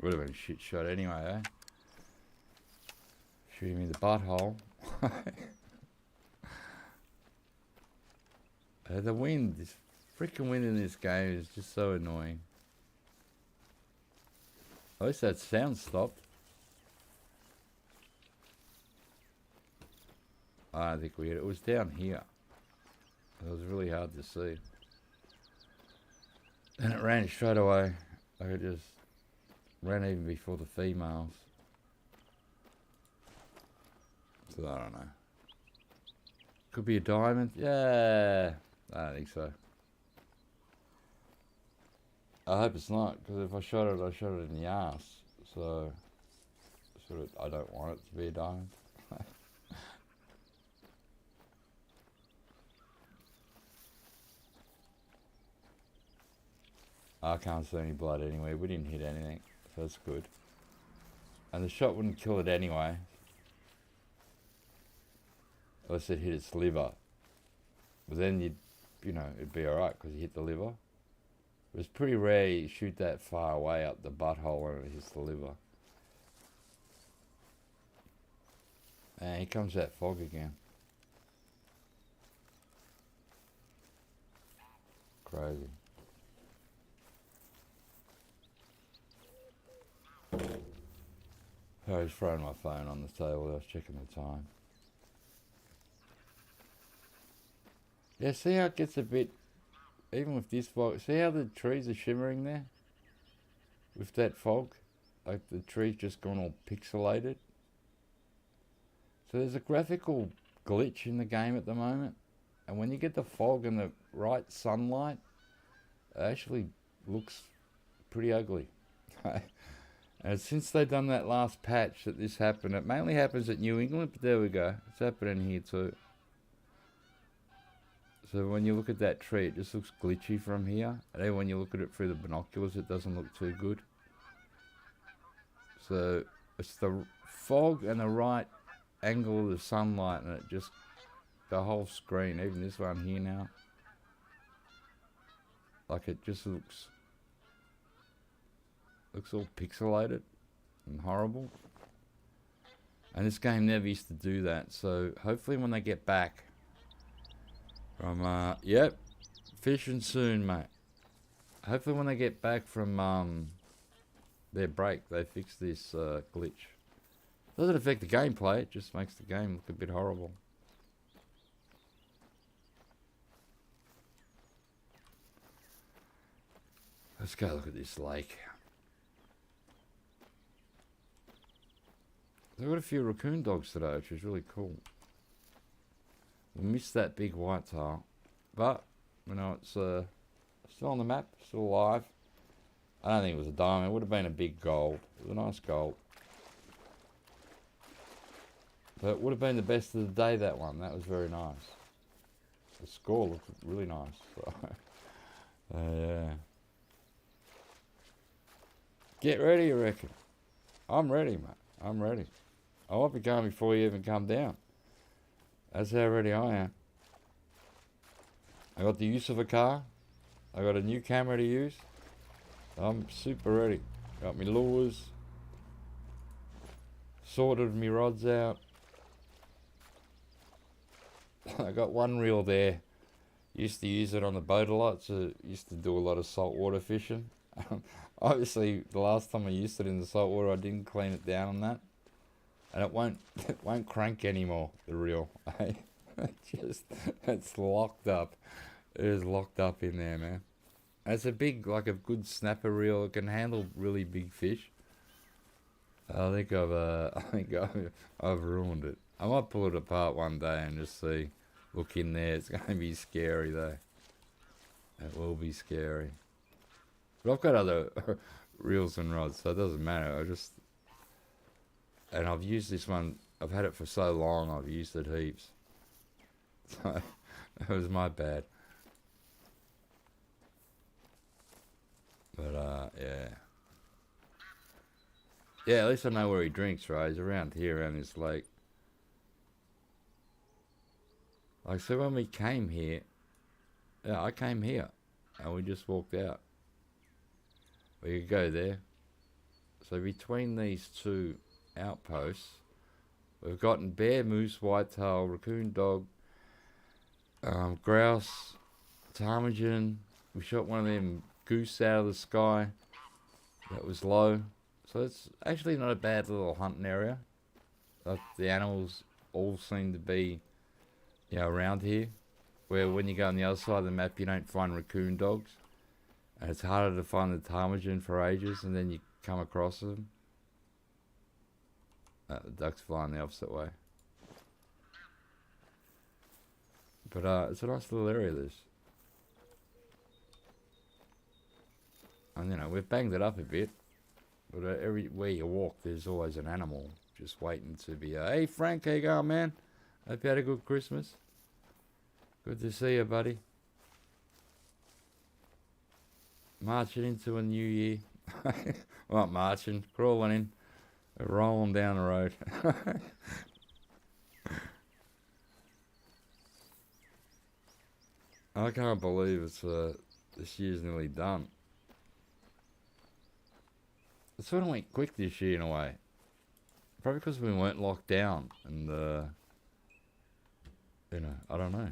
Would have been a shit shot anyway, eh? Shoot him in the butthole. The wind, this freaking wind in this game is just so annoying. At least that sound stopped. I don't think we hit it. It was down here. It was really hard to see. And it ran straight away. I could just ran even before the females. So I don't know. Could be a diamond. Yeah. I don't think so. I hope it's not, because if I shot it in the ass. So sort of, I don't want it to be a diamond. I can't see any blood anyway. We didn't hit anything, so that's good. And the shot wouldn't kill it anyway. Unless it hit its liver. But then you know, it'd be alright because you hit the liver. It was pretty rare you shoot that far away up the butthole when it hits the liver. And here comes that fog again. Crazy. I was throwing my phone on the table. I was checking the time. Yeah, see how it gets a bit even with this fog, see how the trees are shimmering there? With that fog? Like the trees just gone all pixelated. So there's a graphical glitch in the game at the moment. And when you get the fog and the right sunlight, it actually looks pretty ugly. And since they've done that last patch that this happened, it mainly happens at New England, but there we go. It's happening here too. So when you look at that tree, it just looks glitchy from here. And then when you look at it through the binoculars, it doesn't look too good. So it's the fog and the right angle of the sunlight, and it just, the whole screen, even this one here now, like it just looks all pixelated and horrible. And this game never used to do that, so hopefully when they get back from, yep, fishing soon, mate. Hopefully when they get back from their break, they fix this glitch. Doesn't affect the gameplay, it just makes the game look a bit horrible. Let's go look at this lake. They've got a few raccoon dogs today, which is really cool. We missed that big whitetail, but you know, it's still on the map, still alive. I don't think it was a diamond. It would have been a big gold. It was a nice gold. But it would have been the best of the day, that one. That was very nice. The score looked really nice. So, yeah. Get ready, you reckon? I'm ready, mate. I'm ready. I might be going before you even come down. That's how ready I am. I got the use of a car. I got a new camera to use. I'm super ready. Got me lures. Sorted me rods out. I got one reel there. Used to use it on the boat a lot, so used to do a lot of saltwater fishing. Obviously, the last time I used it in the saltwater, I didn't clean it down on that, and it won't crank anymore. The reel, it's locked up. It is locked up in there, man. It's a big, like a good snapper reel. It can handle really big fish. I think I've ruined it. I might pull it apart one day and just see, look in there. It's going to be scary though. It will be scary. But I've got other reels and rods, so it doesn't matter. And I've used this one. I've had it for so long. I've used it heaps. So that was my bad. But yeah. Yeah, at least I know where he drinks, right? He's around here, around this lake. Like, so when we came here, yeah, I came here, and we just walked out. We could go there. So between these two outposts, we've gotten bear, moose, whitetail, raccoon dog, grouse, ptarmigan. We shot one of them goose out of the sky. That was low. So it's actually not a bad little hunting area. The animals all seem to be, you know, around here. Where when you go on the other side of the map, you don't find raccoon dogs. And it's harder to find the ptarmigan for ages, and then you come across them. The duck's flying the opposite way. But it's a nice little area, this. And you know, we've banged it up a bit. But everywhere you walk, there's always an animal just waiting to be, hey Frank, how you going, man? Hope you had a good Christmas. Good to see you, buddy. Marching into a new year. Well, not marching, crawling in. Rolling down the road. I can't believe it's this year's nearly done. It sort of went quick this year in a way. Probably because we weren't locked down and, you know, I don't know.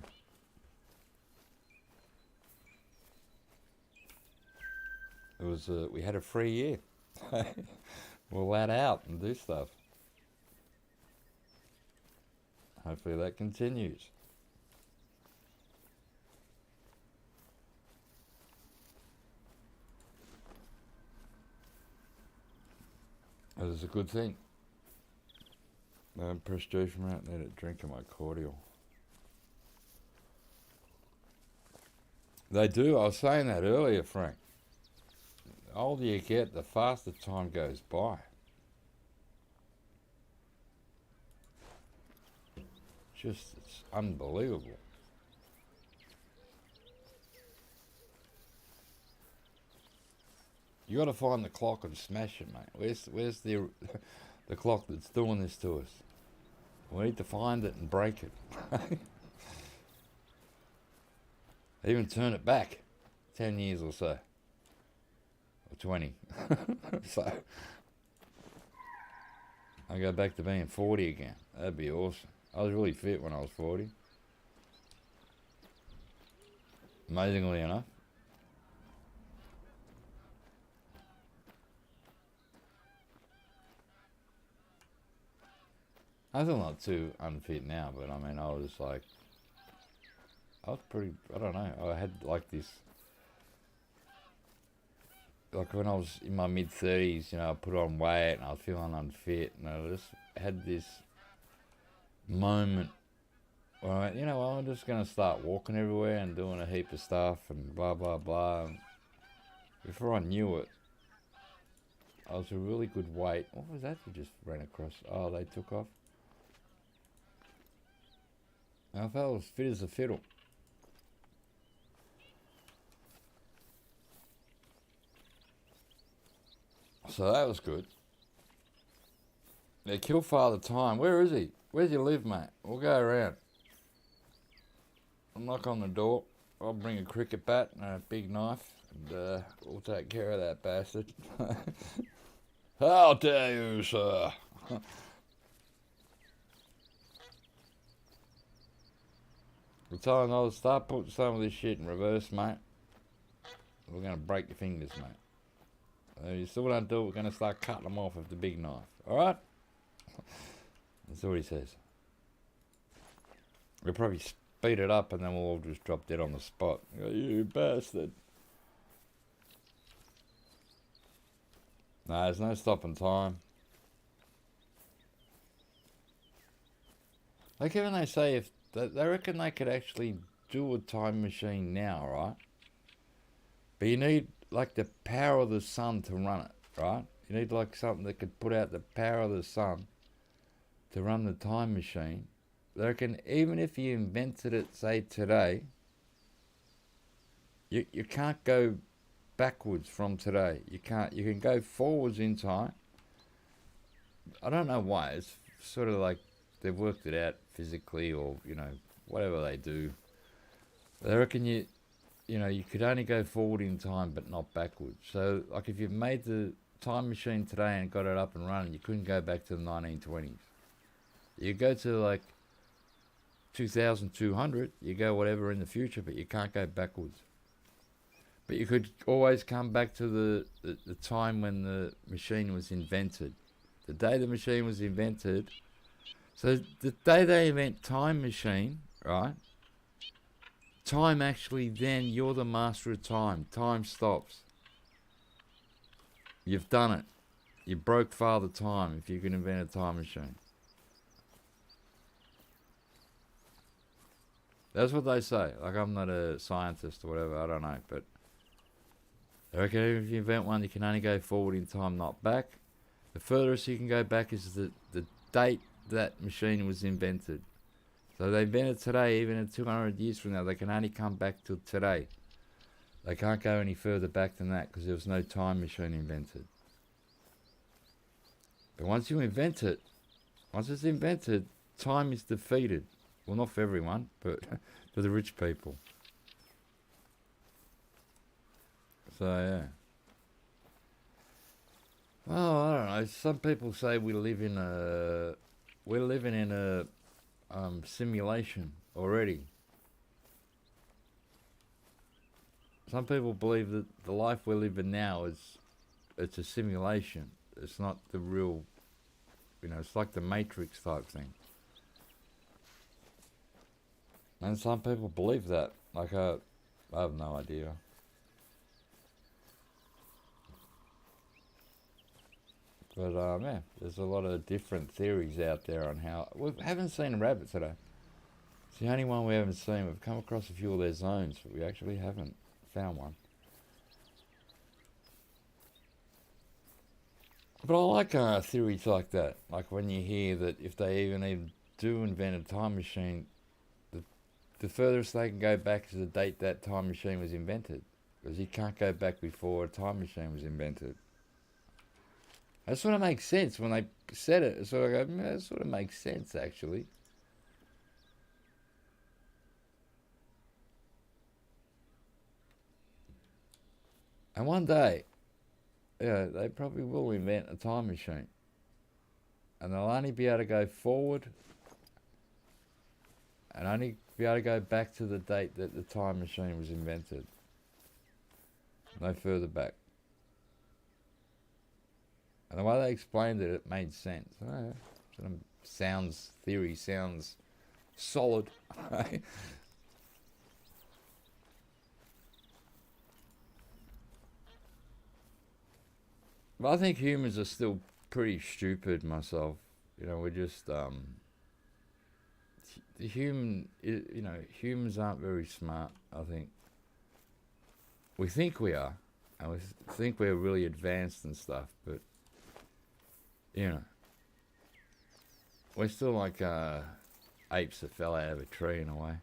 It was, we had a free year. We're allowed out and do stuff. Hopefully that continues. It's a good thing. Prestige from out there to drinking my cordial. They do. I was saying that earlier, Frank. The older you get, the faster time goes by. It's unbelievable. You got to find the clock and smash it, mate. Where's the the clock that's doing this to us? We need to find it and break it. Even turn it back 10 years or so, or 20. So I go back to being 40 again. That'd be awesome. I was really fit when I was 40. Amazingly enough. I feel not too unfit now, but I mean, I was pretty, I don't know, I had like this, like when I was in my mid-30s, you know, I put on weight and I was feeling unfit, and I just had this moment where I went, you know, well, I'm just going to start walking everywhere and doing a heap of stuff and blah, blah, blah. And before I knew it, I was a really good weight. What was that we just ran across? Oh, they took off. I felt as fit as a fiddle. So that was good. Yeah, kill Father Time. Where is he? Where do you live, mate? We'll go around. I'll knock on the door. I'll bring a cricket bat and a big knife, and we'll take care of that bastard. How dare you, sir? We're telling I'll start putting some of this shit in reverse, mate. We're going to break your fingers, mate. You still don't do it, we're going to start cutting them off with the big knife. Alright? That's what he says. We'll probably speed it up and then we'll all just drop dead on the spot. You bastard. No, there's no stopping time. Like even they say if they reckon they could actually do a time machine now, right? But you need like the power of the sun to run it, right? You need like something that could put out the power of the sun to run the time machine. They reckon even if you invented it, say today, you can't go backwards from today. You can't. You can go forwards in time. I don't know why. It's sort of like they've worked it out physically, or you know, whatever they do. They reckon you could only go forward in time but not backwards. So like if you made the time machine today and got it up and running, you couldn't go back to the 1920s. You go to like 2200, you go whatever in the future, but you can't go backwards. But you could always come back to the time when the machine was invented. The day the machine was invented. So the day they invent time machine, right? Time actually then, you're the master of time. Time stops. You've done it. You broke Father Time if you can invent a time machine. That's what they say. Like, I'm not a scientist or whatever, I don't know, but I reckon if you invent one, you can only go forward in time, not back. The furthest you can go back is the date that machine was invented. So they invented today, even in 200 years from now, they can only come back to today. They can't go any further back than that because there was no time machine invented. But once you invent it, once it's invented, time is defeated. Well, not for everyone, but for the rich people. So, yeah. Well, I don't know. Some people say we're living in a simulation already. Some people believe that the life we're living now it's a simulation. It's not the real, it's like the Matrix type thing. And some people believe that. Like, I have no idea. But yeah, there's a lot of different theories out there on how we haven't seen a rabbit today. It's the only one we haven't seen. We've come across a few of their zones, but we actually haven't found one. But I like theories like that. Like when you hear that if they even do invent a time machine, the furthest they can go back is the date that time machine was invented. Because you can't go back before a time machine was invented. That sort of makes sense. When they said it, so I go, that sort of makes sense, actually. And one day, yeah, they probably will invent a time machine. And they'll only be able to go forward and only be able to go back to the date that the time machine was invented. No further back. And the way they explained it, it made sense. Theory sounds solid. But I think humans are still pretty stupid myself. You know, we're just, humans aren't very smart, I think. We think we are, and we think we're really advanced and stuff, but we're still like apes that fell out of a tree in a way.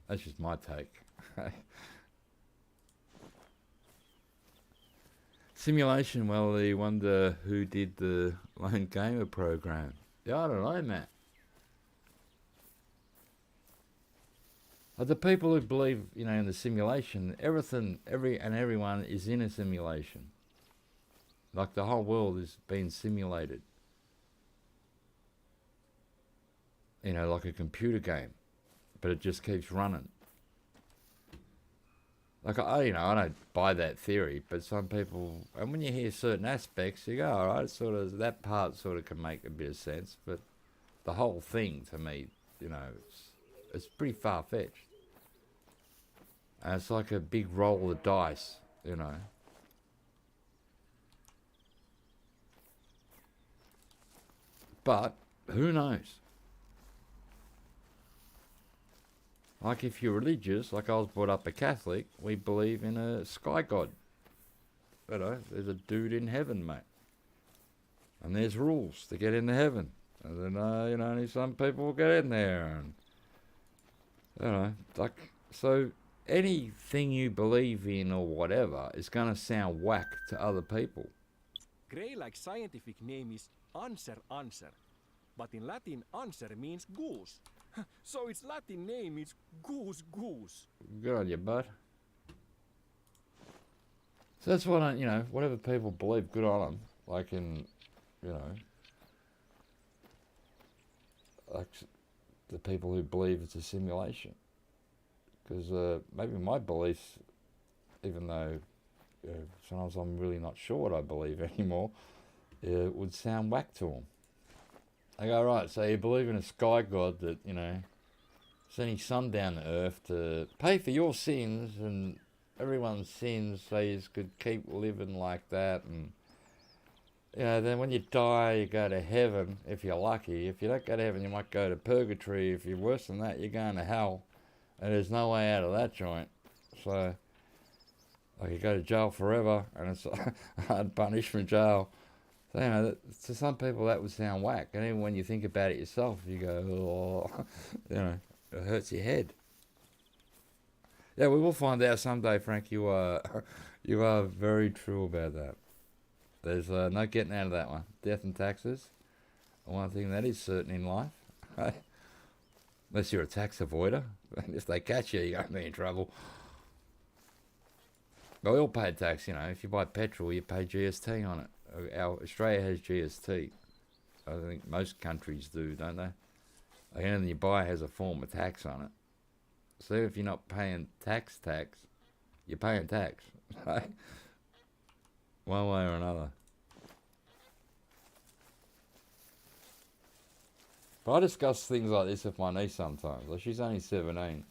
That's just my take. Simulation, well, you wonder who did the Lone Gamer program. Yeah, I don't know, Matt. But the people who believe, in the simulation, everyone is in a simulation. Like the whole world is being simulated. Like a computer game, but it just keeps running. Like I don't buy that theory, but some people, and when you hear certain aspects, you go, all right, that part sort of can make a bit of sense, but the whole thing to me, it's pretty far-fetched. And it's like a big roll of dice, But who knows? Like if you're religious, like I was brought up a Catholic, we believe in a sky god. There's a dude in heaven, mate. And there's rules to get into heaven. And then, only some people will get in there. And, so anything you believe in or whatever is going to sound whack to other people. Grey-like scientific name is Anser. But in Latin, Anser means goose. So its Latin name is goose. Good on you, bud. So that's what whatever people believe, good on them. Like in, like the people who believe it's a simulation. Because maybe my beliefs, even though sometimes I'm really not sure what I believe anymore, would sound whack to them. I go, right, so you believe in a sky god that, sending sun down to earth to pay for your sins and everyone's sins so you could keep living like that. And, then when you die, you go to heaven if you're lucky. If you don't go to heaven, you might go to purgatory. If you're worse than that, you're going to hell. And there's no way out of that joint. So, you go to jail forever and it's a hard punishment jail. So, to some people that would sound whack. And even when you think about it yourself, you go, oh, it hurts your head. Yeah, we will find out someday, Frank. You are very true about that. There's no getting out of that one. Death and taxes. One thing that is certain in life. Unless you're a tax avoider. If they catch you, you're going to be in trouble. But we all pay tax, If you buy petrol, you pay GST on it. Australia has GST. I think most countries do, don't they? Anything you buy has a form of tax on it. So if you're not paying tax, you're paying tax. One way or another. But I discuss things like this with my niece sometimes. She's only 17.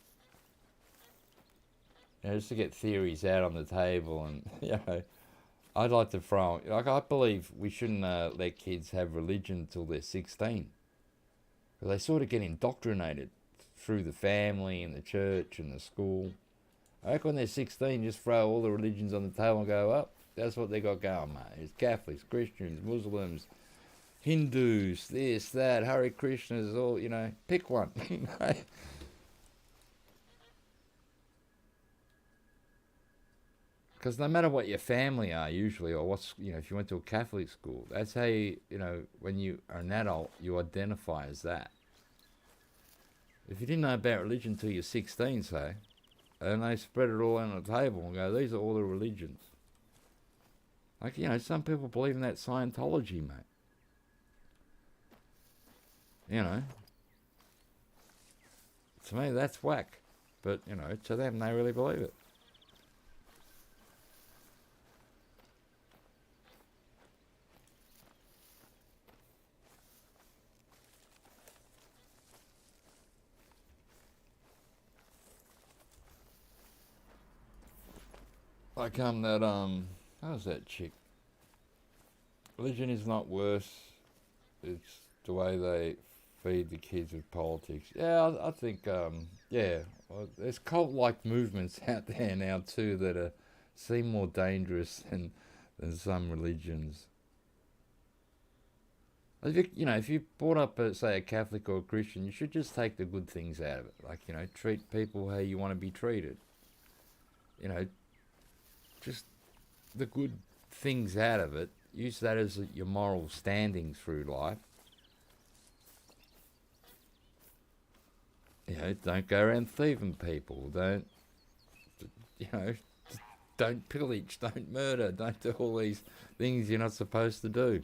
just to get theories out on the table, and I'd like to throw, like, I believe we shouldn't let kids have religion till they're 16, because they sort of get indoctrinated through the family and the church and the school. I reckon when they're 16, just throw all the religions on the table and go, up. That's what they got going, mate. It's Catholics, Christians, Muslims, Hindus, this, that, Hare Krishnas, all, pick one. Because no matter what your family are usually, or what's, if you went to a Catholic school, that's how you, when you are an adult, you identify as that. If you didn't know about religion until you're 16, say, and they spread it all on the table and go, these are all the religions. Like, some people believe in that Scientology, mate. To me, that's whack. But, to them, they really believe it. Like, how's that chick? Religion is not worse. It's the way they feed the kids with politics. Yeah, I think, well, there's cult-like movements out there now too that seem more dangerous than some religions. If you brought up, say, a Catholic or a Christian, you should just take the good things out of it. Like, treat people how you want to be treated. Just the good things out of it. Use that as your moral standing through life. Don't go around thieving people. Don't pillage. Don't murder. Don't do all these things you're not supposed to do.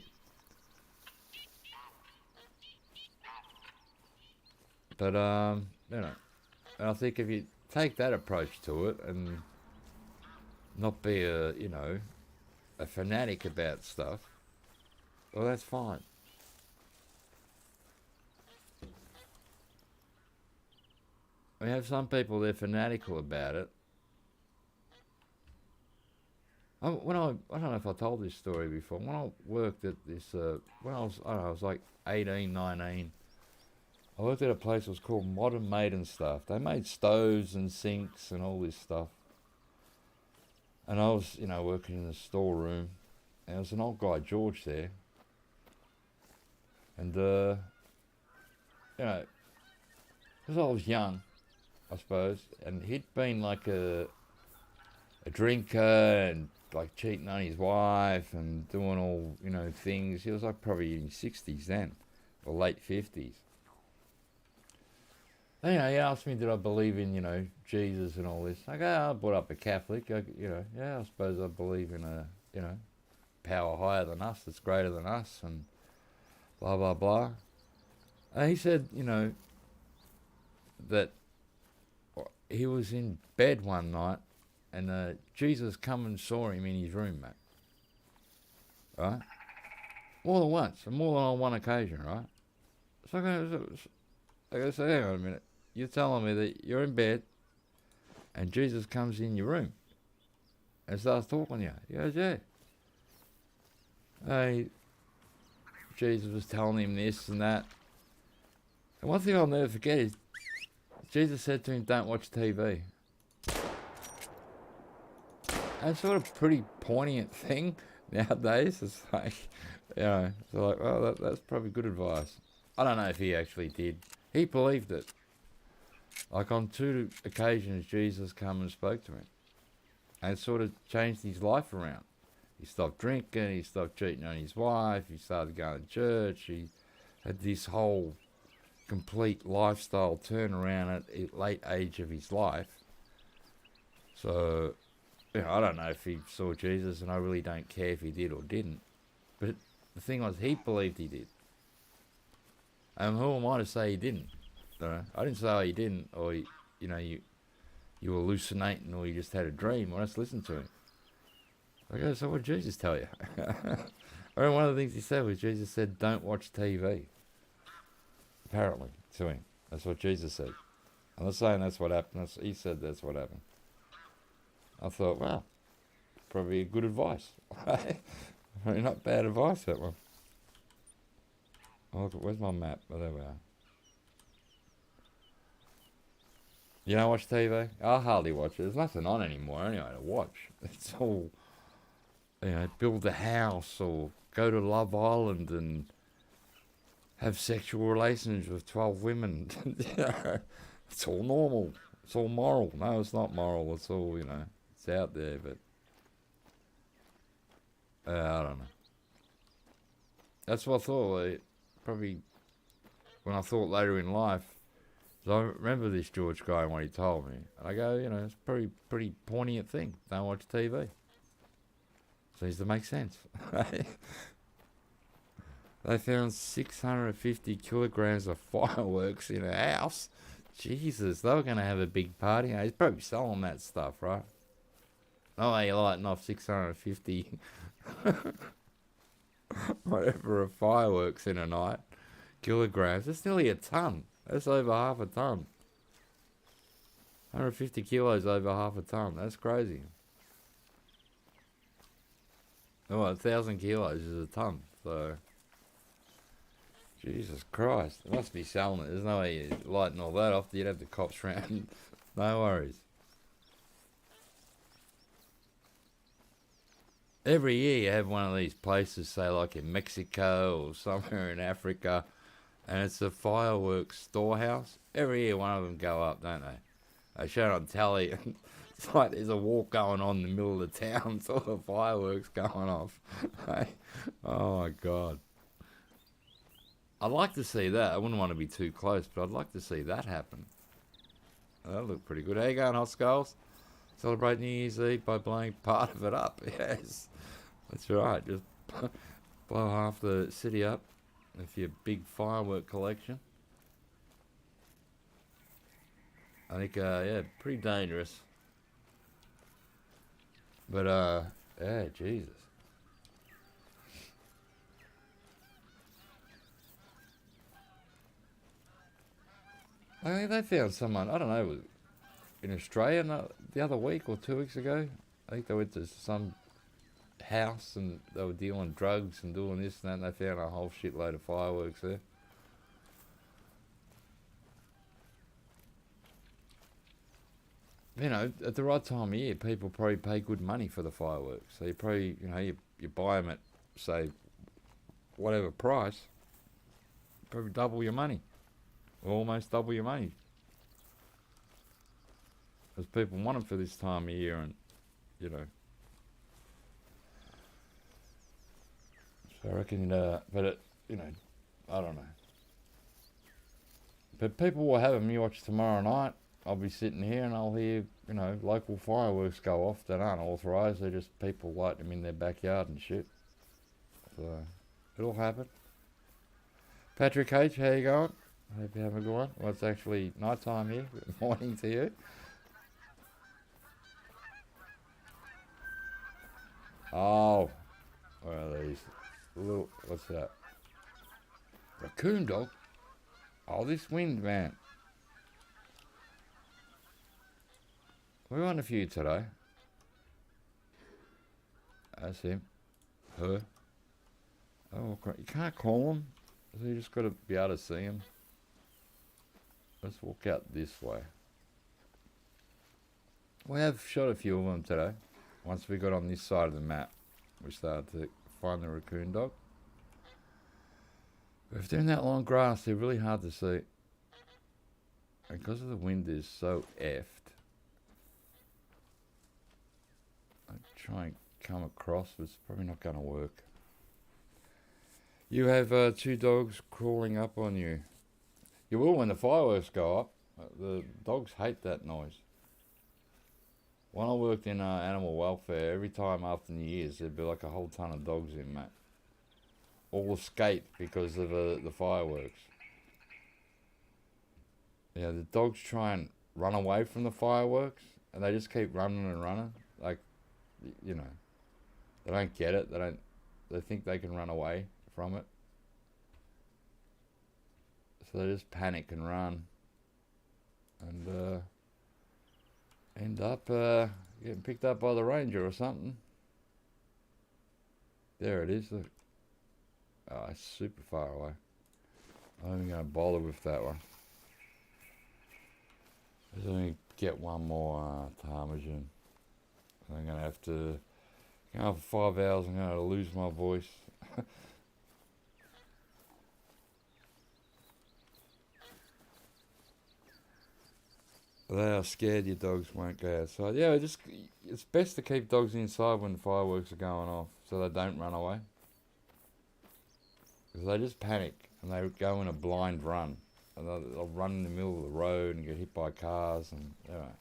But and I think if you take that approach to it and not be a fanatic about stuff, well, that's fine. We have some people, they're fanatical about it. I don't know if I told this story before. When I worked at this, when I was like 18, 19, I worked at a place that was called Modern Made and Stuff. They made stoves and sinks and all this stuff. And I was, working in the storeroom. And there was an old guy, George, there. And, because I was young, I suppose, and he'd been like a drinker and like cheating on his wife and doing all, things. He was like probably in his 60s then, or late 50s. And, he asked me, did I believe in, Jesus and all this. I go, I brought up a Catholic. I suppose I believe in a, power higher than us, that's greater than us, and blah, blah, blah. And he said, that he was in bed one night and Jesus come and saw him in his room, mate. Right? More than once, and more than on one occasion, right? So I go, so hang on a minute. You're telling me that you're in bed and Jesus comes in your room and starts talking to you. He goes, yeah. Jesus was telling him this and that. And one thing I'll never forget is Jesus said to him, don't watch TV. And it's sort of a pretty poignant thing nowadays. It's like, so like, well, that's probably good advice. I don't know if he actually did. He believed it. Like on 2 occasions, Jesus came and spoke to him. And it sort of changed his life around. He stopped drinking, he stopped cheating on his wife, he started going to church, he had this whole complete lifestyle turnaround at a late age of his life. So, I don't know if he saw Jesus, and I really don't care if he did or didn't. But the thing was, he believed he did. And who am I to say he didn't? I didn't say, oh, he didn't, or, you were hallucinating, or you just had a dream. Well, let's listen to him. I go, so what did Jesus tell you? I mean, one of the things he said was, Jesus said, don't watch TV. Apparently, to him. That's what Jesus said. I'm not saying that's what happened. He said that's what happened. I thought, well, probably good advice. Probably not bad advice, that one. Oh, look, where's my map? Oh, there we are. You don't watch TV? I hardly watch it. There's nothing on anymore anyway to watch. It's all, build a house or go to Love Island and have sexual relations with 12 women. It's all normal. It's all moral. No, it's not moral. It's all, it's out there, but I don't know. That's what I thought. Probably when I thought later in life, I remember this George guy and what he told me. And I go, it's a pretty poignant thing. Don't watch TV. Seems to make sense. They found 650 kilograms of fireworks in a house. Jesus, they were going to have a big party. He's probably selling that stuff, right? Oh, you're lighting off 650 whatever of fireworks in a night. Kilograms. That's nearly a ton. That's over half a ton. 150 kilos over half a ton. That's crazy. Oh, 1,000 kilos is a ton. So, Jesus Christ. They must be selling it. There's no way you're lighting all that off. You'd have the cops round. No worries. Every year you have one of these places, say like in Mexico or somewhere in Africa, and it's a fireworks storehouse. Every year one of them go up, don't they? They show it on telly, and it's like there's a walk going on in the middle of the town, it's all the fireworks going off. Oh my God. I'd like to see that. I wouldn't want to be too close, but I'd like to see that happen. That'll look pretty good. How you going, Hot Skulls? Celebrate New Year's Eve by blowing part of it up. Yes, that's right. Just blow half the city up with your big firework collection. I think, pretty dangerous. But, Jesus. I think they found someone, I don't know, in Australia the other week or 2 weeks ago. I think they went to some house and they were dealing drugs and doing this and that, and they found a whole shitload of fireworks there. At the right time of year, people probably pay good money for the fireworks. So you probably, you buy them at, say, whatever price, probably double your money. Or almost double your money. Because people want them for this time of year and, So I reckon, but I don't know. But people will have them. You watch tomorrow night. I'll be sitting here and I'll hear, local fireworks go off that aren't authorised. They're just people light them in their backyard and shit. So, it'll happen. Patrick H, how you going? I hope you have a good one. Well, it's actually night time here. Good morning to you. Oh, what are these? What's that? Raccoon dog? Oh, this wind, man. We're on a few today. That's him. Her. Oh, you can't call them. So you just got to be able to see them. Let's walk out this way. We have shot a few of them today. Once we got on this side of the map, we started to find the raccoon dog. But if they're in that long grass, they're really hard to see. And because of the wind is so effed, I try and come across, but it's probably not going to work. You have 2 dogs crawling up on you. You will when the fireworks go up. The dogs hate that noise. When I worked in animal welfare, every time after New Year's, there'd be like a whole ton of dogs in, mate. All escaped because of the fireworks. Yeah, the dogs try and run away from the fireworks, and they just keep running and running. Like, they don't get it. They think they can run away from it. So they just panic and run. And end up Getting picked up by the ranger or something. There it is. Look. Oh, it's super far away. I'm not even going to bother with that one. Let me get one more ptarmigan. I'm going to have to go for 5 hours. I'm going to lose my voice. They are scared your dogs won't go outside. Yeah, it's best to keep dogs inside when the fireworks are going off so they don't run away. Because they just panic and they go in a blind run. And they'll run in the middle of the road and get hit by cars and, you know.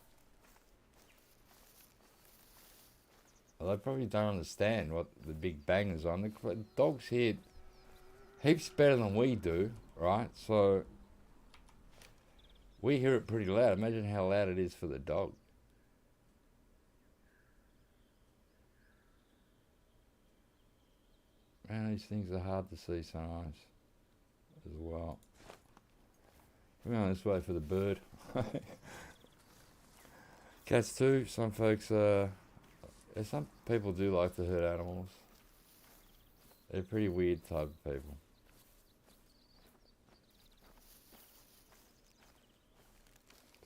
They probably don't understand what the big bang is on. The dogs hear heaps better than we do, right? So we hear it pretty loud. Imagine how loud it is for the dog. Man, these things are hard to see sometimes as well. We're going this way for the bird. Cats too. Some folks, some people do like to hurt animals. They're pretty weird type of people.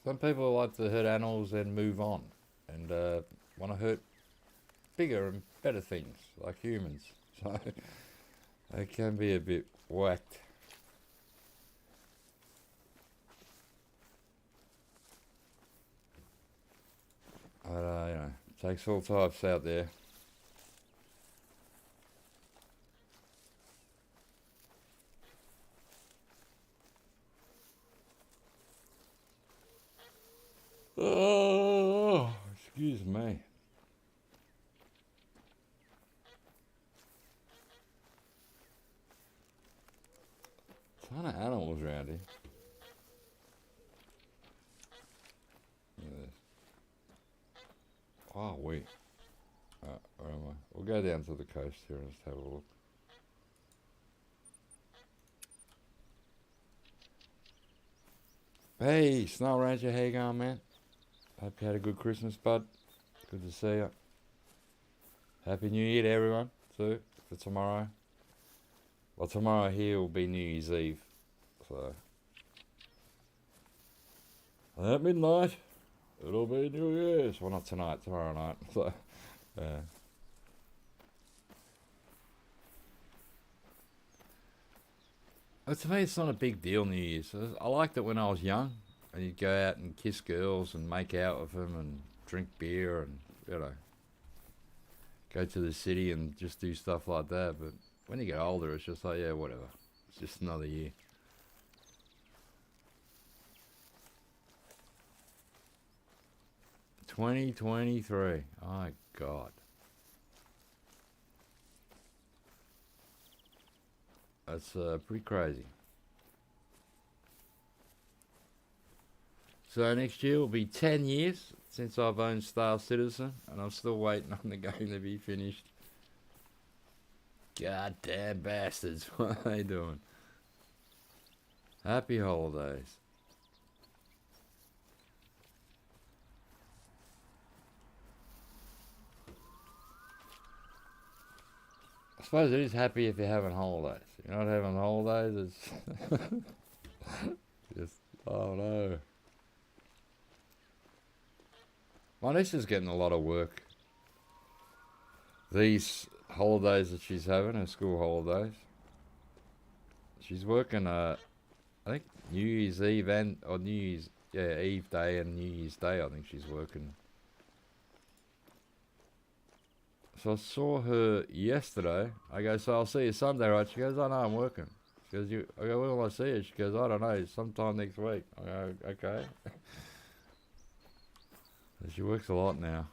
Some people like to hurt animals and move on and want to hurt bigger and better things like humans. So they can be a bit whacked. But, you know, it takes all types out there. Oh, excuse me. Ton of animals around here. Look at this. Oh, wait. Where am I? We'll go down to the coast here and just have a look. Hey, Snow Ranger, how you going, man? Hope you had a good Christmas, bud. Good to see you. Happy New Year to everyone, too, for tomorrow. Well, tomorrow here will be New Year's Eve, so. And at midnight, it'll be New Year's. Well, not tonight, tomorrow night. So, yeah. But to me, it's not a big deal, New Year's. I liked it when I was young, and you'd go out and kiss girls and make out with them and drink beer and, you know, go to the city and just do stuff like that. But when you get older, it's just like, yeah, whatever. It's just another year. $2023. Oh, my God. That's pretty crazy. So next year will be 10 years since I've owned Star Citizen, and I'm still waiting on the game to be finished. Goddamn bastards, what are they doing? Happy holidays. I suppose it is happy if you're having holidays. If you're not having holidays, it's just, oh no. My niece is getting a lot of work. These holidays that she's having, her school holidays. She's working, I think New Year's Eve Eve Day and New Year's Day, I think she's working. So I saw her yesterday. I go, so I'll see you Sunday, right? She goes, oh no, I'm working. She goes, I go, when will I see you? She goes, I don't know, sometime next week. I go, okay. So she works a lot now.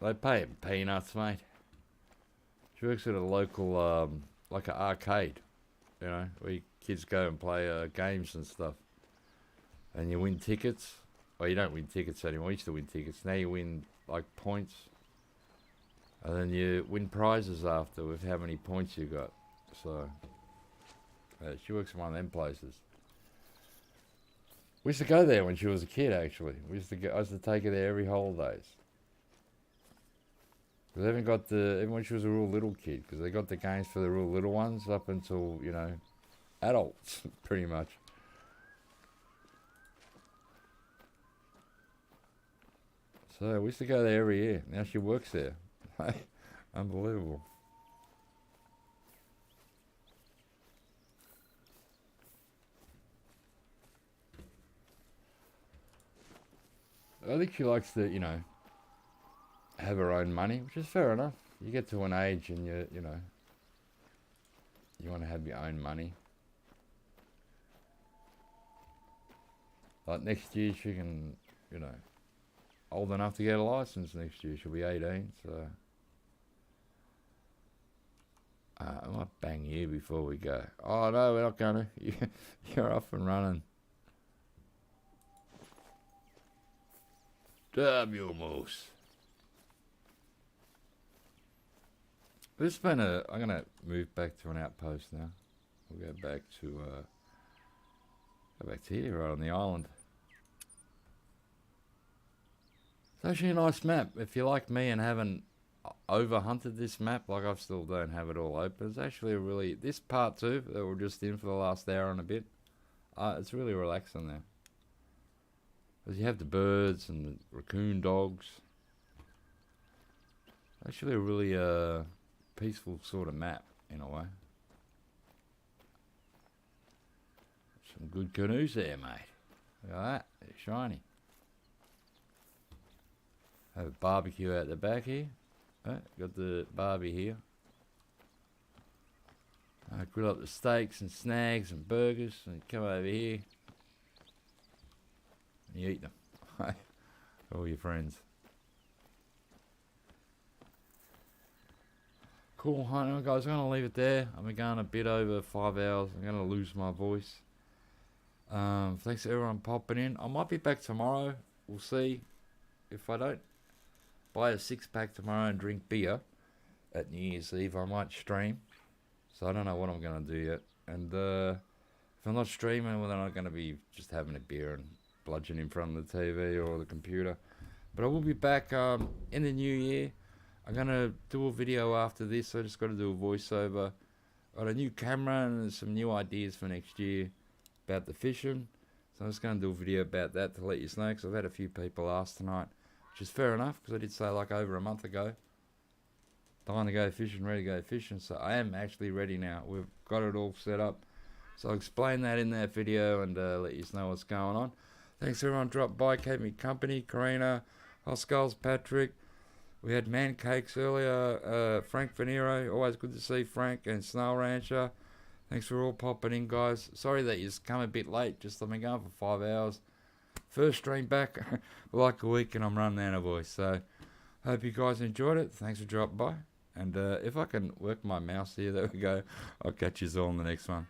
They pay her peanuts, mate. She works at a local, like an arcade, you know, where kids go and play games and stuff. And you win tickets. Well, you don't win tickets anymore. You used to win tickets. Now you win, like, points. And then you win prizes after with how many points you got. So, she works in one of them places. We used to go there when she was a kid, actually. I used to take her there every holidays. They haven't got even when she was a real little kid, because they got the games for the real little ones up until, you know, adults, pretty much. So we used to go there every year. Now she works there. Unbelievable. I think she likes to, you know, have her own money, which is fair enough. You get to an age and you know, you want to have your own money. Like next year she can, you know, old enough to get a license next year. She'll be 18, so I might bang you before we go. Oh no, we're not going to. You're off and running. Damn you, moose. This has been I'm gonna move back to an outpost now. We'll go back to here, right on the island. It's actually a nice map. If you like me and haven't over-hunted this map, like I still don't have it all open, it's actually a really, this part 2 that we're just in for the last hour and a bit, it's really relaxing there. Because you have the birds and the raccoon dogs. Actually a really peaceful sort of map, in a way. Some good canoes there, mate. Look at that, they're shiny. Have a barbecue out the back here. Got the barbie here. Grill up the steaks and snags and burgers and come over here. And you eat them. All your friends. Cool, anyway, guys, I'm going to leave it there. I'm going a bit over 5 hours. I'm going to lose my voice. Thanks to everyone popping in. I might be back tomorrow. We'll see. If I don't buy a 6-pack tomorrow and drink beer at New Year's Eve, I might stream. So I don't know what I'm going to do yet. And if I'm not streaming, well, then I'm going to be just having a beer and bludgeon in front of the TV or the computer. But I will be back in the new year. I'm going to do a video after this. I just got to do a voiceover. Got a new camera and some new ideas for next year about the fishing. So I'm just going to do a video about that to let you know, because I've had a few people ask tonight, which is fair enough, because I did say like over a month ago, dying to go fishing, ready to go fishing. So I am actually ready now. We've got it all set up. So I'll explain that in that video and let you know what's going on. Thanks everyone dropped by, kept me company. Karina, Hoskulls, Patrick. We had Man Cakes earlier. Frank Venero, always good to see Frank, and Snail Rancher. Thanks for all popping in, guys. Sorry that you've come a bit late. Just I've been going for 5 hours. First stream back for like a week and I'm running out of voice. So hope you guys enjoyed it. Thanks for dropping by. And if I can work my mouse here, there we go. I'll catch you all in the next one.